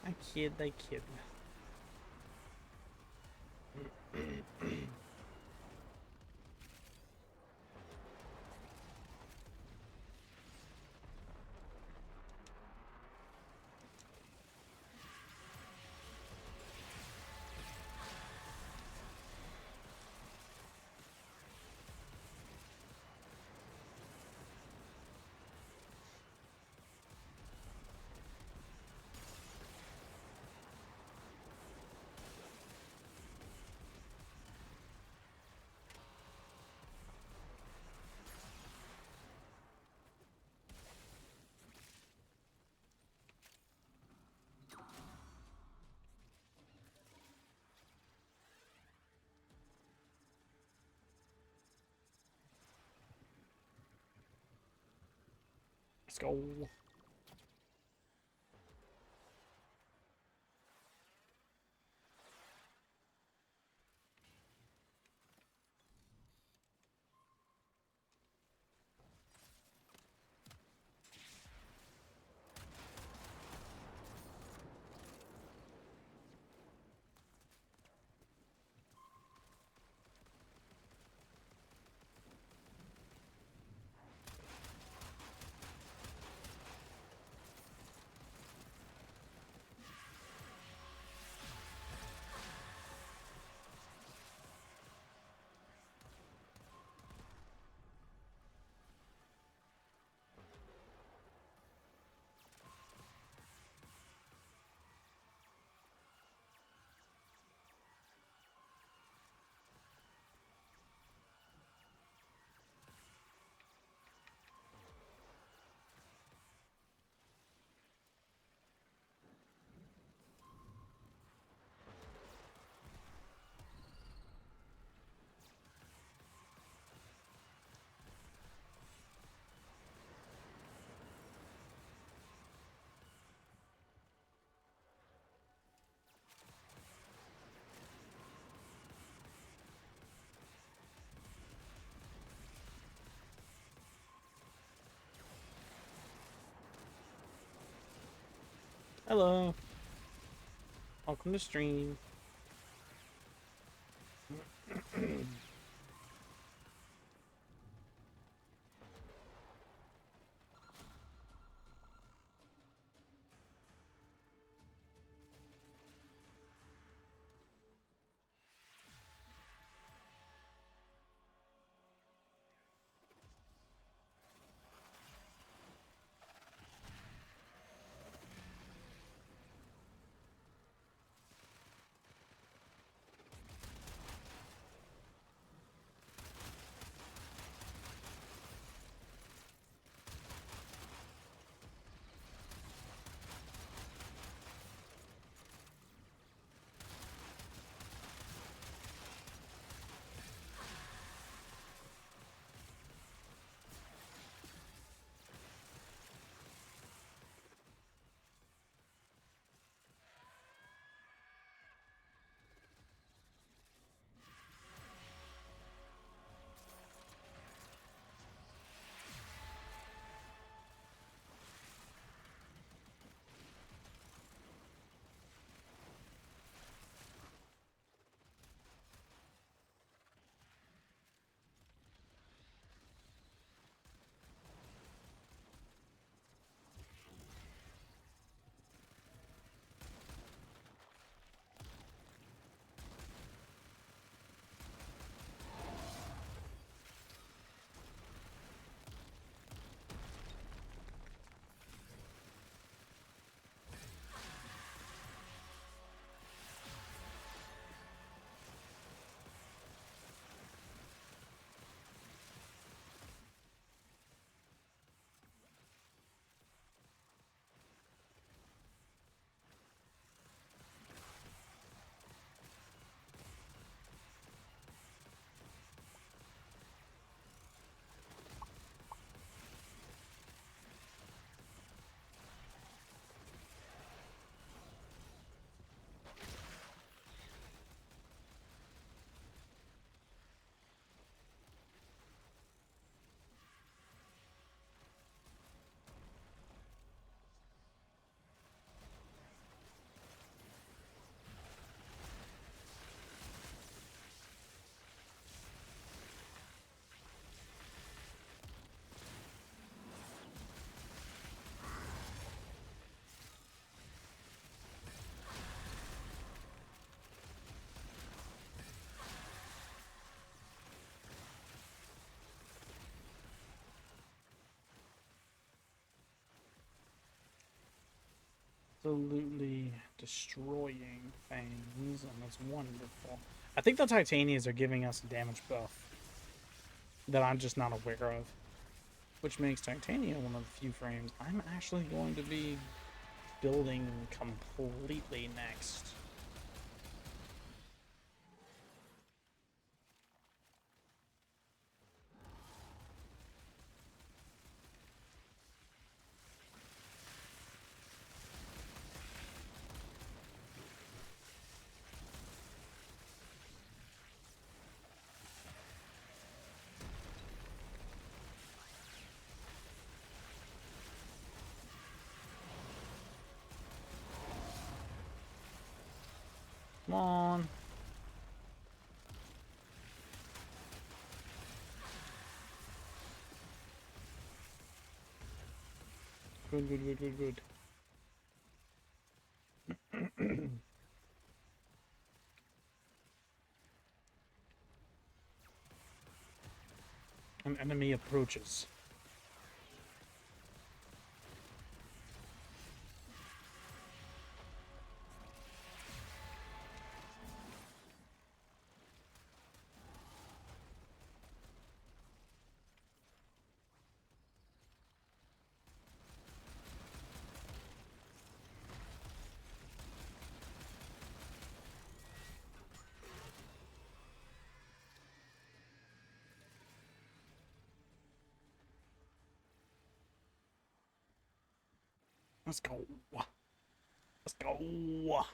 I kid. Let's go. Hello. Welcome to stream. absolutely destroying things, and that's wonderful. I think the Titanias are giving us a damage buff that I'm just not aware of, which makes Titania one of the few frames I'm actually going to be building completely next. Come on. Good, good, good, good, good. An enemy approaches. Let's go. Let's go.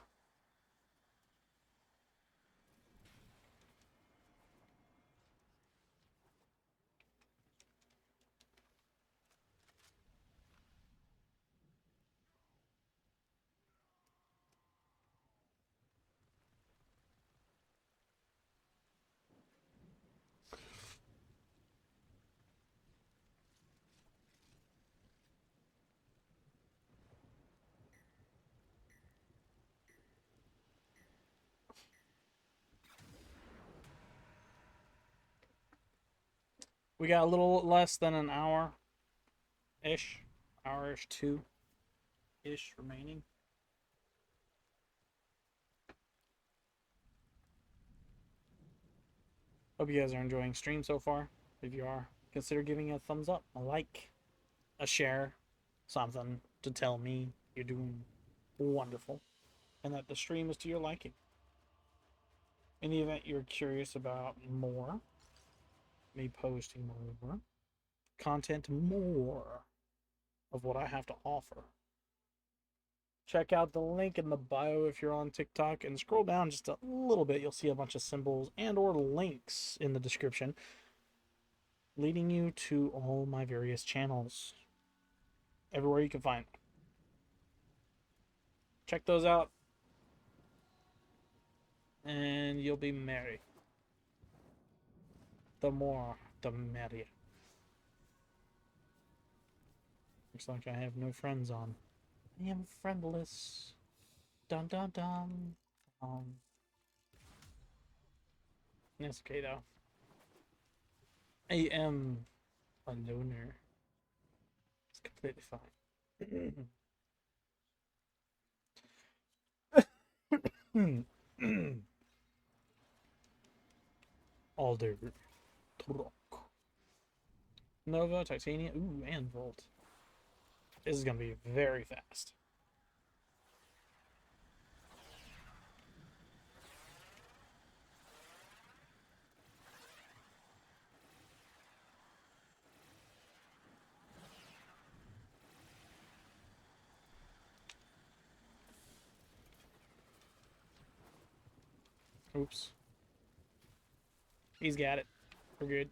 We got a little less than an hour-ish. Hour-ish, two-ish remaining. Hope you guys are enjoying stream so far. If you are, consider giving a thumbs up, a like, a share, something to tell me you're doing wonderful and that the stream is to your liking. In the event you're curious about more, me posting more content, more of what I have to offer, check out the link in the bio if you're on TikTok, and scroll down just a little bit. You'll see a bunch of symbols and or links in the description leading you to all my various channels everywhere you can find. Check those out and you'll be merry. The more the merrier. Looks like I have no friends on. I am friendless. Dun dun dun. It's okay though. I am a loner. It's completely fine. Alder. Nova, Titania, ooh, and Volt. This is gonna be very fast. Oops. He's got it. We're good.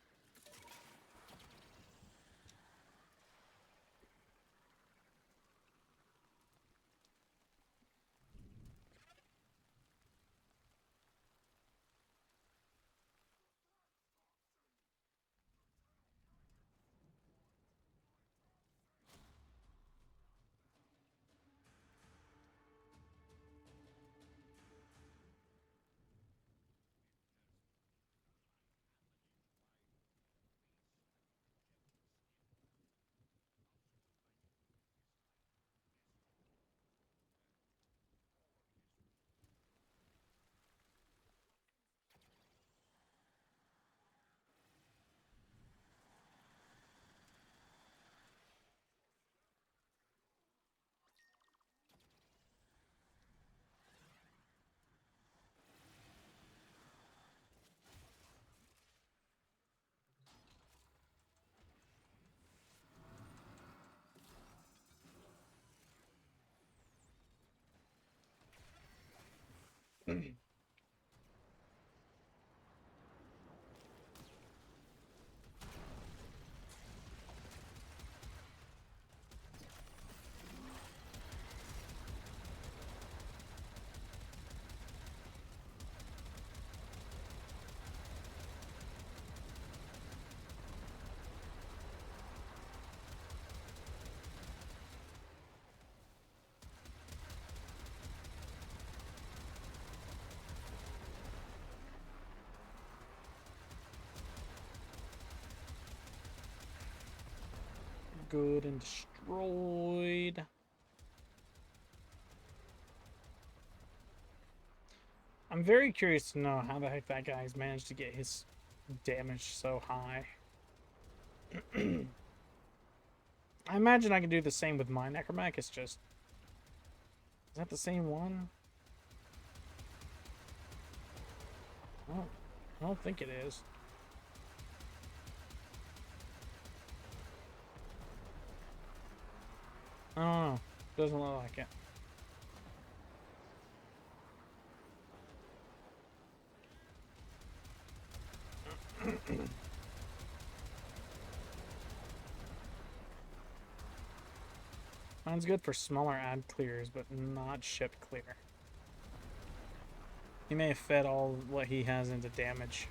Good and destroyed. I'm very curious to know how the heck that guy's managed to get his damage so high. I imagine I can do the same with my Necromech. It's just... Is that the same one? I don't think it is. I don't know. Doesn't look like it. Mine's good for smaller ad clears, but not ship clear. He may have fed all what he has into damage.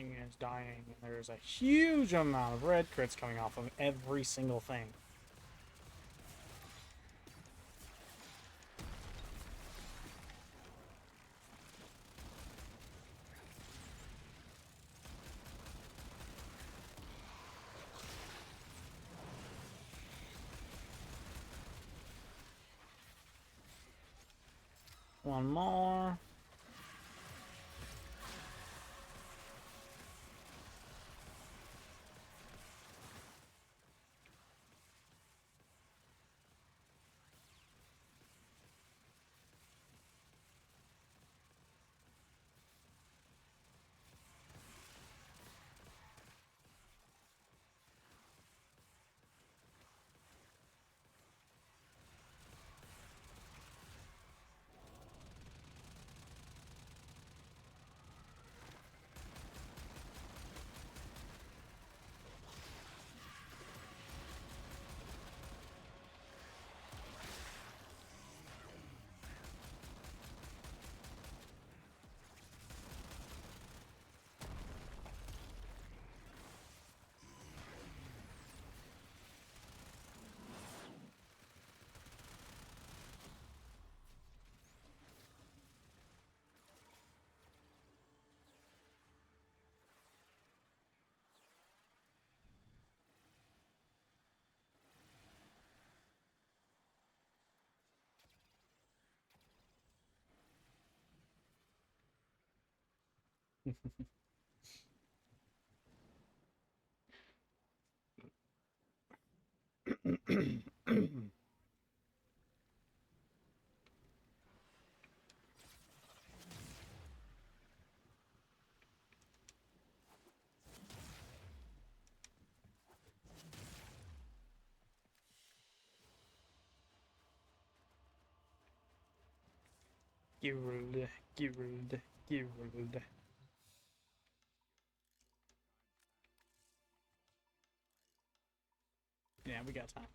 everything is dying, and there's a huge amount of red crits coming off of every single thing. One more. Gerald, Gerald, Gerald. Yeah, we got time.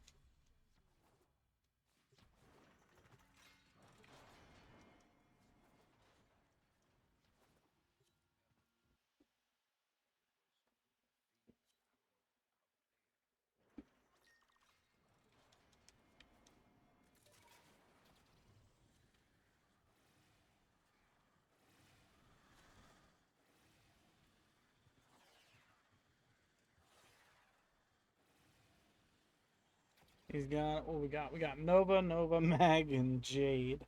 He's got what we got. We got Nova, Mag, and Jade.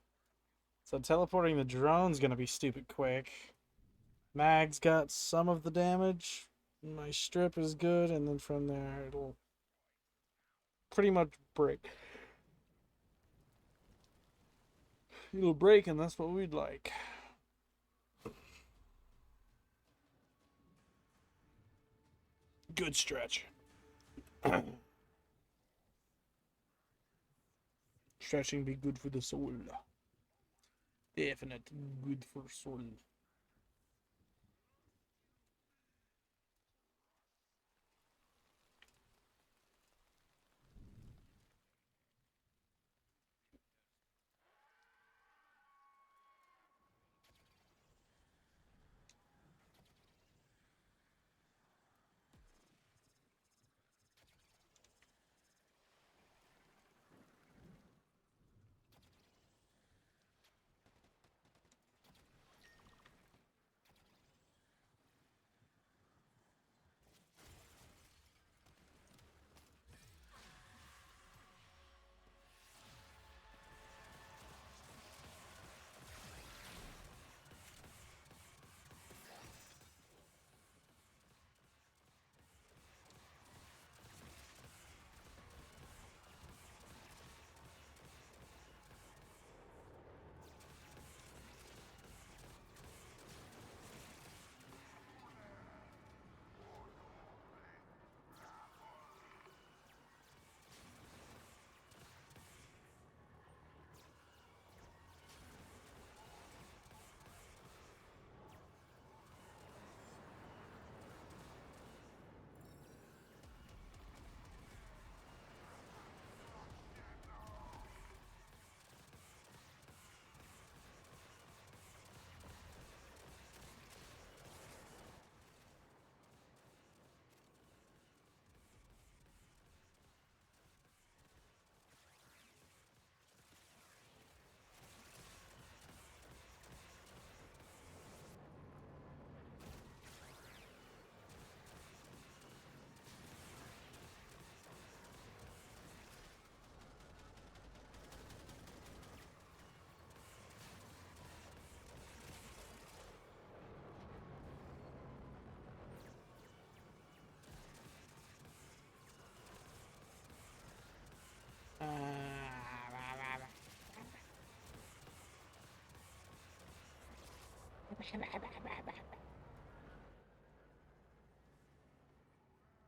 So teleporting the drone's gonna be stupid quick. Mag's got some of the damage. My strip is good, and then from there it'll pretty much break. It'll break, and that's what we'd like. Good stretch. Stretching be good for the soul. Definite good for soul.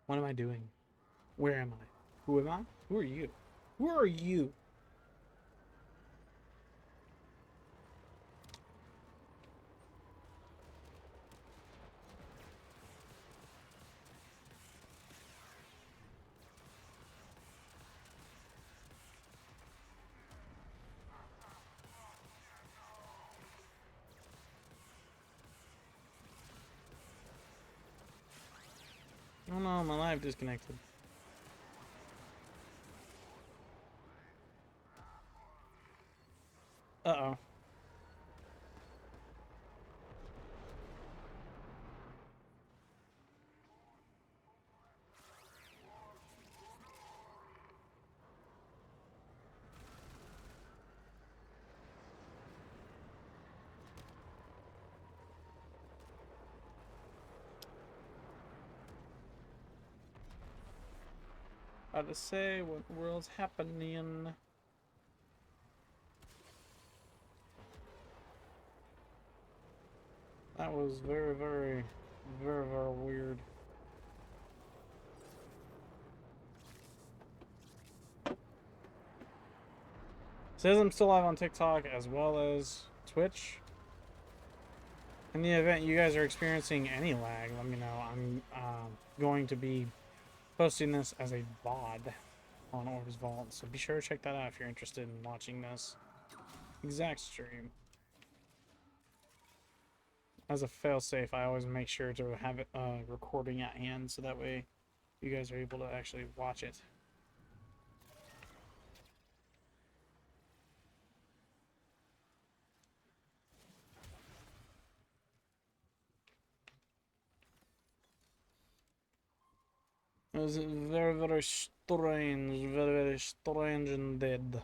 What am I doing? Where am I? Who am I? Who are you? Who are you? Oh no, my live disconnected. Uh-oh. How to say what world's happening? That was very, very, very, very weird. Says I'm still live on TikTok as well as Twitch. In the event you guys are experiencing any lag, let me know. I'm going to be posting this as a VOD on Orbs Vault, so be sure to check that out if you're interested in watching this exact stream. As a failsafe, I always make sure to have it recording at hand, so that way you guys are able to actually watch it. It was very, very strange, very, very strange indeed.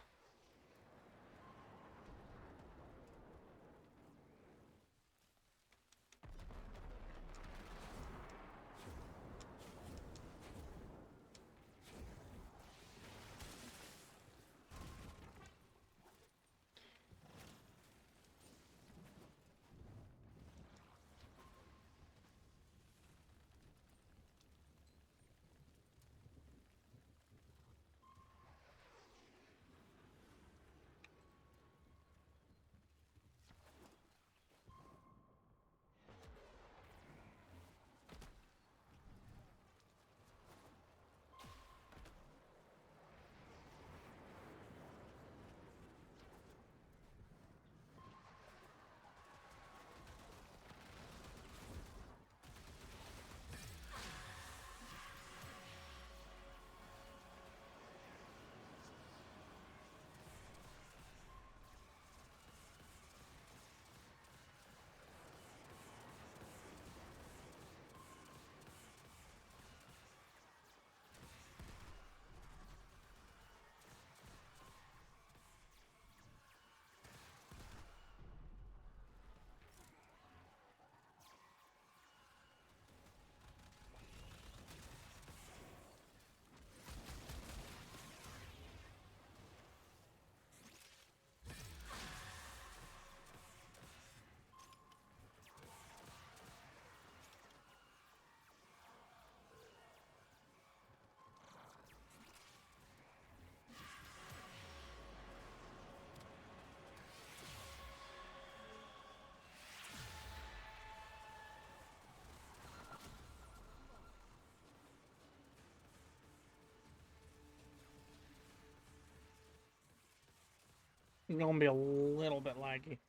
It's gonna be a little bit laggy.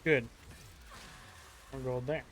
Good. More gold there.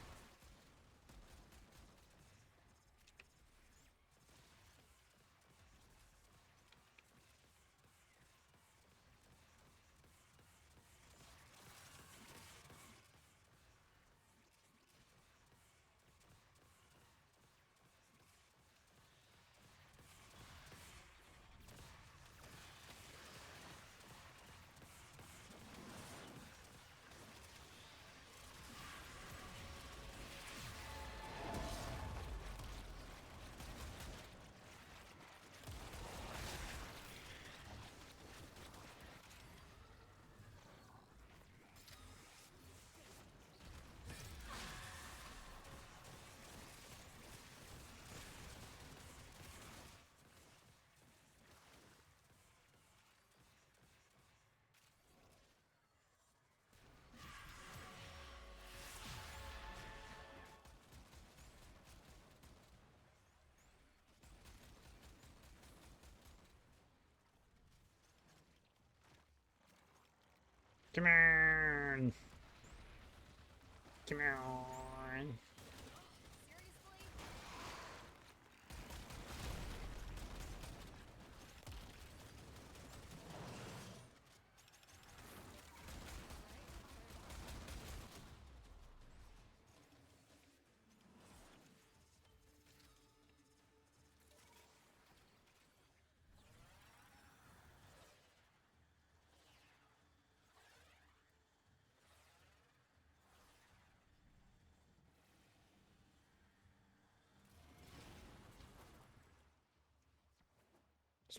Come on. Come on.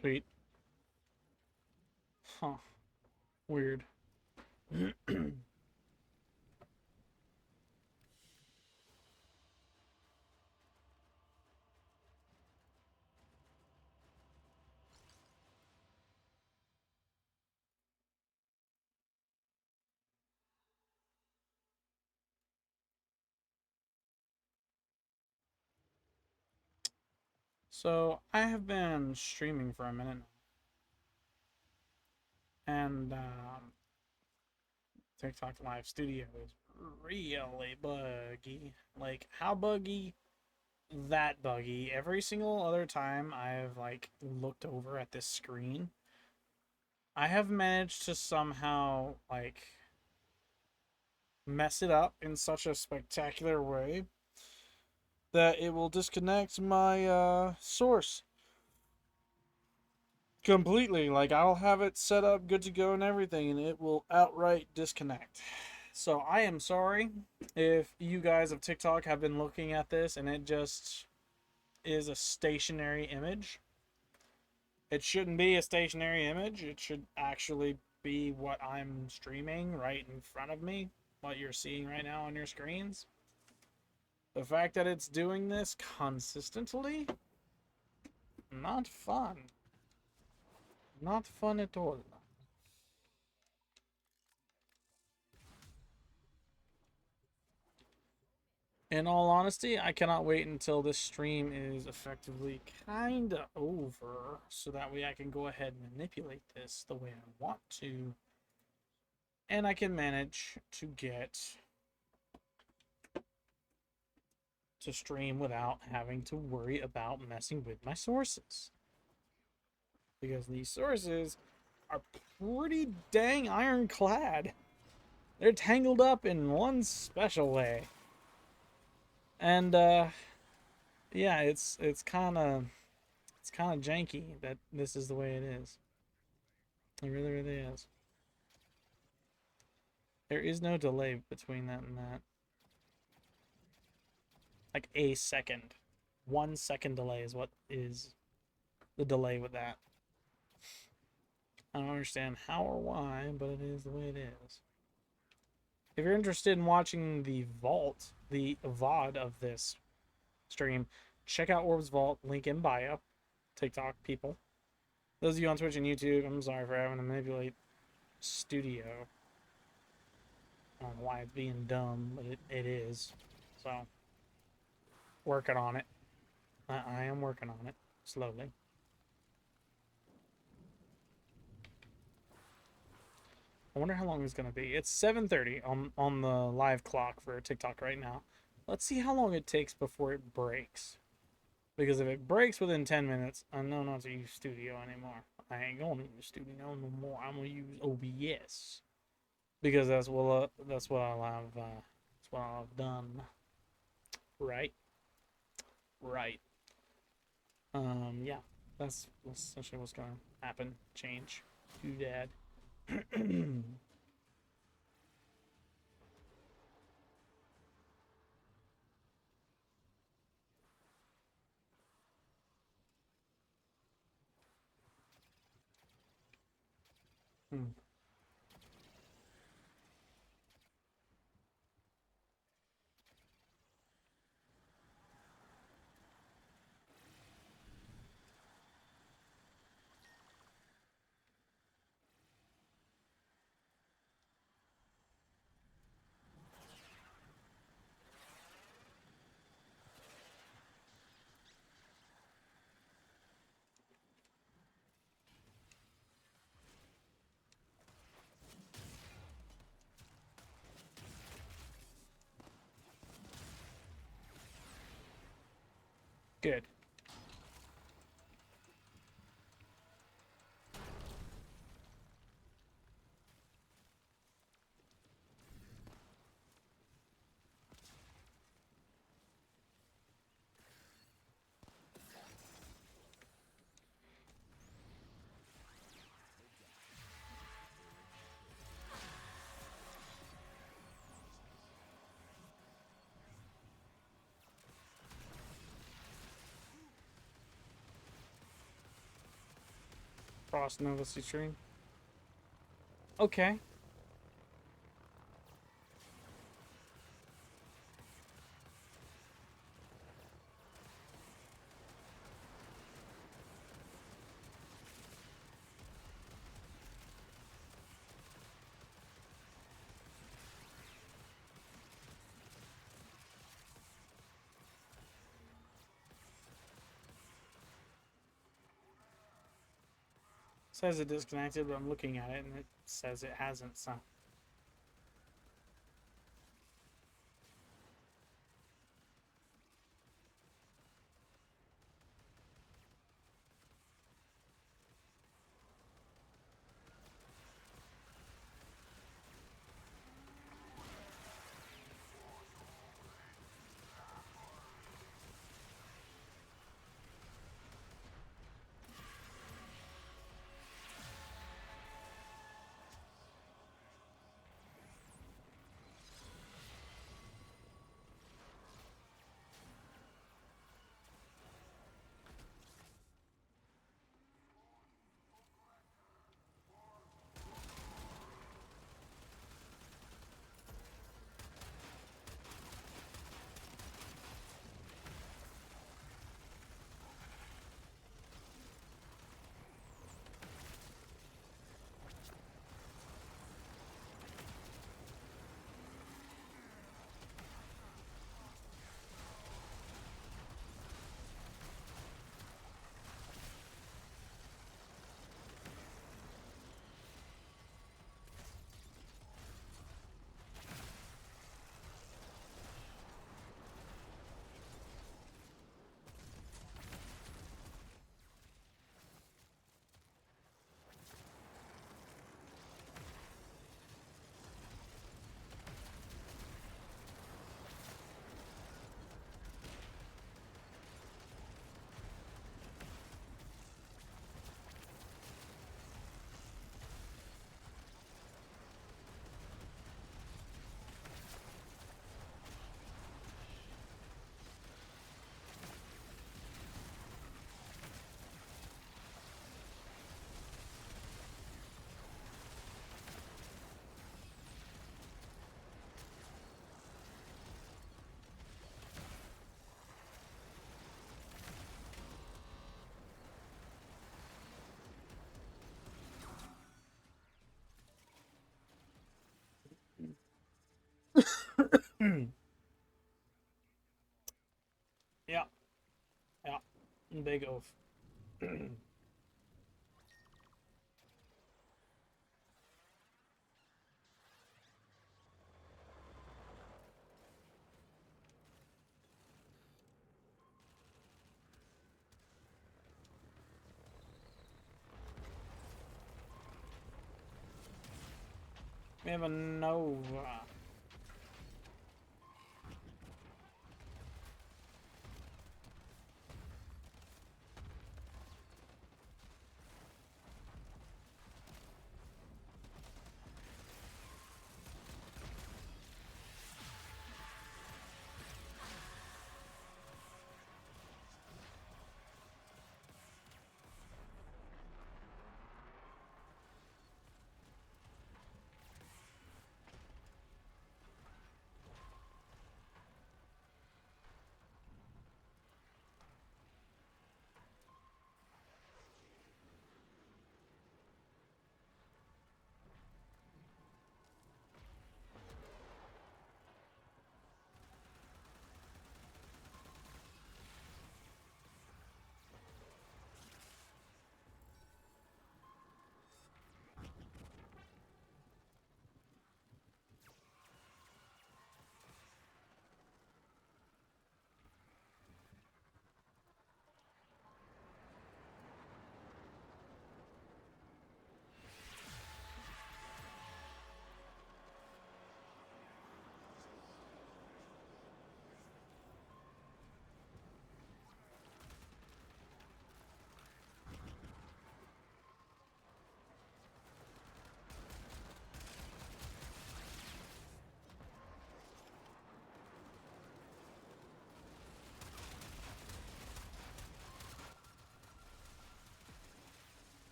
Sweet. Huh. Weird. So, I have been streaming for a minute now, and TikTok Live Studio is really buggy. Like, how buggy? That buggy. Every single other time I've, like, looked over at this screen, I have managed to somehow, like, mess it up in such a spectacular way that it will disconnect my source completely. Like, I'll have it set up good to go and everything, and it will outright disconnect. So I am sorry if you guys of TikTok have been looking at this and it just is a stationary image. It shouldn't be a stationary image. It should actually be what I'm streaming right in front of me, what you're seeing right now on your screens. The fact that it's doing this consistently, not fun. Not fun at all. In all honesty, I cannot wait until this stream is effectively kinda over, so that way I can go ahead and manipulate this the way I want to. And I can manage to get to stream without having to worry about messing with my sources. Because these sources are pretty dang ironclad. They're tangled up in one special way. And yeah, it's kind of janky that this is the way it is. It really, really is. There is no delay between that and that. Like a second. 1 second delay is what is the delay with that. I don't understand how or why, but it is the way it is. If you're interested in watching the vault, the VOD of this stream, check out Orb's Vault, link in bio. TikTok people. Those of you on Twitch and YouTube, I'm sorry for having to manipulate Studio. I don't know why it's being dumb, but it is. So, working on it. I am working on it, slowly. I wonder how long it's gonna be. It's 7:30 on the live clock for TikTok right now. Let's see how long it takes before it breaks. Because if it breaks within 10 minutes, I know not to use Studio anymore. I ain't gonna use Studio no more. I'm gonna use OBS because that's what I've done. Right, right. Yeah, that's essentially what's gonna happen. Change, do dad. Good. Frost Nova Citrine. Okay. Says it disconnected, but I'm looking at it and it says it hasn't, so. Yeah, yeah. Big oaf. We have a Nova.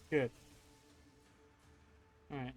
Good. All right.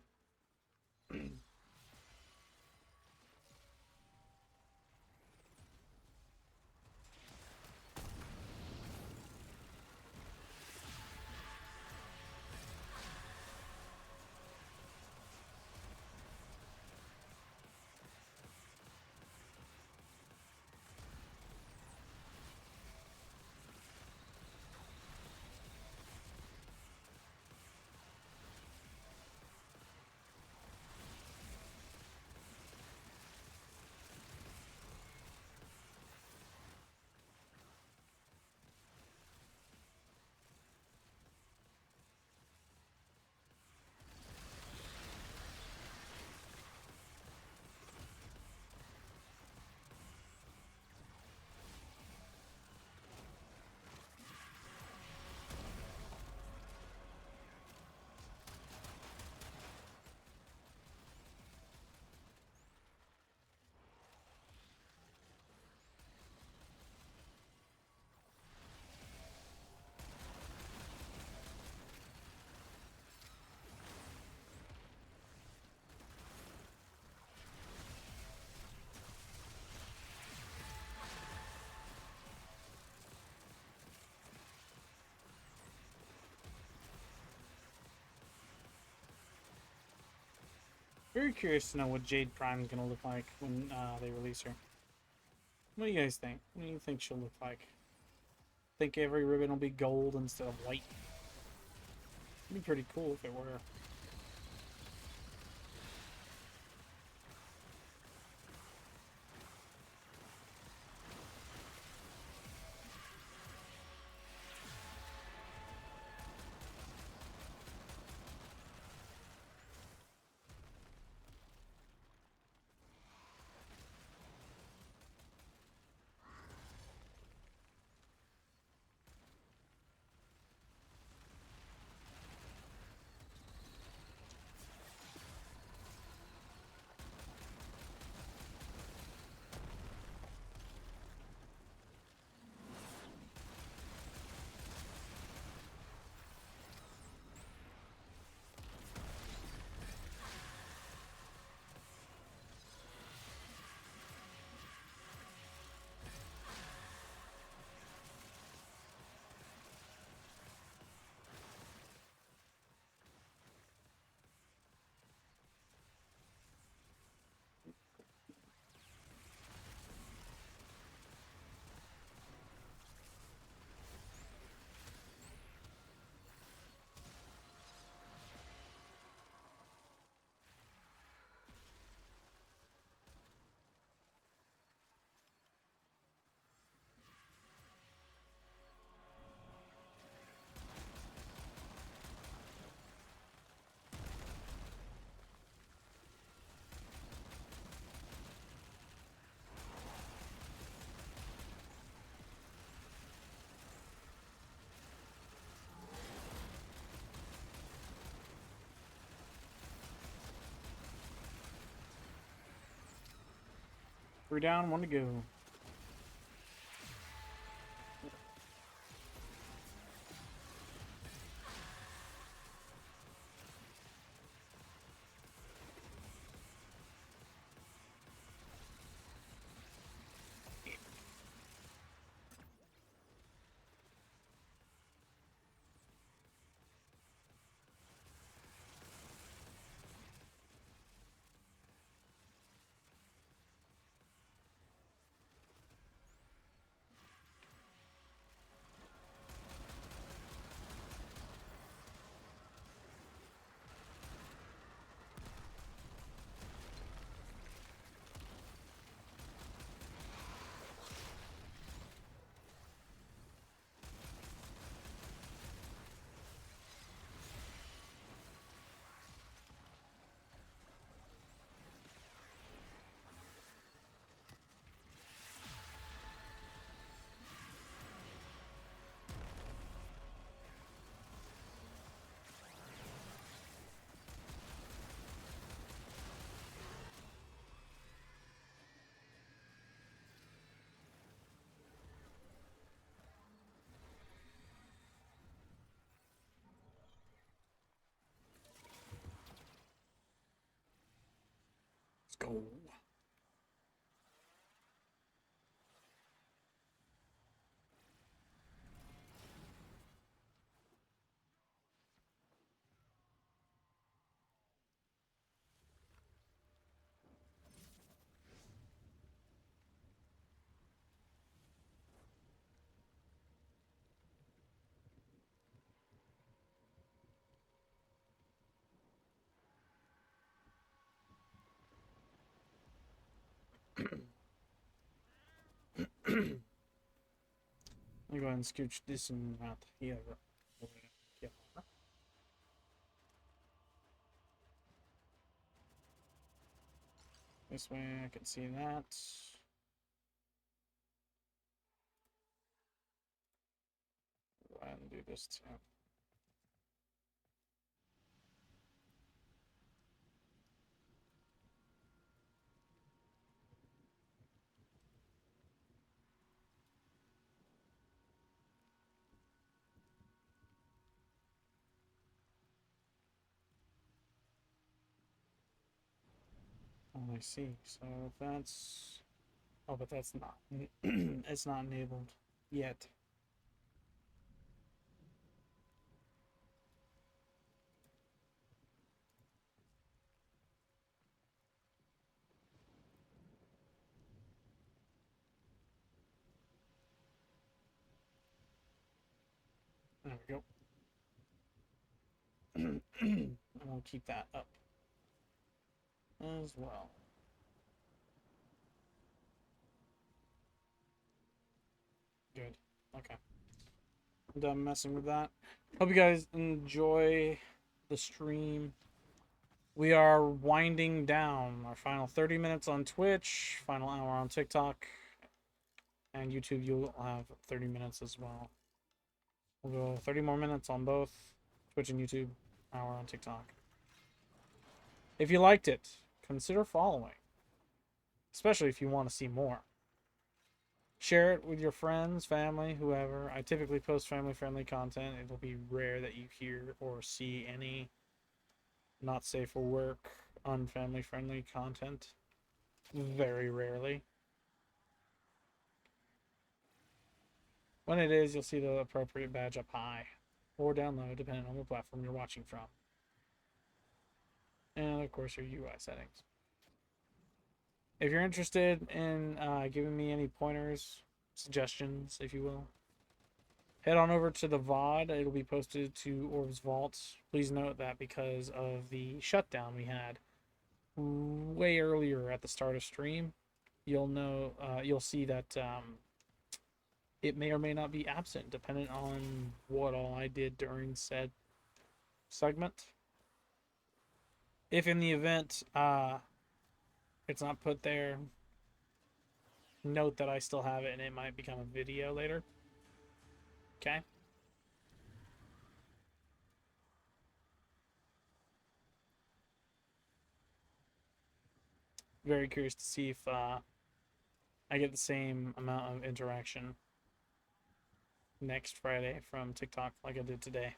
Very curious to know what Jade Prime is gonna look like when they release her. What do you guys think? What do you think she'll look like? Think every ribbon will be gold instead of white? It'd be pretty cool if it were. 3 down, 1 to go. Let's go. Let me go ahead and scooch this one out here. This way I can see that. Go ahead and do this too. Oh, I see. So that's... Oh, but that's not... it's not enabled yet. There we go. And we'll keep that up as well. Good. Okay. I'm done messing with that. Hope you guys enjoy the stream. We are winding down our final 30 minutes on Twitch, final hour on TikTok, and YouTube. You'll have 30 minutes as well. We'll go 30 more minutes on both Twitch and YouTube, hour on TikTok. If you liked it, consider following, especially if you want to see more. Share it with your friends, family, whoever. I typically post family-friendly content. It'll be rare that you hear or see any not safe for work, unfamily-friendly content. Very rarely. When it is, you'll see the appropriate badge up high or down low, depending on the platform you're watching from. And of course, your UI settings. If you're interested in giving me any pointers, suggestions, if you will, head on over to the VOD. It'll be posted to Orb's Vault. Please note that because of the shutdown we had way earlier at the start of stream, you'll see that it may or may not be absent, depending on what all I did during said segment. If in the event it's not put there, note that I still have it and it might become a video later. Okay? Very curious to see if I get the same amount of interaction next Friday from TikTok like I did today.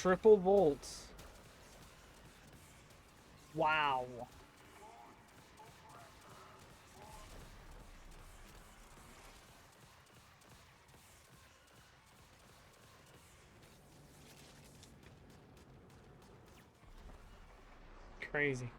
Triple volts. Wow. Crazy.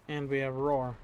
And we have roar.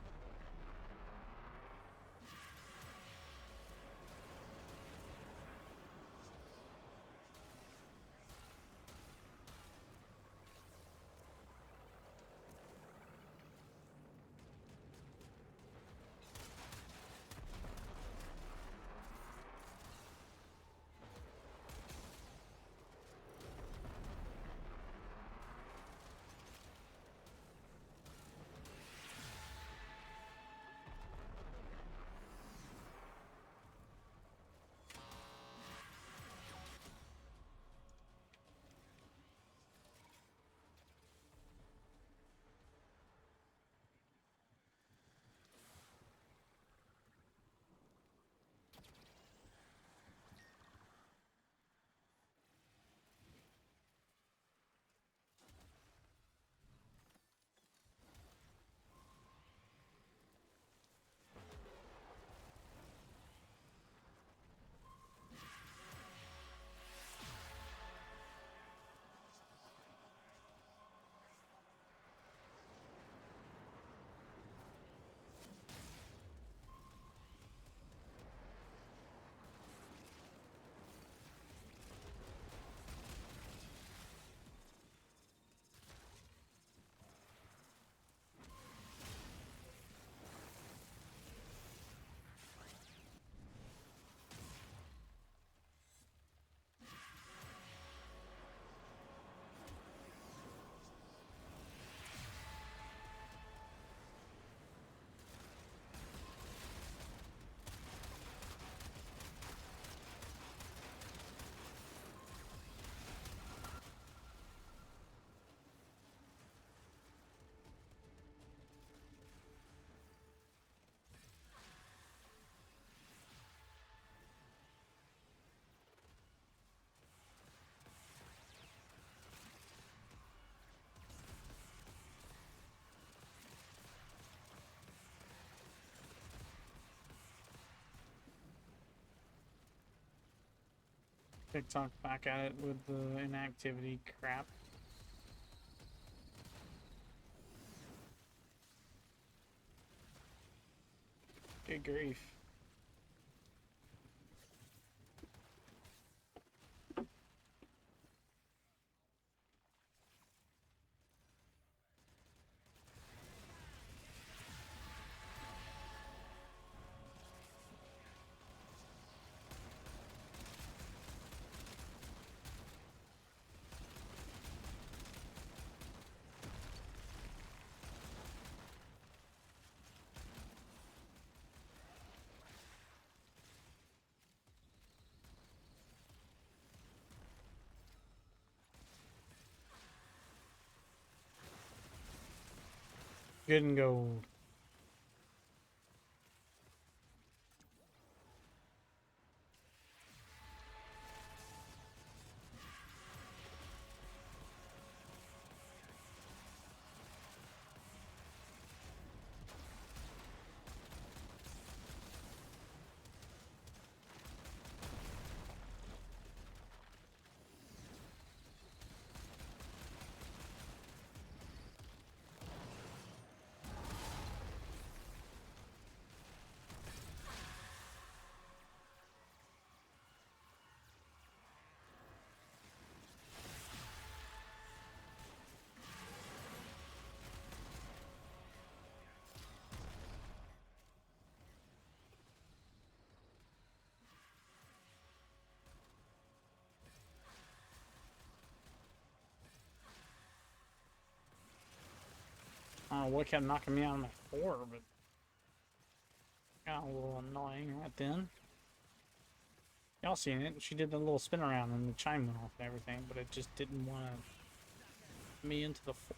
TikTok back at it with the inactivity crap. Good grief. Good and gold. I don't know what kept knocking me out of my 4, but got a little annoying right then. Y'all seen it? She did the little spin around and the chime went off and everything, but it just didn't want to let me into the 4.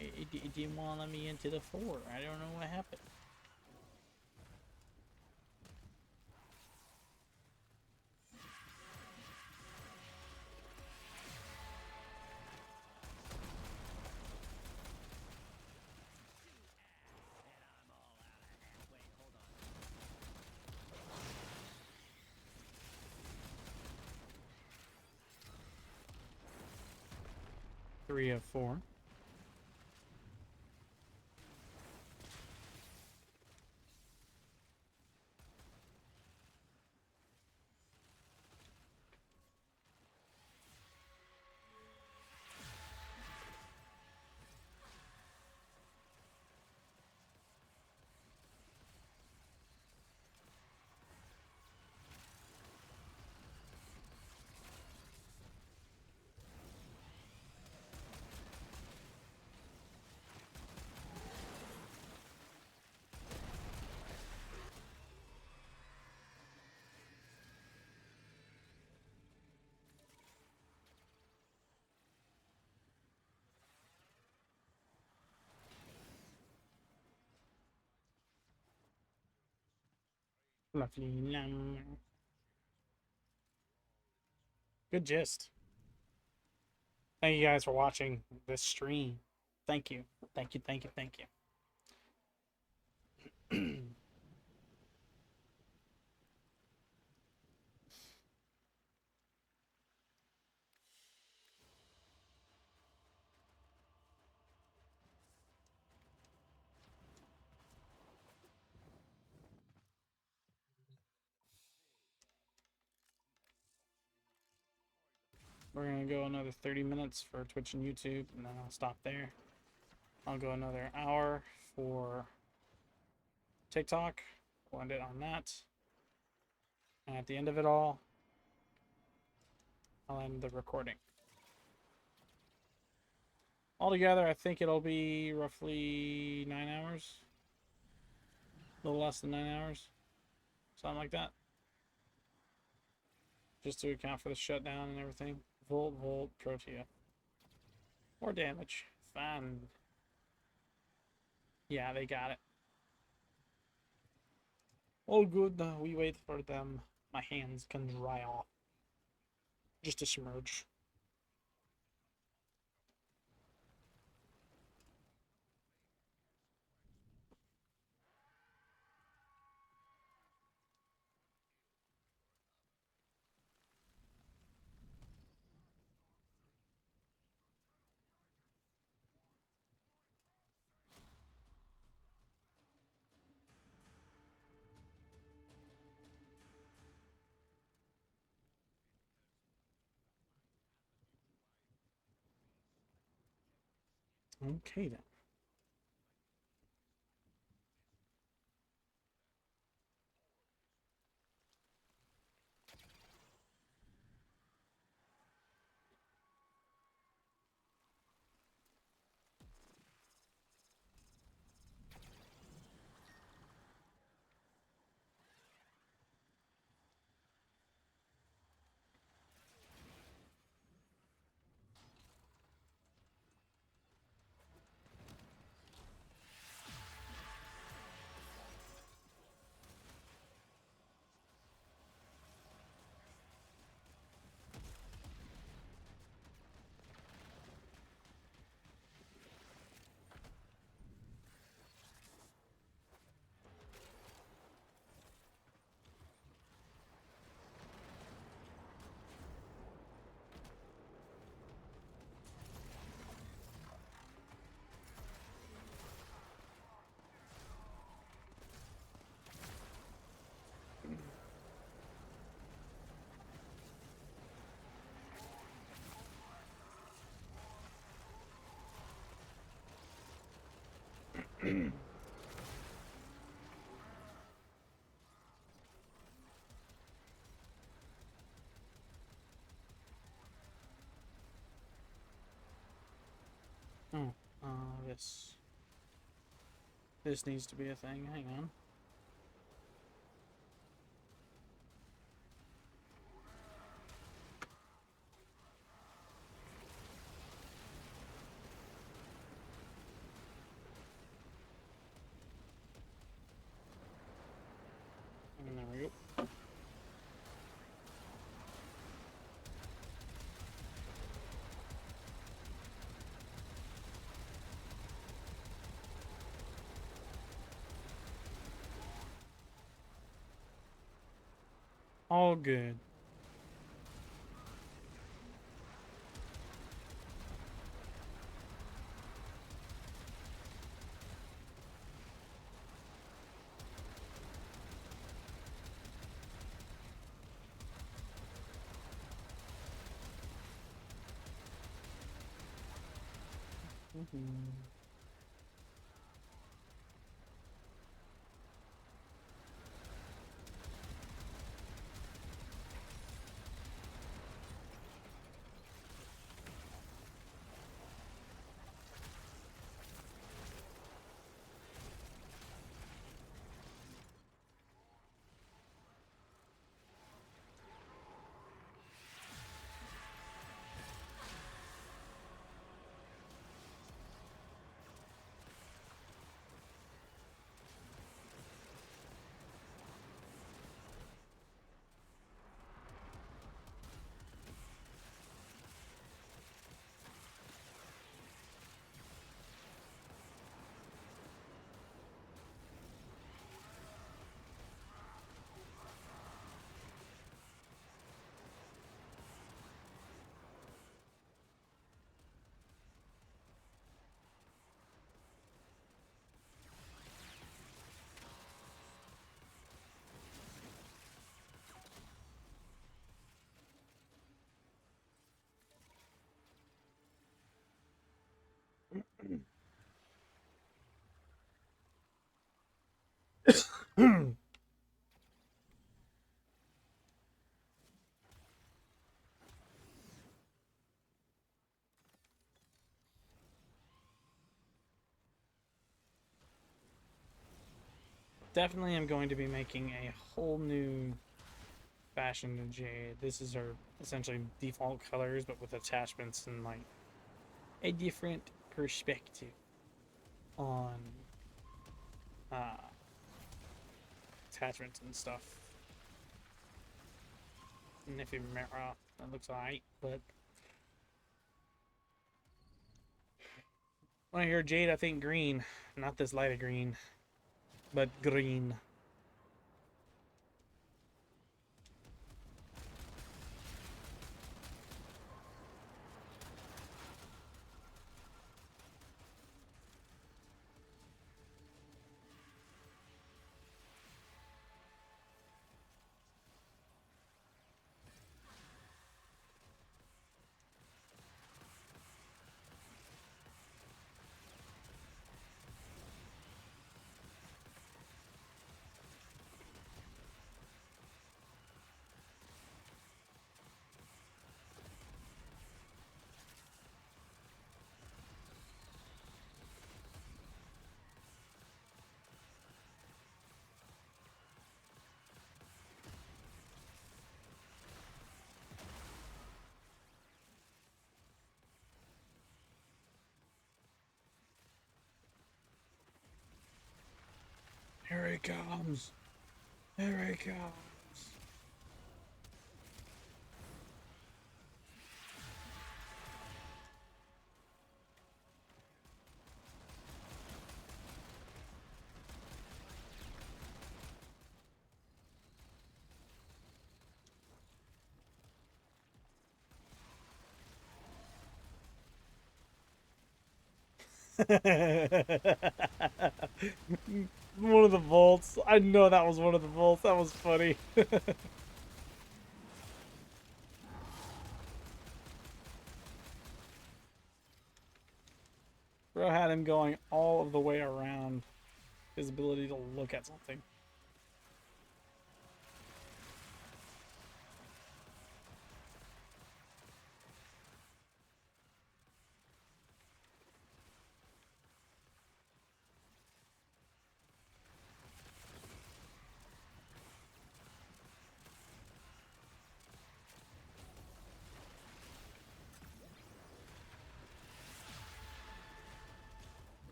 It didn't want to let me into the 4. I don't know what happened. Three of 4. Lovely. Good gist. Thank you guys for watching this stream. Thank you. Thank you, thank you, thank you. We're gonna go another 30 minutes for Twitch and YouTube, and then I'll stop there. I'll go another hour for TikTok. We'll end it on that. And at the end of it all, I'll end the recording. Altogether, I think it'll be roughly 9 hours. A little less than 9 hours. Something like that. Just to account for the shutdown and everything. Volt, Protea. More damage. Fine. Yeah, they got it. All good. We wait for them. My hands can dry off. Just a smudge. Okay then. Oh, this. This needs to be a thing. Hang on. And there we go. All good. Definitely am going to be making a whole new fashion to Jade. This is her essentially default colors, but with attachments and like a different perspective on uh, attachments and stuff. And if you remember, that looks alright, but when I hear Jade, I think green, not this lighter green, but green. he comes. Here he comes. One of the vaults. I know that was one of the vaults. That was funny. Bro had him going all of the way around his ability to look at something.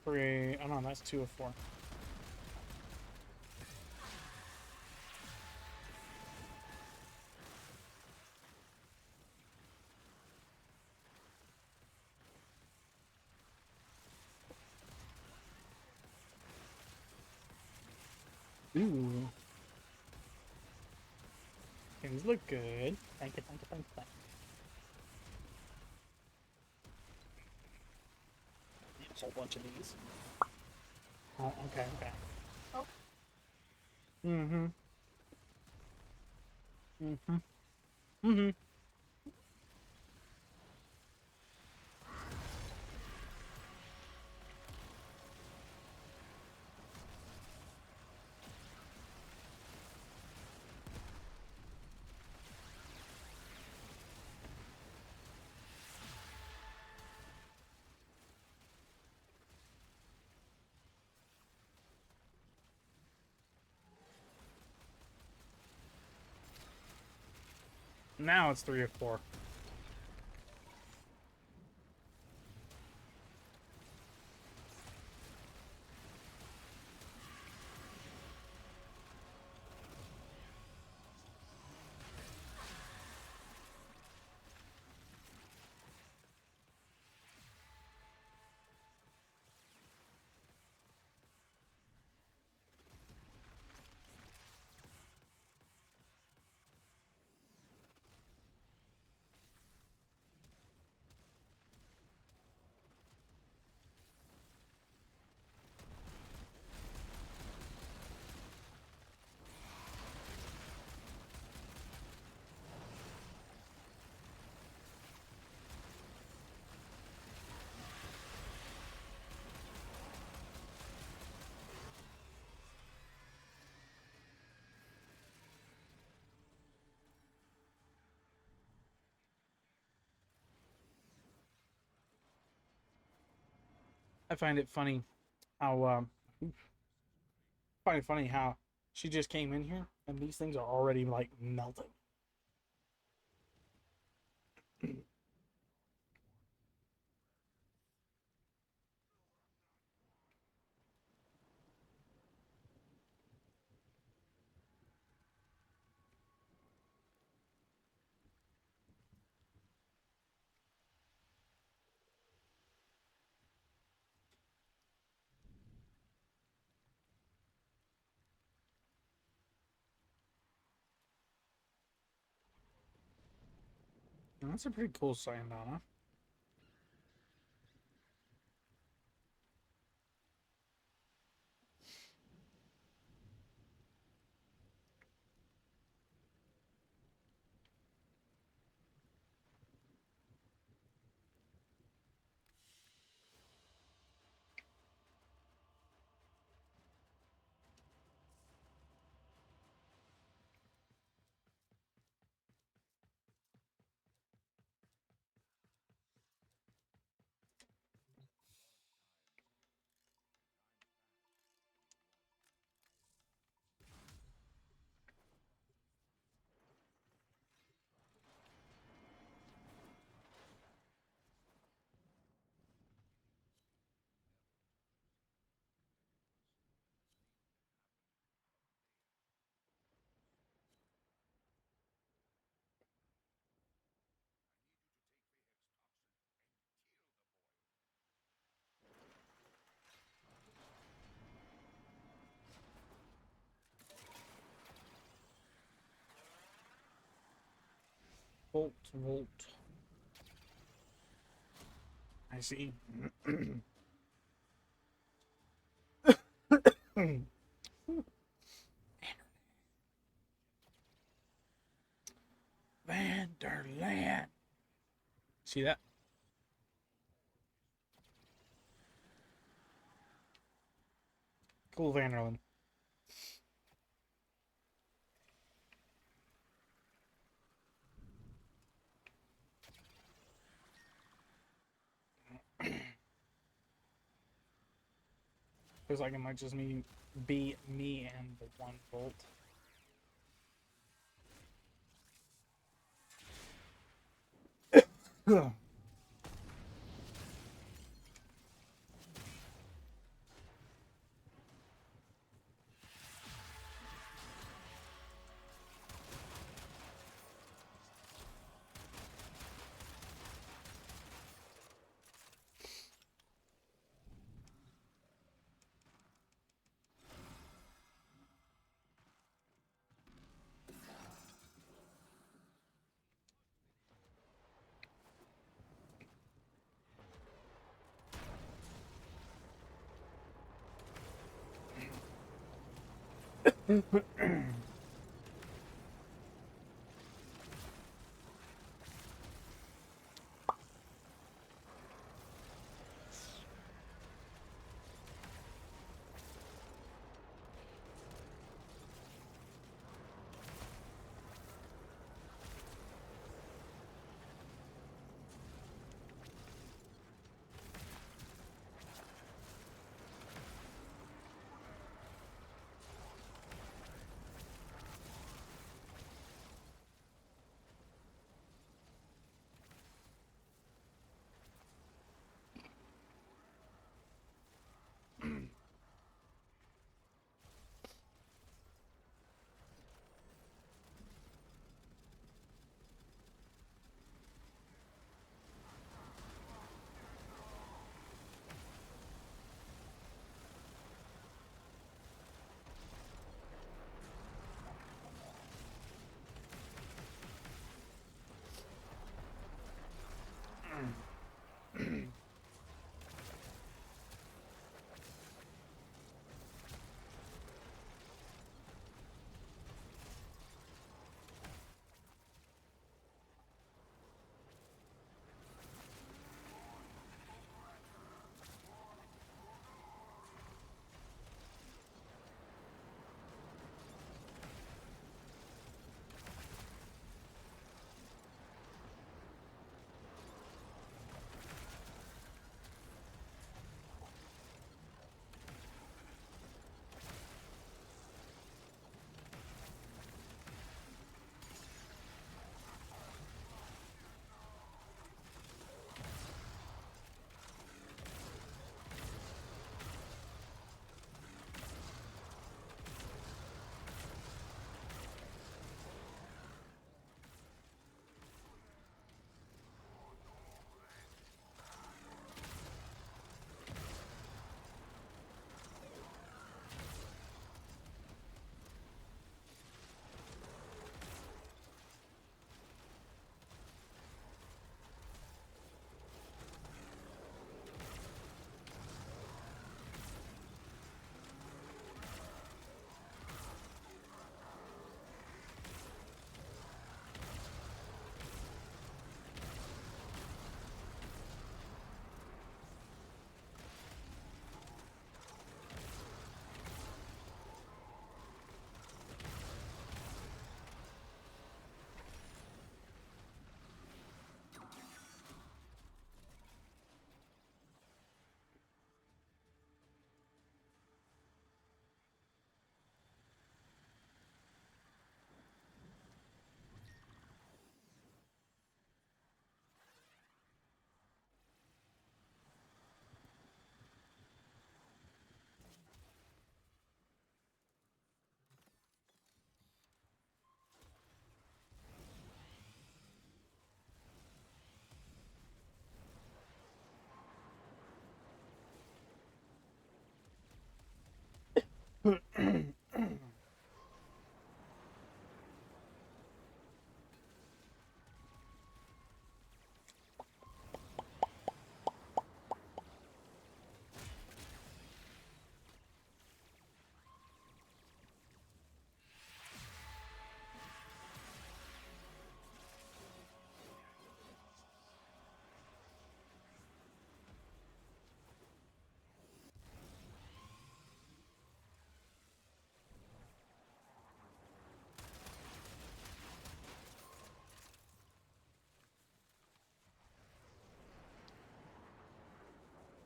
Three. Oh no, that's 2 of 4. Ooh. Things look good. Thank you, thank you, thank you, thank you. A whole bunch of these. Oh, okay, okay. Oh. Mm-hmm. Mm-hmm. Mm-hmm. Now it's 3 of 4. I find it funny how find it funny how she just came in here and these things are already like melting. That's a pretty cool Sayonara. Volt, Volt. I see. Vanderland. See that? Cool Vanderland. Feels like it might just be me and the one Volt.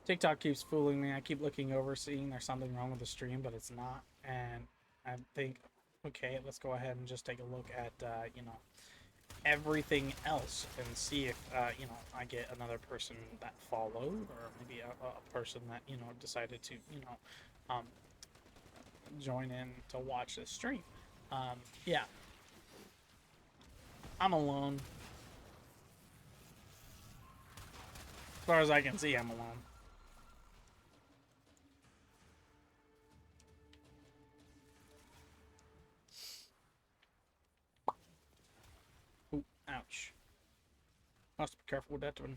TikTok keeps fooling me. I keep looking over, seeing there's something wrong with the stream, but it's not. And I think, okay, let's go ahead and just take a look at, you know, everything else and see if, you know, I get another person that followed, or maybe a person that, you know, decided to, you know, join in to watch this stream. Yeah, I'm alone. As far as I can see, I'm alone. Ooh, ouch. Must be careful with that one.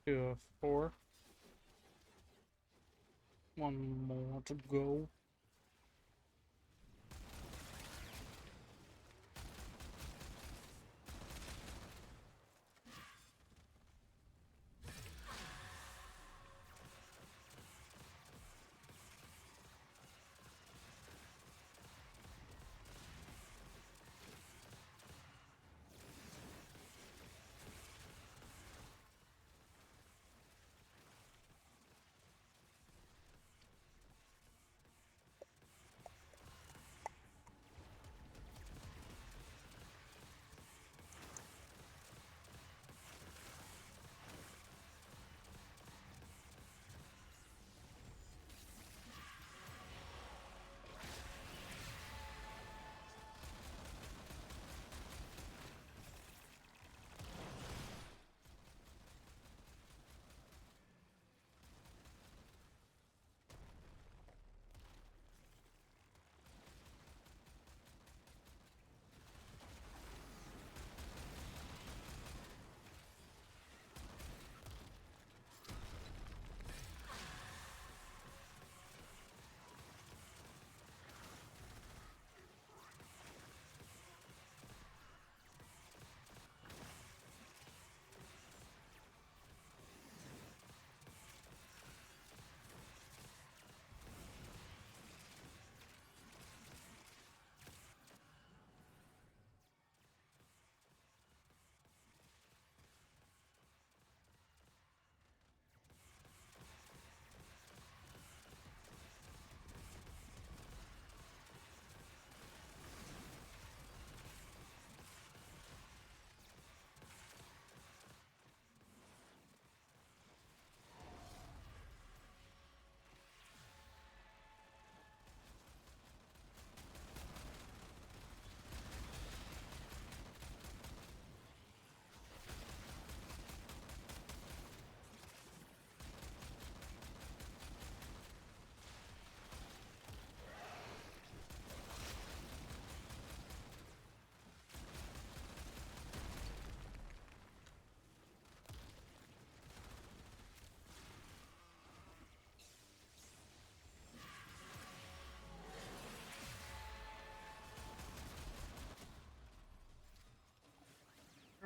Two of four. One more to go.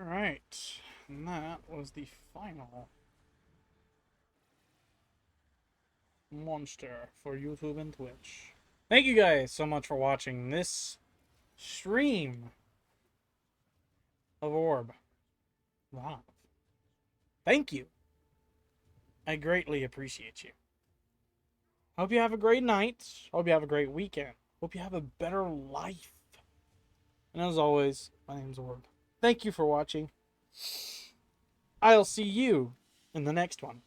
Alright, and that was the final monster for YouTube and Twitch. Thank you guys so much for watching this stream of Orb. Wow. Thank you. I greatly appreciate you. Hope you have a great night. Hope you have a great weekend. Hope you have a better life. And as always, my name's Orb. Thank you for watching. I'll see you in the next one.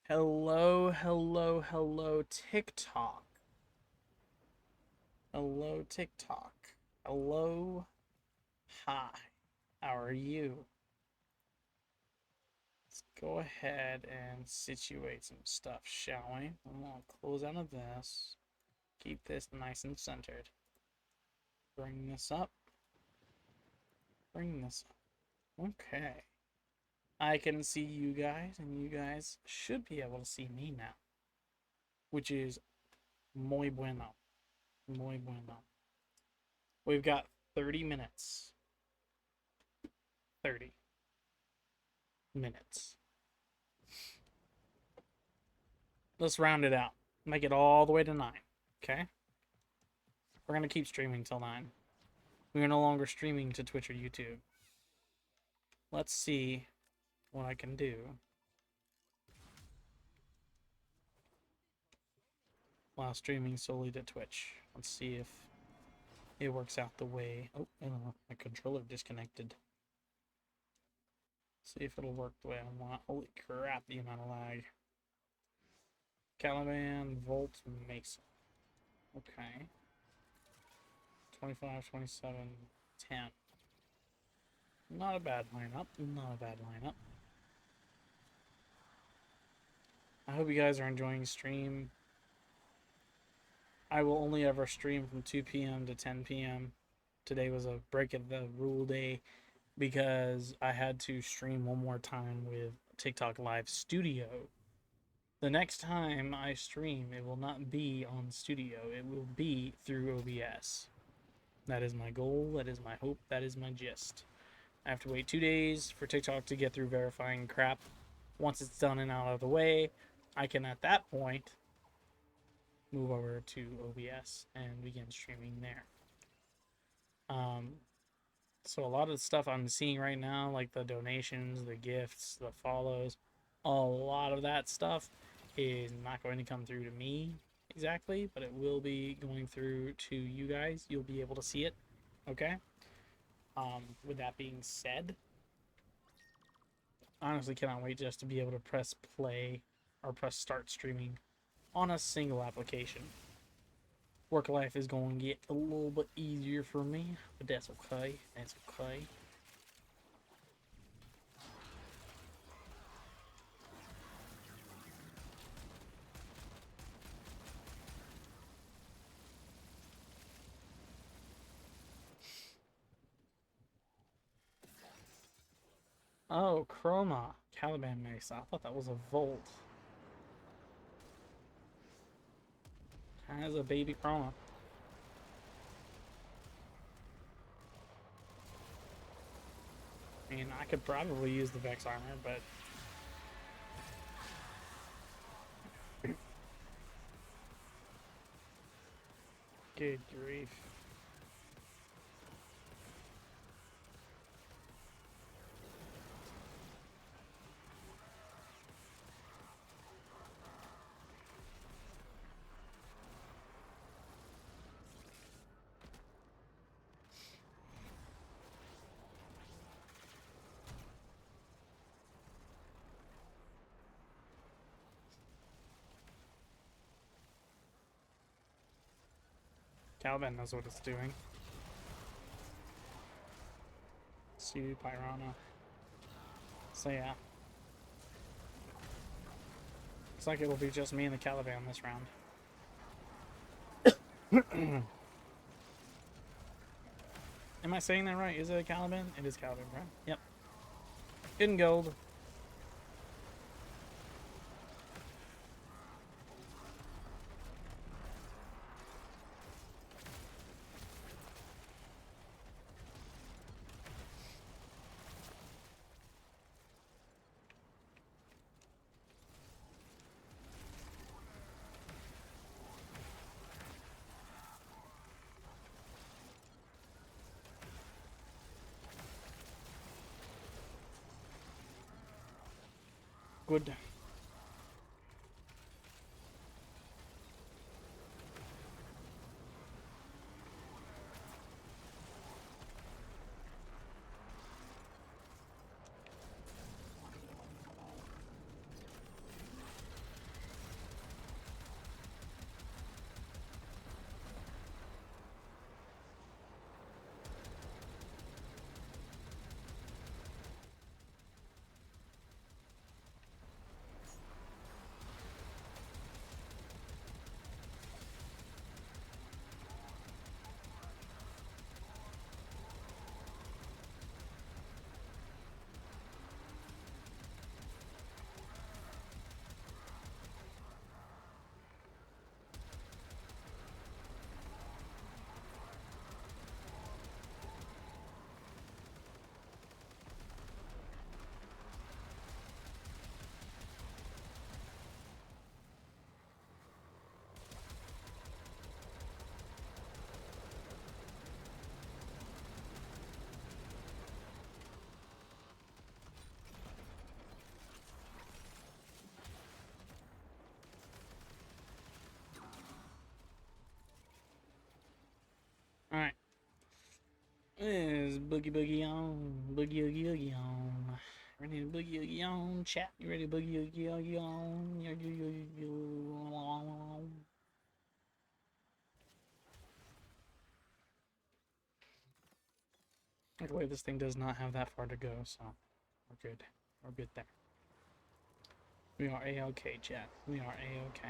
Hello, hello, hello, TikTok. Hello, TikTok. Hello. Hi. How are you? Let's go ahead and situate some stuff, shall we? I'm going to close out of this. Keep this nice and centered. Bring this up. Bring this up. Okay. I can see you guys, and you guys should be able to see me now. Which is muy bueno. Muy bueno. We've got 30 minutes. 30 minutes. Let's round it out. Make it all the way to 9. Okay? We're going to keep streaming till 9. We are no longer streaming to Twitch or YouTube. Let's see what I can do while streaming solely to Twitch. Let's see if it works out the way... Oh, I don't know. My controller disconnected. See if it'll work the way I want. Holy crap, the amount of lag. Caliban, Volt, Mason. Okay. 25, 27, 10. Not a bad lineup. Not a bad lineup. I hope you guys are enjoying the stream. I will only ever stream from 2 p.m. to 10 p.m. Today was a break of the rule day because I had to stream one more time with TikTok Live Studio. The next time I stream, it will not be on Studio. It will be through OBS. That is my goal. That is my hope. That is my gist. I have to wait 2 days for TikTok to get through verifying crap. Once it's done and out of the way, I can at that point move over to OBS and begin streaming there. So a lot of the stuff I'm seeing right now, like the donations, the gifts, the follows, a lot of that stuff is not going to come through to me exactly, but it will be going through to you guys. You'll be able to see it. Okay? With that being said, I honestly cannot wait just to be able to press play or press start streaming on a single application. Work life is going to get a little bit easier for me, but that's okay. That's okay. Oh, Chroma. Caliban Mesa. I thought that was a Volt. Has a baby Chroma. I mean, I could probably use the Vex armor, but... Good grief. Caliban knows what it's doing. See Pyrana. So yeah. Looks like it'll be just me and the Caliban this round. Am I saying that right? Is it a Caliban? It is Caliban, right? Yep. In gold. Good. Alright. Is boogie boogie on. Boogie oogie oogie on. Ready to boogie oogie on, chat? You ready to boogie oogie oogie on? Luckily, this thing does not have that far to go, so we're good. We're good there. We are A-OK, chat. We are A-OK.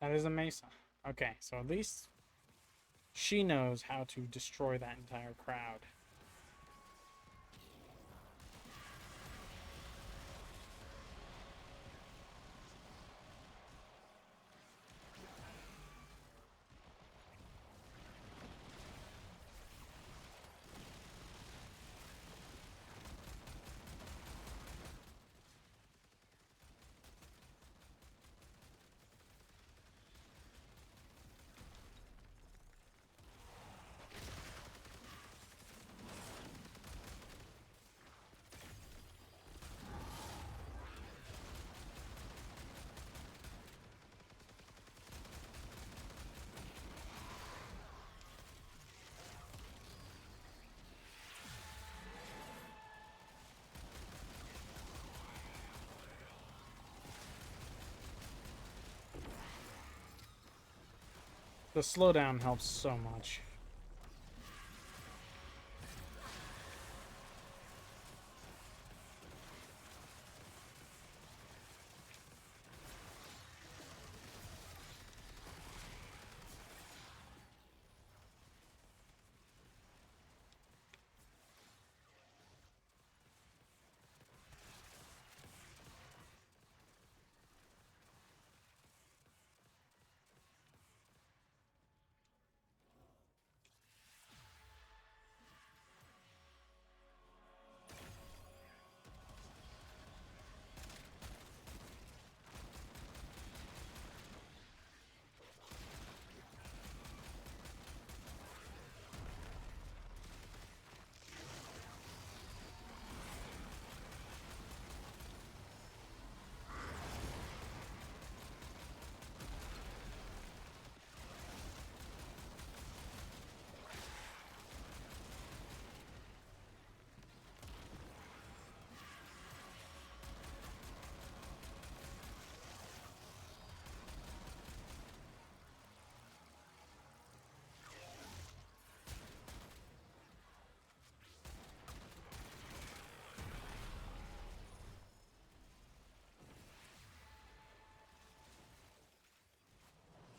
That is a Mesa. Okay, so at least she knows how to destroy that entire crowd. The slowdown helps so much.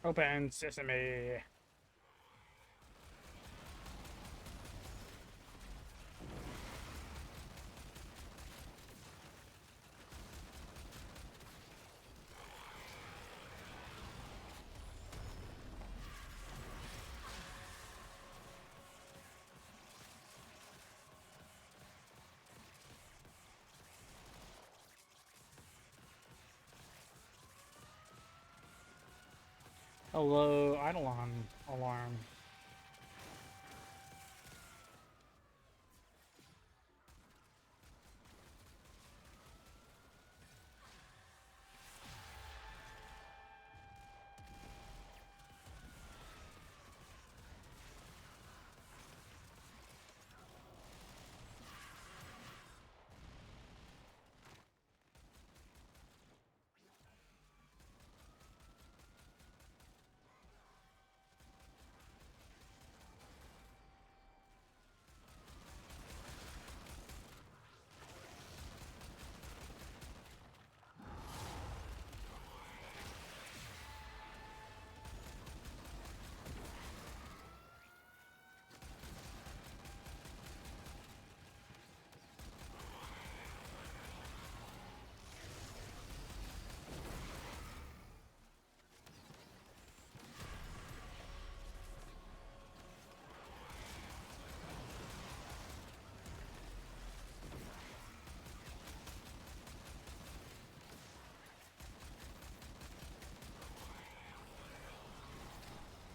Open sesame. Hello, Eidolon alarm.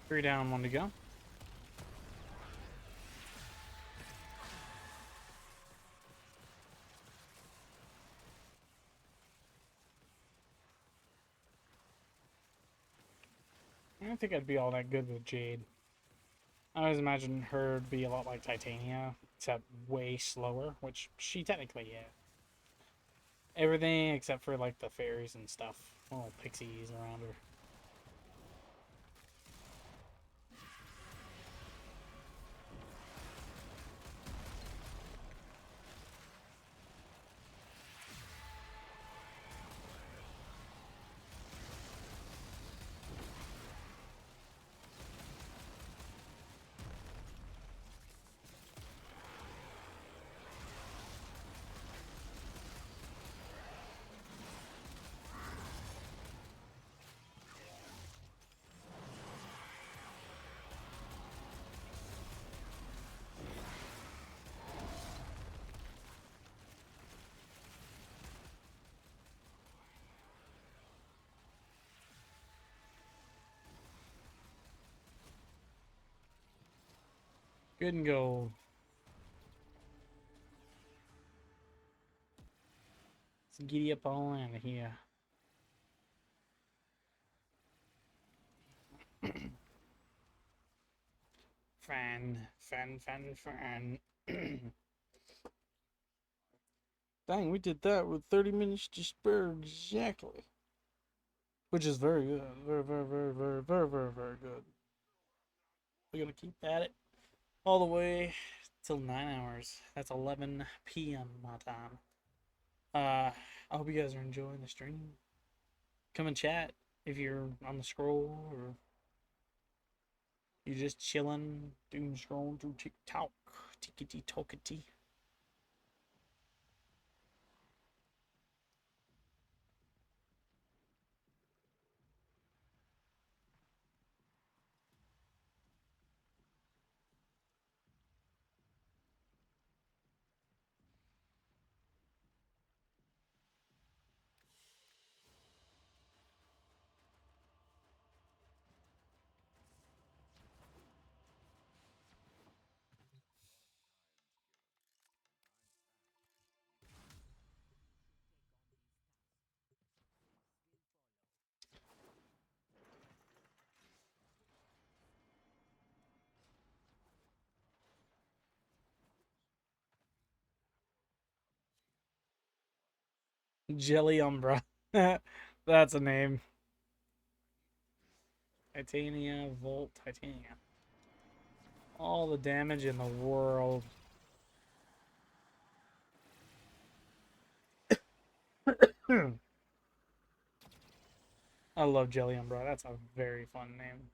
Three down, one to go. I don't think I'd be all that good with Jade. I always imagined her to be a lot like Titania, except way slower, which she technically is. Everything except for like the fairies and stuff. Little pixies around her. Good and gold. Let's giddy up all out of here. Fan. Dang, we did that with 30 minutes to spare exactly. Which is very good. Very good. We're gonna keep at it all the way till 9 hours. That's 11 p.m. my time. I hope you guys are enjoying the stream. Come and chat if you're on the scroll or you're just chilling, doom scrolling through TikTok, tickety tokety. Jelly Umbra. That's a name. Titania, Volt, Titania. All the damage in the world. I love Jelly Umbra. That's a very fun name.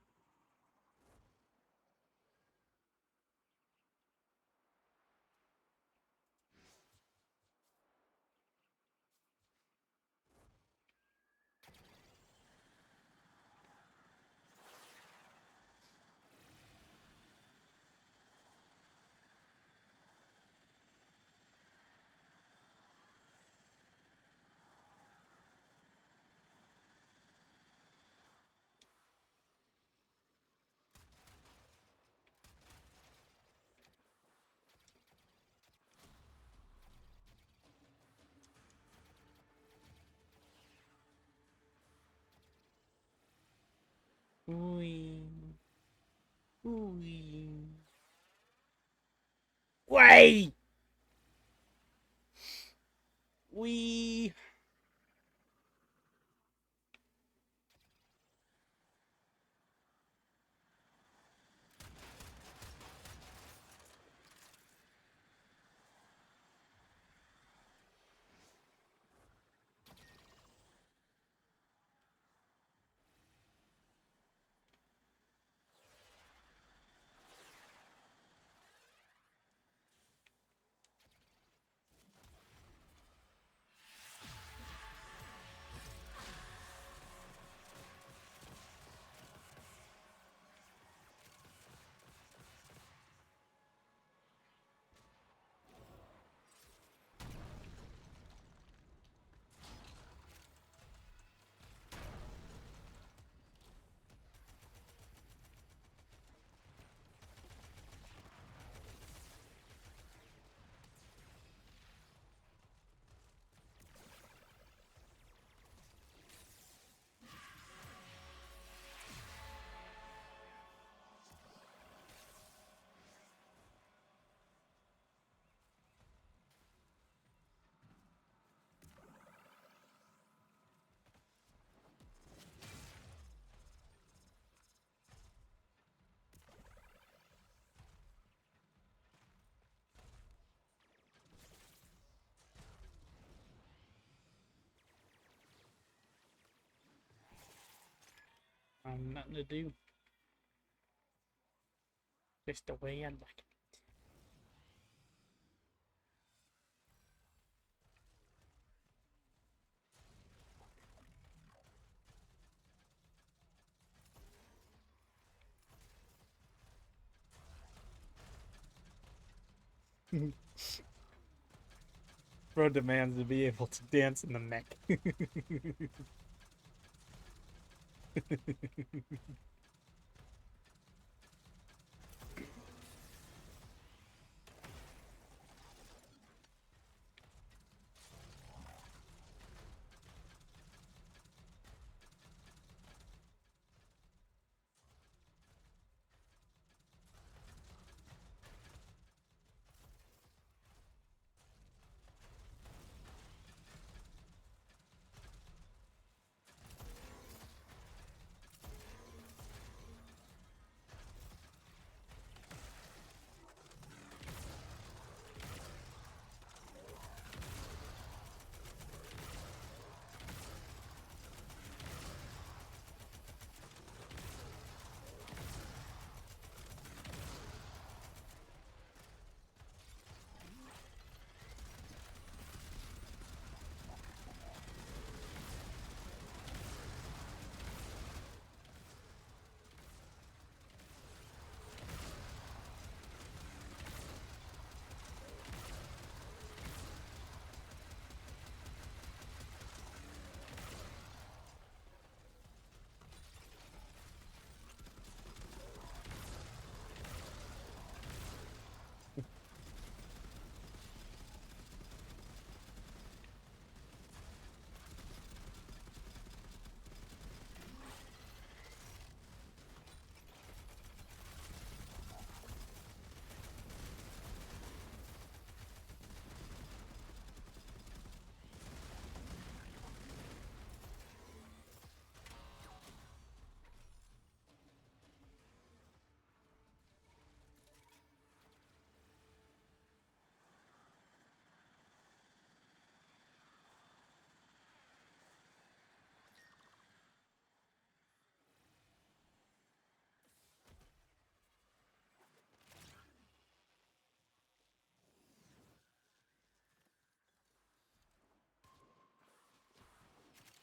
Wee. Wee. Way! Wee! Nothing to do. Just the way I like it. Bro demands to be able to dance in the mech.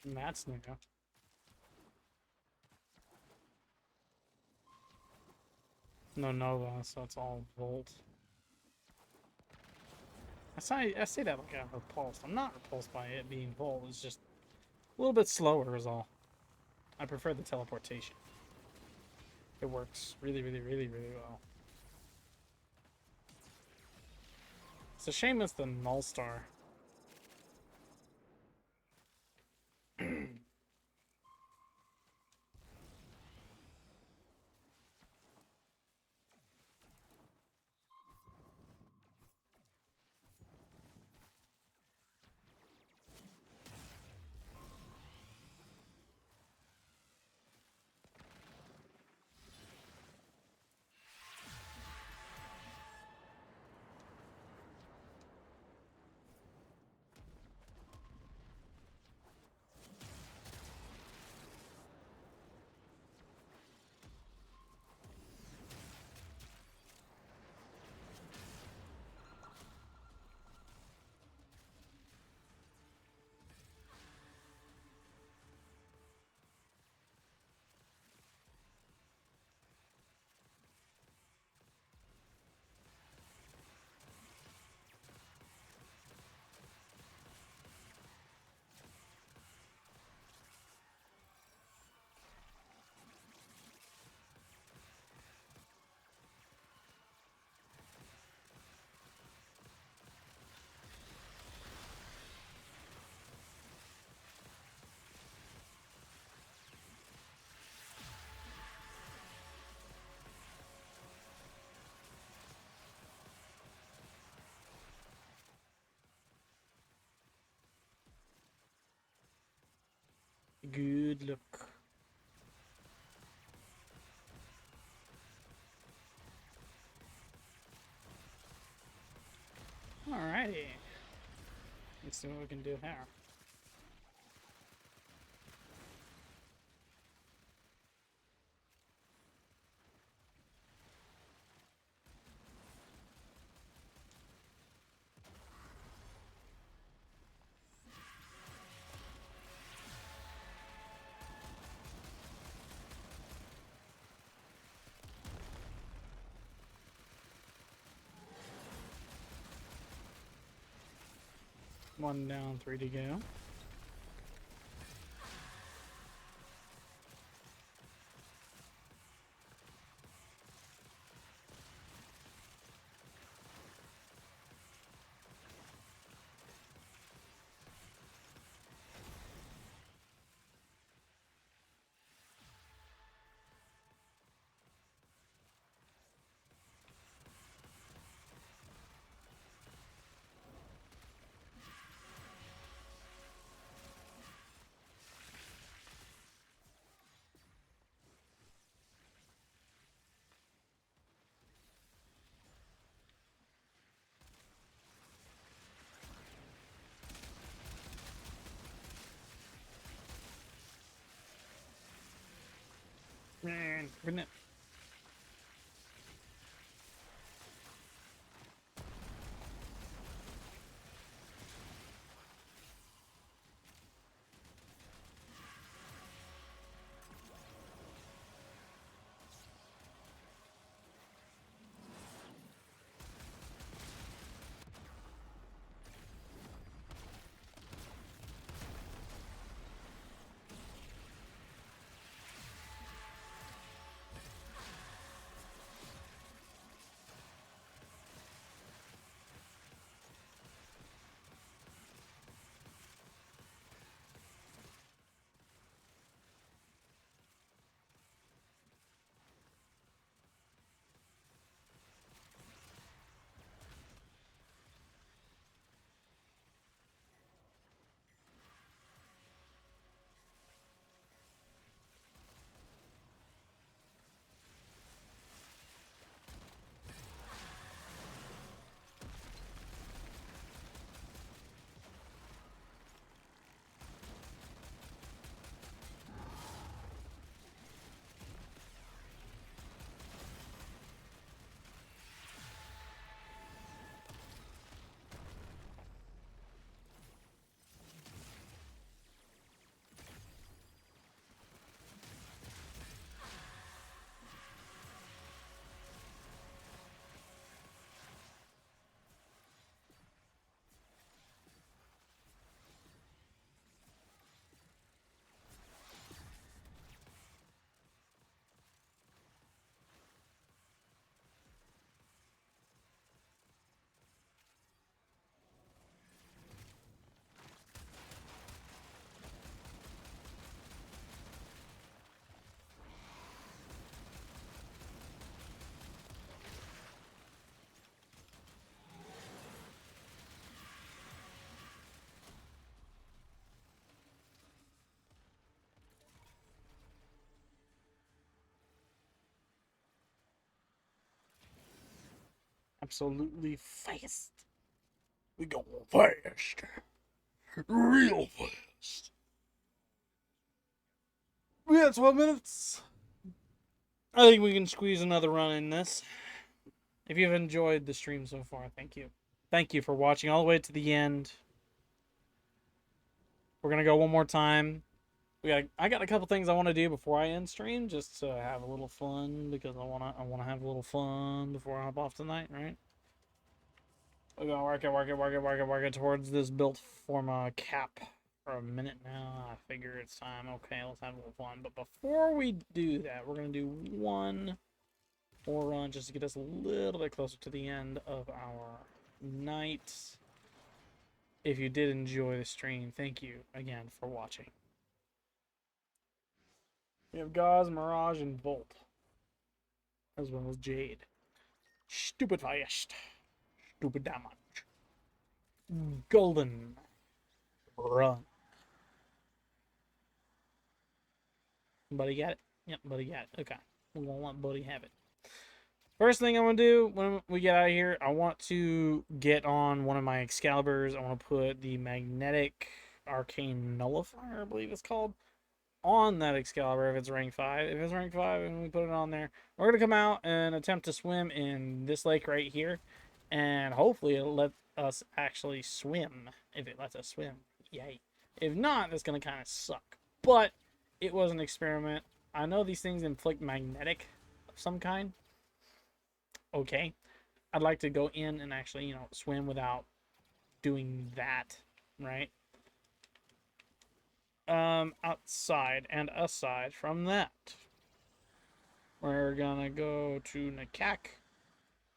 And that's new. No Nova, so it's all Volt. I say that like I'm repulsed. I'm not repulsed by it being Volt. It's just a little bit slower is all. I prefer the teleportation. It works really, really, really, really well. It's a shame it's the Null Star. Good luck. Alrighty. Let's see what we can do here. One down, 3 to go. Man, wouldn't it? absolutely fast. We going fast. Real fast. We got 12 minutes. I think we can squeeze another run in this. If you've enjoyed the stream so far, thank you. Thank you for watching all the way to the end. We're going to go one more time. I got a couple things I want to do before I end stream, just to have a little fun, because I wanna have a little fun before I hop off tonight, right? We're gonna work it towards this built forma cap for a minute now. I figure it's time. Okay, let's have a little fun. But before we do that, we're gonna do one more run just to get us a little bit closer to the end of our night. If you did enjoy the stream, thank you again for watching. We have Gauze, Mirage, and Volt, as well as Jade. Stupid fast. Stupid damage. Golden. Run. Buddy got it? Yep, Buddy got it. Okay. We're going to let Buddy have it. First thing I'm going to do when we get out of here, I want to get on one of my Excaliburs. I want to put the Magnetic Arcane Nullifier, I believe it's called, on that Excalibur if it's rank 5. If it's rank 5 and we put it on there, we're going to come out and attempt to swim in this lake right here. And hopefully it'll let us actually swim. If it lets us swim. Yay. If not, that's going to kind of suck. But it was an experiment. I know these things inflict magnetic of some kind. Okay. I'd like to go in and actually, swim without doing that. Right? Outside and aside from that, we're gonna go to Nakak,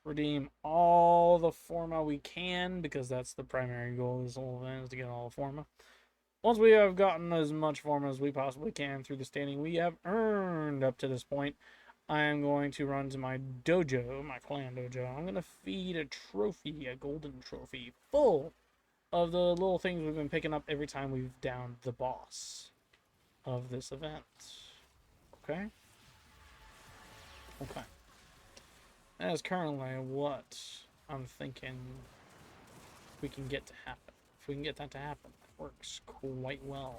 redeem all the forma we can, because that's the primary goal of this whole event, is to get all the forma. Once we have gotten as much forma as we possibly can through the standing we have earned up to this point, I am going to run to my dojo, my clan dojo. I'm going to feed a trophy, a golden trophy, full of the little things we've been picking up every time we've downed the boss of this event. Okay? Okay. That is currently what I'm thinking we can get to happen. If we can get that to happen, that works quite well.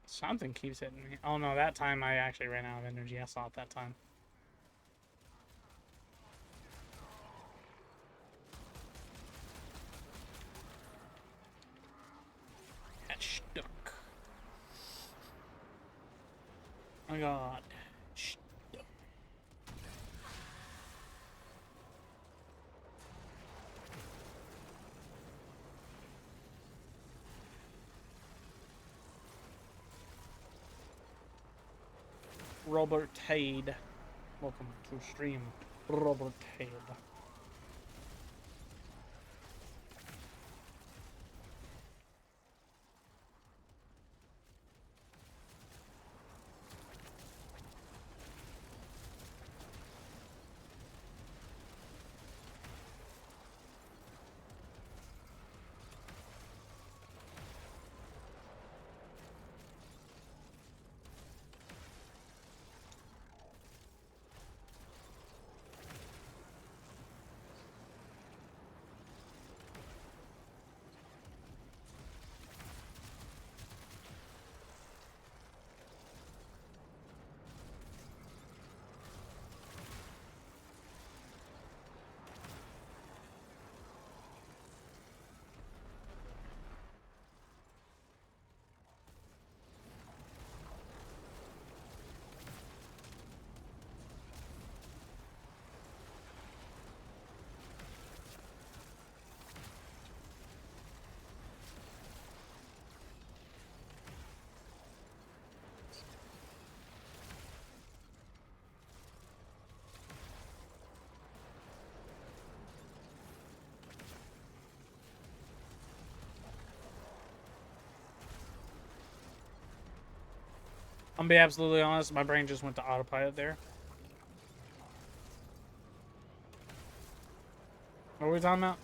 Something keeps hitting me. Oh no, that time I actually ran out of energy. I saw it that time. Got stuck. I got stuck. Robert Jade. Welcome to stream, Robert Jade. I'm gonna be absolutely honest, my brain just went to autopilot there. What are we talking about?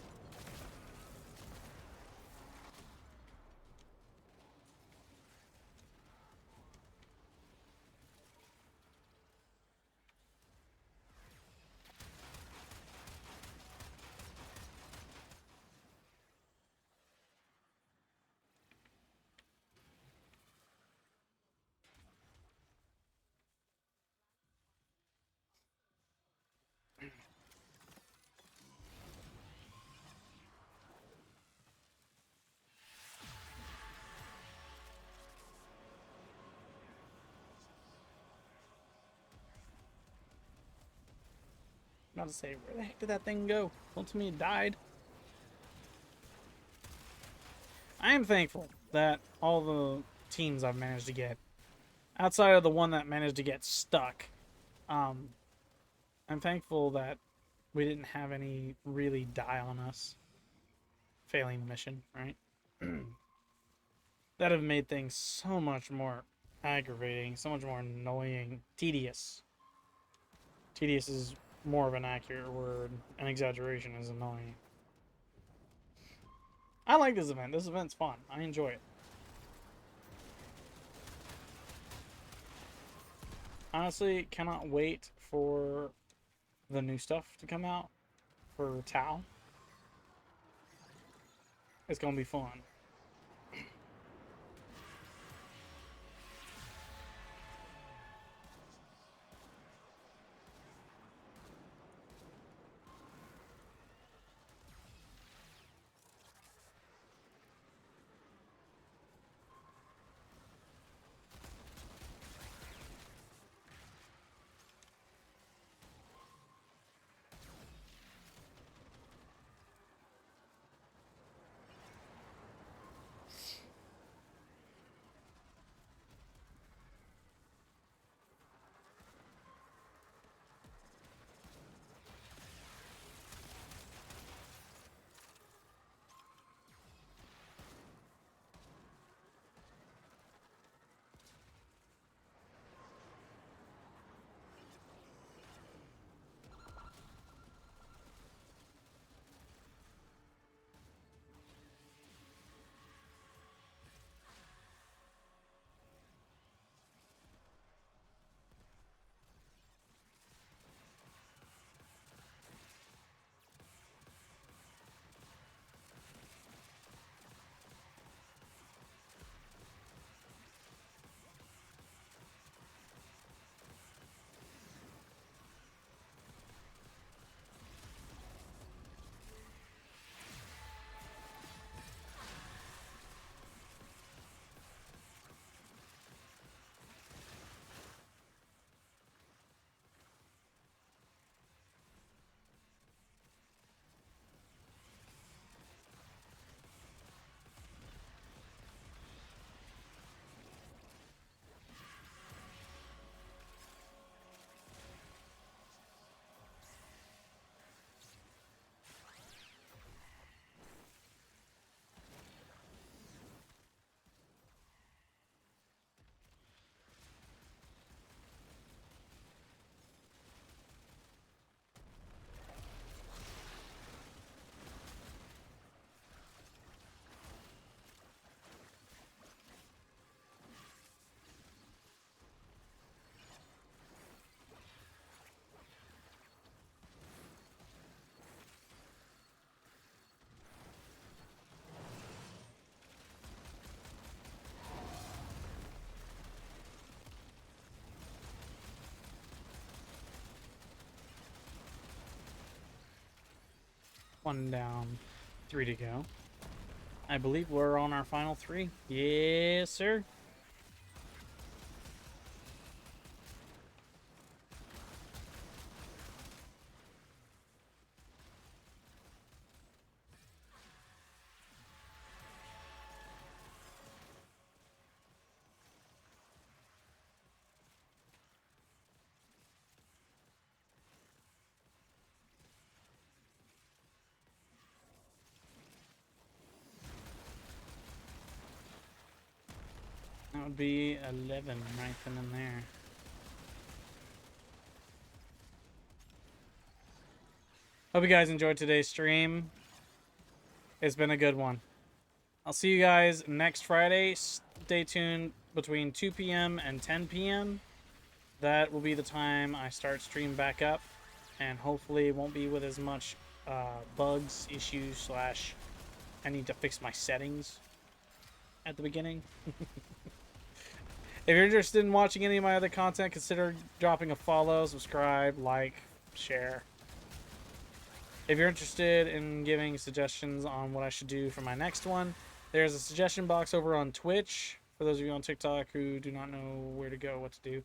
I'm about to say, where the heck did that thing go? Don't tell me it died. I am thankful that all the teams I've managed to get, outside of the one that managed to get stuck, I'm thankful that we didn't have any really die on us failing the mission, right? That have made things so much more aggravating, so much more annoying, tedious. Tedious is more of an accurate word. An exaggeration is annoying. I like this event. This event's fun. I enjoy it. Honestly, cannot wait for the new stuff to come out for Tau. It's gonna be fun. One down, 3 to go. I believe we're on our final 3. Yes, sir. That would be 11 right then and there. Hope you guys enjoyed today's stream. It's been a good one. I'll see you guys next Friday. Stay tuned between 2 p.m. and 10 p.m. That will be the time I start stream back up. And hopefully it won't be with as much bugs, issues, slash I need to fix my settings at the beginning. If you're interested in watching any of my other content, consider dropping a follow, subscribe, like, share. If you're interested in giving suggestions on what I should do for my next one, there's a suggestion box over on Twitch. For those of you on TikTok who do not know where to go, what to do,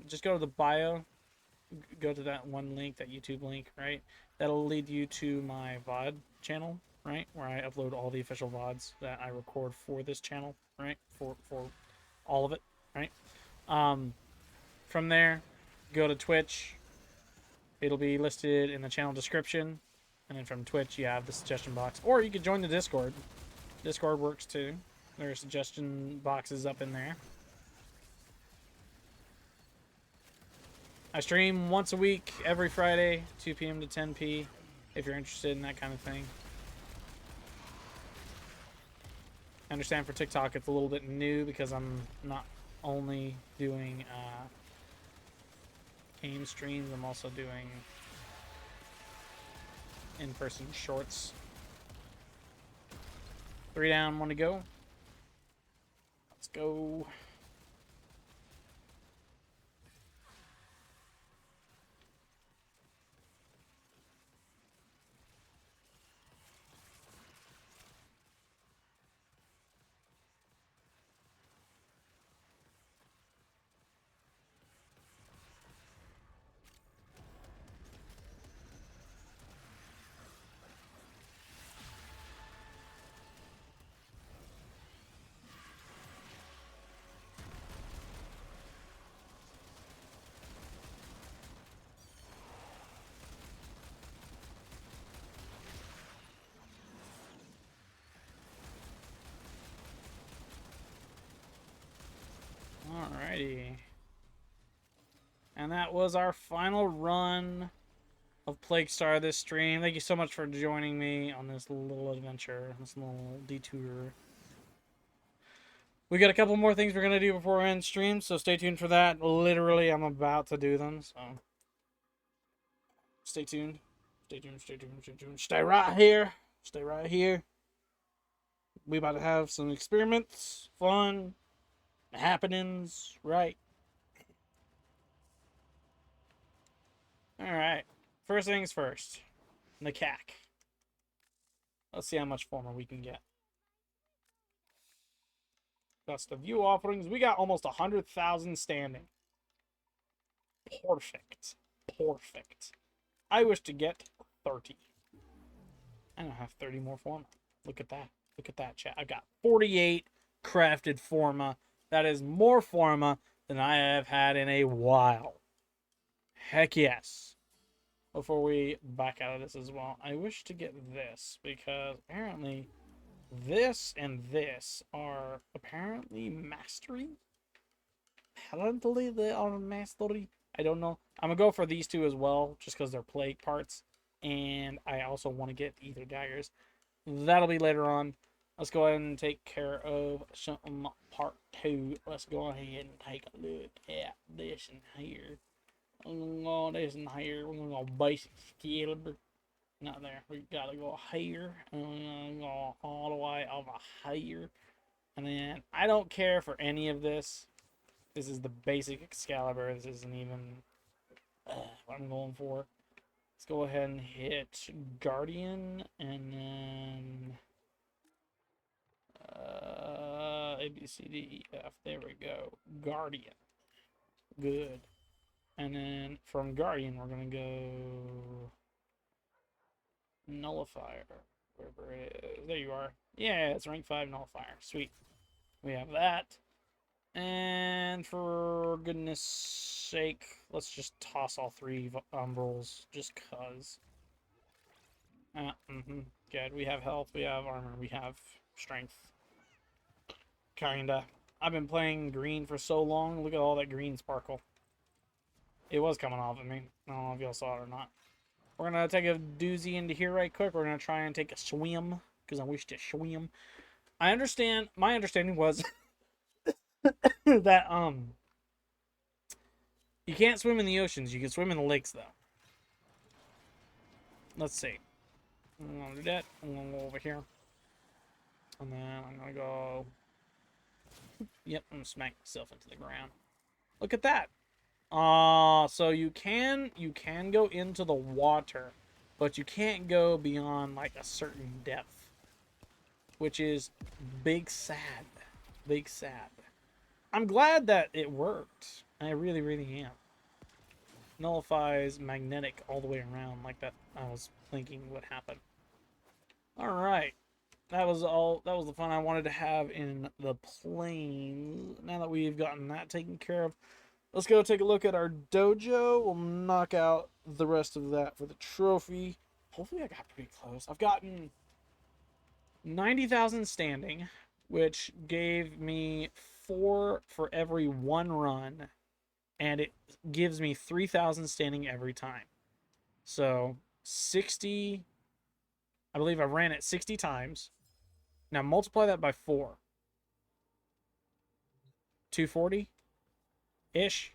just go to the bio, go to that one link, that YouTube link, right? That'll lead you to my VOD channel, right? Where I upload all the official VODs that I record for this channel, right? For all of it, right? From there, go to Twitch. It'll be listed in the channel description. And then from Twitch, you have the suggestion box. Or you could join the Discord. Discord works too. There are suggestion boxes up in there. I stream once a week, every Friday, 2 p.m. to 10 p. If you're interested in that kind of thing. I understand for TikTok it's a little bit new because I'm not only doing game streams, I'm also doing in-person shorts. 3 down, 1 to go. Let's go. Alrighty. And that was our final run of Plague Star this stream. Thank you so much for joining me on this little adventure, this little detour. We got a couple more things we're going to do before we end stream, so stay tuned for that. Literally, I'm about to do them, so stay tuned. Stay tuned, stay tuned, stay tuned. Stay right here. Stay right here. We about to have some experiments, fun, happenings, right? Alright. First things first. The CAC. Let's see how much former we can get. That's the view offerings. We got almost 100,000 standing. Perfect. Perfect. I wish to get 30. I don't have 30 more forma. Look at that. Look at that, chat. I've got 48 crafted forma. That is more forma than I have had in a while. Heck yes. Before we back out of this as well, I wish to get this because apparently this and this are apparently mastery. Apparently they are mastery. I don't know. I'm gonna go for these two as well, just because they're plague parts, and I also want to get ether daggers. That'll be later on. Let's go ahead and take care of some part 2. Let's go ahead and take a look at this in here. We're gonna go this in here. We're gonna go basic caliber. Not there. We gotta go here. And we're gonna go all the way over here. And then I don't care for any of this. This is the basic Excalibur. This isn't even what I'm going for. Let's go ahead and hit Guardian and then A, B, C, D, E, F. There we go. Guardian. Good. And then from Guardian, we're going to go Nullifier. Wherever it is. There you are. Yeah, it's rank 5 Nullifier. Sweet. We have that. And for goodness sake, let's just toss all 3 umbrals just cuz. Good. We have health, we have armor, we have strength. Kinda. I've been playing green for so long. Look at all that green sparkle. It was coming off of me. I don't know if y'all saw it or not. We're going to take a doozy into here right quick. We're going to try and take a swim because I wish to swim. I understand. My understanding was that you can't swim in the oceans. You can swim in the lakes though. Let's see. I'm going to do that. I'm going to go over here. And then I'm going to go... Yep, I'm going to smack myself into the ground. Look at that. So you can go into the water, but you can't go beyond like a certain depth, which is big sad. Big sad. I'm glad that it worked. I really, really am. Nullifies magnetic all the way around like that I was thinking would happen. Alright. That was the fun I wanted to have in the plains. Now that we've gotten that taken care of, let's go take a look at our dojo. We'll knock out the rest of that for the trophy. Hopefully I got pretty close. I've gotten 90,000 standing, which gave me 4 for every 1 run. And it gives me 3,000 standing every time. So 60, I believe I ran it 60 times. Now multiply that by 4. 240-ish.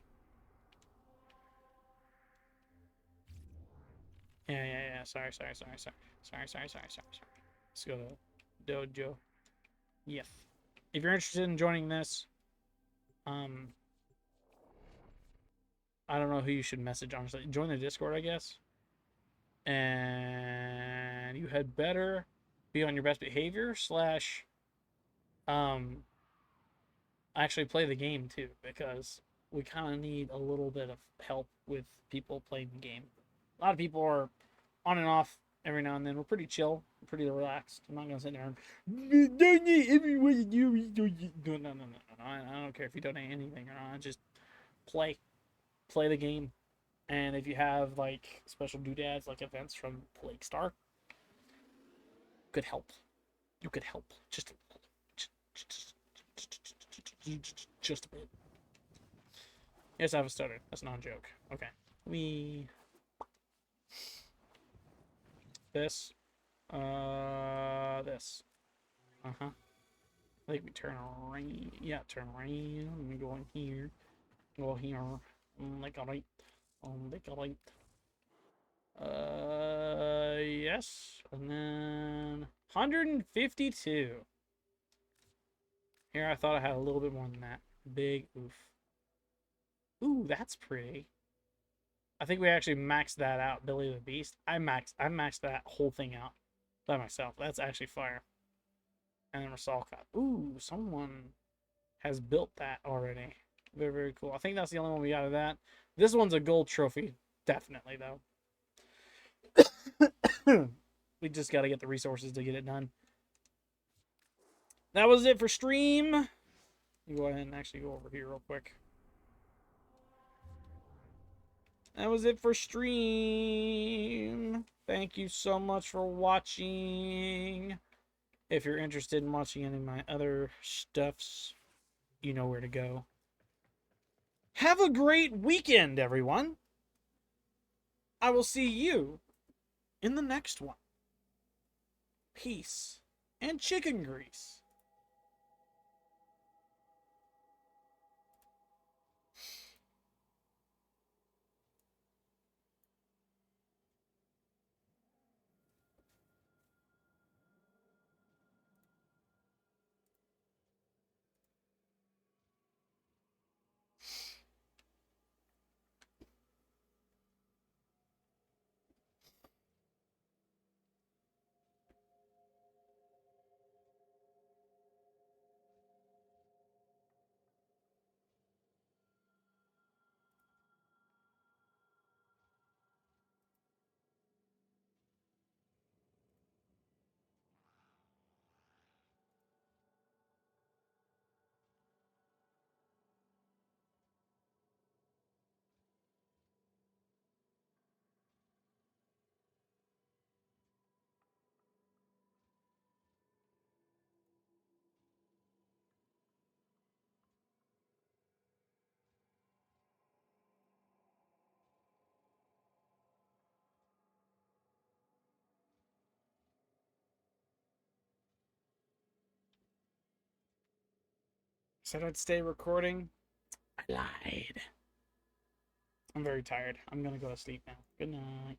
Yeah. Sorry. Let's go to dojo. Yes. If you're interested in joining this, I don't know who you should message, honestly. Join the Discord, I guess. And you had better be on your best behavior / actually play the game too, because we kind of need a little bit of help with people playing the game. A lot of people are on and off every now and then. We're pretty chill, pretty relaxed. I'm not gonna sit there and donate everyone you do. No. I don't care if you donate anything or not. Just play the game. And if you have like special doodads, like events from Plague Star, could help. You could help just a bit. Yes, I have a stutter. That's not a joke. Okay. This. This. Uh-huh. I think we turn around. Yeah, turn around. Let me go in here. Go here. Like a right. Like a right. Yes. And then 152. Here, I thought I had a little bit more than that. Big oof. Ooh, that's pretty. I think we actually maxed that out, Billy the Beast. I maxed that whole thing out by myself. That's actually fire. And then Rasalka. Ooh, someone has built that already. Very, very cool. I think that's the only one we got of that. This one's a gold trophy. Definitely, though. We just got to get the resources to get it done. That was it for stream. You go ahead and actually go over here real quick. That was it for stream. Thank you so much for watching. If you're interested in watching any of my other stuffs, you know where to go. Have a great weekend, everyone. I will see you in the next one. Peace and chicken grease. said I'd stay recording. I lied. I'm very tired. I'm gonna go to sleep now. Good night.